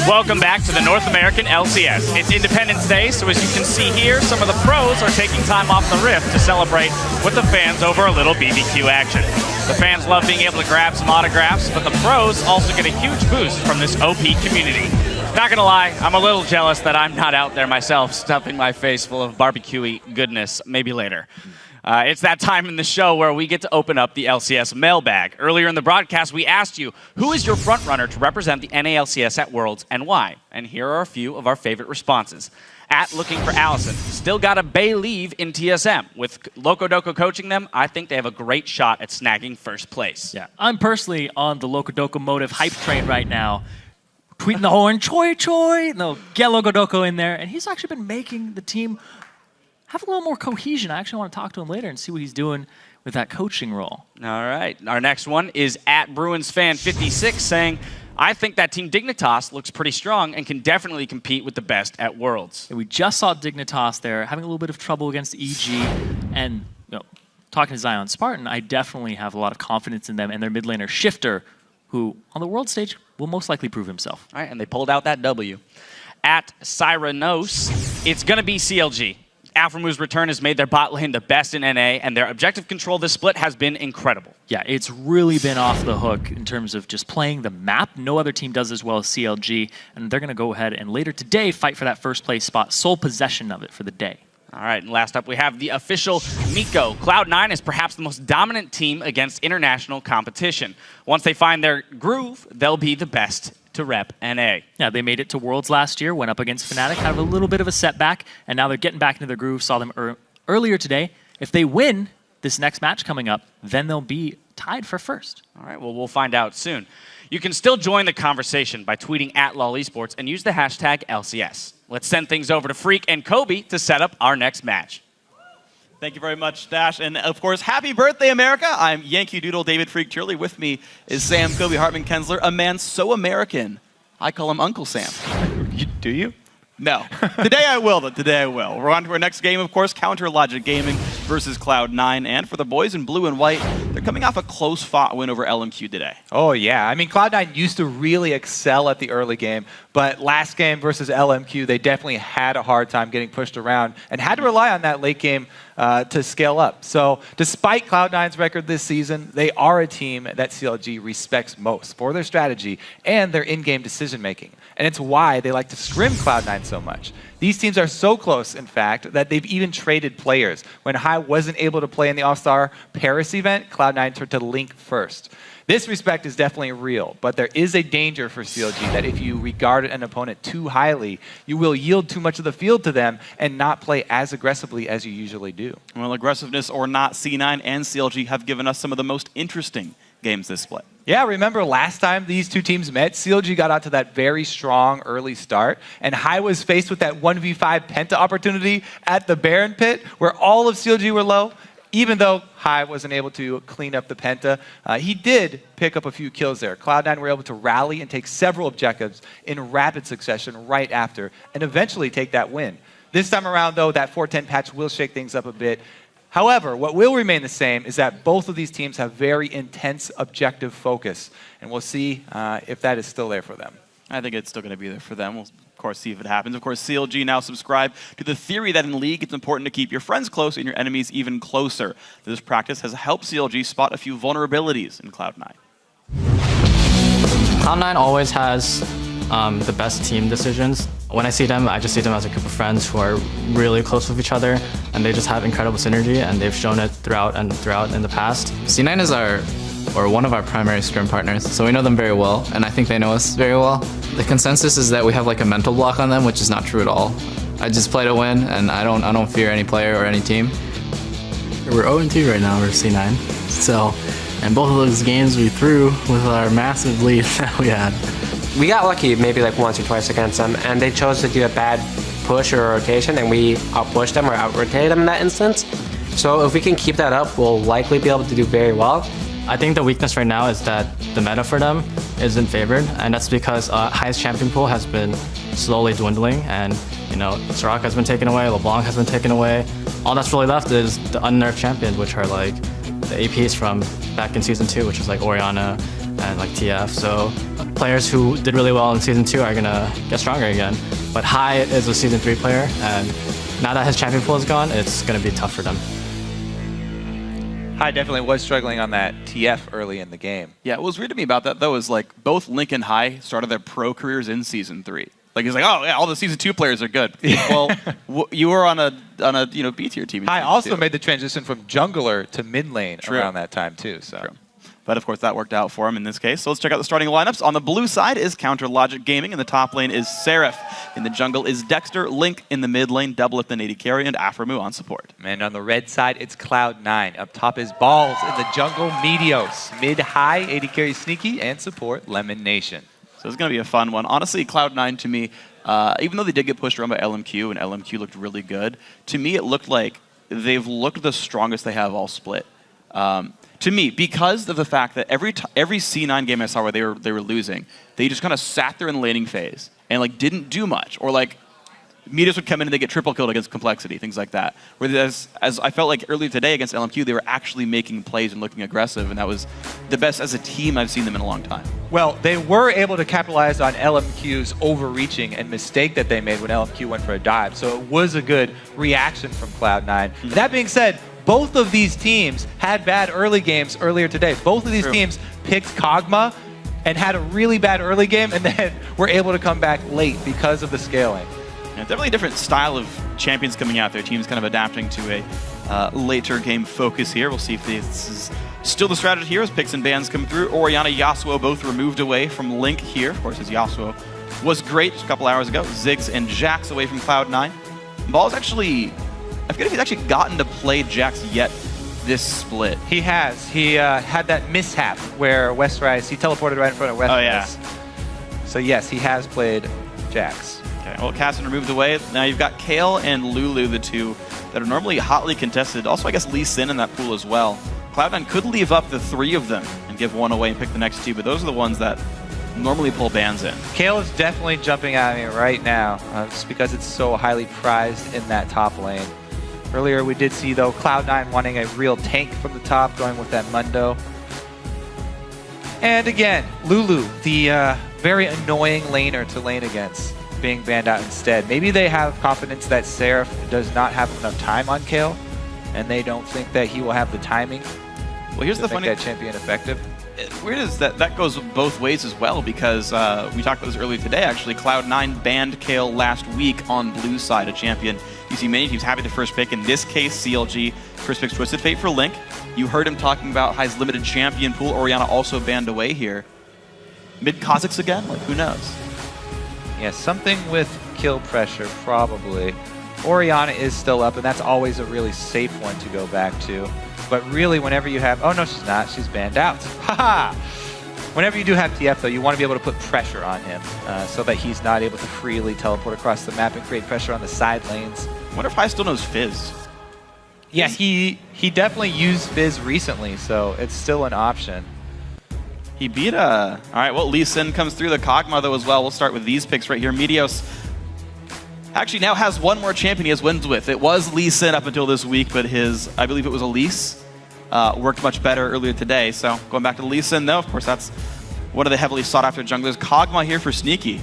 S11: Welcome back to the North American LCS. It's Independence Day, so as you can see here, some of the pros are taking time off the Rift to celebrate with the fans over a little BBQ action. The fans love being able to grab some autographs, but the pros also get a huge boost from this OP community. Not gonna lie, I'm a little jealous that I'm not out there myself stuffing my face full of barbecue-y goodness. Maybe later. It's that time in the show where we get to open up the LCS mailbag. Earlier in the broadcast, we asked you, who is your frontrunner to represent the NALCS at Worlds and why? And here are a few of our favorite responses. At Looking for Allison, still got a bay leave in TSM. With Loco Doco coaching them, I think they have a great shot at snagging first place.
S12: Yeah, I'm personally on the Loco Doco motive hype train right now. Tweeting the horn, choi choi, no, get Loco Doco in there. And he's actually been making the team have a little more cohesion. I actually want to talk to him later and see what he's doing with that coaching role.
S11: All right. Our next one is at Bruins fan 56 saying, I think that Team Dignitas looks pretty strong and can definitely compete with the best at Worlds.
S12: And we just saw Dignitas there having a little bit of trouble against EG. And talking to Zion Spartan, I definitely have a lot of confidence in them and their mid laner Shifter, who on the world stage will most likely prove himself.
S11: All right, and they pulled out that W. At Cyranos, it's going to be CLG. Alphamove's return has made their bot lane the best in NA, and their objective control this split has been incredible.
S12: Yeah, it's really been off the hook in terms of just playing the map. No other team does as well as CLG, and they're going to go ahead and later today fight for that first place spot, sole possession of it for the day.
S11: All right, and last up we have the official Miko. Cloud9 is perhaps the most dominant team against international competition. Once they find their groove, they'll be the best to rep NA.
S12: Yeah, they made it to Worlds last year, went up against Fnatic, had a little bit of a setback, and now they're getting back into their groove. Saw them earlier today. If they win this next match coming up, then they'll be tied for first.
S11: All right, well, we'll find out soon. You can still join the conversation by tweeting at LOL Esports and use the hashtag LCS. Let's send things over to Freak and Kobe to set up our next match.
S8: Thank you very much, Dash. And of course, happy birthday, America. I'm Yankee Doodle David Freak Turley. With me is Sam Kobe Hartman Kensler, a man so American. I call him Uncle Sam.
S20: Do you?
S8: No. Today I will, though. Today I will. We're on to our next game, of course, Counter Logic Gaming versus Cloud9. And for the boys in blue and white, they're coming off a close-fought win over LMQ today.
S10: Oh, yeah. I mean, Cloud9 used to really excel at the early game, but last game versus LMQ, they definitely had a hard time getting pushed around and had to rely on that late game to scale up. So despite Cloud9's record this season, they are a team that CLG respects most for their strategy and their in-game decision-making. And it's why they like to scrim Cloud9 so much. These teams are so close, in fact, that they've even traded players. When High wasn't able to play in the All-Star Paris event, Cloud9 turned to Link first. This respect is definitely real, but there is a danger for CLG that if you regard an opponent too highly, you will yield too much of the field to them and not play as aggressively as you usually do.
S8: Well, aggressiveness or not, C9 and CLG have given us some of the most interesting games this split.
S10: Yeah, remember last time these two teams met, CLG got out to that very strong early start, and High was faced with that 1v5 Penta opportunity at the Baron Pit, where all of CLG were low. Even though High wasn't able to clean up the Penta, he did pick up a few kills there. Cloud9 were able to rally and take several objectives in rapid succession right after, and eventually take that win. This time around, though, that 410 patch will shake things up a bit. However, what will remain the same is that both of these teams have very intense objective focus, and we'll see if that is still there for them.
S8: I think it's still going to be there for them. We'll, of course, see if it happens. Of course, CLG now subscribe to the theory that in League, it's important to keep your friends close and your enemies even closer. This practice has helped CLG spot a few vulnerabilities in Cloud9.
S21: Cloud9 always has the best team decisions. When I see them, I just see them as a group of friends who are really close with each other, and they just have incredible synergy, and they've shown it throughout in the past.
S22: C9 is one of our primary scrim partners, so we know them very well, and I think they know us very well. The consensus is that we have like a mental block on them, which is not true at all. I just play to win, and I don't fear any player or any team.
S23: We're 0-2 right now versus C9, so, and both of those games we threw with our massive lead that we had.
S16: We got lucky maybe like once or twice against them, and they chose to do a bad push or rotation, and we out-pushed them or out-rotated them in that instance. So if we can keep that up, we'll likely be able to do very well.
S21: I think the weakness right now is that the meta for them isn't favored, and that's because High's champion pool has been slowly dwindling, and Soraka has been taken away, LeBlanc has been taken away. All that's really left is the unnerfed champions, which are like the APs from back in Season 2, which is like Orianna, and like TF. So players who did really well in Season 2 are gonna get stronger again. But Hai is a Season 3 player, and now that his champion pool is gone, it's gonna be tough for them.
S10: Hai definitely was struggling on that TF early in the game.
S8: Yeah, what was weird to me about that, though, is like both Link and Hai started their pro careers in Season 3. Like, he's like, oh, yeah, all the Season 2 players are good. Well, you were on a B-tier team.
S10: Hai also made the transition from jungler to mid lane around that time, too. So.
S8: True. But, of course, that worked out for him in this case. So let's check out the starting lineups. On the blue side is Counter Logic Gaming. In the top lane is Seraph. In the jungle is Dexter. Link in the mid lane, Doublelift and AD Carry, and Aframu on support.
S10: And on the red side, it's Cloud9. Up top is Balls. In the jungle, Meteos. Mid-high, AD Carry Sneaky, and support, Lemon Nation.
S8: So it's going to be a fun one. Honestly, Cloud9 to me, even though they did get pushed around by LMQ, and LMQ looked really good, to me it looked like they've looked the strongest they have all split. To me, because of the fact that every C9 game I saw where they were losing, they just kind of sat there in the laning phase and like didn't do much, or like Meteos would come in and they get triple killed against Complexity, things like that. Whereas as I felt like earlier today against LMQ, they were actually making plays and looking aggressive, and that was the best as a team I've seen them in a long time.
S10: Well, they were able to capitalize on LMQ's overreaching and mistake that they made when LMQ went for a dive, so it was a good reaction from Cloud9. That being said, both of these teams had bad early games earlier today. Both of these teams picked Kog'Maw and had a really bad early game, and then were able to come back late because of the scaling.
S8: Yeah, definitely a different style of champions coming out there. Teams kind of adapting to a later game focus here. We'll see if this is still the strategy here as picks and bans come through. Orianna, Yasuo both removed away from Link here. Of course, as Yasuo was great just a couple hours ago. Ziggs and Jax away from Cloud9. Ball's actually, I forget if he's actually gotten to play Jax yet this split.
S10: He has. He had that mishap where Westrise, he teleported right in front of Westrise.
S8: Oh, yeah.
S10: So yes, he has played Jax.
S8: Okay, well, Cassin removed away. Now you've got Kale and Lulu, the two that are normally hotly contested. Also, I guess Lee Sin in that pool as well. Cloud9 could leave up the three of them and give one away and pick the next two, but those are the ones that normally pull bans in.
S10: Kale is definitely jumping at me right now, just because it's so highly prized in that top lane. Earlier we did see, though, Cloud9 wanting a real tank from the top, going with that Mundo. And again, Lulu, the very annoying laner to lane against, being banned out instead. Maybe they have confidence that Seraph does not have enough time on Kale, and they don't think that he will have the timing
S8: well, here's
S10: to
S8: the
S10: make
S8: funny
S10: that champion effective.
S8: Weird is that goes both ways as well, because we talked about this earlier today, actually. Cloud9 banned Kale last week on blue side, a champion. You see many teams happy the first pick. In this case, CLG first pick's Twisted Fate for Link. You heard him talking about Hai's limited champion pool. Orianna also banned away here. Mid Kha'Zix again? Like, who knows?
S10: Yeah, something with kill pressure, probably. Orianna is still up, and that's always a really safe one to go back to. But really, whenever you have... Oh, no, she's not. She's banned out. Haha! Whenever you do have TF, though, you want to be able to put pressure on him so that he's not able to freely teleport across the map and create pressure on the side lanes.
S8: I wonder if Hai still knows Fizz.
S10: Yeah, he definitely used Fizz recently, so it's still an option.
S8: He beat all right, well, Lee Sin comes through the Kog'Maw, though, as well. We'll start with these picks right here. Meteos actually now has one more champion he has wins with. It was Lee Sin up until this week, but his, I believe it was Elise, worked much better earlier today. So going back to Lee Sin, though, of course, that's one of the heavily sought-after junglers. Kog'Maw here for Sneaky.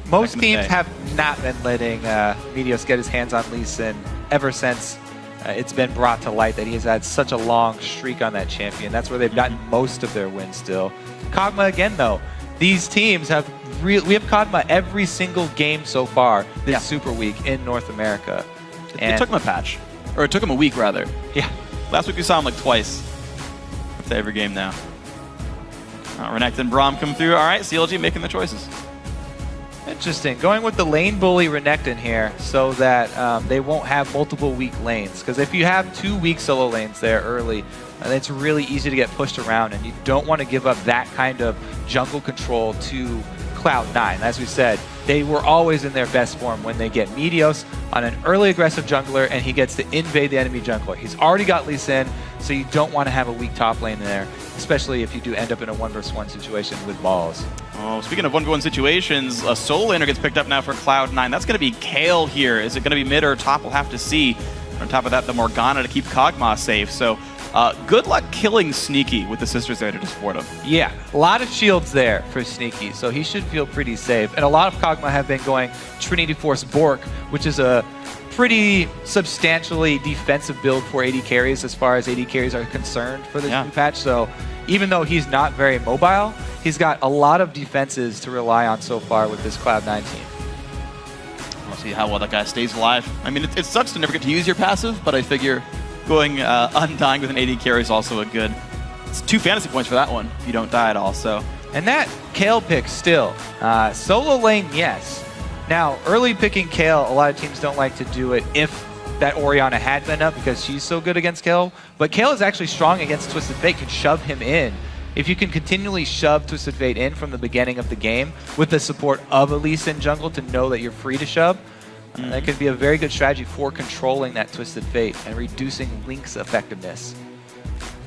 S10: Most teams have not been letting Meteos get his hands on Lee Sin ever since it's been brought to light that he has had such a long streak on that champion. That's where they've gotten most of their wins still. Kog'Maw again, though. These teams have we have Kog'Maw every single game so far this Super Week in North America.
S8: It took him a patch. Or it took him a week, rather.
S10: Yeah.
S8: Last week we saw him like twice. To every game now. Renekton and Braum come through. All right, CLG making the choices.
S10: Interesting. Going with the lane bully Renekton here so that they won't have multiple weak lanes. Because if you have two weak solo lanes there early, it's really easy to get pushed around, and you don't want to give up that kind of jungle control to Cloud9. As we said, they were always in their best form when they get Meteos on an early aggressive jungler and he gets to invade the enemy jungler. He's already got Lee Sin, so you don't want to have a weak top lane there, especially if you do end up in a 1v1 situation with Balls.
S8: Oh, speaking of 1v1 situations, a solo laner gets picked up now for Cloud9. That's going to be Kale here. Is it going to be mid or top? We'll have to see. On top of that, the Morgana to keep Kog'Maw safe. So Good luck killing Sneaky with the sisters there to just support him.
S10: Yeah, a lot of shields there for Sneaky, so he should feel pretty safe. And a lot of Kog'Maw have been going Trinity Force Bork, which is a pretty substantially defensive build for AD carries as far as AD carries are concerned for this new patch. So even though he's not very mobile, he's got a lot of defenses to rely on so far with this Cloud9 team.
S8: We'll see how well that guy stays alive. I mean, it sucks to never get to use your passive, but I figure going undying with an AD carry is also a good... It's 2 fantasy points for that one if you don't die at all. So.
S10: And that Kayle pick still. Solo lane, yes. Now, early picking Kayle, a lot of teams don't like to do it if that Orianna had been up because she's so good against Kayle. But Kayle is actually strong against Twisted Fate, can shove him in. If you can continually shove Twisted Fate in from the beginning of the game with the support of Elise in jungle to know that you're free to shove, that could be a very good strategy for controlling that Twisted Fate and reducing Link's effectiveness.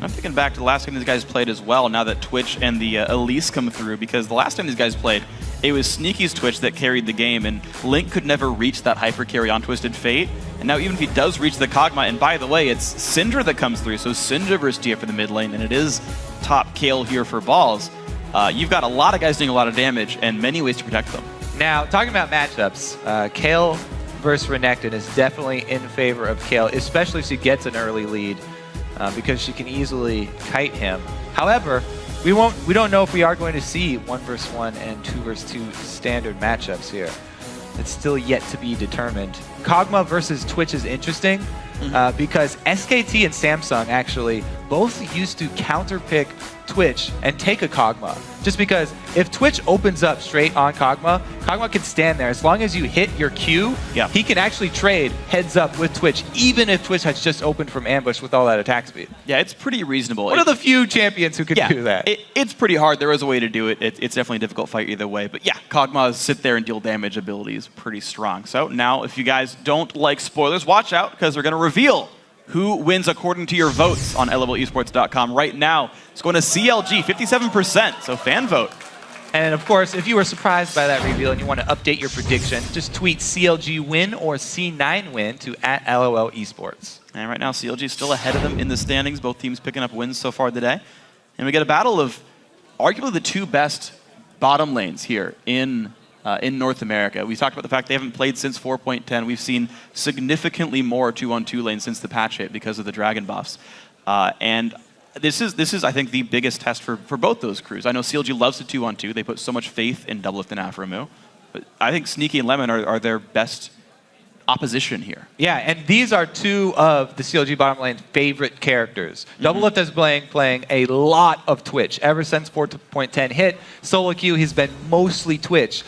S8: I'm thinking back to the last time these guys played as well, now that Twitch and the Elise come through, because the last time these guys played, it was Sneaky's Twitch that carried the game, and Link could never reach that hyper carry on Twisted Fate. And now even if he does reach the Kog'Maw, and by the way, it's Syndra that comes through, so Syndra versus TF for the mid lane, and it is top Kayle here for balls. You've got a lot of guys doing a lot of damage, and many ways to protect them.
S10: Now, talking about matchups, Kayle versus Renekton is definitely in favor of Kayle, especially if she gets an early lead, because she can easily kite him. However, we don't know if we are going to see 1 versus 1 and 2 versus 2 standard matchups here. It's still yet to be determined. Kog'Maw versus Twitch is interesting because SKT and Samsung actually both used to counterpick Twitch and take a Kog'Maw. Just because if Twitch opens up straight on Kog'Maw, Kog'Maw can stand there. As long as you hit your Q, he can actually trade heads up with Twitch, even if Twitch has just opened from ambush with all that attack speed.
S8: Yeah, it's pretty reasonable.
S10: One of the few champions who can do that.
S8: It's pretty hard. There is a way to do it. It's definitely a difficult fight either way. But yeah, Kog'Maw's sit there and deal damage ability is pretty strong. So now, if you guys don't like spoilers, watch out, because we're going to reveal who wins according to your votes on LOLesports.com right now. It's going to CLG, 57%, so fan vote.
S10: And of course, if you were surprised by that reveal and you want to update your prediction, just tweet CLG win or C9 win to @LOL Esports.
S8: And right now, CLG is still ahead of them in the standings. Both teams picking up wins so far today. And we get a battle of arguably the 2 best bottom lanes here in North America. We talked about the fact they haven't played since 4.10. We've seen significantly more 2-on-2 lanes since the patch hit because of the dragon buffs. And this is, I think, the biggest test for both those crews. I know CLG loves the 2-on-2. They put so much faith in Doublelift and Aphromoo. But I think Sneaky and Lemon are their best opposition here.
S10: Yeah, and these are 2 of the CLG bottom lane's favorite characters. Doublelift has been playing a lot of Twitch. Ever since 4.10 hit, solo queue, he's been mostly Twitch.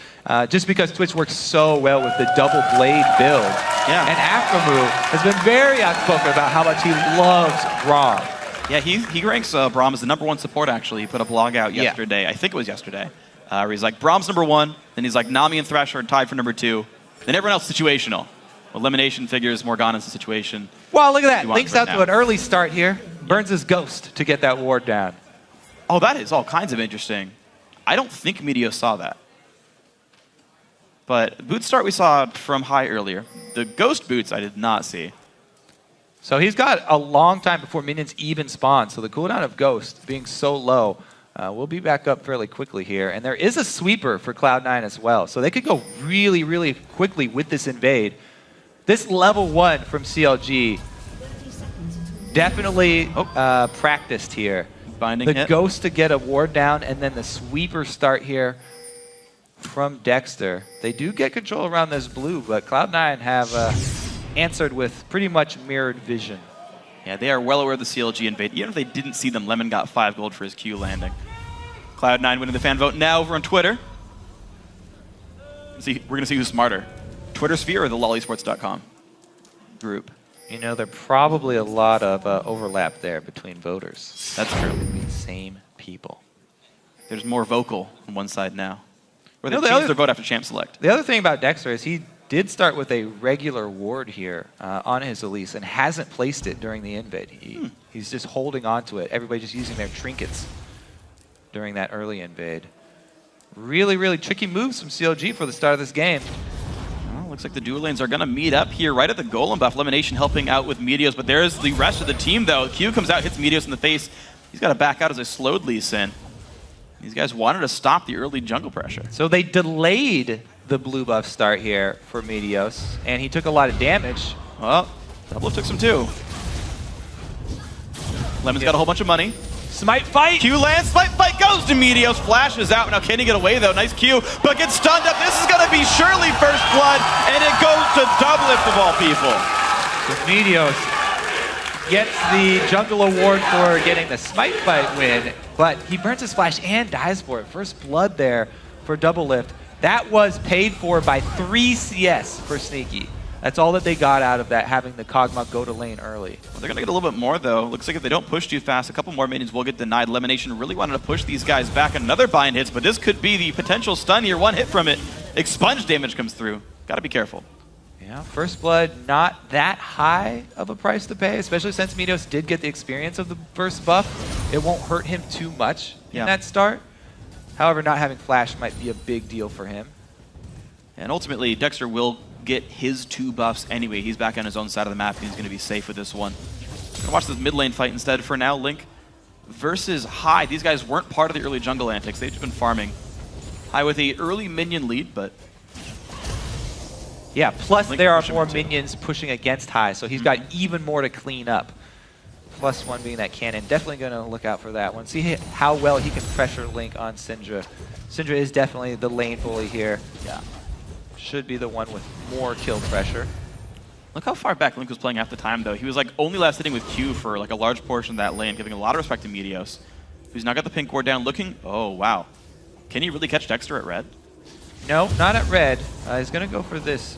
S10: Just because Twitch works so well with the double blade build.
S8: Yeah.
S10: And Aphromoo has been very outspoken about how much he loves Braum.
S8: Yeah, he ranks Braum as the #1 support, actually. He put a blog out yesterday. I think it was yesterday. Where he's like, Braum's #1, then he's like, Nami and Thresh are tied for #2. Then everyone else situational. Elimination figures, Morgana's the situation.
S10: Well, look at that. Link's out to an early start here. Burns his Ghost to get that ward down.
S8: Oh, that is all kinds of interesting. I don't think Meteor saw that. But boot start we saw from high earlier. The Ghost boots I did not see.
S10: So he's got a long time before minions even spawn. So the cooldown of Ghost being so low, we'll be back up fairly quickly here. And there is a sweeper for Cloud9 as well. So they could go really, really quickly with this invade. This level 1 from CLG definitely practiced here.
S8: Binding
S10: the
S8: hit.
S10: Ghost to get a ward down, and then the sweeper start here from Dexter. They do get control around this blue, but Cloud9 have answered with pretty much mirrored vision.
S8: Yeah, they are well aware of the CLG invade. Even if they didn't see them, Lemon got 5 gold for his Q landing. Cloud9 winning the fan vote now over on Twitter. We're going to see who's smarter. Twitter Sphere or the LOLesports.com group?
S10: You know, there are probably a lot of overlap there between voters.
S8: That's true.
S10: The same people.
S8: There's more vocal on one side now. Or they
S10: No,
S8: changed their vote after Champ Select.
S10: The other thing about Dexter is he did start with a regular ward here on his Elise and hasn't placed it during the invade. He's just holding on to it. Everybody just using their trinkets during that early invade. Really, really tricky moves from CLG for the start of this game.
S8: Well, looks like the dual lanes are going to meet up here right at the Golem buff. Elimination helping out with Meteos, but there's the rest of the team, though. Q comes out, hits Meteos in the face. He's got to back out as a slowed Lee Sin. These guys wanted to stop the early jungle pressure.
S10: So they delayed the blue buff start here for Meteos, and he took a lot of damage.
S8: Well, Double took some too. Lemon's got a whole bunch of money.
S10: Smite fight!
S8: Q lands, Smite fight goes to Meteos, flashes out. Now can he get away though? Nice Q, but gets stunned up. This is gonna be surely first blood, and it goes to Doublelift of all people.
S10: So Meteos gets the jungle award for getting the Smite fight win, but he burns his flash and dies for it. First blood there for Doublelift. That was paid for by 3 CS for Sneaky. That's all that they got out of that, having the Kog'Maw go to lane early.
S8: Well, they're going to get a little bit more, though. Looks like if they don't push too fast, a couple more minions will get denied. Elimination really wanted to push these guys back. Another bind hits, but this could be the potential stun here. One hit from it. Expunge damage comes through. Got to be careful.
S10: Yeah, first blood, not that high of a price to pay, especially since Meteos did get the experience of the first buff. It won't hurt him too much in that start. However, not having flash might be a big deal for him.
S8: And ultimately, Dexter will get his 2 buffs anyway. He's back on his own side of the map. He's going to be safe with this one. Gonna watch this mid lane fight instead for now. Link versus High. These guys weren't part of the early jungle antics. They've just been farming. High with a early minion lead, but
S10: yeah, plus
S8: Link
S10: there are more minions pushing against High, so he's got even more to clean up. Plus 1 being that cannon. Definitely going to look out for that one. See how well he can pressure Link on Syndra. Syndra is definitely the lane bully here.
S8: Yeah.
S10: Should be the one with more kill pressure.
S8: Look how far back Link was playing half the time, though. He was like only last hitting with Q for like a large portion of that lane, giving a lot of respect to Meteos, who's now got the pink ward down, looking. Oh, wow. Can he really catch Dexter at red?
S10: No, not at red. He's going to go for this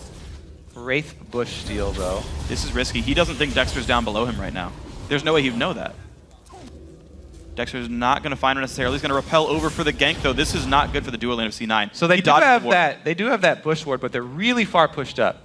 S10: Wraith Bush steal, though.
S8: This is risky. He doesn't think Dexter's down below him right now. There's no way he'd know that. Dexter's not going to find him necessarily. He's going to repel over for the gank, though. This is not good for the dual lane of C9.
S10: So they do have that. They do have that bush ward, but they're really far pushed up.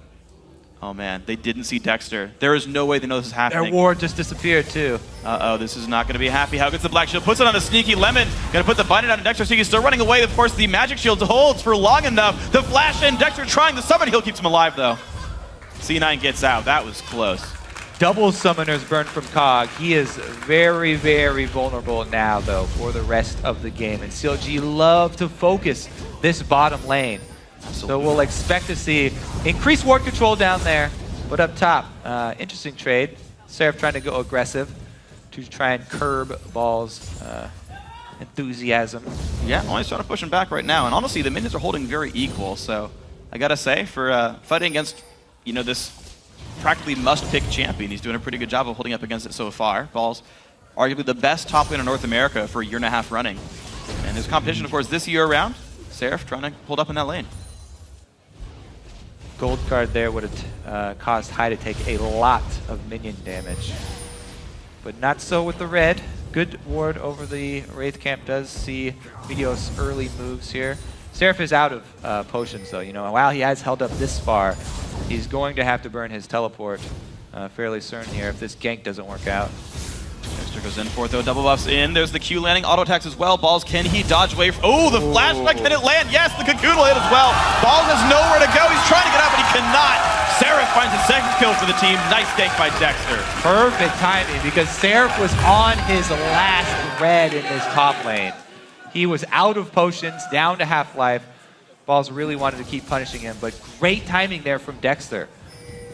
S8: Oh man, they didn't see Dexter. There is no way they know this is happening.
S10: Their ward just disappeared too.
S8: Uh-oh, this is not going to be happy. How gets the Black Shield? Puts it on a Sneaky. Lemon going to put the bind on Dexter. Sneaky's still running away. Of course, the Magic Shield holds for long enough. The flash in. Dexter trying the summon. He'll keeps him alive though. C9 gets out. That was close.
S10: Double summoners burn from Cog. He is very, very vulnerable now, though, for the rest of the game. And CLG love to focus this bottom lane. Absolutely. So we'll expect to see increased ward control down there. But up top, interesting trade. Seraph trying to go aggressive to try and curb Ball's enthusiasm.
S8: Yeah, only trying to push him back right now. And honestly, the minions are holding very equal. So I got to say, for fighting against, you know, this practically must-pick champion, he's doing a pretty good job of holding up against it so far. Ball's arguably the best top lane in North America for a year and a half running. And his competition, of course, this year around, Seraph trying to hold up in that lane.
S10: Gold card there would have caused High to take a lot of minion damage. But not so with the red. Good ward over the Wraith camp. Does see Meteos' early moves here. Seraph is out of potions, though. You know, while he has held up this far, he's going to have to burn his teleport fairly soon here if this gank doesn't work out.
S8: Dexter goes in for it, though. Double buffs in. There's the Q landing. Auto attacks as well. Balls, can he dodge away? Oh, the flashback. Can it land? Yes, the Cocoon will hit as well. Balls has nowhere to go. He's trying to get out, but he cannot. Seraph finds his second kill for the team. Nice gank by Dexter.
S10: Perfect timing, because Seraph was on his last red in this top lane. He was out of potions, down to half-life. Balls really wanted to keep punishing him, but great timing there from Dexter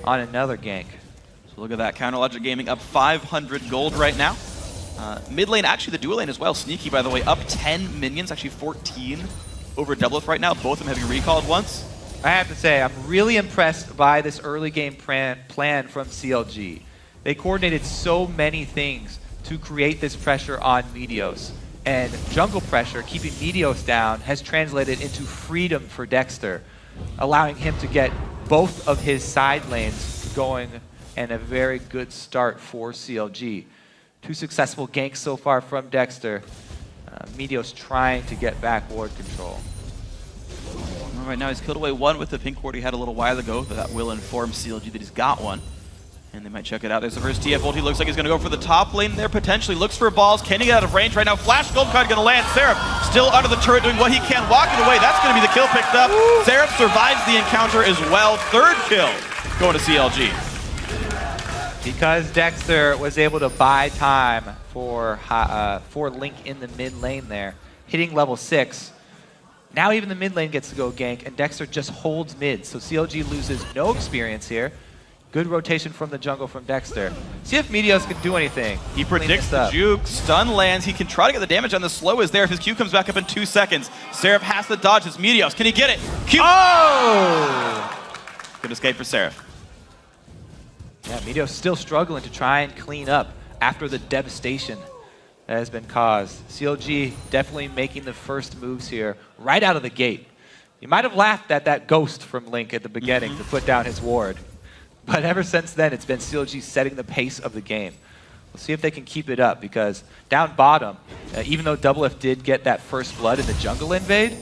S10: on another gank.
S8: So look at that. Counter Logic Gaming up 500 gold right now. Mid lane, actually the dual lane as well. Sneaky, by the way, up 10 minions, actually 14 over Doublelift right now. Both of them having recalled once.
S10: I have to say, I'm really impressed by this early game plan from CLG. They coordinated so many things to create this pressure on Meteos. And jungle pressure, keeping Meteos down, has translated into freedom for Dexter, allowing him to get both of his side lanes going, and a very good start for CLG. 2 successful ganks so far from Dexter. Meteos trying to get back ward control.
S8: All right, now he's killed away one with the pink ward he had a little while ago. That will inform CLG that he's got one. And they might check it out. There's the first TF ult. He looks like he's going to go for the top lane there, potentially. Looks for balls. Can he get out of range right now? Flash Gold Card going to land. Seraph still under the turret doing what he can. Walking away. That's going to be the kill picked up. Seraph survives the encounter as well. Third kill going to CLG.
S10: Because Dexter was able to buy time for Link in the mid lane there, hitting level 6. Now even the mid lane gets to go gank, and Dexter just holds mid. So CLG loses no experience here. Good rotation from the jungle from Dexter. See if Meteos can do anything.
S8: He predicts the juke. Stun lands. He can try to get the damage on the slow is there. If his Q comes back up in 2 seconds, Seraph has to dodge his Meteos. Can he get it? Q.
S10: Oh!
S8: Good escape for Seraph.
S10: Yeah, Meteos still struggling to try and clean up after the devastation that has been caused. CLG definitely making the first moves here right out of the gate. You might have laughed at that ghost from Link at the beginning to put down his ward. But ever since then, it's been CLG setting the pace of the game. We'll see if they can keep it up, because down bottom, even though Doublelift did get that first blood in the jungle invade,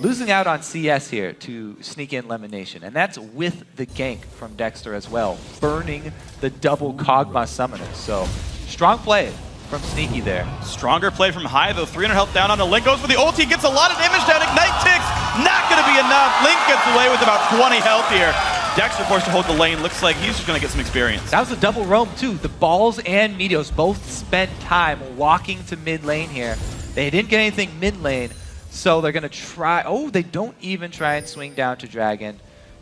S10: losing out on CS here to sneak in Lemonation. And that's with the gank from Dexter as well, burning the double Kog'Maw summoner. So strong play from Sneaky there.
S8: Stronger play from High, though. 300 health down on a Link. Goes for the ulti, gets a lot of damage down. Ignite ticks, not going to be enough. Link gets away with about 20 health here. Dexter forced to hold the lane. Looks like he's just going to get some experience.
S10: That was a double roam, too. The Balls and Meteos both spent time walking to mid lane here. They didn't get anything mid lane, so they're going to try. Oh, they don't even try and swing down to Dragon.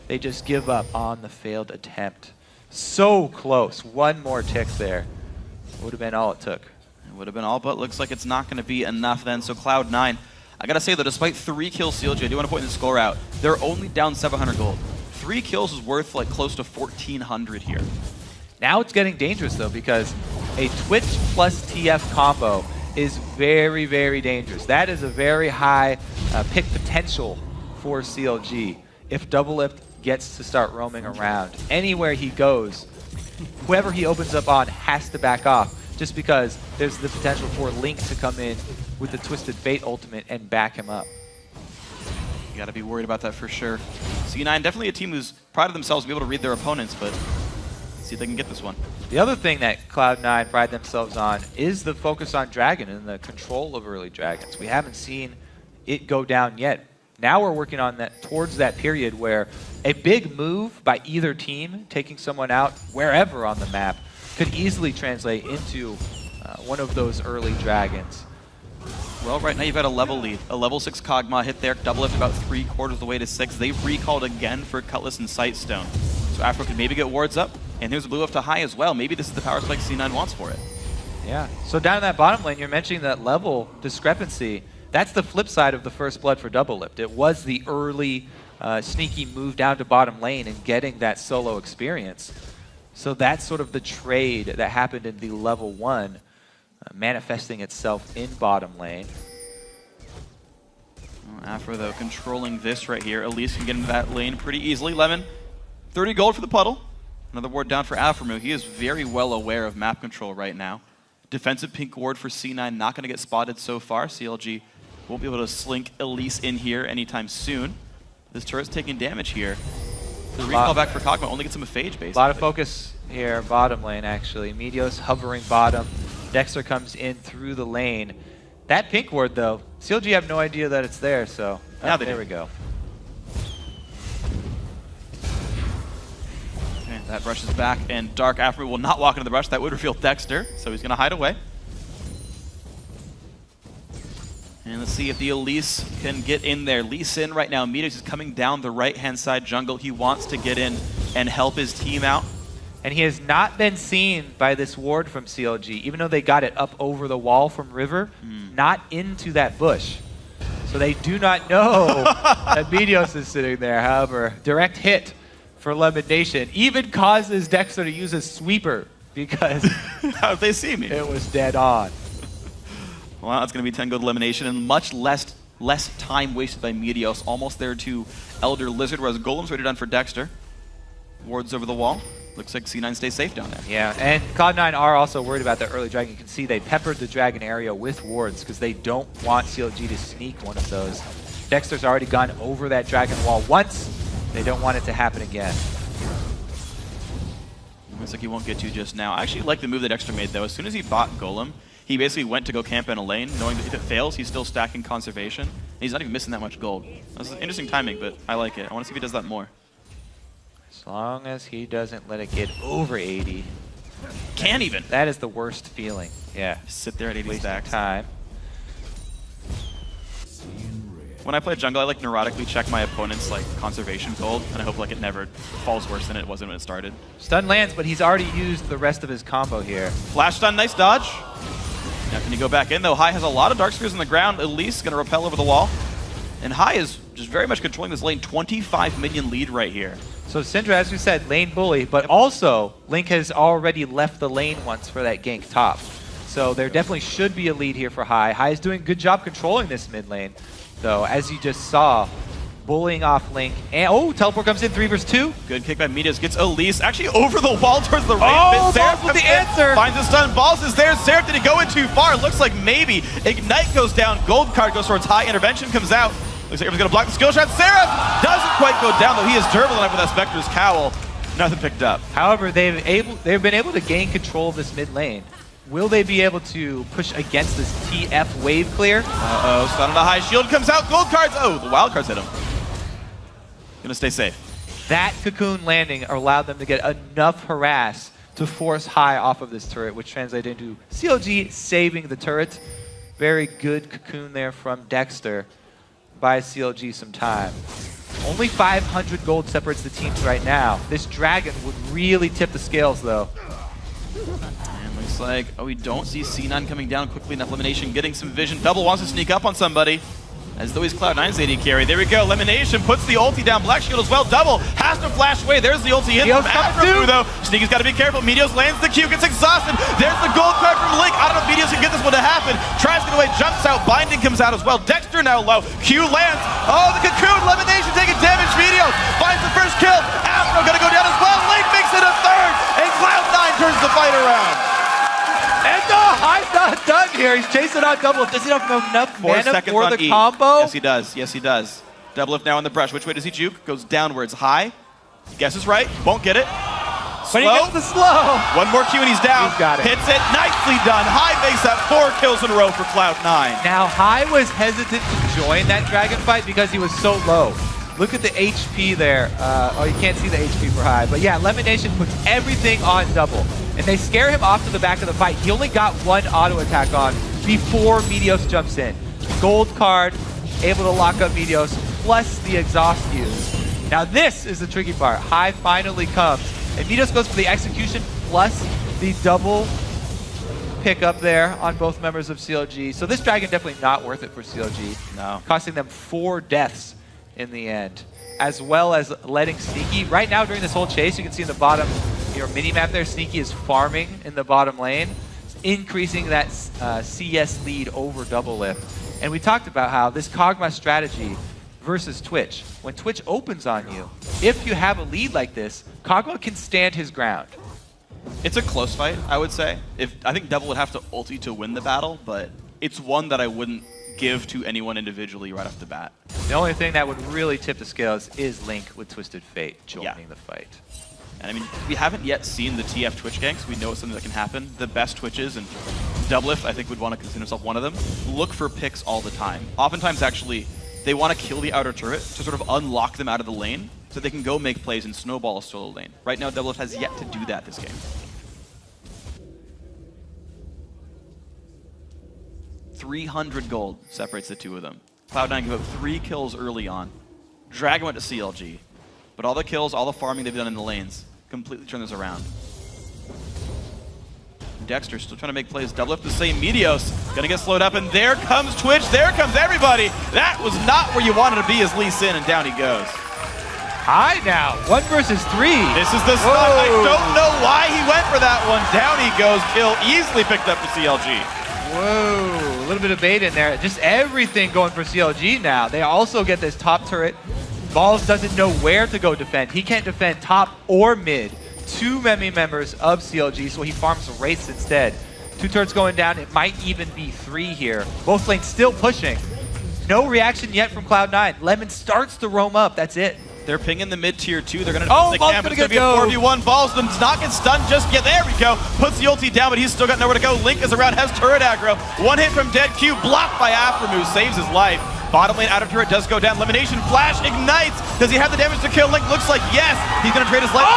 S10: They just give up on the failed attempt. So close. One more tick there. Would have been all it took.
S8: It would have been all, but looks like it's not going to be enough then. So Cloud9, I got to say, though, despite 3 kills CLG, I do want to point the score out. They're only down 700 gold. 3 kills is worth like close to 1,400 here.
S10: Now it's getting dangerous, though, because a Twitch plus TF combo is very, very dangerous. That is a very high pick potential for CLG. If Doublelift gets to start roaming around, anywhere he goes, whoever he opens up on has to back off, just because there's the potential for Link to come in with the Twisted Fate ultimate and back him up.
S8: You got to be worried about that for sure. C9, definitely a team who's proud of themselves to be able to read their opponents, but see if they can get this one.
S10: The other thing that Cloud9 pride themselves on is the focus on Dragon and the control of early Dragons. We haven't seen it go down yet. Now we're working on that towards that period where a big move by either team, taking someone out wherever on the map, could easily translate into one of those early Dragons.
S8: Well, right now you've got a level lead. A level 6 Kog'Maw hit there. Doublelift about 3/4 of the way to 6. They've recalled again for Cutlass and Sightstone. So Afro can maybe get wards up. And here's a blue up to High as well. Maybe this is the power spike C9 wants for it.
S10: Yeah. So down in that bottom lane, you're mentioning that level discrepancy. That's the flip side of the first blood for Doublelift. It was the early sneaky move down to bottom lane and getting that solo experience. So that's sort of the trade that happened in the level 1, manifesting itself in bottom lane.
S8: Afro, though, controlling this right here. Elise can get into that lane pretty easily. Lemon, 30 gold for the puddle. Another ward down for Afro. He is very well aware of map control right now. Defensive pink ward for C9, not going to get spotted so far. CLG won't be able to slink Elise in here anytime soon. This turret's taking damage here. The recall back for Kog'Maw only gets him a phage, basically.
S10: A lot of focus here, bottom lane, actually. Meteos hovering bottom. Dexter comes in through the lane. That pink ward, though, CLG have no idea that it's there, so
S8: now
S10: there we go.
S8: Okay, that brushes back, and Dark Afro will not walk into the brush. That would reveal Dexter, so he's going to hide away. And let's see if the Elise can get in there. Lee Sin right now. Meteos is coming down the right-hand side jungle. He wants to get in and help his team out.
S10: And he has not been seen by this ward from CLG, even though they got it up over the wall from River, not into that bush. So they do not know that Meteos is sitting there. However, direct hit for Lemonation even causes Dexter to use a sweeper because
S8: how did they see me?
S10: It was dead on.
S8: Well, it's going to be 10 gold elimination and much less time wasted by Meteos. Almost there to Elder Lizard, whereas Golem's already done for Dexter. Wards over the wall. Looks like C9 stays safe down there.
S10: Yeah, and Cloud9 are also worried about the early dragon. You can see they peppered the dragon area with wards because they don't want CLG to sneak one of those. Dexter's already gone over that dragon wall once. They don't want it to happen again.
S8: Looks like he won't get to just now. I actually like the move that Dexter made, though. As soon as he bought Golem, he basically went to go camp in a lane, knowing that if it fails, he's still stacking conservation. And he's not even missing that much gold. That's interesting timing, but I like it. I want to see if he does that more.
S10: As long as he doesn't let it get over 80.
S8: Can't even.
S10: That is the worst feeling. Yeah.
S8: Sit there at 80
S10: Wasting
S8: stacks.
S10: time.
S8: When I play jungle, I like neurotically check my opponent's like conservation gold, and I hope like it never falls worse than it wasn't when it started.
S10: Stun lands, but he's already used the rest of his combo here.
S8: Flash stun, nice dodge. Now can you go back in though? Hai has a lot of Dark Spears on the ground. Elise gonna rappel over the wall. And Hai is just very much controlling this lane. 25 minion lead right here.
S10: So Syndra, as we said, lane bully, but also Link has already left the lane once for that gank top. So there definitely should be a lead here for Hai. Hai is doing a good job controlling this mid lane, though, as you just saw, bullying off Link. And oh, teleport comes in, 3 versus 2.
S8: Good kick by Midas, gets Elise actually over the wall towards the right.
S10: Oh, Balls with the answer!
S8: Finds the stun, Balls is there, Seraph, did he go in too far? Looks like maybe. Ignite goes down, Gold card goes towards Hai, Intervention comes out. Looks like everyone's gonna block the skill shot. Seraph doesn't quite go down, though he is durable enough with that Spectre's Cowl. Nothing picked up.
S10: However, they've been able to gain control of this mid lane. Will they be able to push against this TF wave clear?
S8: Uh-oh, stun on the High shield comes out, gold cards. Oh, the wild cards hit him. Gonna stay safe.
S10: That cocoon landing allowed them to get enough harass to force Hai off of this turret, which translated into CLG saving the turret. Very good cocoon there from Dexter. Buys CLG some time. Only 500 gold separates the teams right now. This dragon would really tip the scales, though.
S8: And looks like, oh, we don't see C9 coming down quickly enough. Elimination getting some vision. Double wants to sneak up on somebody. As though he's Cloud9's AD carry. There we go. Elimination puts the ulti down. Black Shield as well. Double has to flash away. There's the ulti in from Afro, though. Sneaky's got to be careful. Meteos lands the Q, gets exhausted. There's the gold card from Link. I don't know if Meteos can get this one to happen. Tries to get away, jumps out. Binding comes out as well. Dexter now low. Q lands. Oh, the cocoon. Elimination taking damage. Meteos finds the first kill. Afro gonna go down as well. Link makes it a third. And Cloud9 turns the fight around.
S10: And Hai's not done here. He's chasing on Doublelift. Does he have enough mana for the combo?
S8: Yes, he does. Yes, he does. Doublelift now in the brush. Which way does he juke? Goes downwards. High. Guesses right. Won't get it.
S10: But he gets the slow.
S8: One more Q and he's down.
S10: He's got it.
S8: Hits it. Nicely done. High makes that 4 kills in a row for Cloud9.
S10: Now, Hai was hesitant to join that dragon fight because he was so low. Look at the HP there. Oh, you can't see the HP for Hai. But yeah, Elimination puts everything on Double. And they scare him off to the back of the fight. He only got 1 auto attack on before Meteos jumps in. Gold card, able to lock up Meteos, plus the exhaust use. Now this is the tricky part. Hai finally comes. And Meteos goes for the execution plus the double pick up there on both members of CLG. So this dragon definitely not worth it for CLG.
S8: No.
S10: Costing them 4 deaths in the end. As well as letting Sneaky, right now during this whole chase, you can see in the bottom mini-map there, Sneaky is farming in the bottom lane, increasing that CS lead over Doublelift. And we talked about how this Kog'Maw strategy versus Twitch, when Twitch opens on you, if you have a lead like this, Kog'Maw can stand his ground.
S8: It's a close fight, I would say. I think Devil would have to ulti to win the battle, but it's one that I wouldn't give to anyone individually right off the bat.
S10: The only thing that would really tip the scales is Link with Twisted Fate joining the fight.
S8: And I mean, we haven't yet seen the TF Twitch ganks. We know it's something that can happen. The best Twitches, and Doublelift, I think, would want to consider himself one of them, look for picks all the time. Oftentimes, actually, they want to kill the outer turret to sort of unlock them out of the lane so they can go make plays and snowball a solo lane. Right now, Doublelift has yet to do that this game. $300 gold separates the two of them. Cloud9 gave up 3 kills early on. Dragon went to CLG. But all the kills, all the farming they've done in the lanes, completely turn this around. Dexter still trying to make plays. Doublelift the same. Meteos gonna get slowed up, and there comes Twitch. There comes everybody. That was not where you wanted to be as Lee Sin, and down he goes.
S10: High now, 1 versus 3.
S8: This is the stun. I don't know why he went for that one. Down he goes. Kill easily picked up for CLG.
S10: Whoa, a little bit of bait in there. Just everything going for CLG now. They also get this top turret. Balls doesn't know where to go defend. He can't defend top or mid. 2 members of CLG, so he farms Wraiths instead. 2 turrets going down. It might even be 3 here. Both lanes still pushing. No reaction yet from Cloud9. Lemon starts to roam up. That's it.
S8: They're pinging the mid-tier 2. They're going to
S10: Oh,
S8: the
S10: Ball's
S8: camp.
S10: gonna
S8: It's going to
S10: get
S8: be a 4v1. Ball's does not get stunned just yet. There we go. Puts the ulti down, but he's still got nowhere to go. Link is around, has turret aggro. One hit from Dead Q, blocked by Aframu, saves his life. Bottom lane out of turret does go down. Elimination flash ignites. Does he have the damage to kill Link? Looks like yes. He's going to trade his life. No!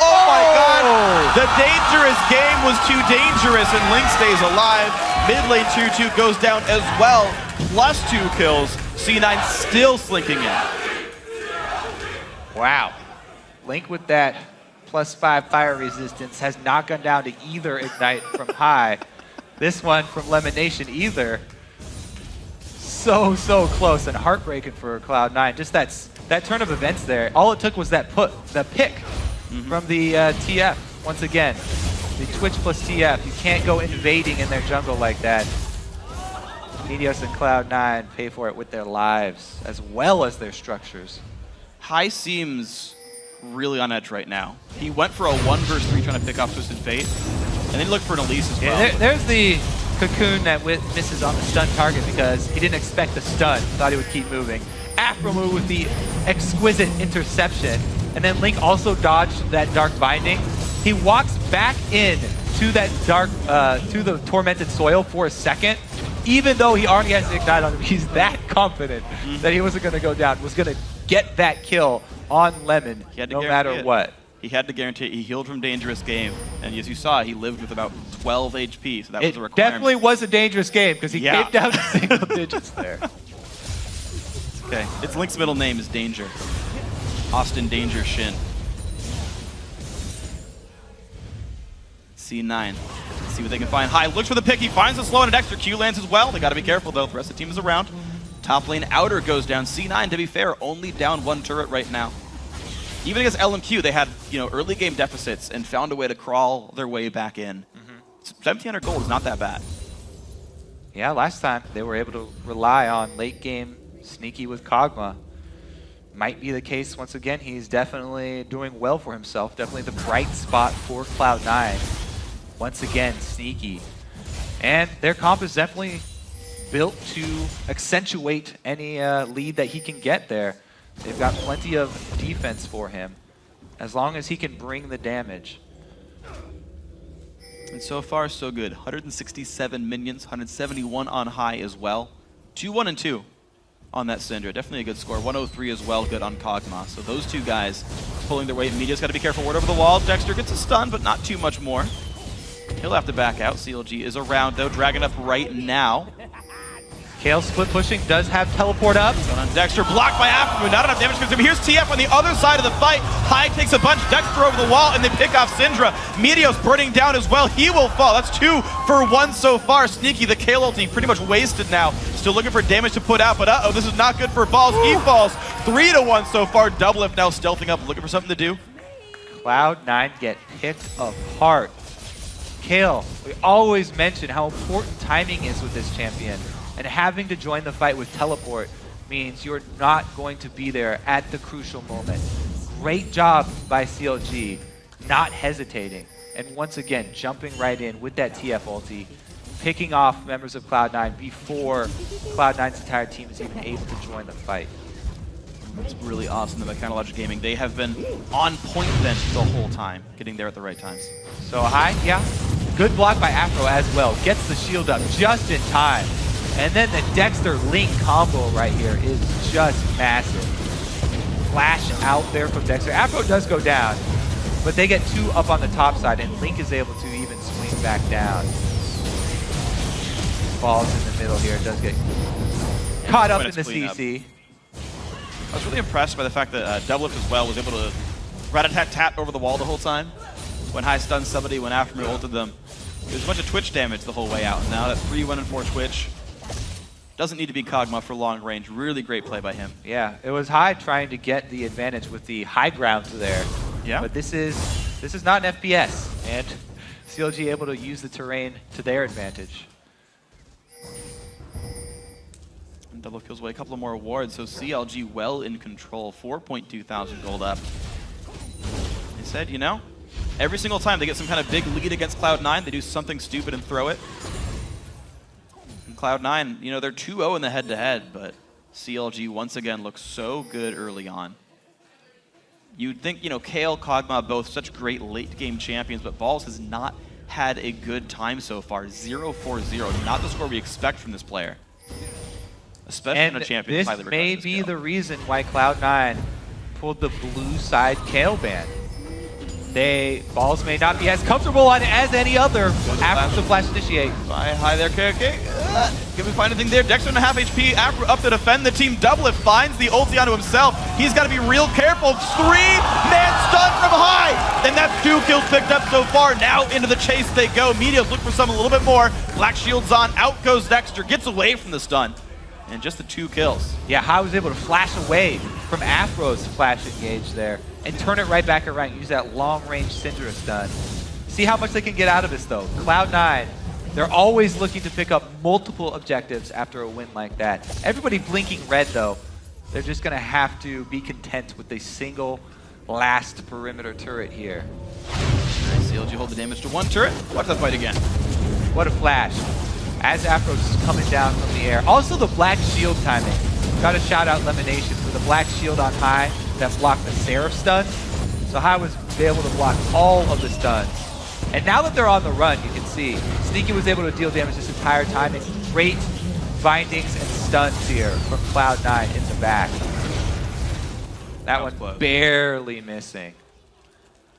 S8: Oh my god. The dangerous game was too dangerous, and Link stays alive. Mid lane 2-2 goes down as well. Plus 2 kills. C9 still slinking in.
S10: Wow. Link with that +5 fire resistance has not gone down to either Ignite from High. This one from Lemonation either. So close and heartbreaking for Cloud9. Just that turn of events there. All it took was that pick from the TF. Once again, the Twitch plus TF. You can't go invading in their jungle like that. Meteos and Cloud9 pay for it with their lives as well as their structures.
S8: High seems really on edge right now. He went for a 1 versus 3 trying to pick off Twisted Fate, and then he looked for an Elise as well.
S10: Yeah, there's the cocoon that misses on the stun target because he didn't expect the stun, thought he would keep moving. Aframu with the exquisite interception, and then Link also dodged that dark binding. He walks back in to that dark, to the tormented soil for a second, even though he already has the ignite on him. He's that confident that he wasn't going to go down, was going to get that kill on Lemon, no matter what.
S8: He had to guarantee it. He healed from dangerous game, and as you saw, he lived with about 12 HP, so that was a requirement.
S10: It definitely was a dangerous game because he came down to single digits there.
S8: Okay, it's Link's middle name is Danger. Austin Danger Shin. C9. Let's see what they can find. High looks for the pick. He finds the slow and an extra Q lands as well. They got to be careful though. The rest of the team is around. Top lane outer goes down. C9, to be fair, only down 1 turret right now. Even against LMQ, they had early game deficits and found a way to crawl their way back in. 1,700 gold is not that bad.
S10: Yeah, last time they were able to rely on late game sneaky with Kog'Maw. Might be the case once again. He's definitely doing well for himself. Definitely the bright spot for Cloud9. Once again, sneaky. And their comp is definitely built to accentuate any lead that he can get there. They've got plenty of defense for him, as long as he can bring the damage.
S8: And so far, so good. 167 minions, 171 on High as well. 2-1 and 2 on that Syndra. Definitely a good score. 103 as well, good on Kog'Maw. So those two guys pulling their weight. Media's got to be careful. Ward over the wall. Dexter gets a stun, but not too much more. He'll have to back out. CLG is around, though. Dragging up right now.
S10: Kale split pushing, does have teleport up.
S8: On Dexter, blocked by Aframu, not enough damage comes to him. Here's TF on the other side of the fight. High takes a bunch, Dexter over the wall, and they pick off Syndra. Meteos burning down as well. He will fall. That's 2 for 1 so far. Sneaky, the Kale ulti, pretty much wasted now. Still looking for damage to put out, but uh-oh, this is not good for Balls. He falls 3-1 so far. Doublelift now stealthing up, looking for something to do.
S10: Cloud9 get picked apart. Kale, we always mention how important timing is with this champion. And having to join the fight with teleport means you're not going to be there at the crucial moment. Great job by CLG, not hesitating. And once again, jumping right in with that TF ulti, picking off members of Cloud9 before Cloud9's entire team is even able to join the fight.
S8: It's really awesome that Mechanilogic Gaming, they have been on point then the whole time, getting there at the right times.
S10: So High, yeah, good block by Afro as well. Gets the shield up just in time. And then the Dexter Link combo right here is just massive. Flash out there from Dexter. Afro does go down, but they get 2 up on the top side, and Link is able to even swing back down. Falls in the middle here, does get caught up in the CC.
S8: I was really impressed by the fact that Doublelift as well was able to rat-a-tat-tat over the wall the whole time. When High stunned somebody, when Aframu ulted them. There's a bunch of Twitch damage the whole way out. And now that 3-1 and 4 Twitch. Doesn't need to be Kog'Maw for long range. Really great play by him.
S10: Yeah, it was High trying to get the advantage with the high ground there.
S8: Yeah.
S10: But this is not an FPS, and CLG able to use the terrain to their advantage.
S8: And Double kills away a couple of more awards, so CLG well in control. 4.2 thousand gold up. They said, every single time they get some kind of big lead against Cloud9, they do something stupid and throw it. Cloud9, they're 2-0 in the head-to-head, but CLG once again looks so good early on. You'd think, you know, Kale, Kog'Maw, both such great late-game champions, but Balls has not had a good time so far. 0-4-0, not the score we expect from this player. Especially
S10: And
S8: in a champion.
S10: this may be the reason why Cloud9 pulled the blue side Kale ban. Balls may not be as comfortable on it as any other after the flash initiate.
S8: Hi there, KK. Can we find anything there? Dexter and a half HP. Afro up to defend the team. Doublelift finds the ulti onto himself. He's got to be real careful. 3-man stun from high. And that's 2 kills picked up so far. Now into the chase they go. Meteos look for some a little bit more. Black Shield's on. Out goes Dexter. Gets away from the stun. And just the 2 kills.
S10: Yeah, Hai was able to flash away from Afro's flash engage there and turn it right back around. Use that long-range Syndra stun. See how much they can get out of this, though. Cloud9, they're always looking to pick up multiple objectives after a win like that. Everybody blinking red, though. They're just going to have to be content with a single last perimeter turret here.
S8: Nice, CLG hold the damage to 1 turret. Watch that fight again.
S10: What a flash. As Afro's coming down from the air. Also the Black Shield timing. Got to shout out Lemonation for the Black Shield on Hai that blocked the Seraph stun. So Hai was able to block all of the stuns. And now that they're on the run, you can see Sneaky was able to deal damage this entire time. And great bindings and stuns here from Cloud9 in the back. That one
S8: close.
S10: Barely missing.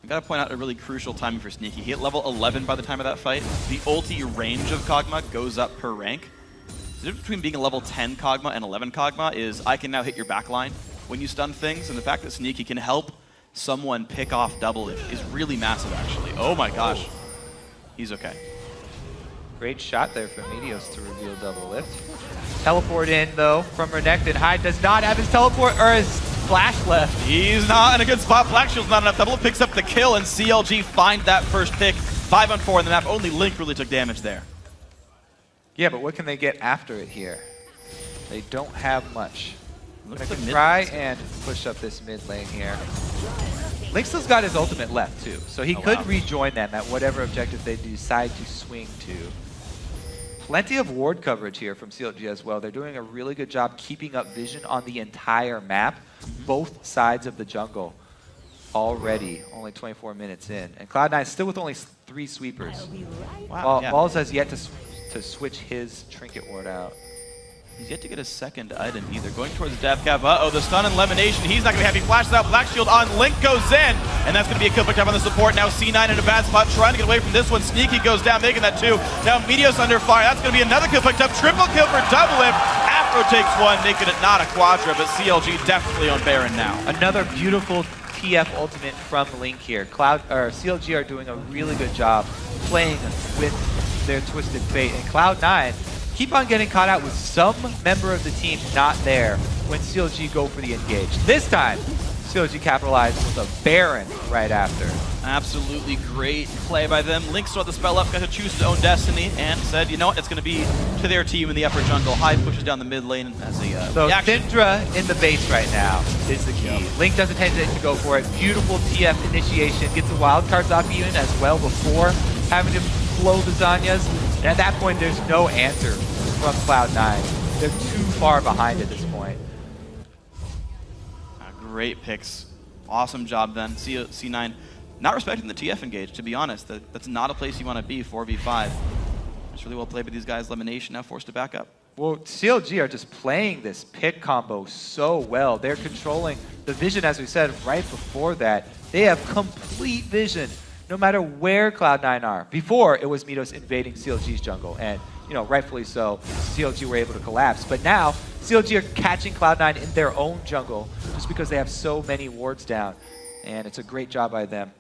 S8: I gotta point out a really crucial timing for Sneaky. He hit level 11 by the time of that fight. The ulti range of Kog'Maw goes up per rank. The difference between being a level 10 Kog'Maw and 11 Kog'Maw is I can now hit your backline when you stun things, and the fact that Sneaky can help someone pick off Doublelift is really massive, actually. Oh my gosh. He's okay.
S10: Great shot there from Meteos to reveal Doublelift. Teleport in, though, from Renekton. Hai does not have his teleport, or his flash left.
S8: He's not in a good spot. Black Shield's not enough. Doublelift picks up the kill, and CLG find that first pick. 5-on-4 in the map. Only Link really took damage there.
S10: Yeah, but what can they get after it here? They don't have much.
S8: Look
S10: They
S8: at the
S10: can
S8: mid
S10: try
S8: lane.
S10: and push up this mid lane here. Link still's got his ultimate left, too, so he could rejoin them at whatever objective they decide to swing to. Plenty of ward coverage here from CLG as well. They're doing a really good job keeping up vision on the entire map, both sides of the jungle. Already, only 24 minutes in. And Cloud9 still with only 3 sweepers.
S8: Wow, yeah.
S10: Balls has yet to switch his trinket ward out.
S8: He's yet to get a second item either. Going towards the death cap. Uh-oh, the stun and Lemonation. He's not going to be happy. Flashes out. Black Shield on. Link goes in. And that's going to be a kill picked up on the support. Now C9 in a bad spot. Trying to get away from this one. Sneaky goes down, making that 2. Now Meteos under fire. That's going to be another kill picked up. Triple kill for Doublelift. Afro takes 1, making it not a quadra, but CLG definitely on Baron now.
S10: Another beautiful TF ultimate from Link here. CLG are doing a really good job playing with their Twisted Fate. And Cloud9 keep on getting caught out with some member of the team not there when CLG go for the engage. This time, CLG capitalized with a Baron right after.
S8: Absolutely great play by them. Link saw the spell up, got to choose his own destiny, and said, you know what, it's going to be to their team in the upper jungle. Hai pushes down the mid lane as a
S10: So
S8: reaction.
S10: Syndra in the base right now is the key. Link doesn't hesitate to go for it. Beautiful TF initiation. Gets the wild cards off even as well before having to blow the Zanyas. And at that point, there's no answer from Cloud9. They're too far behind at this point.
S8: Great picks. Awesome job then. C9 not respecting the TF engage, to be honest. That's not a place you want to be, 4v5. It's really well played by these guys. Lemonation now forced to back up.
S10: Well, CLG are just playing this pick combo so well. They're controlling the vision, as we said, right before that. They have complete vision, no matter where Cloud9 are. Before, it was Meteos invading CLG's jungle, and rightfully so, CLG were able to collapse. But now, CLG are catching Cloud9 in their own jungle, just because they have so many wards down. And it's a great job by them,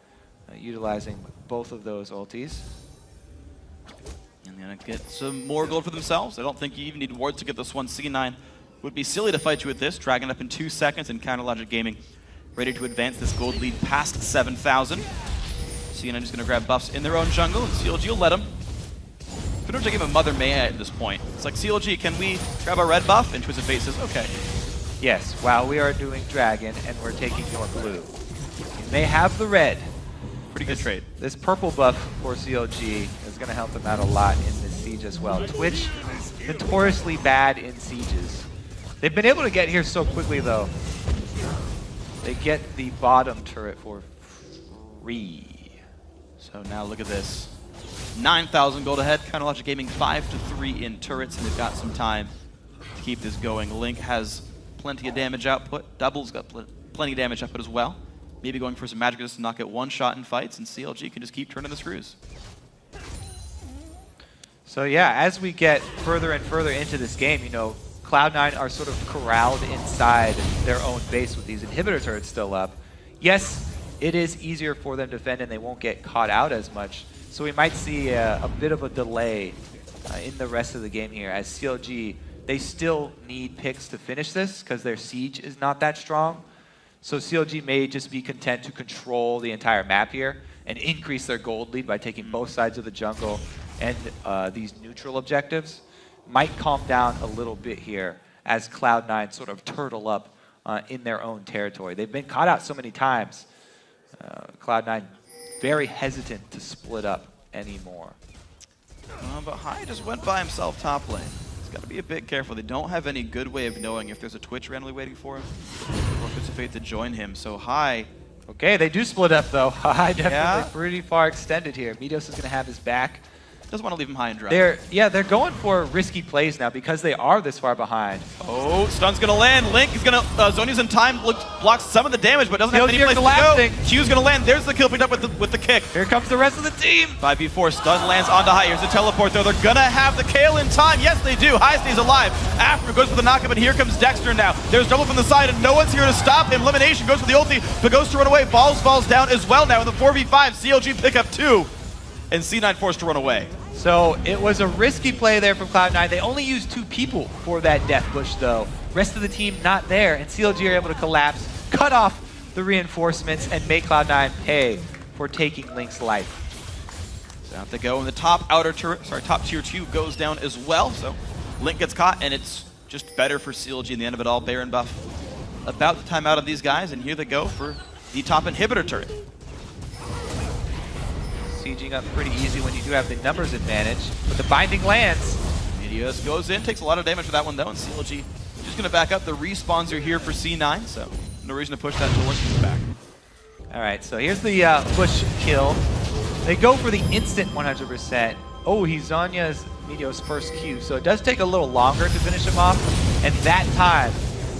S10: utilizing both of those ultis.
S8: And they're going to get some more gold for themselves. I don't think you even need wards to get this one. C9 would be silly to fight you with this. Dragon up in 2 seconds, and Counter Logic Gaming ready to advance this gold lead past 7,000. C9 just going to grab buffs in their own jungle, and CLG will let them. Pretty much like a Mother May at this point. It's like, CLG, can we grab a red buff? And Twisted Fate says, okay.
S10: Yes, while we are doing Dragon, and we're taking your blue. You may have the red.
S8: Pretty good trade.
S10: This purple buff for CLG is going to help them out a lot in this siege as well. Twitch, notoriously bad in sieges. They've been able to get here so quickly, though. They get the bottom turret for free.
S8: So now look at this. 9,000 gold ahead. Counterlogic Gaming 5-3 in turrets, and they've got some time to keep this going. Link has plenty of damage output. Double's got plenty of damage output as well. Maybe going for some magic just to not get one shot in fights, and CLG can just keep turning the screws.
S10: So yeah, as we get further and further into this game, you know, Cloud9 are sort of corralled inside their own base with these inhibitor turrets still up. Yes, it is easier for them to defend and they won't get caught out as much. So we might see a bit of a delay in the rest of the game here as CLG, they still need picks to finish this because their siege is not that strong. So CLG may just be content to control the entire map here and increase their gold lead by taking both sides of the jungle and these neutral objectives. Might calm down a little bit here as Cloud9 sort of turtle up in their own territory. They've been caught out so many times. Cloud9 very hesitant to split up anymore.
S8: But Hai just went by himself top lane. He's got to be a bit careful. They don't have any good way of knowing if there's a Twitch randomly waiting for him or if it's a fate to join him. So Hai...
S10: Okay, they do split up though. Hai definitely pretty far extended here. Meteos is going to have his back.
S8: Doesn't want to leave him high and dry.
S10: They're going for risky plays now because they are this far behind.
S8: Oh, stun's gonna land. Link is gonna Zhonya's in time, blocks some of the damage, but doesn't have any place to go. Q's gonna land. There's the kill picked up with the kick.
S10: Here comes the rest of the team.
S8: 5v4, stun lands onto Hai. Here's the teleport though. They're gonna have the KO in time. Yes, they do. Hai stays alive. After goes for the knockup, and here comes Dexter now. There's double from the side, and no one's here to stop him. Elimination goes for the ulti, but goes to run away. Balls falls down as well now in the 4v5. CLG pick up 2, and C9 forced to run away.
S10: So it was a risky play there from Cloud9. They only used 2 people for that death push though. Rest of the team not there, and CLG are able to collapse, cut off the reinforcements, and make Cloud9 pay for taking Link's life.
S8: So have to go, and the top top tier 2 goes down as well. So Link gets caught, and it's just better for CLG in the end of it all. Baron buff about the time out of these guys, and here they go for the top inhibitor turret.
S10: Sieging up pretty easy when you do have the numbers advantage, but the binding lands.
S8: Meteos goes in, takes a lot of damage for that one though, and CLG just gonna back up. The respawns are here for C9, so no reason to push that towards his back.
S10: All right, so here's the push kill. They go for the instant 100%. Oh, he's Zhonya's Meteos' first Q, so it does take a little longer to finish him off, and that time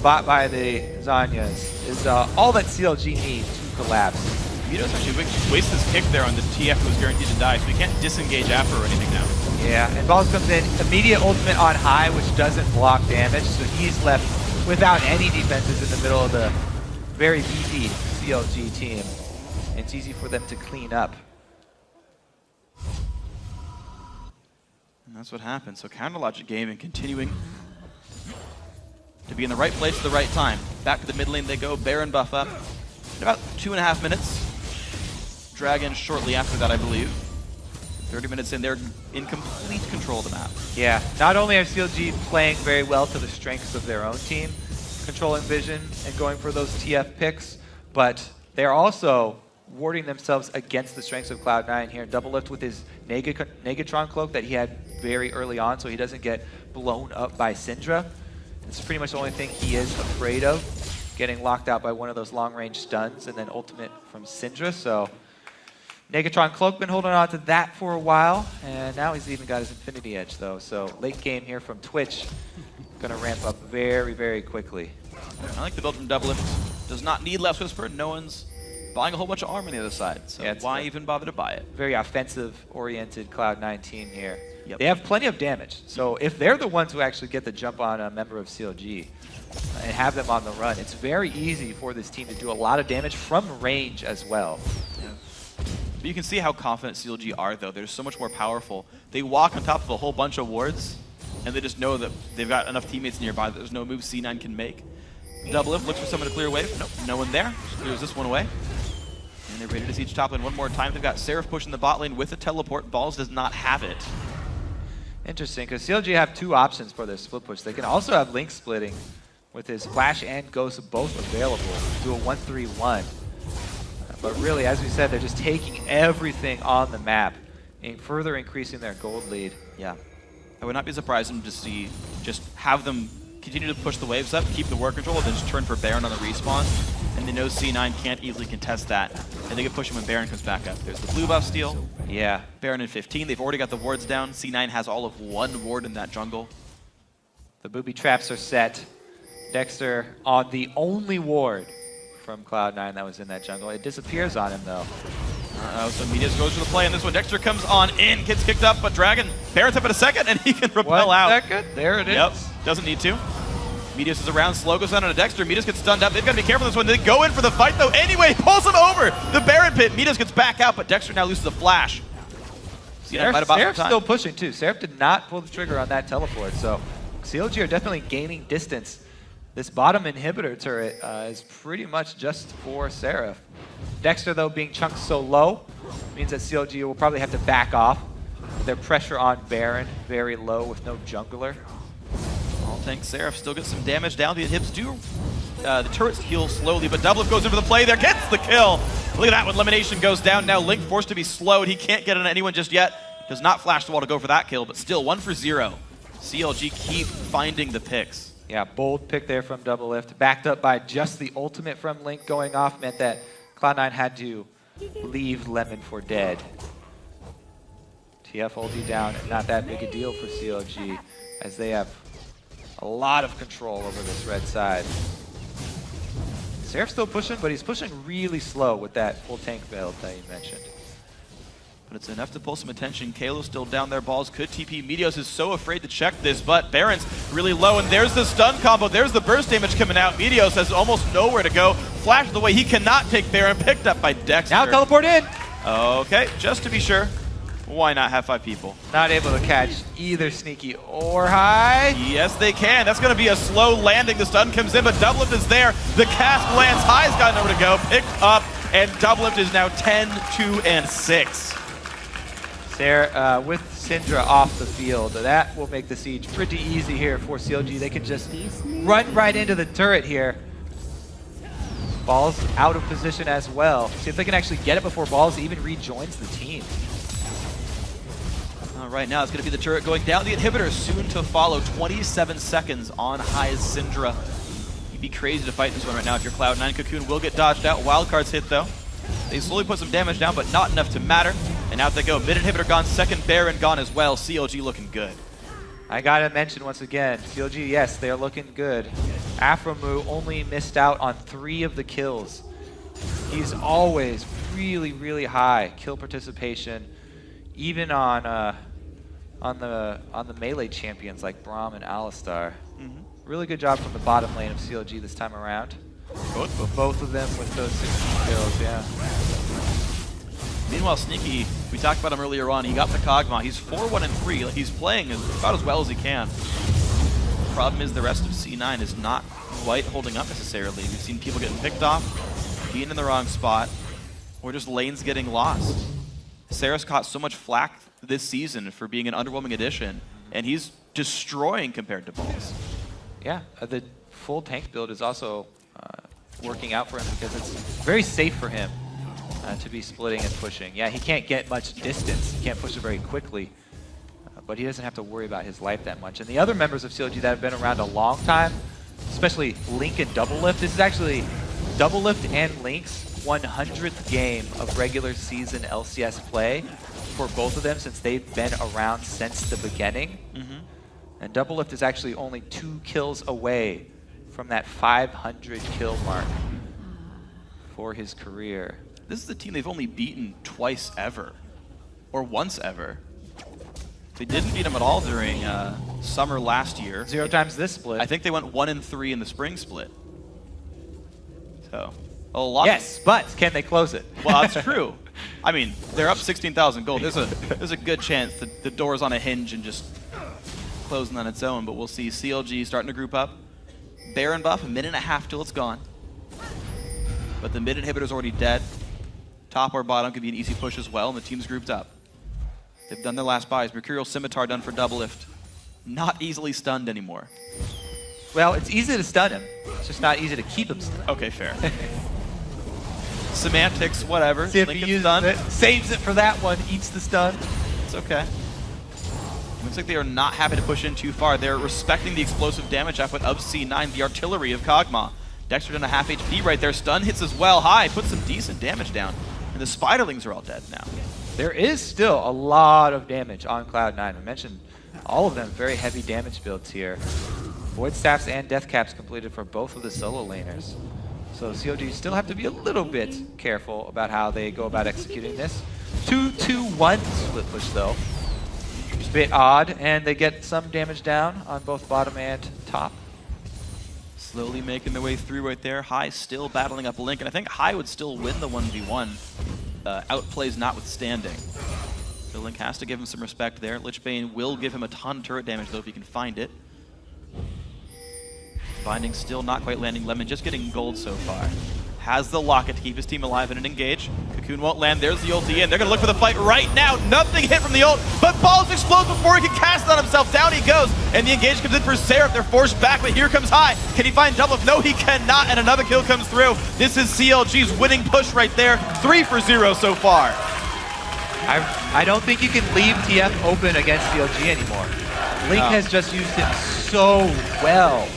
S10: bought by the Zhonyas is all that CLG needs to collapse.
S8: Meteos actually wastes his kick there on the TF who was guaranteed to die, so he can't disengage after or anything now.
S10: Yeah, and Balls comes in, immediate ultimate on Hai, which doesn't block damage, so he's left without any defenses in the middle of the very beefy CLG team. It's easy for them to clean up.
S8: And that's what happens. So Counterlogic Gaming continuing to be in the right place at the right time. Back to the mid lane they go, Baron buff up. In about 2.5 minutes. Dragon shortly after that, I believe. 30 minutes in, they're in complete control of the map.
S10: Yeah, not only are CLG playing very well to the strengths of their own team, controlling vision and going for those TF picks, but they're also warding themselves against the strengths of Cloud9 here. Double lift with his Negatron cloak that he had very early on so he doesn't get blown up by Syndra. It's pretty much the only thing he is afraid of, getting locked out by one of those long-range stuns and then ultimate from Syndra. So Negatron Cloak been holding on to that for a while, and now he's even got his Infinity Edge though. So late game here from Twitch, gonna ramp up very, very quickly.
S8: I like the build from Double Lift. Does not need Last Whisper. No one's buying a whole bunch of armor on the other side, so yeah, why even bother to buy it?
S10: Very offensive-oriented Cloud9 team here. Yep. They have plenty of damage, so if they're the ones who actually get the jump on a member of CLG and have them on the run, it's very easy for this team to do a lot of damage from range as well.
S8: Yeah. But you can see how confident CLG are, though. They're so much more powerful. They walk on top of a whole bunch of wards, and they just know that they've got enough teammates nearby that there's no move C9 can make. Double Lift looks for someone to clear away. Nope, no one there. Just clears this one away. And they're ready to siege top lane one more time. They've got Seraph pushing the bot lane with a teleport. Balls does not have it.
S10: Interesting, because CLG have 2 options for their split push. They can also have Link splitting with his Flash and Ghost both available. Do a 1-3-1. But really, as we said, they're just taking everything on the map and further increasing their gold lead.
S8: Yeah. I would not be surprised to see just have them continue to push the waves up, keep the ward control, and then just turn for Baron on the respawn and they know C9 can't easily contest that. And they can push him when Baron comes back up. There's the blue buff steal.
S10: Yeah.
S8: Baron in 15. They've already got the wards down. C9 has all of 1 ward in that jungle.
S10: The booby traps are set. Dexter on the only ward from Cloud9 that was in that jungle. It disappears on him, though.
S8: So Medius goes for the play on this one. Dexter comes on in, gets kicked up, but Dragon, Baron's up in a second, and he can repel out.
S10: 1 second, there it is.
S8: Yep, doesn't need to. Medius is around, slow goes down on a Dexter. Medius gets stunned up. They've got to be careful this one. They go in for the fight, though. Anyway, pulls him over. The Baron pit. Medius gets back out, but Dexter now loses a flash.
S10: Seraph's still pushing, too. Seraph did not pull the trigger on that teleport, so CLG are definitely gaining distance. This bottom inhibitor turret is pretty much just for Seraph. Dexter, though, being chunked so low, means that CLG will probably have to back off. Their pressure on Baron very low with no jungler.
S8: All tanks Seraph still gets some damage down. The inhibs do. The turrets heal slowly, but Doublelift goes in for the play there, gets the kill. Look at that when Elimination goes down. Now Link forced to be slowed. He can't get on anyone just yet. Does not flash the wall to go for that kill, but still 1 for 0. CLG keep finding the picks.
S10: Yeah, bold pick there from Doublelift. Backed up by just the ultimate from Link going off meant that Cloud9 had to leave Lemon for dead. TF ulti down, not that big a deal for CLG as they have a lot of control over this red side. Seraph's still pushing, but he's pushing really slow with that full tank build that you mentioned.
S8: But it's enough to pull some attention. Kalo's still down there. Balls could TP. Medios is so afraid to check this, but Baron's really low, and there's the stun combo. There's the burst damage coming out. Medios has almost nowhere to go. Flash the way he cannot take Baron. Picked up by Dexter.
S10: Now teleport in.
S8: Okay, just to be sure. Why not have 5 people?
S10: Not able to catch either Sneaky or High.
S8: Yes, they can. That's going to be a slow landing. The stun comes in, but Doublelift is there. The cast lands. High's got nowhere to go. Picked up, and Doublelift is now 10, 2, and 6.
S10: There, with Syndra off the field, that will make the siege pretty easy here for CLG. They can just run right into the turret here. Balls out of position as well. See if they can actually get it before Balls even rejoins the team.
S8: Right now, it's going to be the turret going down. The inhibitor soon to follow. 27 seconds on High's Syndra. You'd be crazy to fight this one right now if you're Cloud9. Cocoon will get dodged out. Wildcards hit, though. They slowly put some damage down, but not enough to matter. And out they go. Mid inhibitor gone, second Baron gone as well. CLG looking good.
S10: I gotta mention once again, CLG, yes, they're looking good. Afromu only missed out on 3 of the kills. He's always really, really high kill participation, even on the melee champions like Braum and Alistar. Really good job from the bottom lane of CLG this time around. Both of them with those 16 kills, yeah.
S8: Meanwhile, Sneaky, we talked about him earlier on. He got the Kog'Maw. He's 4-1 and 3. Like, he's playing about as well as he can. The problem is the rest of C9 is not quite holding up necessarily. We've seen people getting picked off, being in the wrong spot, or just lanes getting lost. Seraph's caught so much flack this season for being an underwhelming addition, and he's destroying compared to Balls.
S10: Yeah, the full tank build is also working out for him because it's very safe for him to be splitting and pushing. Yeah, he can't get much distance. He can't push it very quickly, but he doesn't have to worry about his life that much. And the other members of CLG that have been around a long time, especially Link and Doublelift, this is actually Doublelift and Link's 100th game of regular season LCS play for both of them since they've been around since the beginning. And Doublelift is actually only 2 kills away from that 500 kill mark for his career.
S8: This is the team they've only beaten twice ever, or once ever. They didn't beat them at all during summer last year.
S10: 0 times this split.
S8: I think they went 1 and 3 in the spring split. So, a lot.
S10: Yes, but can they close it?
S8: Well, that's true. I mean, they're up 16,000 gold. There's a good chance that the door's on a hinge and just closing on its own, but we'll see. CLG starting to group up. Baron buff, 1.5 minutes till it's gone. But the mid inhibitor's already dead. Top or bottom could be an easy push as well, and the team's grouped up. They've done their last buys. Mercurial Scimitar done for Doublelift. Not easily stunned anymore.
S10: Well, it's easy to stun him. It's just not easy to keep him stunned.
S8: Okay, fair. Semantics, whatever.
S10: See if he uses it, saves it for that one, eats the stun.
S8: It's okay. Looks like they are not happy to push in too far. They're respecting the explosive damage output of C9, the artillery of Kog'Maw. Dexter down to half HP right there. Stun hits as well. High puts some decent damage down. And the Spiderlings are all dead now.
S10: There is still a lot of damage on Cloud9. We mentioned all of them very heavy damage builds here. Void Staffs and Death Caps completed for both of the solo laners. So CLG still have to be a little bit careful about how they go about executing this. 2-2-1 split push though. It's a bit odd, and they get some damage down on both bottom and top.
S8: Slowly making their way through right there. High still battling up Link, and I think High would still win the 1v1. Outplays notwithstanding. So Link has to give him some respect there. Lichbane will give him a ton of turret damage though if he can find it. Binding still not quite landing. Lemon just getting gold so far. Has the locket to keep his team alive and engage. Cocoon won't land. There's the ulti in. They're going to look for the fight right now. Nothing hit from the ult, but Balls explodes before he can cast it on himself. Down he goes, and the engage comes in for Seraph. They're forced back, but here comes High. Can he find double? No, he cannot, and another kill comes through. This is CLG's winning push right there. 3 for 0 so far.
S10: I don't think you can leave TF open against CLG anymore. Link has just used him so well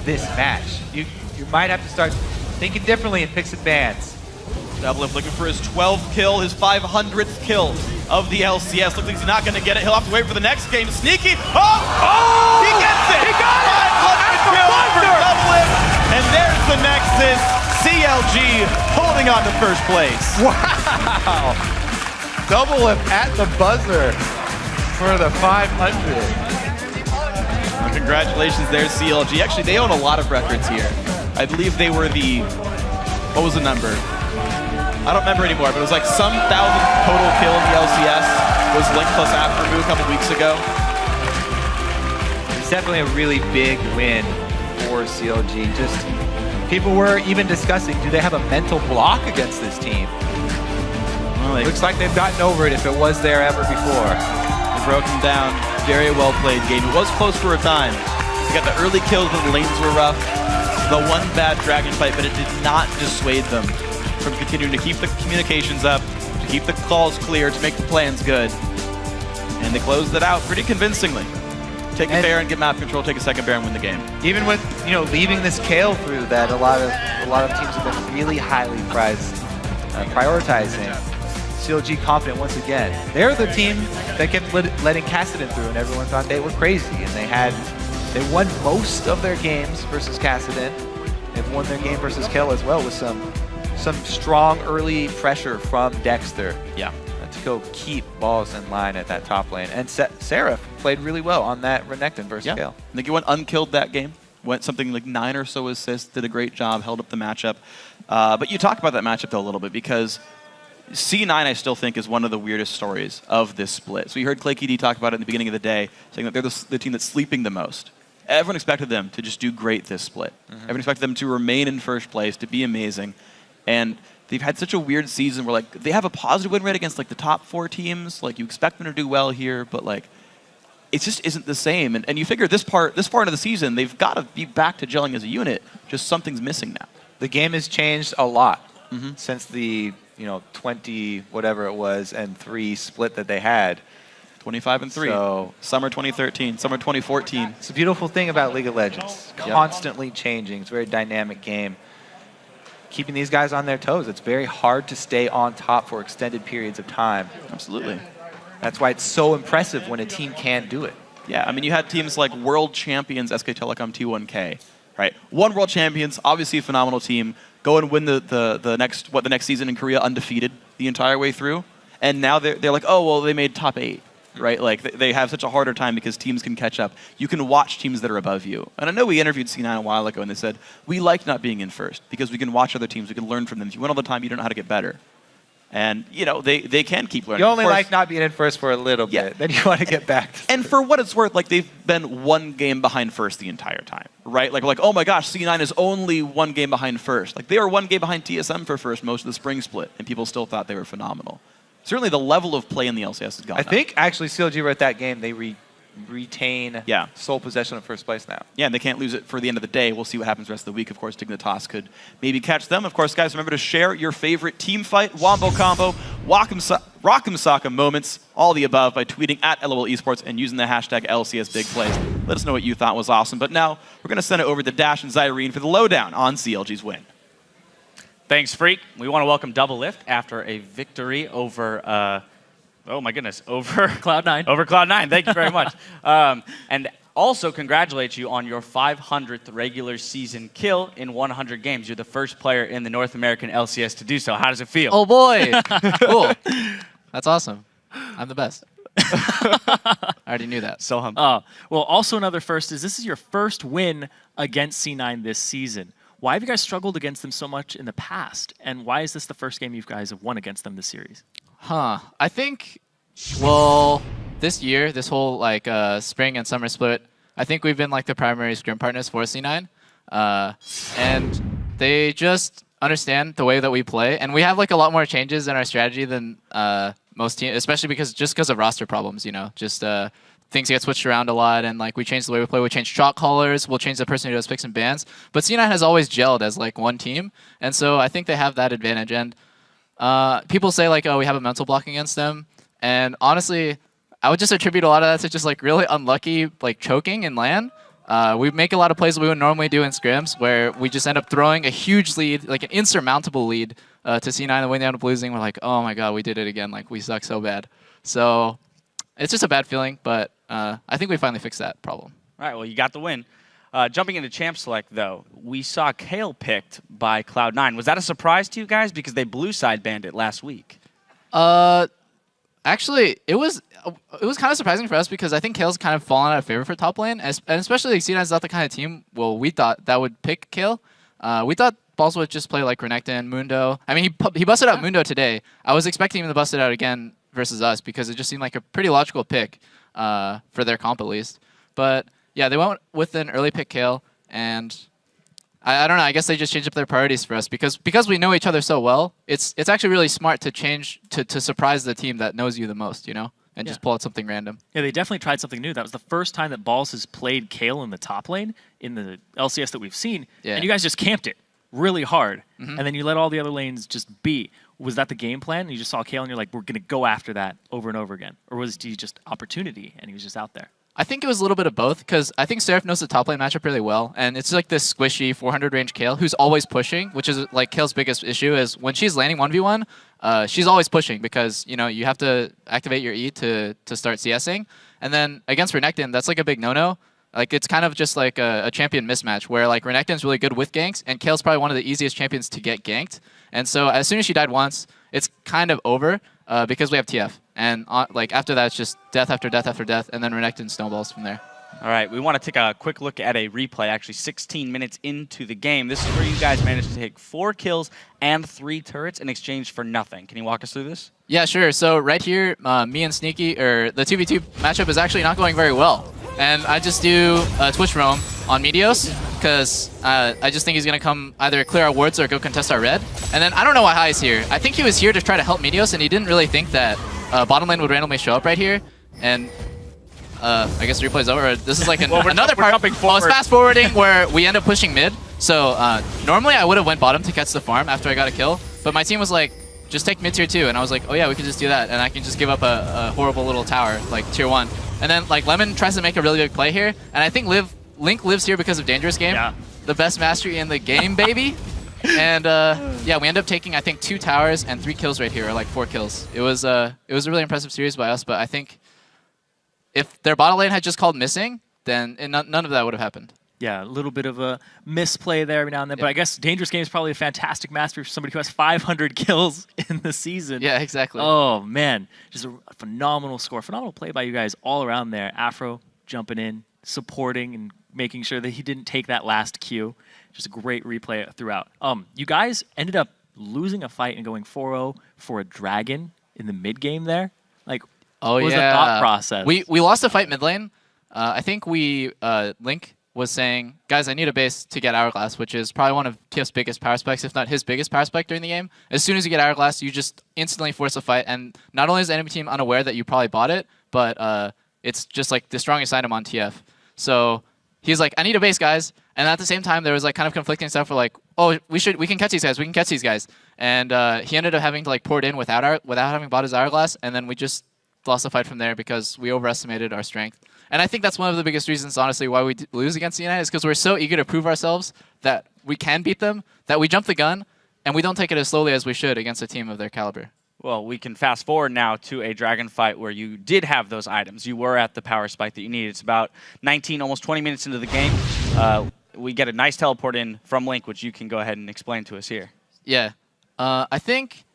S10: this match. You might have to start thinking differently and pick some bans.
S8: Doublelift looking for his 12th kill, his 500th kill of the LCS. Looks like he's not going to get it. He'll have to wait for the next game. Sneaky. Oh! He gets it! He got it! 500 kills for Doublelift. And there's the Nexus. CLG holding on to first place.
S10: Wow! Doublelift at the buzzer for the 500.
S8: Congratulations there, CLG. Actually, they own a lot of records here. I believe they were the... What was the number? I don't remember anymore, but it was like some 1,000 total kill in the LCS. It was Link plus Aftermove a couple weeks ago.
S10: It's definitely a really big win for CLG. Just people were even discussing, do they have a mental block against this team?
S8: Well,
S10: looks like they've gotten over it if it was there ever before.
S8: They broke them down. Very well played game. It was close for a time. They got the early kills, but the lanes were rough. The one bad dragon fight, but it did not dissuade them from continuing to keep the communications up, to keep the calls clear, to make the plans good. And they closed it out pretty convincingly. Take a Baron, get map control, take a second Baron, win the game.
S10: Even with leaving this Kayle through that a lot of teams have been really highly prioritizing. CLG confident once again. They're the team that kept letting Kassadin through, and everyone thought they were crazy. And they won most of their games versus Kassadin. They've won their game versus Kayle as well with some strong early pressure from Dexter.
S8: Yeah.
S10: To go keep Balls in line at that top lane. And Seraph played really well on that Renekton versus Kayle.
S8: I think he went unkilled that game. Went something like 9 or so assists, did a great job, held up the matchup. But you talk about that matchup though a little bit because C9, I still think, is one of the weirdest stories of this split. So you heard ClayKD talk about it in the beginning of the day, saying that they're the team that's sleeping the most. Everyone expected them to just do great this split. Everyone expected them to remain in first place, to be amazing. And they've had such a weird season where they have a positive win rate against the top 4 teams. You expect them to do well here, but it just isn't the same. And you figure this far into the season, they've got to be back to gelling as a unit. Just something's missing now.
S10: The game has changed a lot since the 20 whatever it was and 3 split that they had.
S8: 25 and 3. So, summer 2013, summer 2014.
S10: It's a beautiful thing about League of Legends. Constantly changing. It's a very dynamic game. Keeping these guys on their toes. It's very hard to stay on top for extended periods of time.
S8: Absolutely.
S10: That's why it's so impressive when a team can do it.
S8: Yeah, I mean, you had teams like world champions SK Telecom T1K, right? One world champions, obviously a phenomenal team. Go and win the next season in Korea undefeated the entire way through. And now they're like, oh, well, they made top 8. Right? They have such a harder time because teams can catch up. You can watch teams that are above you. And I know we interviewed C9 a while ago and they said, we like not being in first because we can watch other teams, we can learn from them. If you win all the time, you don't know how to get better. And, they can keep learning.
S10: You only like not being in first for a little bit. Then you want to get back to
S8: And for what it's worth, they've been 1 game behind first the entire time. Right? Oh my gosh, C9 is only 1 game behind first. They were 1 game behind TSM for first most of the spring split, and people still thought they were phenomenal. Certainly the level of play in the LCS has gone up.
S10: I think actually CLG were at that game, they retain
S8: Yeah.
S10: sole possession of first place now.
S8: Yeah, and they can't lose it for the end of the day. We'll see what happens the rest of the week. Of course, Dignitas could maybe catch them. Of course, guys, remember to share your favorite team fight, wombo combo, rock'em sock'em moments, all the above by tweeting at LOL Esports and using the hashtag LCS Big Plays. Let us know what you thought was awesome. But now we're going to send it over to Dash and Zyrene for the lowdown on CLG's win.
S11: Thanks, Freak. We want to welcome Double Lift after a victory over, oh my goodness, over
S12: Cloud9.
S11: Over Cloud9. Thank you very much. And also congratulate you on your 500th regular season kill in 100 games. You're the first player in the North American LCS to do so. How does it feel?
S6: Oh boy, cool. That's awesome. I'm the best. I already knew that.
S11: So humble.
S12: Well, also another first is this is your first win against C9 this season. Why have you guys struggled against them so much in the past? And why is this the first game you guys have won against them this series?
S6: I think, well, this year, this whole like spring and summer split, I think we've been like the primary scrim partners for C9. And they just understand the way that we play. And we have like a lot more changes in our strategy than most teams, especially because of roster problems, you know, just things get switched around a lot, and like we change the way we play. We change shot callers. We'll change the person who does picks and bans. But C9 has always gelled as like one team, and so I think they have that advantage. And people say like, oh, we have a mental block against them, and honestly, I would just attribute a lot of that to just like really unlucky like choking in LAN. We make a lot of plays that we would normally do in scrims, where we just end up throwing a huge lead, like an insurmountable lead to C9, and when they end up losing, we're like, oh my god, we did it again. Like we suck so bad. So it's just a bad feeling, but I think we finally fixed that problem.
S11: All right, well, you got the win. Jumping into Champ Select, though, we saw Kale picked by Cloud9. Was that a surprise to you guys? Because they blue side banned it last week.
S6: Actually, it was kind of surprising for us because I think Kale's kind of fallen out of favor for top lane, and especially like, C9's not the kind of team, well, we thought that would pick Kale. We thought Balls would just play like Renekton, Mundo. I mean, he busted out Mundo today. I was expecting him to bust it out again versus us because it just seemed like a pretty logical pick for their comp at least. But yeah, they went with an early pick Kale, and I don't know. I guess they just changed up their priorities for us because we know each other so well. It's actually really smart to change to surprise the team that knows you the most, you know, and just pull out something random.
S12: Yeah, they definitely tried something new. That was the first time that Balls has played Kale in the top lane in the LCS that we've seen, and you guys just camped it really hard, and then you let all the other lanes just be. Was that the game plan? You just saw Kale and you're like, we're going to go after that over and over again? Or was he just opportunity and he was just out there?
S6: I think it was a little bit of both, because I think Seraph knows the top lane matchup really well, and it's like this squishy 400 range Kale who's always pushing, which is like Kale's biggest issue is when she's landing 1v1, she's always pushing because, you know, you have to activate your E to start CSing. And then against Renekton, that's like a big no-no. Like it's kind of just like a champion mismatch where like Renekton's really good with ganks, and Kale's probably one of the easiest champions to get ganked. And so as soon as she died once, it's kind of over because we have TF. And like after that, it's just death after death after death, and then Renekton snowballs from there.
S11: All right, we want to take a quick look at a replay, actually 16 minutes into the game. This is where you guys managed to take 4 kills and 3 turrets in exchange for nothing. Can you walk us through this?
S6: Yeah, sure. So right here, me and Sneaky, or the 2v2 matchup is actually not going very well. And I just do Twitch roam on Meteos, because I just think he's going to come either clear our wards or go contest our red. And then I don't know why Hai's here. I think he was here to try to help Meteos, and he didn't really think that bottom lane would randomly show up right here. And I guess the replay's over. This is like another part. I was fast forwarding where we end up pushing mid. So normally I would have went bottom to catch the farm after I got a kill, but my team was like, just take mid tier 2, and I was like, oh yeah, we could just do that, and I can just give up a horrible little tower like tier 1. And then like Lemon tries to make a really big play here, and I think Link lives here because of Dangerous Game, the best mastery in the game, baby. And yeah, we end up taking I think 2 towers and 3 kills right here, or like 4 kills. It was a really impressive series by us, but I think if their bottom lane had just called missing, then none of that would have happened.
S12: Yeah, a little bit of a misplay there every now and then, but I guess Dangerous Game is probably a fantastic mastery for somebody who has 500 kills in the season.
S6: Yeah, exactly.
S12: Oh, man. Just a phenomenal score. Phenomenal play by you guys all around there. Afro jumping in, supporting, and making sure that he didn't take that last Q. Just a great replay throughout. You guys ended up losing a fight and going 4-0 for a dragon in the mid game there. Like, what was the thought process?
S6: We lost a fight mid lane. I think Link was saying, guys, I need a base to get Hourglass, which is probably one of TF's biggest power specs, if not his biggest power spec during the game. As soon as you get Hourglass, you just instantly force a fight, and not only is the enemy team unaware that you probably bought it, but it's just like the strongest item on TF. So he's like, I need a base, guys. And at the same time, there was like kind of conflicting stuff for like, oh, we can catch these guys, And he ended up having to like pour it in without having bought his Hourglass, and then we just lost the fight from there because we overestimated our strength. And I think that's one of the biggest reasons, honestly, why we lose against C9 is because we're so eager to prove ourselves that we can beat them, that we jump the gun, and we don't take it as slowly as we should against a team of their caliber.
S3: Well, we can fast forward now to a Dragon fight where you did have those items. You were at the power spike that you needed. It's about 19, almost 20 minutes into the game. We get a nice teleport in from Link, which you can go ahead and explain to us here.
S6: Yeah. I think...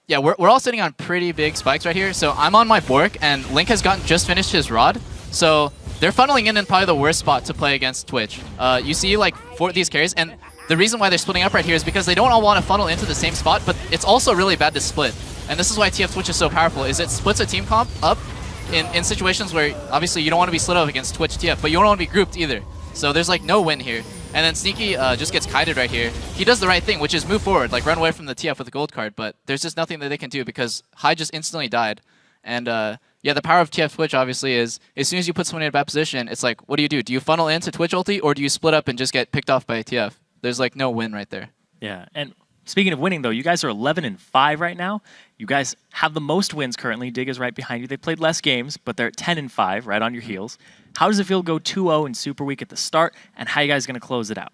S6: Yeah, we're all sitting on pretty big spikes right here. So I'm on my Bork, and Link has just finished his Rod. So they're funneling in probably the worst spot to play against Twitch. You see like 4 of these carries, and the reason why they're splitting up right here is because they don't all want to funnel into the same spot, but it's also really bad to split. And this is why TF Twitch is so powerful, is it splits a team comp up in situations where obviously you don't want to be split up against Twitch TF, but you don't want to be grouped either. So there's like no win here. And then Sneaky just gets kited right here. He does the right thing, which is move forward, like run away from the TF with a gold card, but there's just nothing that they can do because High just instantly died. And yeah, the power of TF Twitch obviously is, as soon as you put someone in a bad position, it's like, what do? Do you funnel into Twitch ulti, or do you split up and just get picked off by a TF? There's like no win right there.
S12: Yeah, and speaking of winning though, you guys are 11-5 right now. You guys have the most wins currently. Dig is right behind you. They played less games, but they're 10-5, right on your heels. How does it feel to go 2-0 in Super Week at the start, and how are you guys going to close it out?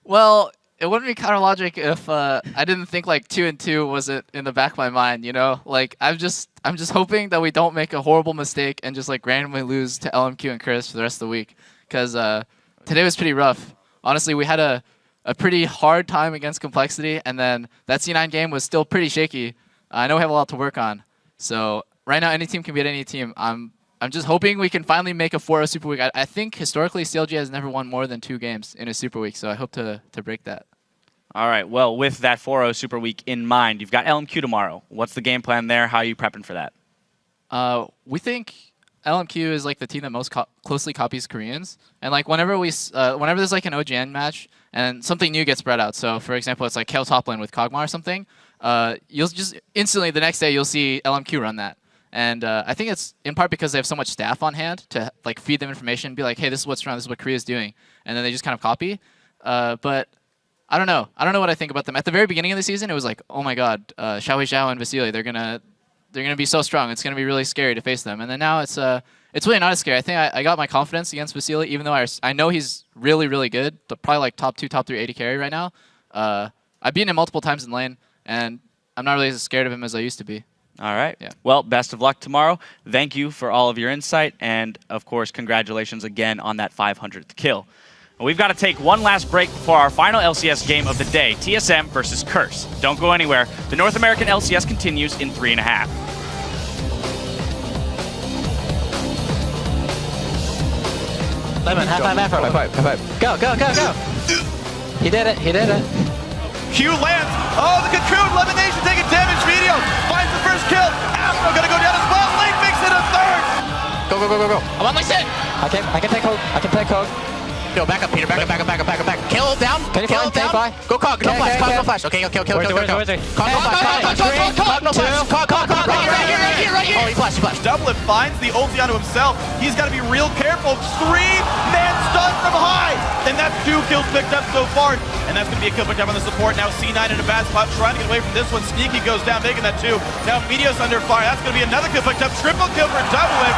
S6: Well, it wouldn't be counter logic if I didn't think like 2-2 was it in the back of my mind, you know? Like I'm just hoping that we don't make a horrible mistake and just like randomly lose to LMQ and Chris for the rest of the week, because today was pretty rough. Honestly, we had a pretty hard time against Complexity, and then that C9 game was still pretty shaky. I know we have a lot to work on. So right now, any team can beat any team. I'm just hoping we can finally make a 4-0 Super Week. I think historically CLG has never won more than 2 games in a Super Week, so I hope to break that.
S3: All right, well, with that 4-0 Super Week in mind, you've got LMQ tomorrow. What's the game plan there? How are you prepping for that?
S6: We think LMQ is like the team that most closely copies Koreans, and like whenever there's like an OGN match and something new gets spread out. So for example, it's like Kale top lane with Kog'Maw or something. You'll just instantly the next day you'll see LMQ run that. And I think it's in part because they have so much staff on hand to like feed them information, be like, hey, this is what's wrong, this is what Korea's doing, and then they just kind of copy. But I don't know. I don't know what I think about them. At the very beginning of the season, it was like, oh my god, Xiaohui Zhao and Vasily, they're gonna be so strong. It's gonna be really scary to face them. And then now it's really not as scary. I think I got my confidence against Vasily, even though I know he's really, really good, but probably like top 2, top 3 AD carry right now. I've beaten him multiple times in lane, and I'm not really as scared of him as I used to be.
S3: All right.
S6: Yeah.
S3: Well, best of luck tomorrow. Thank you for all of your insight, and of course, congratulations again on that 500th kill. We've got to take one last break before our final LCS game of the day, TSM versus Curse. Don't go anywhere. The North American LCS continues in 3.5.
S16: Lemon, high five afro. High five. Go, go, go, go. He did it. He did it.
S15: Q lands. Oh, the Cocoon. Lemonation taking damage. Meteor finds the first kill. Afro gonna go down as well. Link makes it a third.
S16: Go, go, go, go, go. I'm on my sit. I can take Hogue. I can take Hogue.
S2: Yo, back up, Peter. Back up, back up, back up, back up, back up. Kill down.
S16: Can you
S2: Kill
S16: fly?
S2: down.
S16: Can you fly?
S2: Go Cog. No flash. Cog, no flash. Okay, kill.
S16: Where's he?
S2: Cog, no flash. Cog, no flash. Cog. Right here. Oh, he flashed.
S15: Doublet finds the ulti onto himself. He's got to be real careful. 3-man stun from High. And that's 2 kills picked up so far. And that's going to be a kill picked up on the support. Now C9 in a bad spot, trying to get away from this one. Sneaky goes down, making that 2. Now Meteor's under fire. That's going to be another kill picked up. Triple kill for Doublet.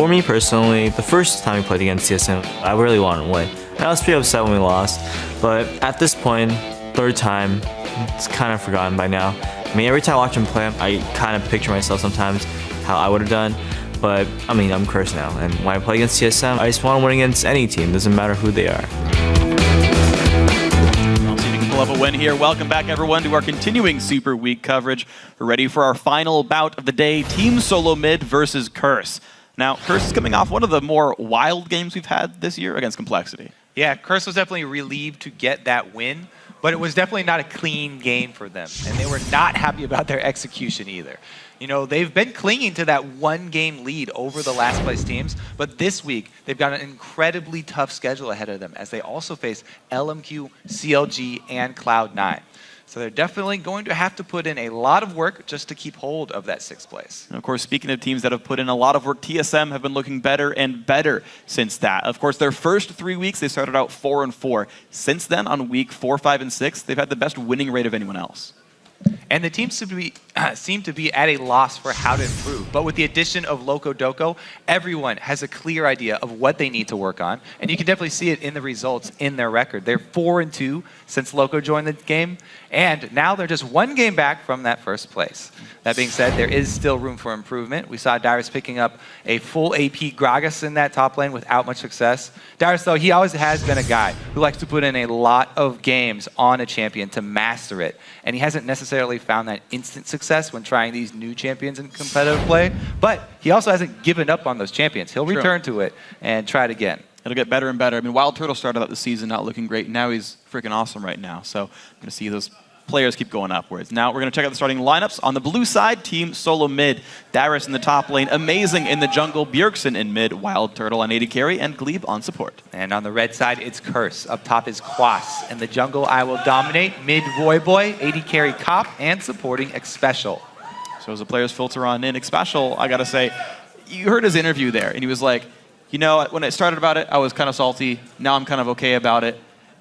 S7: For me personally, the first time we played against TSM, I really wanted to win. And I was pretty upset when we lost, but at this point, third time, it's kind of forgotten by now. I mean, every time I watch him play, I kind of picture myself sometimes how I would have done. But I mean, I'm cursed now, and when I play against TSM, I just want to win against any team. Doesn't matter who they are.
S8: We'll have a win here. Welcome back, everyone, to our continuing Super Week coverage. We're ready for our final bout of the day: Team Solo Mid versus Curse. Now, Curse is coming off one of the more wild games we've had this year against Complexity.
S10: Yeah, Curse was definitely relieved to get that win, but it was definitely not a clean game for them, and they were not happy about their execution either. You know, they've been clinging to that one-game lead over the last-place teams, but this week, they've got an incredibly tough schedule ahead of them as they also face LMQ, CLG, and Cloud9. So they're definitely going to have to put in a lot of work just to keep hold of that 6th place.
S8: And of course, speaking of teams that have put in a lot of work, TSM have been looking better and better since that. Of course, their first 3 weeks, they started out 4-4. Since then, on week 4, 5, and 6, they've had the best winning rate of anyone else.
S10: And the teams seem to be at a loss for how to improve. But with the addition of Loco Doco, everyone has a clear idea of what they need to work on. And you can definitely see it in the results in their record. They're 4-2 since Loco joined the game. And now they're just 1 game back from that first place. That being said, there is still room for improvement. We saw Dyrus picking up a full AP Gragas in that top lane without much success. Dyrus, though, he always has been a guy who likes to put in a lot of games on a champion to master it. And he hasn't necessarily found that instant success when trying these new champions in competitive play. But he also hasn't given up on those champions. He'll return to it and try it again.
S8: It'll get better and better. I mean, Wild Turtle started out the season not looking great. Now he's freaking awesome right now. So I'm going to see those players keep going upwards. Now we're going to check out the starting lineups. On the blue side, Team Solo Mid. Dyrus in the top lane, Amazing in the jungle, Bjergsen in mid, Wild Turtle on AD carry, and Glebe on support.
S10: And on the red side, it's Curse. Up top is Quas. In the jungle, I will dominate. Mid, Voyboy, AD carry, Cop, and supporting Xpecial.
S8: So as the players filter on in, Xpecial, I got to say, you heard his interview there, and he was like, you know, when I started about it, I was kind of salty. Now I'm kind of okay about it.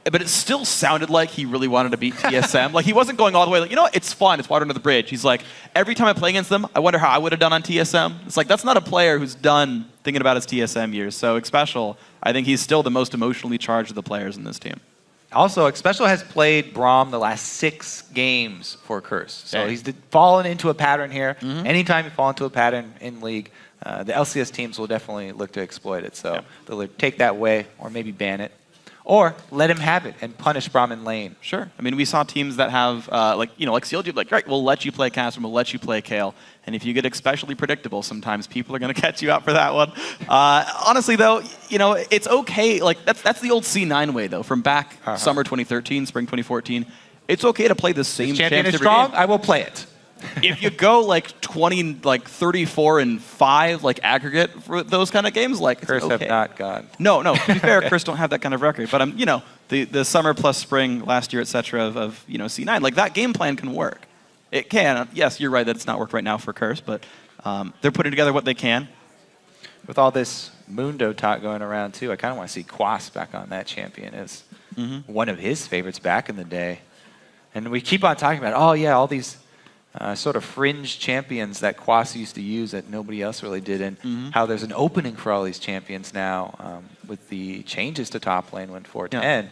S8: But it still sounded like he really wanted to beat TSM. Like, he wasn't going all the way like, you know what, it's fun, it's water under the bridge. He's like, every time I play against them, I wonder how I would have done on TSM. It's like, that's not a player who's done thinking about his TSM years. So Xpecial, I think he's still the most emotionally charged of the players in this team.
S10: Also, Xpecial has played Braum the last 6 games for Curse. So he's fallen into a pattern here. Anytime you fall into a pattern in League, the LCS teams will definitely look to exploit it. So they'll either take that way or maybe ban it. Or let him have it and punish Braum in lane.
S8: Sure. I mean, we saw teams that have, like CLG, like, right, we'll let you play Casper, we'll let you play Kale. And if you get especially predictable, sometimes people are going to catch you out for that one. Honestly, though, you know, it's okay. Like, that's the old C9 way, though, from back summer 2013, spring 2014. It's okay to play the same
S10: champion is strong, I will play it.
S8: If you go like 34-5, like aggregate for those kind of games, like
S10: Curse
S8: okay.
S10: have not gone.
S8: No. To be fair, Curse don't have that kind of record. But you know, the summer plus spring last year, etc. of you know C9, like that game plan can work. It can. Yes, you're right that it's not worked right now for Curse, but they're putting together what they can.
S10: With all this Mundo talk going around too, I kind of want to see Quas back on that champion. Is one of his favorites back in the day, and we keep on talking about, oh yeah, all these. Sort of fringe champions that Quas used to use that nobody else really did, and how there's an opening for all these champions now with the changes to top lane when 410.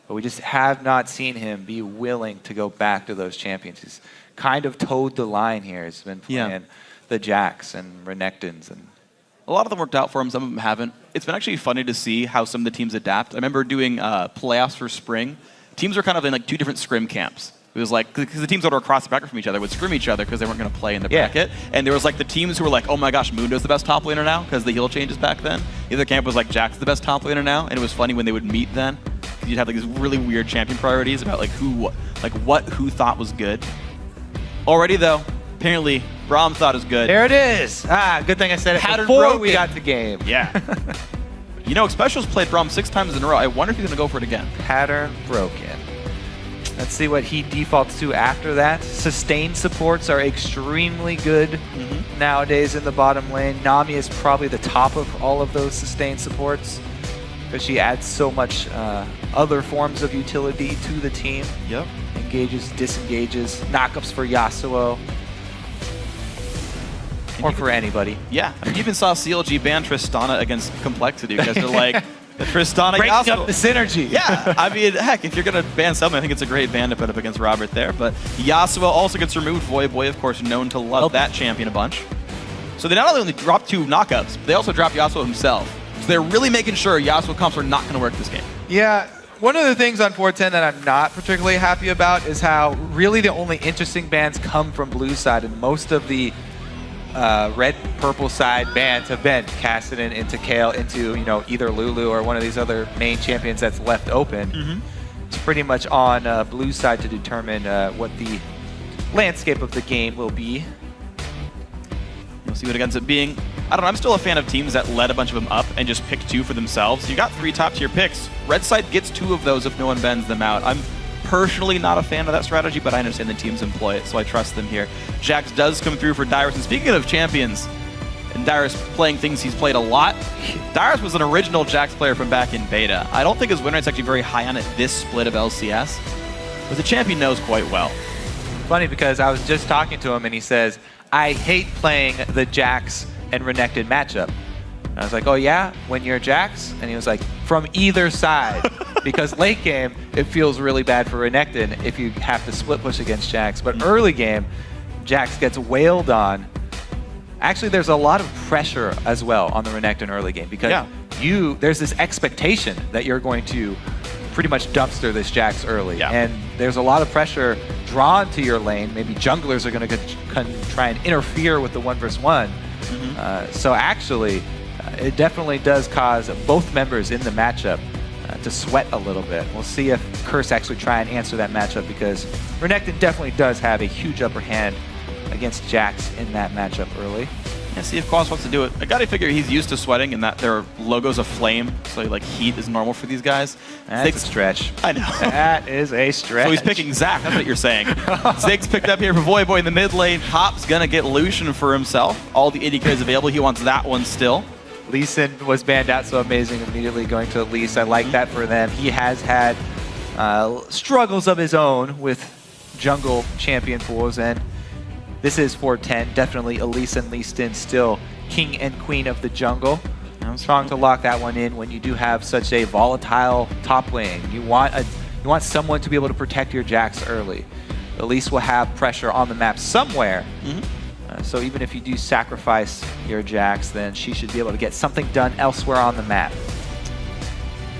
S10: But we just have not seen him be willing to go back to those champions. He's kind of towed the line here. He's been playing the Jax and Renekton's. And
S8: a lot of them worked out for him, some of them haven't. It's been actually funny to see how some of the teams adapt. I remember doing playoffs for spring. Teams were kind of in like 2 different scrim camps. It was like, because the teams that were across the bracket from each other would scrim each other because they weren't going to play in the bracket. And there was like the teams who were like, oh my gosh, Mundo's the best top laner now because the heal changes back then. The other camp was like, Jack's the best top laner now. And it was funny when they would meet then. You'd have like these really weird champion priorities about like who thought was good. Already though, apparently Braum thought is good.
S10: There it is. Good thing I said it before we got the game.
S8: Yeah. You know, Xpecial's played Braum 6 times in a row. I wonder if he's going to go for it again.
S10: Pattern broken. Let's see what he defaults to after that. Sustained supports are extremely good nowadays in the bottom lane. Nami is probably the top of all of those sustained supports because she adds so much other forms of utility to the team.
S8: Yep.
S10: Engages, disengages, knockups for Yasuo. Or for anybody.
S8: Yeah, I mean, you even saw CLG ban Tristana against Complexity because they're like, the Tristana
S10: Breaking
S8: Yasuo.
S10: up the synergy.
S8: Yeah, I mean, heck, if you're going to ban something, I think it's a great ban to put up against Robert there. But Yasuo also gets removed. Voyboy, of course, known to love that champion a bunch. So they not only dropped 2 knockouts, but they also dropped Yasuo himself. So they're really making sure Yasuo comps are not going to work this game.
S10: Yeah, one of the things on 410 that I'm not particularly happy about is how really the only interesting bans come from blue side, and most of the red purple side bans have been Kassadin into Kale into either Lulu or one of these other main champions that's left open. It's pretty much on blue side to determine what the landscape of the game will be.
S8: We'll see what it ends up being. I don't know, I'm still a fan of teams that let a bunch of them up and just pick 2 for themselves. You got 3 top tier picks. Red side gets 2 of those if no one bends them out. I'm personally not a fan of that strategy, but I understand the teams employ it, so I trust them here. Jax does come through for Dyrus, and speaking of champions, and Dyrus playing things he's played a lot, Dyrus was an original Jax player from back in beta. I don't think his win rate's actually very high on it this split of LCS, but the champion knows quite well.
S10: Funny because I was just talking to him and he says, I hate playing the Jax and Renekton matchup. And I was like, oh yeah, when you're Jax? And he was like, from either side. Because late game, it feels really bad for Renekton if you have to split push against Jax. But early game, Jax gets wailed on. Actually, there's a lot of pressure as well on the Renekton early game because there's this expectation that you're going to pretty much dumpster this Jax early. And there's a lot of pressure drawn to your lane. Maybe junglers are going to try and interfere with the 1v1. So actually, it definitely does cause both members in the matchup to sweat a little bit. We'll see if Curse actually try and answer that matchup because Renekton definitely does have a huge upper hand against Jax in that matchup early.
S8: Yeah, see if Quas wants to do it. I gotta figure he's used to sweating and that their logo's a flame, so like heat is normal for these guys.
S10: That's a stretch.
S8: I know.
S10: That is a stretch.
S8: So he's picking Zac, that's what you're saying. Ziggs picked up here for Voyboy in the mid lane. Hop's gonna get Lucian for himself. All the AD carries available, he wants that one still.
S10: Lee Sin was banned out, so amazing immediately going to Elise. I like that for them. He has had struggles of his own with jungle champion pools, and this is 410. Definitely Elise and Lee Sin still king and queen of the jungle. I'm strong to lock that one in when you do have such a volatile top lane. You want someone to be able to protect your Jax early. Elise will have pressure on the map somewhere. So even if you do sacrifice your Jax, then she should be able to get something done elsewhere on the map.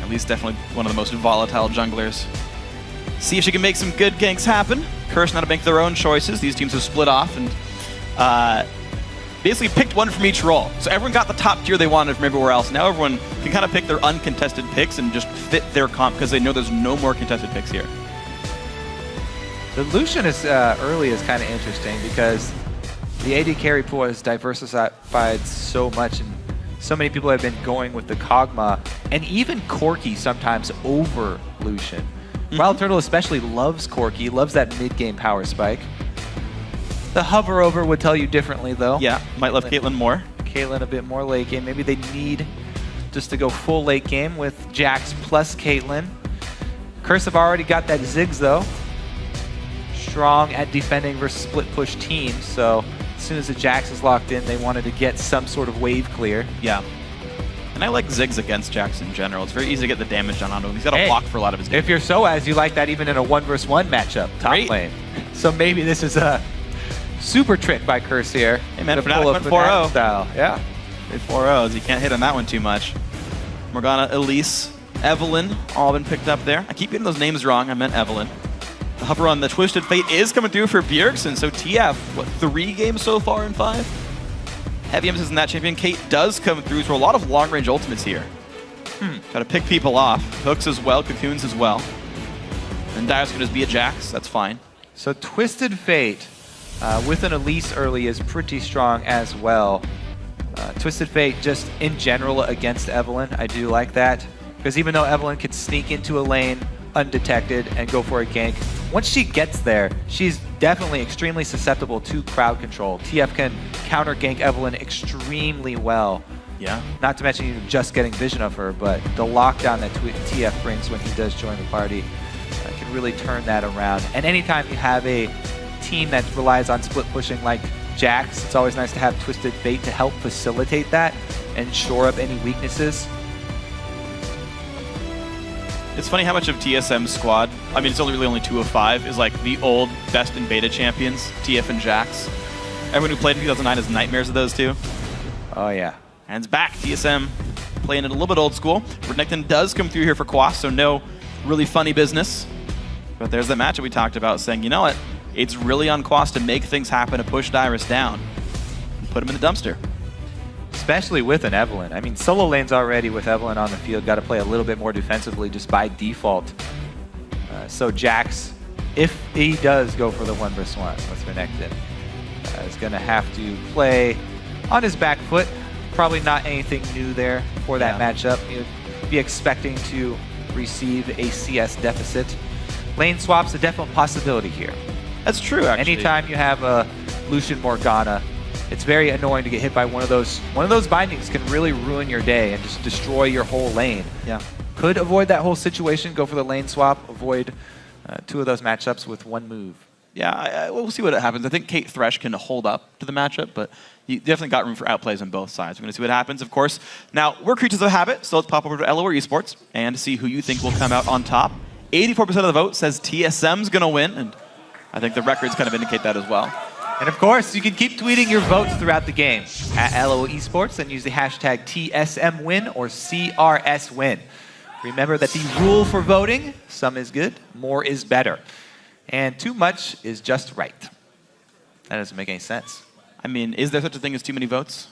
S8: Elise definitely one of the most volatile junglers. See if she can make some good ganks happen. Curse now to make their own choices. These teams have split off and basically picked one from each role. So everyone got the top tier they wanted from everywhere else. Now everyone can kind of pick their uncontested picks and just fit their comp because they know there's no more contested picks here.
S10: The Lucian is early is kind of interesting because the AD carry pool has diversified so much, and so many people have been going with the Kog'Maw, and even Corki sometimes over Lucian. Wild Turtle especially loves Corki, loves that mid-game power spike. The hover over would tell you differently, though.
S8: Yeah, might love Caitlyn more.
S10: Caitlyn a bit more late game. Maybe they need just to go full late game with Jax plus Caitlyn. Curse have already got that Ziggs, though. Strong at defending versus split push teams, so as soon as the Jax is locked in, they wanted to get some sort of wave clear.
S8: Yeah. And I like Ziggs against Jax in general. It's very easy to get the damage done onto him. He's got a block for a lot of his games.
S10: If you're Soaz, you like that even in a 1v1 matchup, top lane. So maybe this is a super trick by Curse here.
S8: Hey man, Fnatic went 4-0.
S10: Style. Yeah.
S8: 4-0s. You can't hit on that one too much. Morgana, Elise, Evelyn, all been picked up there. I keep getting those names wrong. I meant Evelyn. The hover on the Twisted Fate is coming through for Bjergsen. So TF, what, 3 games so far in 5? Heavy emphasis in that champion. Kate does come through, so a lot of long-range ultimates here. Got to pick people off. Hooks as well, cocoons as well. And Dyrus can just be a Jax, that's fine.
S10: So Twisted Fate with an Elise early is pretty strong as well. Twisted Fate just in general against Evelyn, I do like that. Because even though Evelyn could sneak into a lane undetected and go for a gank, once she gets there, she's definitely extremely susceptible to crowd control. TF can counter gank Evelyn extremely well.
S8: Yeah.
S10: Not to mention you just getting vision of her, but the lockdown that TF brings when he does join the party can really turn that around. And anytime you have a team that relies on split pushing like Jax. It's always nice to have Twisted Fate to help facilitate that and shore up any weaknesses.
S8: It's funny how much of TSM's squad, I mean, it's really only 2 of 5, is like the old best in beta champions, TF and Jax. Everyone who played in 2009 has nightmares of those two.
S10: Oh, yeah.
S8: And it's back. TSM playing it a little bit old school. Renekton does come through here for Quas, so no really funny business. But there's that matchup we talked about, saying, you know what? It's really on Quas to make things happen, to push Dyrus down, and put him in the dumpster.
S10: Especially with an Evelynn. I mean, solo lanes already with Evelynn on the field. Got to play a little bit more defensively just by default. So Jax, if he does go for the 1 vs 1 with Renekton, is going to have to play on his back foot. Probably not anything new there for that matchup. You'd be expecting to receive a CS deficit. Lane swap's a definite possibility here.
S8: That's true, actually.
S10: Anytime you have a Lucian Morgana, it's very annoying to get hit by one of those. One of those bindings can really ruin your day and just destroy your whole lane.
S8: Yeah.
S10: Could avoid that whole situation, go for the lane swap, avoid 2 of those matchups with 1 move.
S8: Yeah, we'll see what happens. I think Kate Thresh can hold up to the matchup, but you definitely got room for outplays on both sides. We're going to see what happens, of course. Now, we're creatures of habit, so let's pop over to LOR Esports and see who you think will come out on top. 84% of the vote says TSM's going to win, and I think the records kind of indicate that as well.
S10: And of course, you can keep tweeting your votes throughout the game at LOL Esports and use the hashtag TSMWin or CRSWin. Remember that the rule for voting, some is good, more is better. And too much is just right. That doesn't make any sense.
S8: I mean, is there such a thing as too many votes?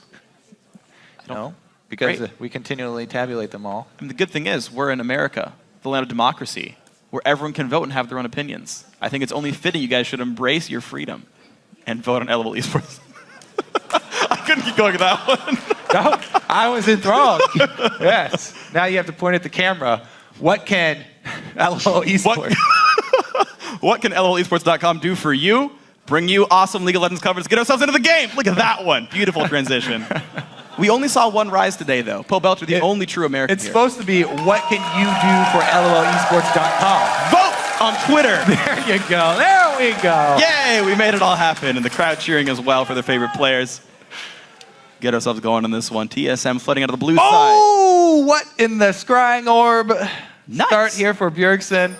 S10: No, because we continually tabulate them all.
S8: I mean, the good thing is, we're in America, the land of democracy, where everyone can vote and have their own opinions. I think it's only fitting you guys should embrace your freedom and vote on LOL Esports. I couldn't keep going with that one.
S10: No, I was enthralled. Yes. Now you have to point at the camera. What can LOL Esports?
S8: What can LOLesports.com do for you? Bring you awesome League of Legends coverage. Get ourselves into the game. Look at that one. Beautiful transition. We only saw one rise today, though. Poe Belcher, the only true American
S10: It's supposed to be, what can you do for LOLesports.com?
S8: Vote on Twitter.
S10: There you go. There we go.
S8: Yay, we made it all happen. And the crowd cheering as well for their favorite players. Get ourselves going on this one. TSM flooding out of the blue side.
S10: Oh, what in the scrying orb?
S8: Nice.
S10: Start here for Bjergsen.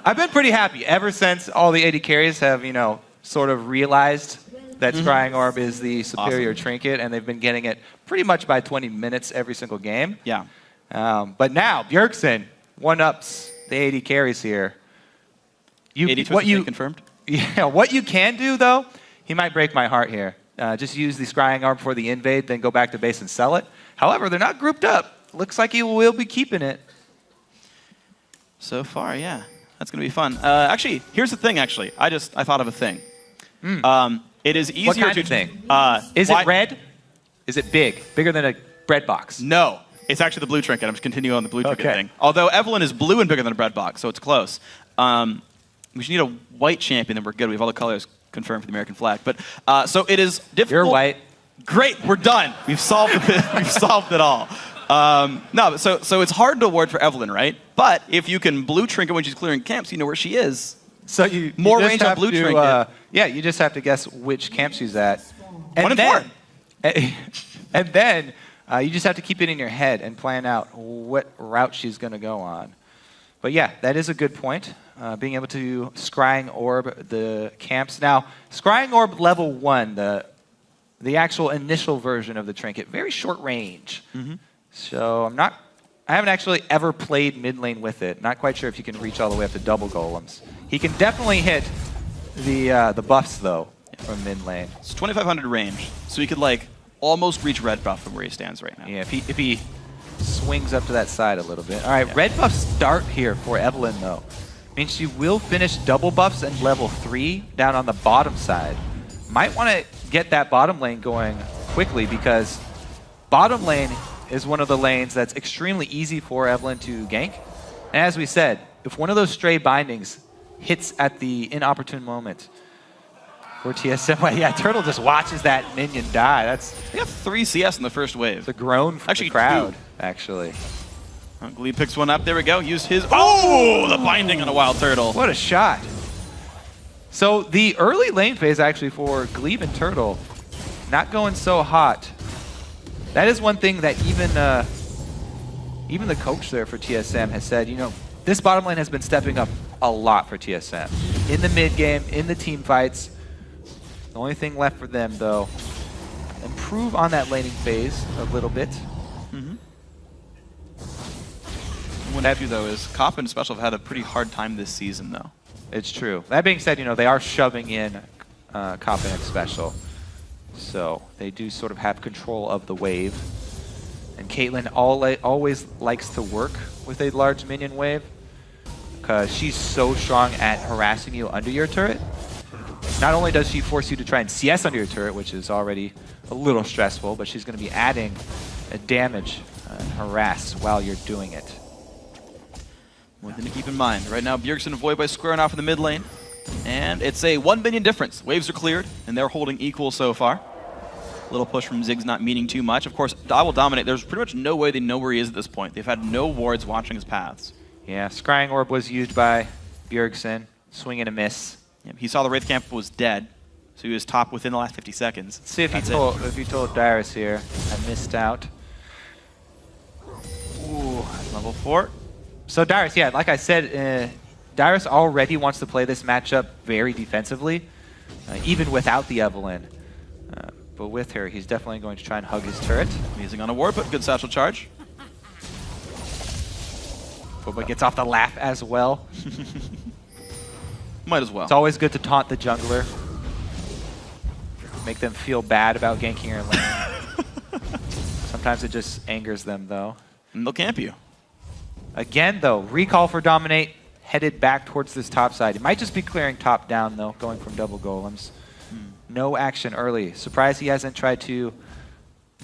S10: I've been pretty happy ever since all the AD carries have, you know, sort of realized that Scrying Orb is the superior trinket, and they've been getting it pretty much by 20 minutes every single game.
S8: Yeah.
S10: But now, Bjergsen one-ups the AD carries here.
S8: What you confirmed?
S10: Yeah, what you can do, though, he might break my heart here. Just use the Scrying Orb for the invade, then go back to base and sell it. However, they're not grouped up. Looks like he will be keeping it.
S8: So far, yeah. That's going to be fun. Actually, here's the thing, actually. I thought of a thing. It is easier
S10: what kind
S8: to...
S10: of thing? Is it red? Is it big? Bigger than a bread box?
S8: No. It's actually the blue trinket. I'm just continuing on the blue trinket thing. Although Evelynn is blue and bigger than a bread box, so it's close. We should need a white champion, then we're good. We have all the colors confirmed for the American flag. But so it is difficult.
S10: You're white.
S8: Great. We're done. We've solved it. We've solved it all. No, so it's hard to award for Evelynn, right? But if you can blue trinket when she's clearing camps, you know where she is.
S10: So you
S8: more
S10: just
S8: range on blue trinket.
S10: Yeah, you just have to guess which camp she's at. And
S8: 1 and 4.
S10: And then you just have to keep it in your head and plan out what route she's going to go on. But yeah, that is a good point. Being able to Scrying Orb the camps. Now, Scrying Orb level 1, the actual initial version of the trinket, very short range. So I haven't actually ever played mid lane with it. Not quite sure if you can reach all the way up to double golems. He can definitely hit the buffs though from mid lane.
S8: It's 2,500 range, so he could like almost reach red buff from where he stands right now.
S10: Yeah, if he swings up to that side a little bit. All right, red buffs start here for Evelynn though. Means she will finish double buffs and level 3 down on the bottom side. Might want to get that bottom lane going quickly because bottom lane is one of the lanes that's extremely easy for Evelynn to gank. And as we said, if one of those stray bindings hits at the inopportune moment for TSM, yeah, Turtle just watches that minion die.
S8: They got 3 CS in the first wave.
S10: The groan from the crowd, actually.
S8: Glebe picks one up. There we go. Used his... Oh, the binding on a Wild Turtle.
S10: What a shot. So the early lane phase actually for Glebe and Turtle not going so hot. That is one thing that even the coach there for TSM has said, you know, this bottom lane has been stepping up a lot for TSM. In the mid game, in the team fights. The only thing left for them, though, improve on that laning phase a little bit.
S8: One issue, though, is Cop and Special have had a pretty hard time this season, though.
S10: It's true. That being said, you know, they are shoving in Cop and Special. So they do sort of have control of the wave. And Caitlyn always likes to work with a large minion wave because she's so strong at harassing you under your turret. Not only does she force you to try and CS under your turret, which is already a little stressful, but she's going to be adding a damage and harass while you're doing it.
S8: One thing to keep in mind, right now Bjergsen and Void squaring off in the mid lane, and it's a 1 minion difference. Waves are cleared, and they're holding equal so far. Little push from Ziggs not meaning too much. Of course, I will dominate. There's pretty much no way they know where he is at this point. They've had no wards watching his paths.
S10: Yeah, Scrying Orb was used by Bjergsen. Swing and a miss.
S8: Yeah, he saw the Wraith Camp was dead, so he was top within the last 50 seconds.
S10: Let's see if you told Dyrus here. I missed out.
S8: Ooh, level 4.
S10: So Dyrus, yeah, like I said, Dyrus already wants to play this matchup very defensively, even without the Evelynn. But with her, he's definitely going to try and hug his turret.
S8: Amazing on a ward, but good satchel charge.
S10: Boba gets off the laugh as well.
S8: Might as well.
S10: It's always good to taunt the jungler. Make them feel bad about ganking your lane. Sometimes it just angers them, though.
S8: And they'll camp you.
S10: Again, though, recall for Dominate, headed back towards this top side. It might just be clearing top down, though, going from double golems. No action early. Surprised he hasn't tried to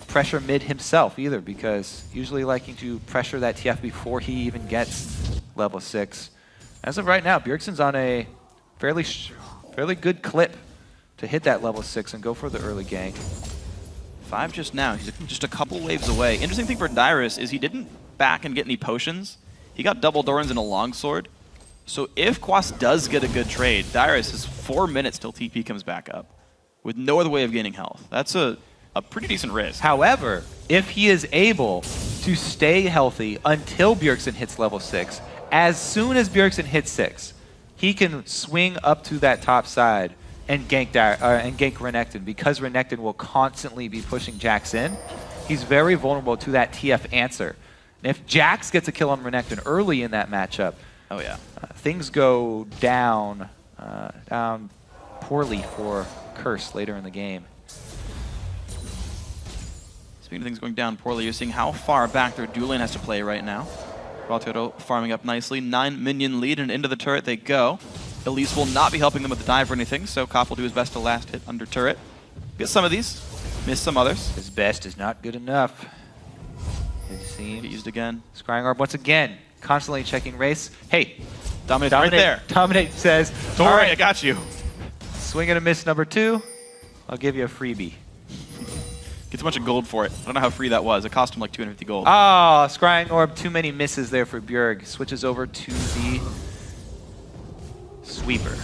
S10: pressure mid himself either, because usually liking to pressure that TF before he even gets level 6. As of right now, Bjergsen's on a fairly good clip to hit that level 6 and go for the early gank.
S8: 5 just now. He's just a couple waves away. Interesting thing for Dyrus is he didn't back and get any potions. He got double Dorans and a longsword. So if Quas does get a good trade, Dyrus has 4 minutes till TP comes back up with no other way of gaining health. That's a pretty decent risk.
S10: However, if he is able to stay healthy until Bjergsen hits level 6, as soon as Bjergsen hits 6, he can swing up to that top side and gank Renekton, because Renekton will constantly be pushing Jax in. He's very vulnerable to that TF answer. And if Jax gets a kill on Renekton early in that matchup,
S8: oh yeah,
S10: things go down poorly for Curse later in the game.
S8: Speaking of things going down poorly, you're seeing how far back their dual lane has to play right now. Raltoto farming up nicely. 9 minion lead, and into the turret they go. Elise will not be helping them with the dive or anything, so Kopp will do his best to last hit under turret. Get some of these, miss some others.
S10: His best is not good enough.
S8: Get used again.
S10: Scrying Orb once again, constantly checking race. Hey,
S8: Dominate right there.
S10: Dominate says,
S8: don't worry,
S10: right,
S8: I got you.
S10: Swing and a miss number 2. I'll give you a freebie.
S8: Gets a bunch of gold for it. I don't know how free that was. It cost him like 250 gold.
S10: Ah, Scrying Orb, too many misses there for Bjerg. Switches over to the Sweeper.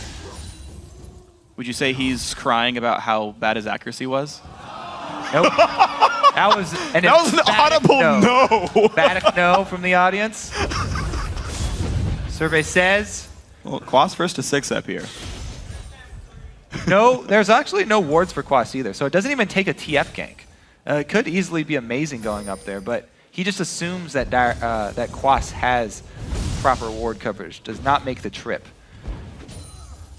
S8: Would you say he's crying about how bad his accuracy was?
S10: Nope. That was an
S8: audible no.
S10: Emphatic no from the audience. Survey says...
S8: Well, Quas first to 6 up here.
S10: No, there's actually no wards for Quas either, so it doesn't even take a TF gank. It could easily be amazing going up there, but he just assumes that that Quas has proper ward coverage, does not make the trip.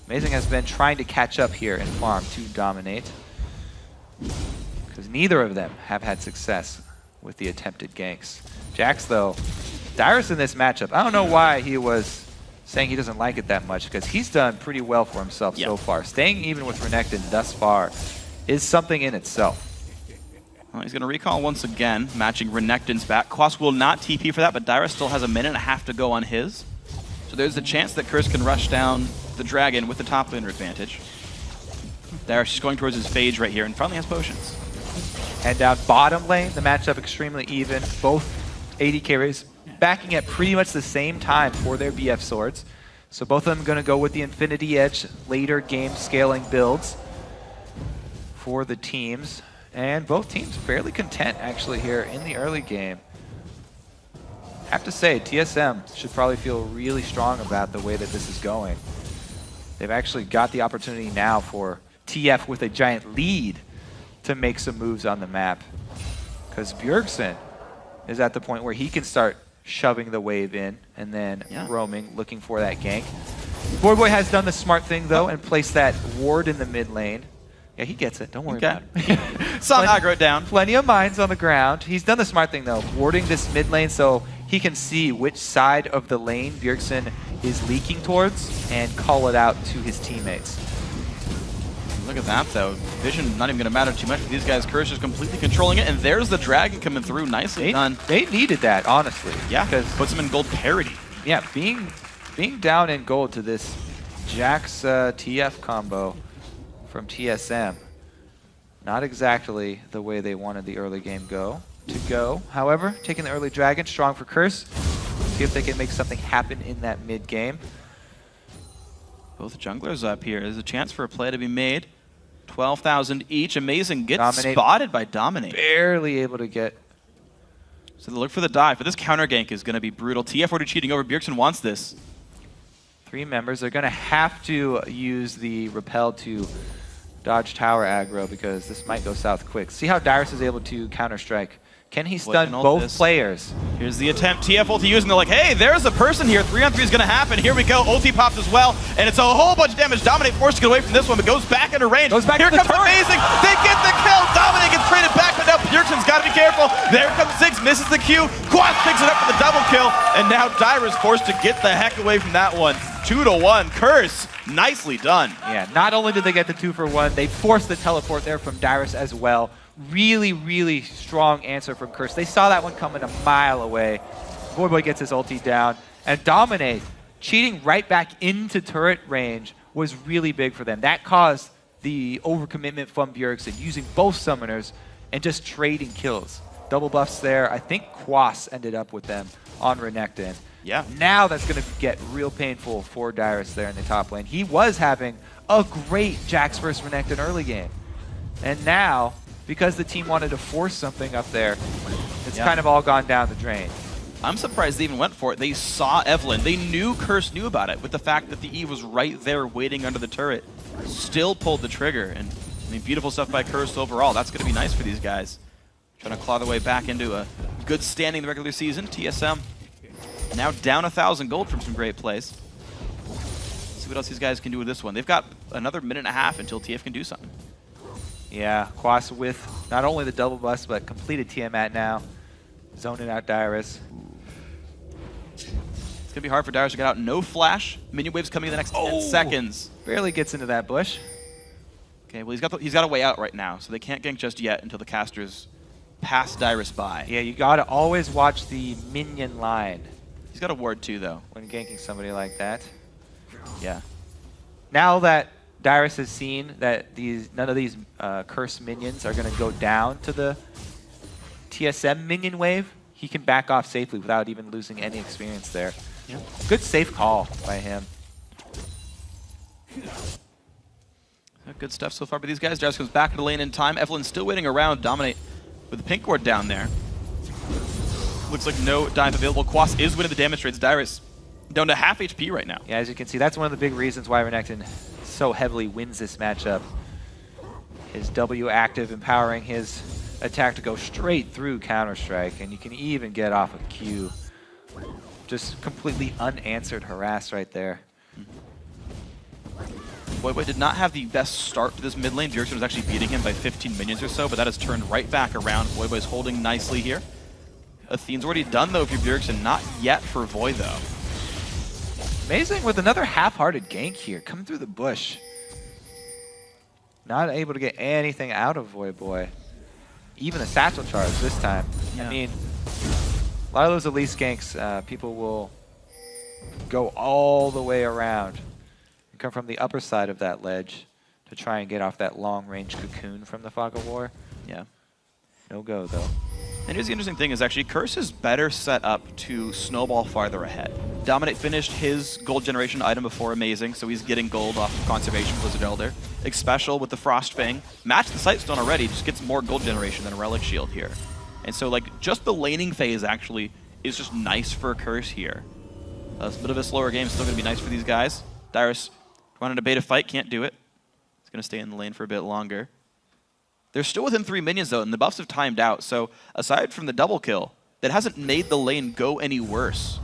S10: Amazing has been trying to catch up here in farm to Dominate, because neither of them have had success with the attempted ganks. Jax, though, Dyrus in this matchup, I don't know why he was saying he doesn't like it that much, because he's done pretty well for himself so far. Staying even with Renekton thus far is something in itself.
S8: Well, he's going to recall once again, matching Renekton's back. Quas will not TP for that, but Dyrus still has a minute and a half to go on his. So there's a chance that Curse can rush down the dragon with the top laner advantage. Dyrus is going towards his phage right here and finally has potions.
S10: And down bottom lane, the matchup extremely even. Both AD carries backing at pretty much the same time for their BF swords. So both of them going to go with the Infinity Edge later game scaling builds for the teams. And both teams fairly content, actually, here in the early game. I have to say, TSM should probably feel really strong about the way that this is going. They've actually got the opportunity now for TF with a giant lead to make some moves on the map. Because Bjergsen is at the point where he can start shoving the wave in and then roaming, looking for that gank. Voyboy has done the smart thing, though, and placed that ward in the mid lane. Yeah, he gets it. Don't worry about it.
S8: Some aggro it down.
S10: Plenty of mines on the ground. He's done the smart thing, though, warding this mid lane so he can see which side of the lane Bjergsen is leaking towards and call it out to his teammates.
S8: Look at that, though. Vision not even going to matter too much. These guys, Curse is completely controlling it, and there's the dragon coming through. Nicely done.
S10: They needed that, honestly.
S8: Yeah, because puts them in gold parity.
S10: Yeah, being down in gold to this Jax TF combo from TSM. Not exactly the way they wanted the early game to go. However, taking the early dragon, strong for Curse. See if they can make something happen in that mid game.
S8: Both junglers up here. There's a chance for a play to be made. 12,000 each. Amazing. Gets
S10: Dominate.
S8: Spotted by Dominate.
S10: Barely able to get.
S8: So they look for the dive, but this counter gank is going to be brutal. TF already cheating over. Bjergsen wants this.
S10: 3 members. They're going to have to use the repel to dodge tower aggro because this might go south quick. See how Dyrus is able to counter-strike. Can he stun both players?
S8: Here's the attempt. TF ulti using. They're like, hey, there's a person here. 3-on-3 is going to happen. Here we go. Ulti pops as well. And it's a whole bunch of damage. Dominate forced to get away from this one, but goes back into range.
S10: Goes back
S8: here
S10: to the
S8: comes
S10: turret.
S8: Amazing. They get the kill. Dominate gets traded back, but now Bjergsen's got to be careful. There comes Ziggs. Misses the Q. Quas picks it up for the double kill. And now Dyrus forced to get the heck away from that one. 2-1. Curse. Nicely done.
S10: Yeah, not only did they get the 2-for-1, they forced the teleport there from Dyrus as well. Really, really strong answer from Curse. They saw that one coming a mile away. Voyboy gets his ulti down. And Dominate, cheating right back into turret range, was really big for them. That caused the overcommitment from Bjergsen, using both summoners and just trading kills. Double buffs there. I think Quas ended up with them on Renekton.
S8: Yeah.
S10: Now that's going to get real painful for Dyrus there in the top lane. He was having a great Jax versus Renekton early game. And now, because the team wanted to force something up there, it's kind of all gone down the drain.
S8: I'm surprised they even went for it. They saw Evelyn. They knew Curse knew about it with the fact that the E was right there waiting under the turret. Still pulled the trigger. And I mean, beautiful stuff by Curse overall. That's going to be nice for these guys. Trying to claw their way back into a good standing in the regular season. TSM now down 1,000 gold from some great plays. Let's see what else these guys can do with this one. They've got another minute and a half until TF can do something.
S10: Yeah, Quas with not only the double bust, but completed Tiamat now. Zoning out Dyrus.
S8: It's going to be hard for Dyrus to get out. No flash. Minion waves coming in the next 10 seconds.
S10: Barely gets into that bush.
S8: Okay, well, he's got a way out right now, so they can't gank just yet until the casters pass Dyrus by.
S10: Yeah, you got to always watch the minion line.
S8: He's got a ward too, though.
S10: When ganking somebody like that.
S8: Yeah.
S10: Now that Dyrus has seen that none of these Curse minions are going to go down to the TSM minion wave, he can back off safely without even losing any experience there. Yeah. Good safe call by him.
S8: Good stuff so far by these guys. Dyrus comes back into the lane in time. Evelyn's still waiting around. Dominate with the pink ward down there. Looks like no dive available. Quas is winning the damage trades. Dyrus down to half HP right now.
S10: Yeah, as you can see, that's one of the big reasons why Renekton so heavily wins this matchup. His W active empowering his attack to go straight through Counter-Strike, and you can even get off of Q. Just completely unanswered harass right there.
S8: Voyboy did not have the best start to this mid lane. Bjergsen was actually beating him by 15 minions or so, but that has turned right back around. Voyboy's holding nicely here. Athene's already done, though, for Bjergsen. Not yet for Voy, though.
S10: Amazing with another half-hearted gank here, coming through the bush. Not able to get anything out of Voyboy. Even a satchel charge this time. Yeah. I mean, a lot of those Elise ganks, people will go all the way around and come from the upper side of that ledge to try and get off that long-range cocoon from the Fog of War.
S8: Yeah.
S10: No go, though.
S8: And here's the interesting thing is actually Curse is better set up to snowball farther ahead. Dominate finished his gold generation item before Amazing, so he's getting gold off of Conservation Blizzard Elder. Special with the Frostfang. Match the Sightstone already, just gets more gold generation than a Relic Shield here. And so like just the laning phase actually is just nice for Curse here. A bit of a slower game, still going to be nice for these guys. Dyrus wanted to bait a fight, can't do it. He's going to stay in the lane for a bit longer. They're still within 3 minions though, and the buffs have timed out. So aside from the double kill, that hasn't made the lane go any worse.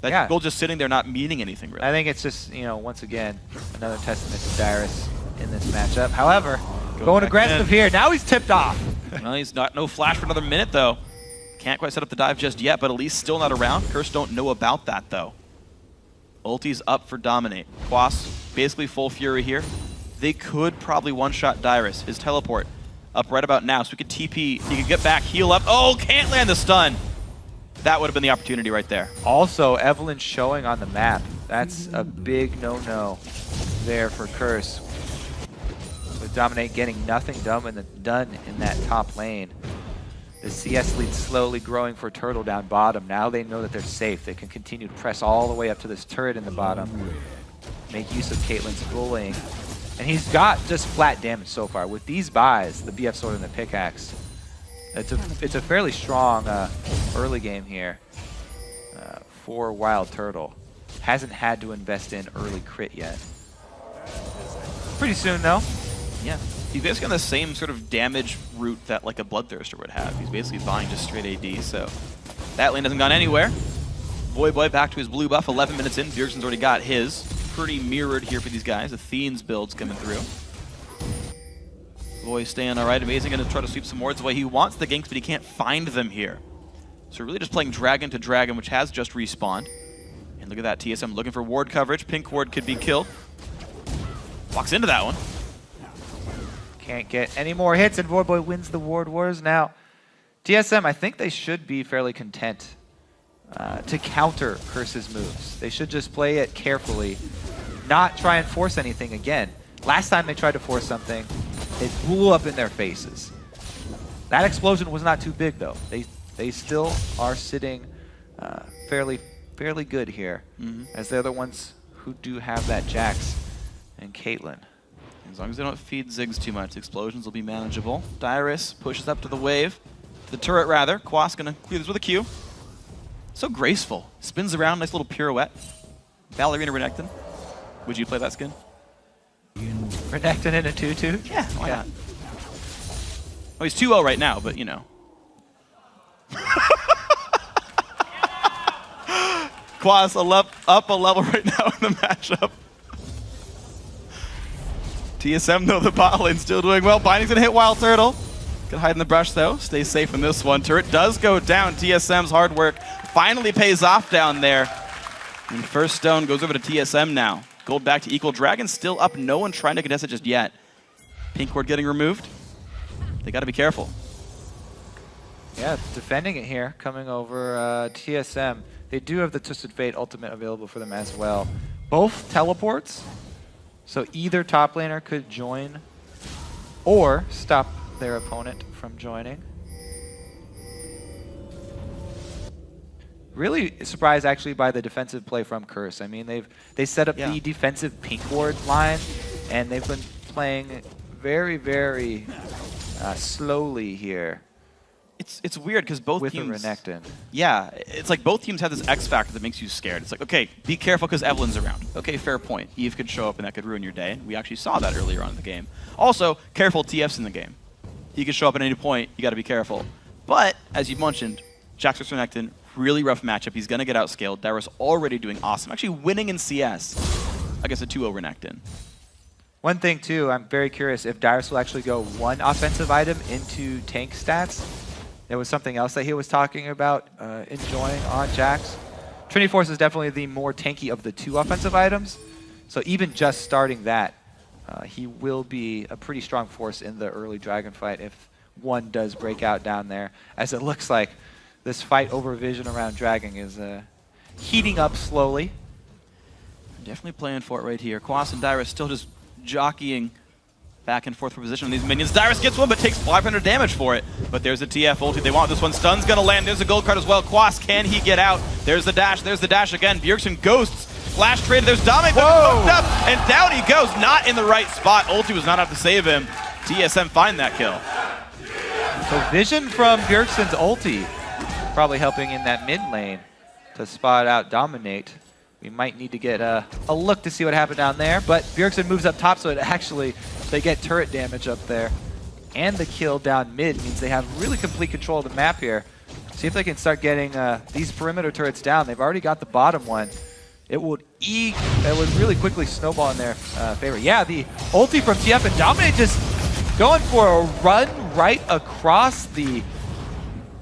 S8: That gold just sitting there not meaning anything really.
S10: I think it's just, you know, once again, another testament to Dyrus in this matchup. However, going aggressive here. Now he's tipped off.
S8: Well, he's no flash for another minute though. Can't quite set up the dive just yet, but Elise still not around. Curse don't know about that though. Ulti's up for Dominate. Quas basically full fury here. They could probably one-shot Dyrus. His teleport up right about now, so we could TP. He could get back, heal up. Oh, can't land the stun. That would have been the opportunity right there.
S10: Also, Evelyn showing on the map. That's a big no-no there for Curse. With Dominate getting nothing done in that top lane. The CS lead slowly growing for Turtle down bottom. Now they know that they're safe. They can continue to press all the way up to this turret in the bottom. Make use of Caitlyn's bullying. And he's got just flat damage so far. With these buys, the BF Sword and the Pickaxe, it's a fairly strong early game here for Wild Turtle. Hasn't had to invest in early crit yet. Pretty soon though.
S8: Yeah. He's basically on the same sort of damage route that like a Bloodthirster would have. He's basically buying just straight AD, so that lane hasn't gone anywhere. Boy back to his blue buff, 11 minutes in. Bjergsen's already got his. Pretty mirrored here for these guys. Athene's build's coming through. Boy staying alright. Amazing, gonna try to sweep some wards away. He wants the ganks, but he can't find them here. So really just playing dragon to dragon, which has just respawned. And look at that, TSM looking for ward coverage. Pink ward could be killed. Walks into that one.
S10: Can't get any more hits, and Voidboy wins the ward wars. Now, TSM, I think they should be fairly content to counter Curse's moves. They should just play it carefully, not try and force anything again. Last time they tried to force something, it blew up in their faces. That explosion was not too big though. They still are sitting fairly good here, as they're the ones who do have that Jax and Caitlyn.
S8: As long as they don't feed Ziggs too much, explosions will be manageable. Dyrus pushes up to the wave, to the turret rather. Quas gonna clear this with a Q. So graceful. Spins around, nice little pirouette. Ballerina Renekton. Would you play that skin?
S10: Renekton in a 2-2?
S8: Yeah, why not? Oh, he's 2-0 right now, but you know. Quas up a level right now in the matchup. TSM though, the bot lane still doing well. Binding's gonna hit Wild Turtle. Gonna hide in the brush though. Stay safe in this one. Turret does go down. TSM's hard work finally pays off down there. And first stone goes over to TSM now. Gold back to equal. Dragon still up. No one trying to contest it just yet. Pink ward getting removed. They gotta be careful.
S10: Yeah, defending it here, coming over TSM. They do have the Twisted Fate ultimate available for them as well. Both teleports, so either top laner could join or stop their opponent from joining. Really surprised actually by the defensive play from Curse. I mean, they set up the defensive pink ward line, and they've been playing very slowly here.
S8: It's weird because both
S10: with
S8: teams.
S10: With Renekton.
S8: Yeah, it's like both teams have this X factor that makes you scared. It's like, okay, be careful because Evelyn's around. Okay, fair point. Eve could show up and that could ruin your day. We actually saw that earlier on in the game. Also, careful TF's in the game. He could show up at any point. You got to be careful. But as you've mentioned, Jax vs Renekton, really rough matchup. He's gonna get outscaled. Dyrus already doing awesome, actually winning in CS. I guess a 2-0 Renekton.
S10: One thing too, I'm very curious if Dyrus will actually go one offensive item into tank stats. There was something else that he was talking about enjoying on Jax. Trinity Force is definitely the more tanky of the two offensive items. So even just starting that, he will be a pretty strong force in the early Dragon fight if one does break out down there. As it looks like this fight over vision around Dragon is heating up slowly.
S8: Definitely playing for it right here. Quas and Dyrus still just jockeying back and forth for position on these minions. Dyrus gets one, but takes 500 damage for it. But there's a TF ulti. They want this one. Stun's gonna land. There's a gold card as well. Quas, can he get out? There's the dash. There's the dash again. Bjergsen ghosts. flash trade. There's Dominate hooked up, and down he goes. Not in the right spot. Ulti was not enough to save him. TSM find that kill.
S10: So vision from Bjergsen's ulti, probably helping in that mid lane to spot out Dominate. We might need to get a look to see what happened down there, but Bjergsen moves up top, so it actually, they get turret damage up there. And the kill down mid means they have really complete control of the map here. See if they can start getting these perimeter turrets down. They've already got the bottom one. It would really quickly snowball in their favor. Yeah, the ulti from TF and Dominate just going for a run right across the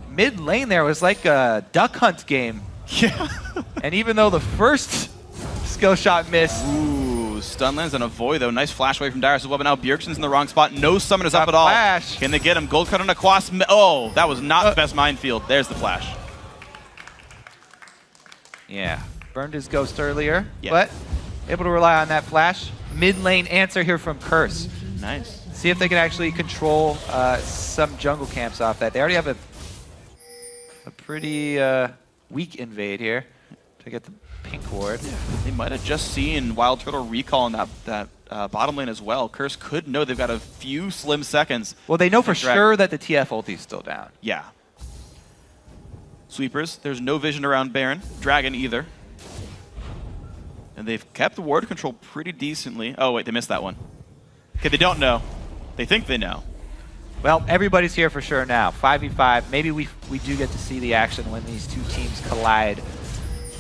S10: mid lane there. It was like a duck hunt game.
S8: Yeah.
S10: And even though the first skill shot missed.
S8: Ooh, stun lands and a void though. Nice flash away from Dyrus as well, but now Bjergsen's in the wrong spot. No summoners up at all.
S10: Flash.
S8: Can they get him? Gold cut on Aquas. Oh, that was not the best minefield. There's the flash.
S10: Yeah, burned his ghost earlier, but able to rely on that flash. Mid lane answer here from Curse.
S8: Nice.
S10: See if they can actually control some jungle camps off that. They already have a pretty weak invade here to get the pink ward.
S8: Yeah, they might have just seen Wild Turtle recall in that bottom lane as well. Curse could know they've got a few slim seconds.
S10: Well, they know for sure that the TF ulti is still down.
S8: Yeah. Sweepers, there's no vision around Baron. Dragon either. And they've kept the ward control pretty decently. Oh wait, they missed that one. Okay, they don't know. They think they know.
S10: Well, everybody's here for sure now. 5v5. Maybe we do get to see the action when these two teams collide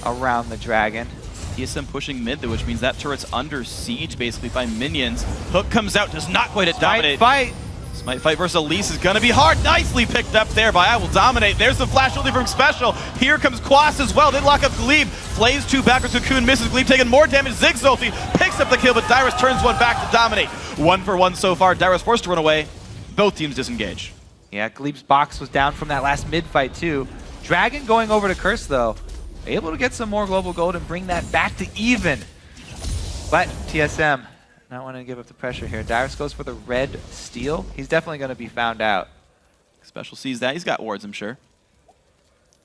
S10: around the dragon.
S8: TSM pushing mid though, which means that turret's under siege basically by minions. Hook comes out, does not quite Dominate. Smite fight versus Elise is gonna be hard. Nicely picked up there by I Will Dominate. There's the flash ulti from Special. Here comes Quas as well. They lock up Glebe. Flays two backwards. Cocoon misses. Glebe taking more damage. Ziggs ulti picks up the kill, but Dyrus turns one back to Dominate. 1 for 1 so far. Dyrus forced to run away. Both teams disengage.
S10: Yeah, Glebe's box was down from that last mid fight too. Dragon going over to Curse though. Able to get some more global gold and bring that back to even. But TSM not wanting to give up the pressure here. Dyrus goes for the red steal. He's definitely going to be found out.
S8: Special sees that. He's got wards, I'm sure.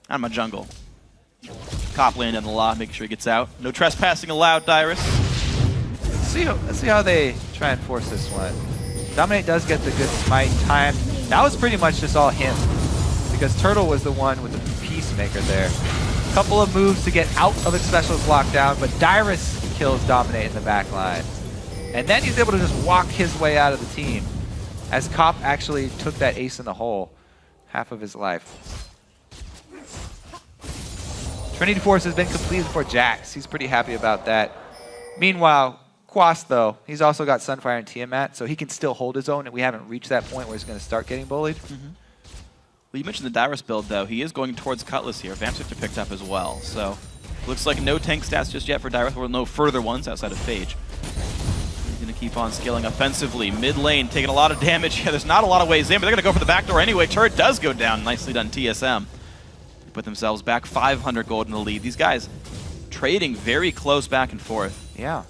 S8: I'm a jungle. Cop land in the law, making sure he gets out. No trespassing allowed, Dyrus.
S10: Let's see how they try and force this one. Dominate does get the good smite time. That was pretty much just all him, because Turtle was the one with the peacemaker there. Couple of moves to get out of its specials lockdown, but Dyrus kills Dominate in the back line. And then he's able to just walk his way out of the team, as Cop actually took that ace in the hole half of his life. Trinity Force has been completed for Jax. He's pretty happy about that. Meanwhile, Quas, though, he's also got Sunfire and Tiamat, so he can still hold his own, and we haven't reached that point where he's going to start getting bullied.
S8: Well, you mentioned the Dyrus build, though. He is going towards Cutlass here. Vamsifter picked up as well, so looks like no tank stats just yet for Dyrus, or no further ones outside of Phage. He's going to keep on scaling offensively. Mid lane, taking a lot of damage. Yeah, there's not a lot of ways in, but they're going to go for the back door anyway. Turret does go down. Nicely done, TSM. They put themselves back 500 gold in the lead. These guys trading very close back and forth.
S10: Yeah.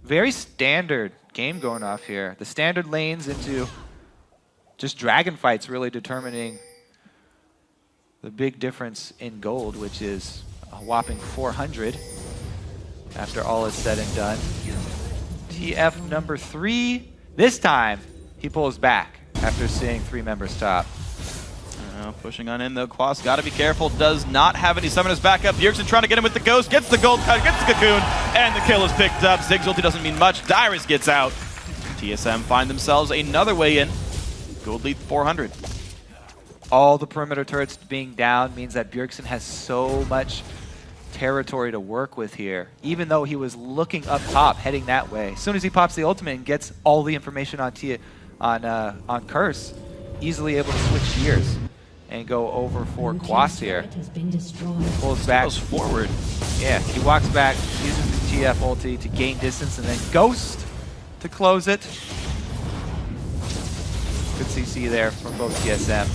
S10: Very standard game going off here. The standard lanes into just dragon fights really determining the big difference in gold, which is a whopping 400 after all is said and done. TF number 3. This time, he pulls back after seeing 3 members top.
S8: Pushing on in though, Quas got to be careful, does not have any summoners back up. Bjergsen trying to get him with the ghost, gets the gold cut, gets the cocoon, and the kill is picked up. Ziggs ulti doesn't mean much. Dyrus gets out. TSM find themselves another way in. Gold lead 400.
S10: All the perimeter turrets being down means that Bjergsen has so much territory to work with here, even though he was looking up top, heading that way. As soon as he pops the ultimate and gets all the information on Curse, easily able to switch gears and go over for Quas here. Pulls back.
S8: Goes forward.
S10: Yeah, he walks back, uses the TF ulti to gain distance, and then Ghost to close it. Good CC there from both TSM.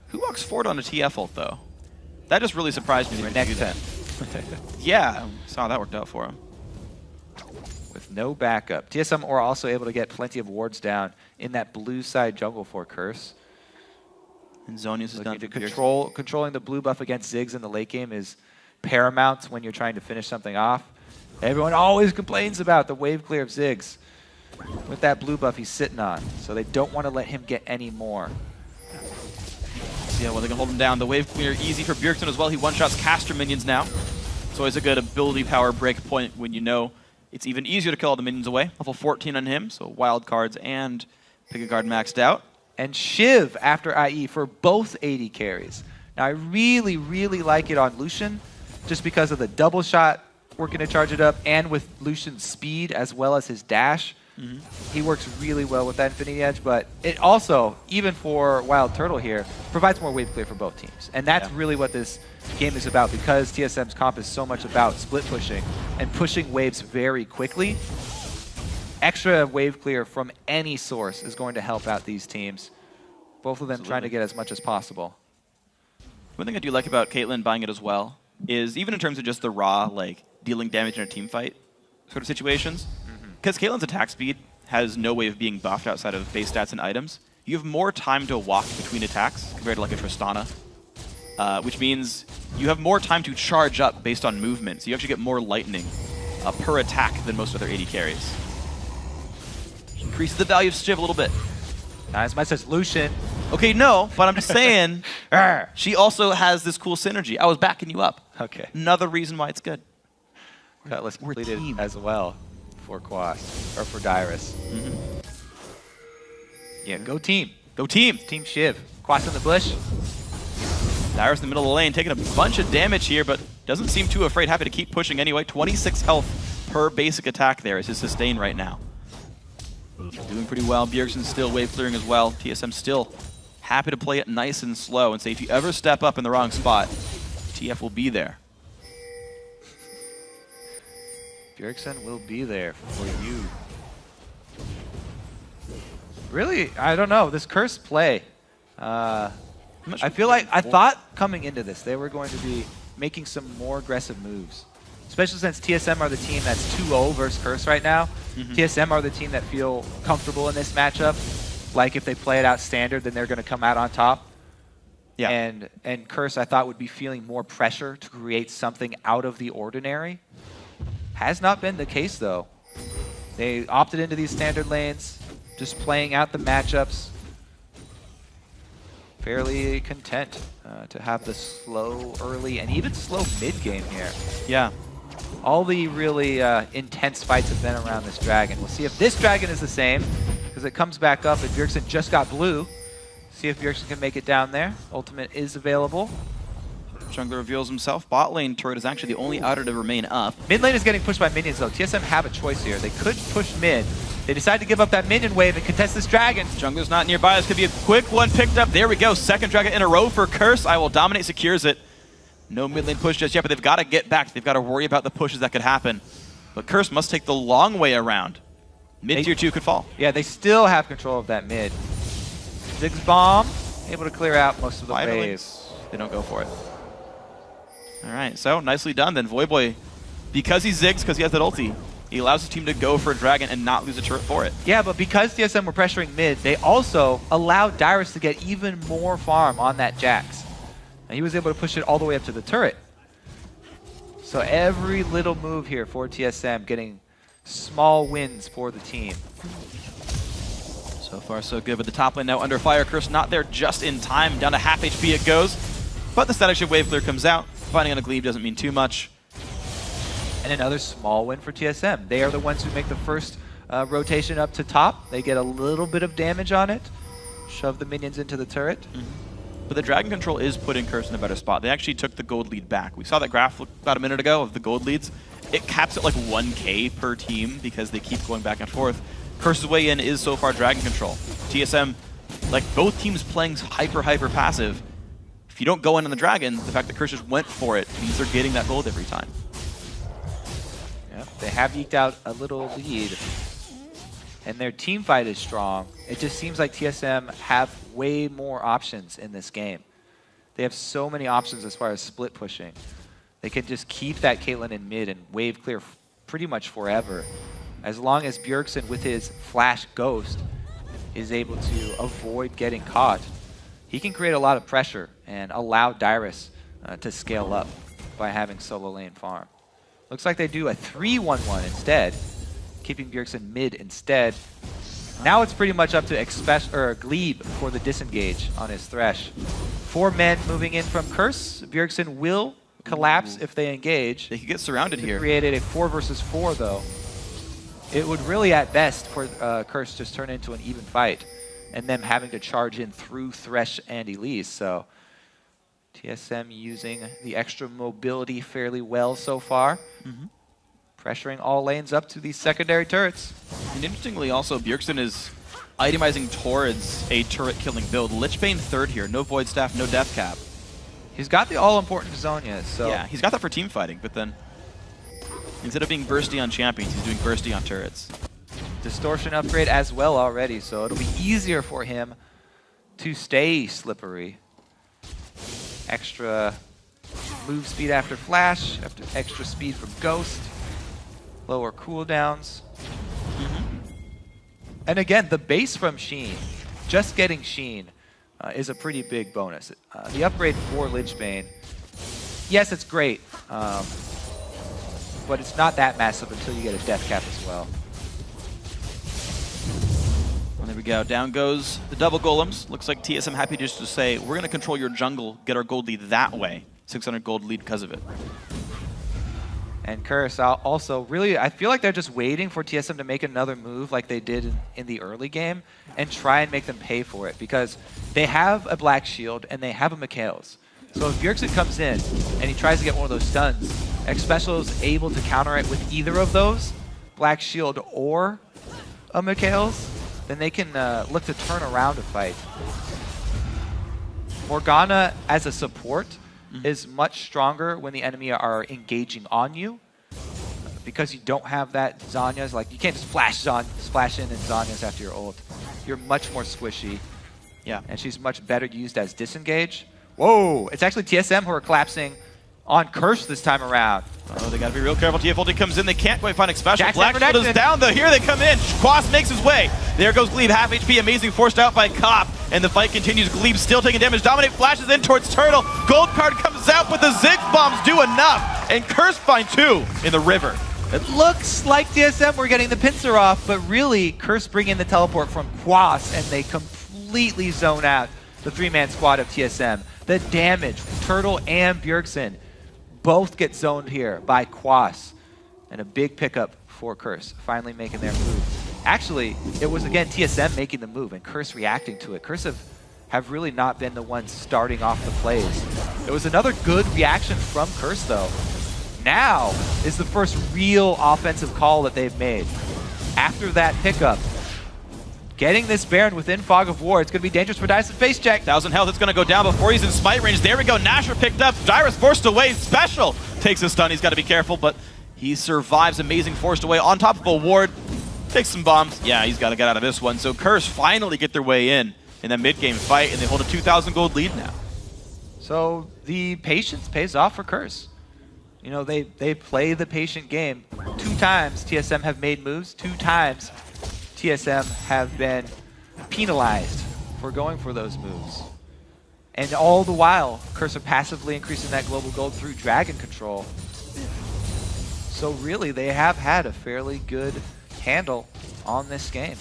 S8: Who walks forward on a TF ult though? That just really surprised me.
S10: Next 10.
S8: Yeah, saw how that worked out for him.
S10: With no backup. TSM are also able to get plenty of wards down in that blue side jungle for Curse.
S8: And Zonius is done
S10: to controlling the blue buff against Ziggs in the late game is paramount when you're trying to finish something off. Everyone always complains about the wave clear of Ziggs. With that blue buff he's sitting on, so they don't want to let him get any more.
S8: Yeah, well, they can hold him down. The wave clear easy for Bjergsen as well. He one-shots caster minions now. It's always a good ability power break point when you know it's even easier to kill all the minions away. Level 14 on him, so wild cards and pick a guard maxed out.
S10: And Shiv after IE for both AD carries. Now I really, really like it on Lucian, just because of the double shot working to charge it up, and with Lucian's speed as well as his dash. He works really well with that Infinity Edge, but it also, even for Wild Turtle here, provides more wave clear for both teams. And that's really what this game is about, because TSM's comp is so much about split pushing and pushing waves very quickly. Extra wave clear from any source is going to help out these teams. Both of them trying to get as much as possible.
S8: One thing I do like about Caitlyn buying it as well is, even in terms of just the raw, like, dealing damage in a team fight sort of situations, because Caitlyn's attack speed has no way of being buffed outside of base stats and items, you have more time to walk between attacks compared to like a Tristana, which means you have more time to charge up based on movement, so you actually get more lightning per attack than most other AD carries. Increases the value of Shiv a little bit.
S10: Not as much as Lucian.
S8: Okay, no, but I'm just saying, she also has this cool synergy. I was backing you up.
S10: Okay.
S8: Another reason why it's good.
S10: Cutlass completed as well for Quas, or for Dyrus. Yeah, go team.
S8: Go team.
S10: Team Shiv. Quas in the bush.
S8: Dyrus in the middle of the lane, taking a bunch of damage here, but doesn't seem too afraid. Happy to keep pushing anyway. 26 health per basic attack there is his sustain right now. Doing pretty well. Bjergsen's still wave clearing as well. TSM still happy to play it nice and slow and say, if you ever step up in the wrong spot, TF will be there.
S10: Bjergsen will be there for you. Really, I don't know. This Curse play. I feel like I thought coming into this they were going to be making some more aggressive moves. Especially since TSM are the team that's 2-0 versus Curse right now. TSM are the team that feel comfortable in this matchup. Like if they play it out standard, then they're going to come out on top. Yeah. And Curse, I thought, would be feeling more pressure to create something out of the ordinary. Has not been the case, though. They opted into these standard lanes, just playing out the matchups. Fairly content to have the slow early and even slow mid game here.
S8: Yeah.
S10: All the really intense fights have been around this dragon. We'll see if this dragon is the same, because it comes back up and Bjergsen just got blue. See if Bjergsen can make it down there. Ultimate is available.
S8: Jungler reveals himself. Bot lane turret is actually the only outer to remain up.
S10: Mid lane is getting pushed by minions, though. TSM have a choice here. They could push mid. They decide to give up that minion wave and contest this dragon.
S8: Jungler's not nearby. This could be a quick one picked up. There we go. Second dragon in a row for Curse. I Will Dominate secures it. No mid lane push just yet, but they've got to get back. They've got to worry about the pushes that could happen. But Curse must take the long way around. Mid tier 2 could fall.
S10: Yeah, they still have control of that mid. Ziggs bomb, able to clear out most of the waves.
S8: They don't go for it. All right, so nicely done then. Voyboy, because he zigs, because he has that ulti, he allows his team to go for a dragon and not lose a turret for it.
S10: Yeah, but because TSM were pressuring mid, they also allowed Dyrus to get even more farm on that Jax. And he was able to push it all the way up to the turret. So every little move here for TSM, getting small wins for the team.
S8: So far, so good. But the top lane now under fire. Curse not there just in time. Down to half HP it goes. But the static shift wave clear comes out. Finding on a Glaive doesn't mean too much.
S10: And another small win for TSM. They are the ones who make the first rotation up to top. They get a little bit of damage on it. Shove the minions into the turret.
S8: But the dragon control is putting Curse in a better spot. They actually took the gold lead back. We saw that graph about a minute ago of the gold leads. It caps at like 1K per team because they keep going back and forth. Curse's way in is so far dragon control. TSM, like both teams playing hyper passive. If you don't go in on the dragon, the fact that Curse just went for it means they're getting that gold every time.
S10: Yep, they have eked out a little lead. And their team fight is strong. It just seems like TSM have way more options in this game. They have so many options as far as split pushing. They can just keep that Caitlyn in mid and wave clear pretty much forever. As long as Bjergsen with his Flash Ghost is able to avoid getting caught, he can create a lot of pressure and allow Dyrus to scale up. by having solo lane farm. Looks like they do a 3-1-1 instead, keeping Bjergsen mid instead. Now it's pretty much up to Glebe for the disengage on his Thresh. 4 men moving in from Curse. Bjergsen will collapse if they engage.
S8: They could get surrounded here.
S10: Created a 4 versus 4 though. It would really at best for Curse just turn into an even fight and them having to charge in through Thresh and Elise. So TSM using the extra mobility fairly well so far. Pressuring all lanes up to these secondary turrets.
S8: And interestingly also, Bjergsen is itemizing towards a turret-killing build. Lichbane third here, no Void Staff, no Death Cap.
S10: He's got the all-important Zhonya, so...
S8: Yeah, he's got that for team fighting, but then instead of being bursty on champions, he's doing bursty on turrets.
S10: Distortion upgrade as well already, so it'll be easier for him to stay slippery. Extra move speed after flash, extra speed from Ghost. Lower cooldowns. And again, the base from Sheen, just getting Sheen, is a pretty big bonus. The upgrade for Lichbane, yes, it's great, but it's not that massive until you get a death cap as well.
S8: Well, there we go. Down goes the double golems. Looks like TSM happy just to say, we're going to control your jungle, get our gold lead that way. 600 gold lead because of it.
S10: And Curse also really, I feel like they're just waiting for TSM to make another move like they did in the early game and try and make them pay for it because they have a Black Shield and they have a Mikhail's. So if Bjergsen comes in and he tries to get one of those stuns, X-Special is able to counter it with either of those, Black Shield or a Mikhail's, then they can look to turn around a fight. Morgana as a support is much stronger when the enemy are engaging on you because you don't have that Zhonya's. Like, you can't just splash in and Zhonya's after your ult. You're much more squishy.
S8: Yeah.
S10: And she's much better used as disengage. Whoa! It's actually TSM who are collapsing on Curse this time around.
S8: Oh, they gotta be real careful. TF can comes in, they can't quite find X-Special.
S10: Jackson
S8: Black Shield is down though, here they come in. Quas makes his way. There goes Glebe, half HP, amazing, forced out by Cop. And the fight continues, Glebe still taking damage. Dominate flashes in towards Turtle. Gold card comes out, but the Zig bombs do enough. And Curse find 2 in the river.
S10: It looks like TSM were getting the pincer off, but really Curse bring in the teleport from Quas and they completely zone out the 3-man squad of TSM. The damage, Turtle and Bjergsen both get zoned here by Quas. And a big pickup for Curse, finally making their move. Actually, it was again TSM making the move and Curse reacting to it. Curse have really not been the ones starting off the plays. It was another good reaction from Curse though. Now is the first real offensive call that they've made. After that pickup, getting this Baron within Fog of War, it's going to be dangerous for Dyson. Face check.
S8: 1,000 health, it's going to go down before he's in smite range. There we go, Nasher picked up. Dyrus forced away, Special takes a stun. He's got to be careful, but he survives. Amazing forced away on top of a ward. Takes some bombs. Yeah, he's got to get out of this one. So Curse finally get their way in that mid-game fight, and they hold a 2,000 gold lead now.
S10: So the patience pays off for Curse. You know, they play the patient game. 2 times TSM have made moves. 2 times TSM have been penalized for going for those moves. And all the while, Curse are passively increasing that global gold through dragon control. So really, they have had a fairly good handle on this game.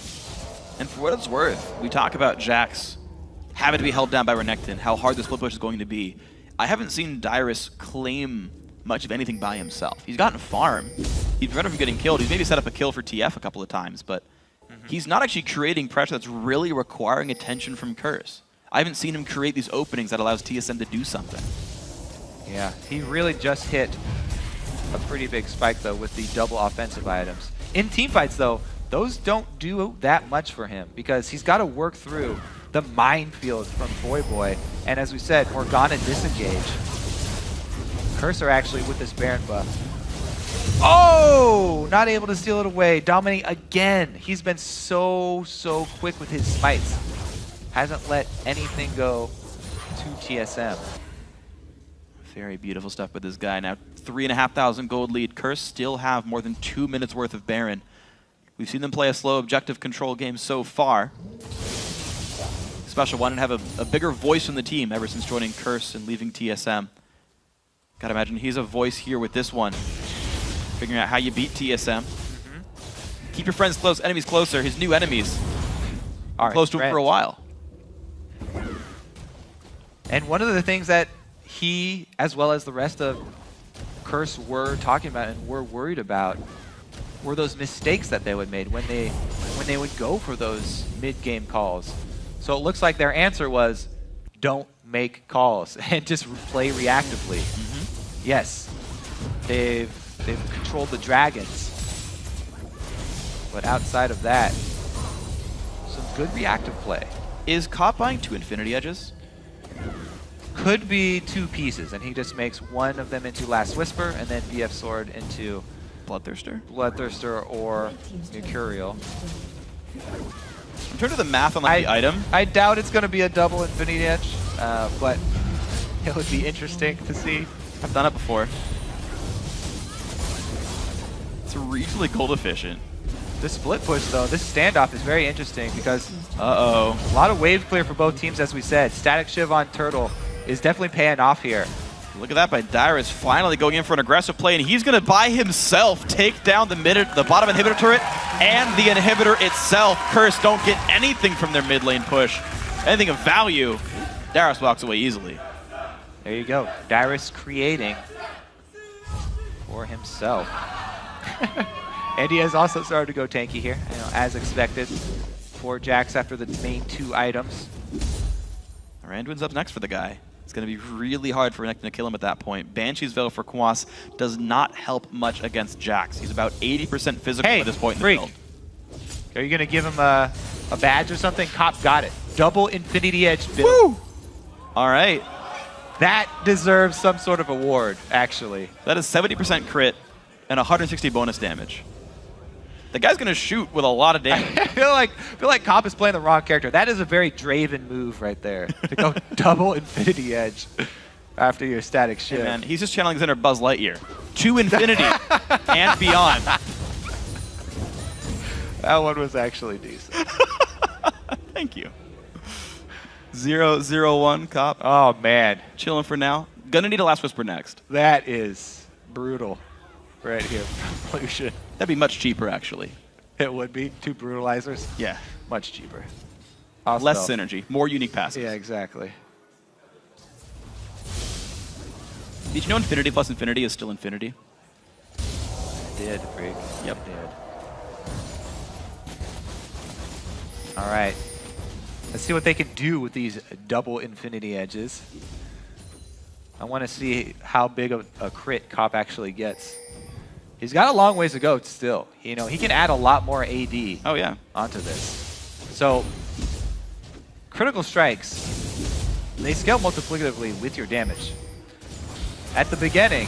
S8: And for what it's worth, we talk about Jax having to be held down by Renekton, how hard the split push is going to be. I haven't seen Dyrus claim much of anything by himself. He's gotten farm. He's prevented from getting killed. He's maybe set up a kill for TF a couple of times, but he's not actually creating pressure that's really requiring attention from Curse. I haven't seen him create these openings that allows TSM to do something.
S10: Yeah, he really just hit a pretty big spike though with the double offensive items. In teamfights though, those don't do that much for him because he's got to work through the minefield from Boy, and as we said, Morgana disengage. Curse are actually with this Baron buff. Oh! Not able to steal it away. Dominate again. He's been so quick with his smites. Hasn't let anything go to TSM.
S8: Very beautiful stuff with this guy. Now 3,500 gold lead. Curse still have more than 2 minutes worth of Baron. We've seen them play a slow objective control game so far. Special wanted to have a bigger voice in the team ever since joining Curse and leaving TSM. Gotta imagine he's a voice here with this one. Figuring out how you beat TSM. Keep your friends close, enemies closer. His new enemies are close to him for a while.
S10: And one of the things that he, as well as the rest of Curse, were talking about and were worried about were those mistakes that they would make when they would go for those mid-game calls. So it looks like their answer was, don't make calls and just play reactively. Yes, they've controlled the dragons, but outside of that, some good reactive play.
S8: Is Cop buying 2 Infinity Edges?
S10: Could be 2 pieces, and he just makes one of them into Last Whisper, and then BF Sword into Bloodthirster or Mercurial.
S8: In terms of the math on the item,
S10: I doubt it's going to be a double Infinity Edge, but it would be interesting to see.
S8: I've done it before. It's reasonably gold efficient.
S10: This split push, though, this standoff is very interesting because
S8: a
S10: lot of wave clear for both teams, as we said. Static Shiv on Turtle is definitely paying off here.
S8: Look at that by Dyrus, finally going in for an aggressive play, and he's going to by himself take down the bottom inhibitor turret and the inhibitor itself. Curse don't get anything from their mid lane push, anything of value. Dyrus walks away easily.
S10: There you go, Dyrus creating for himself. And he has also started to go tanky here, as expected. 4 Jacks after the main 2 items.
S8: Randuin's up next for the guy. It's going to be really hard for Nekton to kill him at that point. Banshee's Veil for Kwas does not help much against Jax. He's about 80% physical at this point in the build.
S10: Are you going to give him a badge or something? Cop got it. Double Infinity Edge build.
S8: Woo! All right.
S10: That deserves some sort of award, actually.
S8: That is 70% crit and 160 bonus damage. The guy's going to shoot with a lot of damage.
S10: I feel like Cop is playing the wrong character. That is a very Draven move right there, to go double Infinity Edge after your Static Shiv.
S8: Hey man, he's just channeling his inner Buzz Lightyear. To infinity and beyond.
S10: That one was actually decent.
S8: Thank you. 0-0-1 Cop.
S10: Oh man.
S8: Chilling for now. Gonna need a Last Whisper next.
S10: That is brutal right here. Pollution.
S8: That'd be much cheaper, actually.
S10: It would be. 2 brutalizers.
S8: Yeah.
S10: Much cheaper.
S8: Less synergy. More unique passes.
S10: Yeah, exactly.
S8: Did you know Infinity plus Infinity is still Infinity?
S10: I did, Freak.
S8: Yep.
S10: I did. All right. Let's see what they can do with these double Infinity Edges. I want to see how big of a crit Cop actually gets. He's got a long ways to go still. He can add a lot more AD onto this. So, critical strikes, they scale multiplicatively with your damage. At the beginning,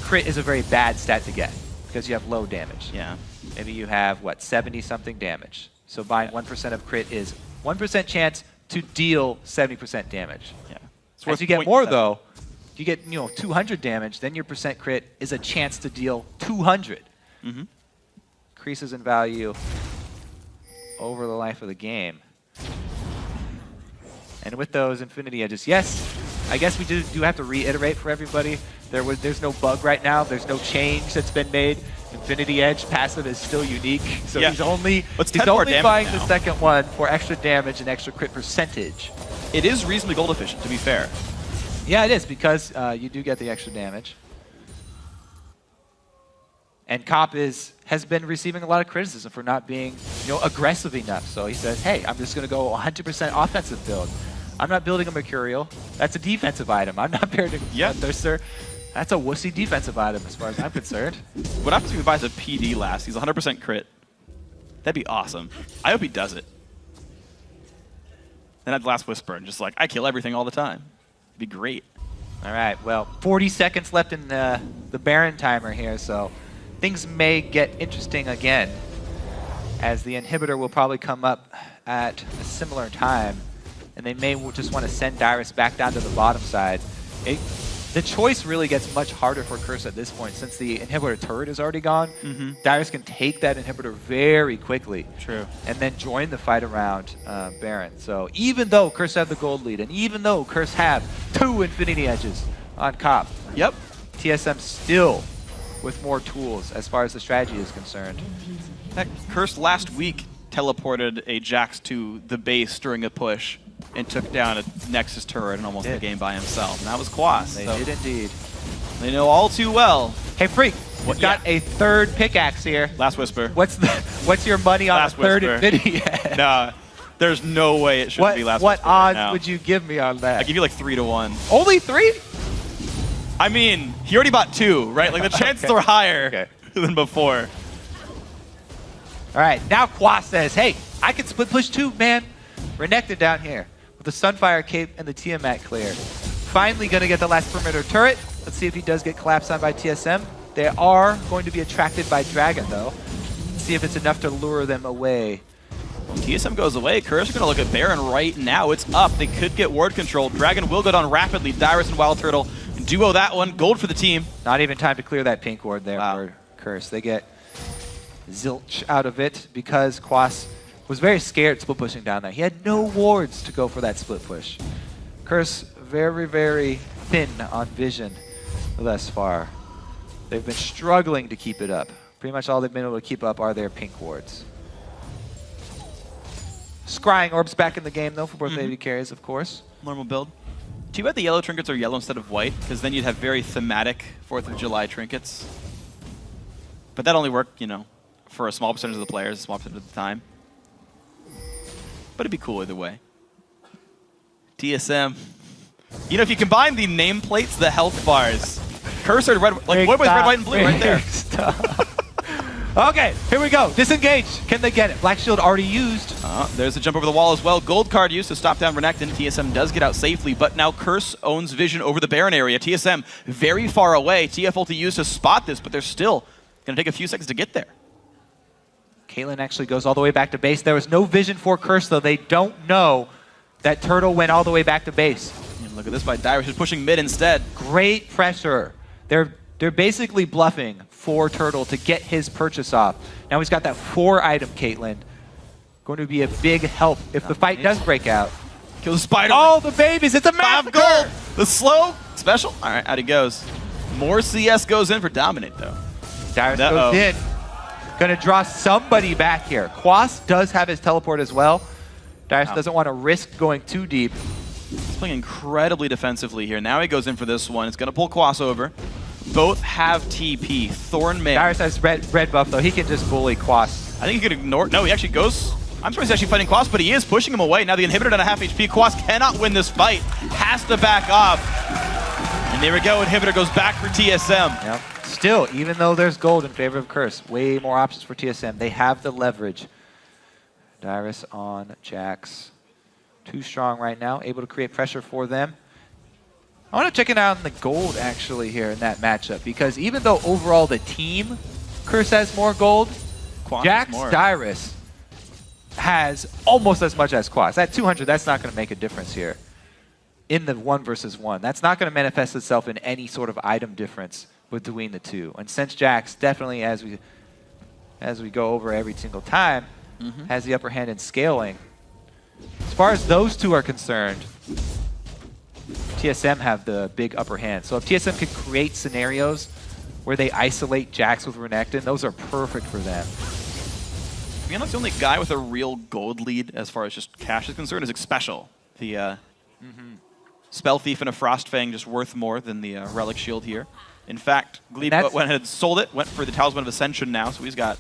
S10: crit is a very bad stat to get because you have low damage.
S8: Yeah.
S10: Maybe you have, 70-something damage. So buying 1% of crit is 1% chance to deal 70% damage.
S8: Yeah.
S10: As you get more, though, you get 200 damage, then your percent crit is a chance to deal 200. Increases in value over the life of the game. And with those Infinity Edges, yes, I guess we do have to reiterate for everybody. There's no bug right now. There's no change that's been made. Infinity Edge passive is still unique, so he's only buying the second one for extra damage and extra crit percentage.
S8: It is reasonably gold efficient, to be fair.
S10: Yeah, it is, because you do get the extra damage. And Cop has been receiving a lot of criticism for not being aggressive enough. So he says, hey, I'm just going to go 100% offensive build. I'm not building a Mercurial. That's a defensive item. I'm not building a Thirster. That's a wussy defensive item as far as I'm concerned.
S8: What happens if he buys a PD last? He's 100% crit. That'd be awesome. I hope he does it. Then I'd Last Whisper and just I kill everything all the time. Be great.
S10: All right, well, 40 seconds left in the Baron timer here, so things may get interesting again, as the inhibitor will probably come up at a similar time, and they may just want to send Dyrus back down to the bottom side. The choice really gets much harder for Curse at this point, since the inhibitor turret is already gone. Dyrus can take that inhibitor very quickly.
S8: True.
S10: And then join the fight around Baron. So even though Curse have the gold lead, and even though Curse have 2 Infinity Edges on Cop, TSM still with more tools as far as the strategy is concerned.
S8: That Curse last week teleported a Jax to the base during a push and took down a Nexus turret and almost the game by himself. And that was Quas.
S10: They did indeed.
S8: They know all too well.
S10: Hey, Freak, we've got a third pickaxe here.
S8: Last Whisper.
S10: What's your money on
S8: Last
S10: the third
S8: Whisper.
S10: Infinity?
S8: Nah, there's no way it shouldn't be Last
S10: What
S8: Whisper
S10: odds
S8: right now.
S10: would you give me on that?
S8: I give you like 3-1.
S10: Only 3?
S8: I mean, he already bought 2, right? Like the chances are higher than before.
S10: All right, now Quas says, hey, I can split push too, man. Renekton down here with the Sunfire Cape and the Tiamat clear. Finally going to get the last perimeter turret. Let's see if he does get collapsed on by TSM. They are going to be attracted by Dragon, though. Let's see if it's enough to lure them away.
S8: TSM goes away. Curse are going to look at Baron right now. It's up. They could get ward control. Dragon will go down rapidly. Dyrus and Wild Turtle duo that one. Gold for the team.
S10: Not even time to clear that pink ward there for Curse. They get zilch out of it because Quas was very scared split pushing down there. He had no wards to go for that split push. Curse very, very thin on vision thus far. They've been struggling to keep it up. Pretty much all they've been able to keep up are their pink wards. Scrying orbs back in the game though for both AD carries, of course.
S8: Normal build. Too bad the yellow trinkets are yellow instead of white, because then you'd have very thematic 4th of July trinkets. But that only worked, you know, for a small percentage of the players, a small percentage of the time. But it'd be cool either way. TSM. You know, if you combine the nameplates, the health bars, Cursor, red, like what was red, white, and blue right there?
S10: Okay, here we go. Disengage. Can they get it? Black Shield already used.
S8: There's a jump over the wall as well. Gold card used to stop down Renekton. TSM does get out safely, but now Curse owns vision over the Baron area. TSM very far away. TF ulti used to spot this, but they're still going to take a few seconds to get there.
S10: Caitlyn actually goes all the way back to base. There was no vision for Curse, though. They don't know that Turtle went all the way back to base.
S8: And look at this by Dyrus, who's pushing mid instead.
S10: Great pressure. They're basically bluffing for Turtle to get his purchase off. Now he's got that 4-item Caitlyn. Going to be a big help if the fight does break out.
S8: Kill the spider.
S10: Oh, the babies. It's a massacre.
S8: 5 gold. The slow special. All right, out he goes. More CS goes in for Dominate, though.
S10: Dyrus goes in. Going to draw somebody back here. Quas does have his teleport as well. Dyrus doesn't want to risk going too deep.
S8: He's playing incredibly defensively here. Now he goes in for this one. It's going to pull Quas over. Both have TP. Thornmail.
S10: Dyrus has red buff, though. He can just bully Quas.
S8: I think he could ignore. No, he actually goes. I'm surprised he's actually fighting Quas, but he is pushing him away. Now the inhibitor down a half HP. Quas cannot win this fight. Has to back off. And there we go. Inhibitor goes back for TSM.
S10: Yep. Still, even though there's gold in favor of Curse, way more options for TSM. They have the leverage. Dyrus on Jax. Too strong right now. Able to create pressure for them. I want to check it out on the gold, actually, here in that matchup. Because even though overall the team, Curse has more gold, Jax Dyrus has almost as much as Quas. At 200, that's not going to make a difference here. In the 1 versus 1. That's not going to manifest itself in any sort of item difference between the two. And since Jax definitely, as we go over every single time, has the upper hand in scaling, as far as those two are concerned, TSM have the big upper hand. So if TSM can create scenarios where they isolate Jax with Renekton, those are perfect for them.
S8: To be honest, the only guy with a real gold lead as far as just cash is concerned is Xpecial. The Spell Thief and a Frostfang just worth more than the Relic Shield here. In fact, Glebe went ahead and sold it, went for the Talisman of Ascension now, so he's got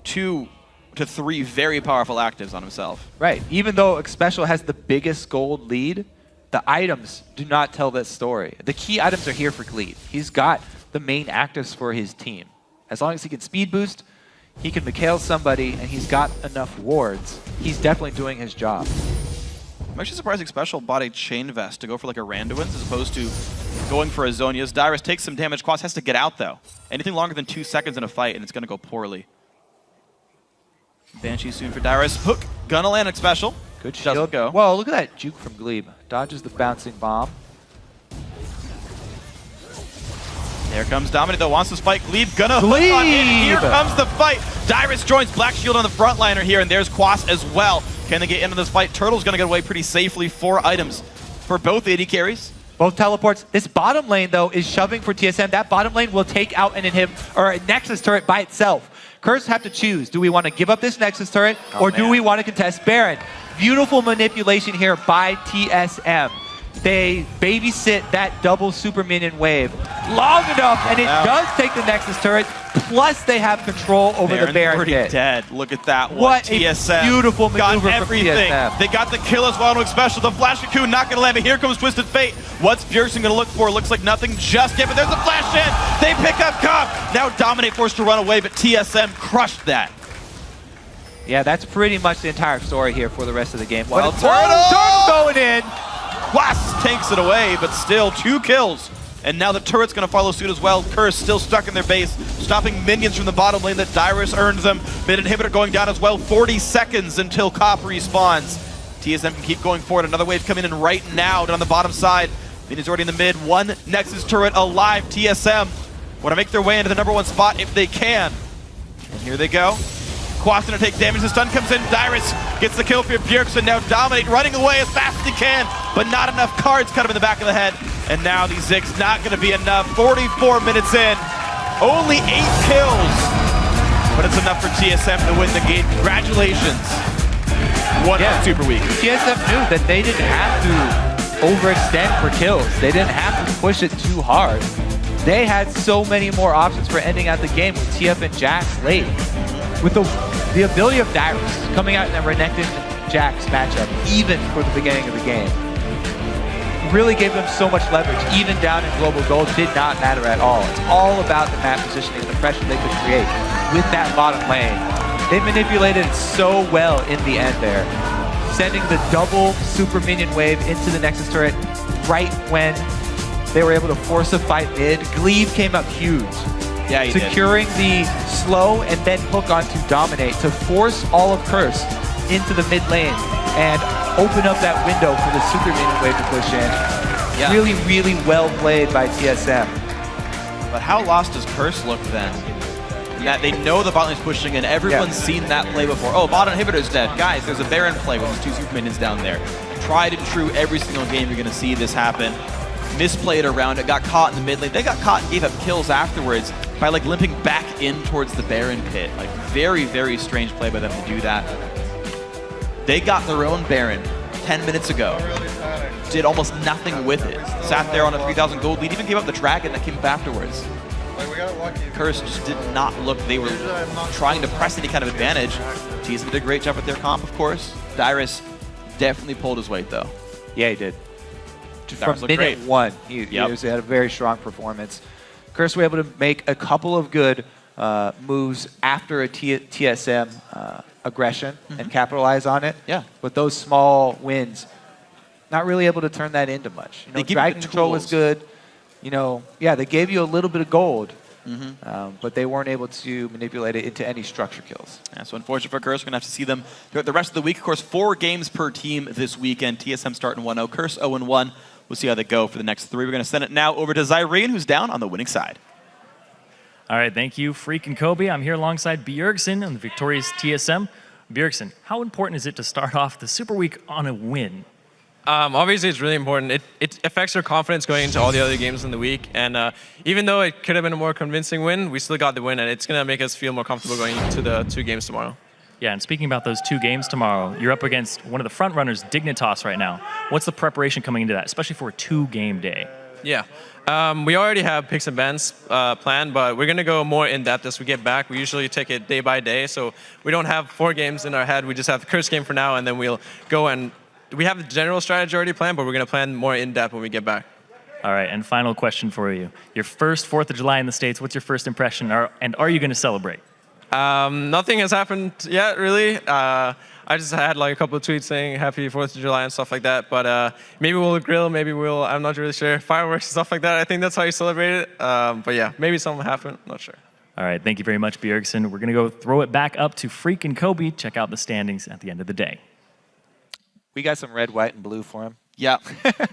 S8: 2 to 3 very powerful actives on himself.
S10: Right. Even though Xpecial has the biggest gold lead, the items do not tell this story. The key items are here for Glebe. He's got the main actives for his team. As long as he can speed boost, he can Mikhail somebody, and he's got enough wards. He's definitely doing his job.
S8: I'm actually surprised Xpecial bought a Chain Vest to go for like a Randuin's as opposed to going for a Zhonya's. Dyrus takes some damage. Quas has to get out, though. Anything longer than 2 seconds in a fight, and it's going to go poorly. Banshee soon for Dyrus. Hook. Gonna land Xpecial.
S10: Good shield.
S8: Doesn't go.
S10: Whoa, look at that juke from Glebe. Dodges the bouncing bomb.
S8: There comes Dominant, though. Wants to spike. Glebe gonna hook on in. Here comes the fight. Dyrus joins Black Shield on the frontliner here, and there's Quas as well. Can they get into this fight? Turtle's gonna get away pretty safely. 4 items for both AD carries.
S10: Both teleports. This bottom lane, though, is shoving for TSM. That bottom lane will take out an or a Nexus turret by itself. Curse have to choose. Do we want to give up this Nexus turret, or do we want to contest Baron? Beautiful manipulation here by TSM. They babysit that double super minion wave long enough, and it does take the Nexus turret, plus they have control over the Baron
S8: already
S10: pit.
S8: dead. Look at that one.
S10: What
S8: TSM
S10: a beautiful maneuver
S8: got everything.
S10: from TSM.
S8: They got the kill as well. Special. The flash cocoon not going to land, but here comes Twisted Fate. What's Bjergsen going to look for? Looks like nothing just yet, but there's a flash in. They pick up Comp. Now Dominate forced to run away, but TSM crushed that.
S10: Yeah, that's pretty much the entire story here for the rest of the game.
S8: Well,
S10: turtle going in.
S8: Quas takes it away, but still 2 kills. And now the turret's going to follow suit as well. Curse still stuck in their base, stopping minions from the bottom lane that Dyrus earned them. Mid inhibitor going down as well. 40 seconds until Cop respawns. TSM can keep going forward. Another wave coming in right now down on the bottom side. Minions already in the mid. 1 Nexus turret alive. TSM want to make their way into the #1 spot if they can. And here they go. Quas gonna take damage, the stun comes in, Dyrus gets the kill for Bjergsen, now Dominate running away as fast as he can, but not enough cards cut him in the back of the head. And now the Ziggs not gonna be enough, 44 minutes in, only 8 kills. But it's enough for TSM to win the game, congratulations. One Super Week.
S10: TSM knew that they didn't have to overextend for kills. They didn't have to push it too hard. They had so many more options for ending out the game with TF and Jax late. With the ability of Dyrus coming out in a Renekton Jax matchup, even for the beginning of the game, really gave them so much leverage. Even down in Global Gold did not matter at all. It's all about the map positioning and the pressure they could create with that bottom lane. They manipulated it so well in the end there, sending the double super minion wave into the Nexus turret right when they were able to force a fight mid. Glaive came up huge.
S8: Yeah, he
S10: securing the slow and then hook onto Dominate to force all of Curse into the mid lane and open up that window for the super minion wave to push in.
S15: Yeah.
S10: Really, really well played by TSM.
S15: But how lost does Curse look then? In that they know the bot lane's pushing in. Everyone's seen that play before. Oh, bot inhibitor's dead. Guys, there's a Baron play with the 2 super minions down there. Tried and true every single game you're going to see this happen. Misplayed around it, got caught in the mid lane. They got caught and gave up kills afterwards by like limping back in towards the Baron pit. Like very, very strange play by them to do that. They got their own Baron 10 minutes ago. Did almost nothing with it. Sat there on a 3,000 gold lead, even gave up the dragon that came up afterwards. Curse just did not look, they were trying to press any kind of advantage. TSM did a great job with their comp, of course. Dyrus definitely pulled his weight though.
S10: Yeah, he did.
S15: Dyrus
S10: From minute
S15: great.
S10: 1, he had a very strong performance. Curse were able to make a couple of good moves after a TSM aggression and capitalize on it.
S15: Yeah.
S10: But those small wins, not really able to turn that into much. You know, Dragon Control was good. You know, yeah, they gave you a little bit of gold, but they weren't able to manipulate it into any structure kills.
S8: Yeah, so unfortunate for Curse, we're going to have to see them throughout the rest of the week. Of course, 4 games per team this weekend. TSM starting 1-0, Curse 0-1. We'll see how they go for the next 3. We're going to send it now over to Zyrene, who's down on the winning side.
S12: All right, thank you, Freak and Kobe. I'm here alongside Bjergsen and the victorious TSM. Bjergsen, how important is it to start off the Super Week on a win?
S5: Obviously, it's really important. It affects our confidence going into all the other games in the week. And even though it could have been a more convincing win, we still got the win, and it's going to make us feel more comfortable going into the 2 games tomorrow.
S12: Yeah, and speaking about those 2 games tomorrow, you're up against one of the front runners, Dignitas, right now. What's the preparation coming into that, especially for a 2-game day?
S5: Yeah. We already have picks and bans planned, but we're going to go more in-depth as we get back. We usually take it day by day, so we don't have 4 games in our head. We just have the Curse game for now, and then we'll go and... We have the general strategy already planned, but we're going to plan more in-depth when we get back.
S12: All right, and final question for you. Your first 4th of July in the States, what's your first impression, and are you going to celebrate?
S5: Nothing has happened yet, really. I just had like a couple of tweets saying happy 4th of July and stuff like that, but maybe we'll grill, maybe we'll, I'm not really sure, fireworks and stuff like that. I think that's how you celebrate it. But yeah, maybe something will happen, not sure.
S12: All right, thank you very much, Bjergsen. We're going to go throw it back up to Freak and Kobe. Check out the standings at the end of the day.
S10: We got some red, white, and blue for him.
S8: Yeah,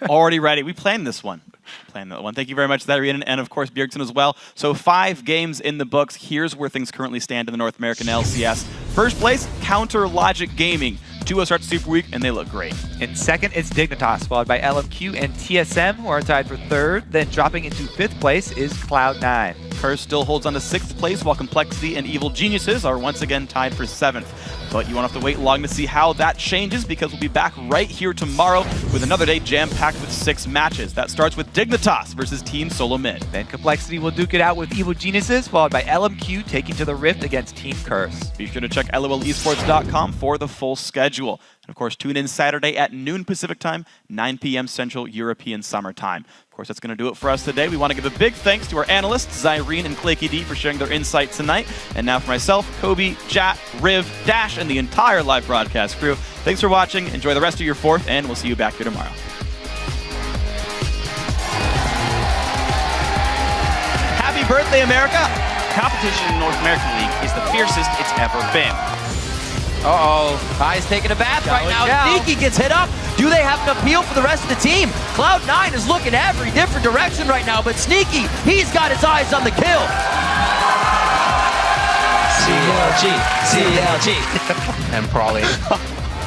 S8: already ready. We planned this one. Planned that one. Thank you very much, Zyrene, and of course Bjergsen as well. So 5 games in the books. Here's where things currently stand in the North American LCS. First place, Counter Logic Gaming. 2-0 start to Super Week, and they look great.
S10: In second, it's Dignitas, followed by LMQ and TSM, who are tied for third. Then dropping into 5th place is Cloud9.
S8: Curse still holds on to 6th place, while Complexity and Evil Geniuses are once again tied for 7th. But you won't have to wait long to see how that changes, because we'll be back right here tomorrow with another day jam-packed with 6 matches. That starts with Dignitas versus Team Solo Mid.
S10: Then Complexity will duke it out with Evil Geniuses, followed by LMQ taking to the Rift against Team Curse.
S8: Be sure to check lolesports.com for the full schedule. And of course, tune in Saturday at noon Pacific time, 9 p.m. Central European Summer Time. Of course, that's going to do it for us today. We want to give a big thanks to our analysts, Zyrene and Claky D, for sharing their insight tonight. And now for myself, Kobe, Jat, Riv, Dash, and the entire live broadcast crew, thanks for watching. Enjoy the rest of your 4th, and we'll see you back here tomorrow.
S15: Happy birthday, America!
S11: Competition in North American League is the fiercest it's ever been.
S15: Kai's taking a bath right now. Sneaky gets hit up. Do they have an appeal for the rest of the team? Cloud9 is looking every different direction right now, but Sneaky, he's got his eyes on the kill.
S2: CLG.
S15: And Prawley.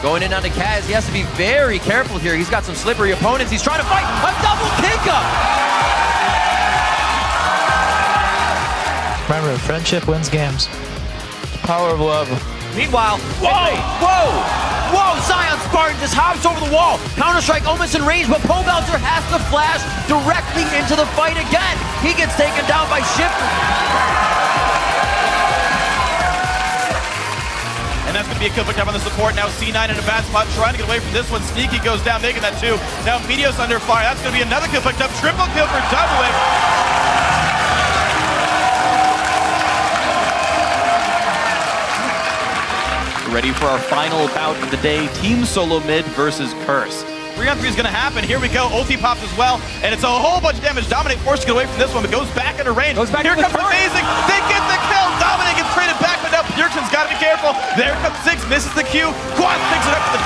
S15: Going in on the Kaz, he has to be very careful here. He's got some slippery opponents. He's trying to fight a double kick up.
S2: Remember, friendship wins games. Power of love.
S15: Meanwhile, whoa! Zion Spartan just hops over the wall. Counter-Strike almost in range, but Pobelzer has to flash directly into the fight again. He gets taken down by Shifter.
S8: And that's going to be a kill picked up on the support. Now C9 in a bad spot, trying to get away from this one. Sneaky goes down, making that 2. Now Meteos under fire. That's going to be another kill picked up. Triple kill for Double. Ready for our final bout of the day, Team Solo Mid versus Curse. 3-on-3 is going to happen. Here we go. Ulti pops as well, and it's a whole bunch of damage. Dominate forced to get away from this one, but goes back into range. Here comes Amazing. They get the kill. Dominate gets traded back, but now Bjergsen's got to be careful. There comes 6, misses the Q. Quad picks it up for the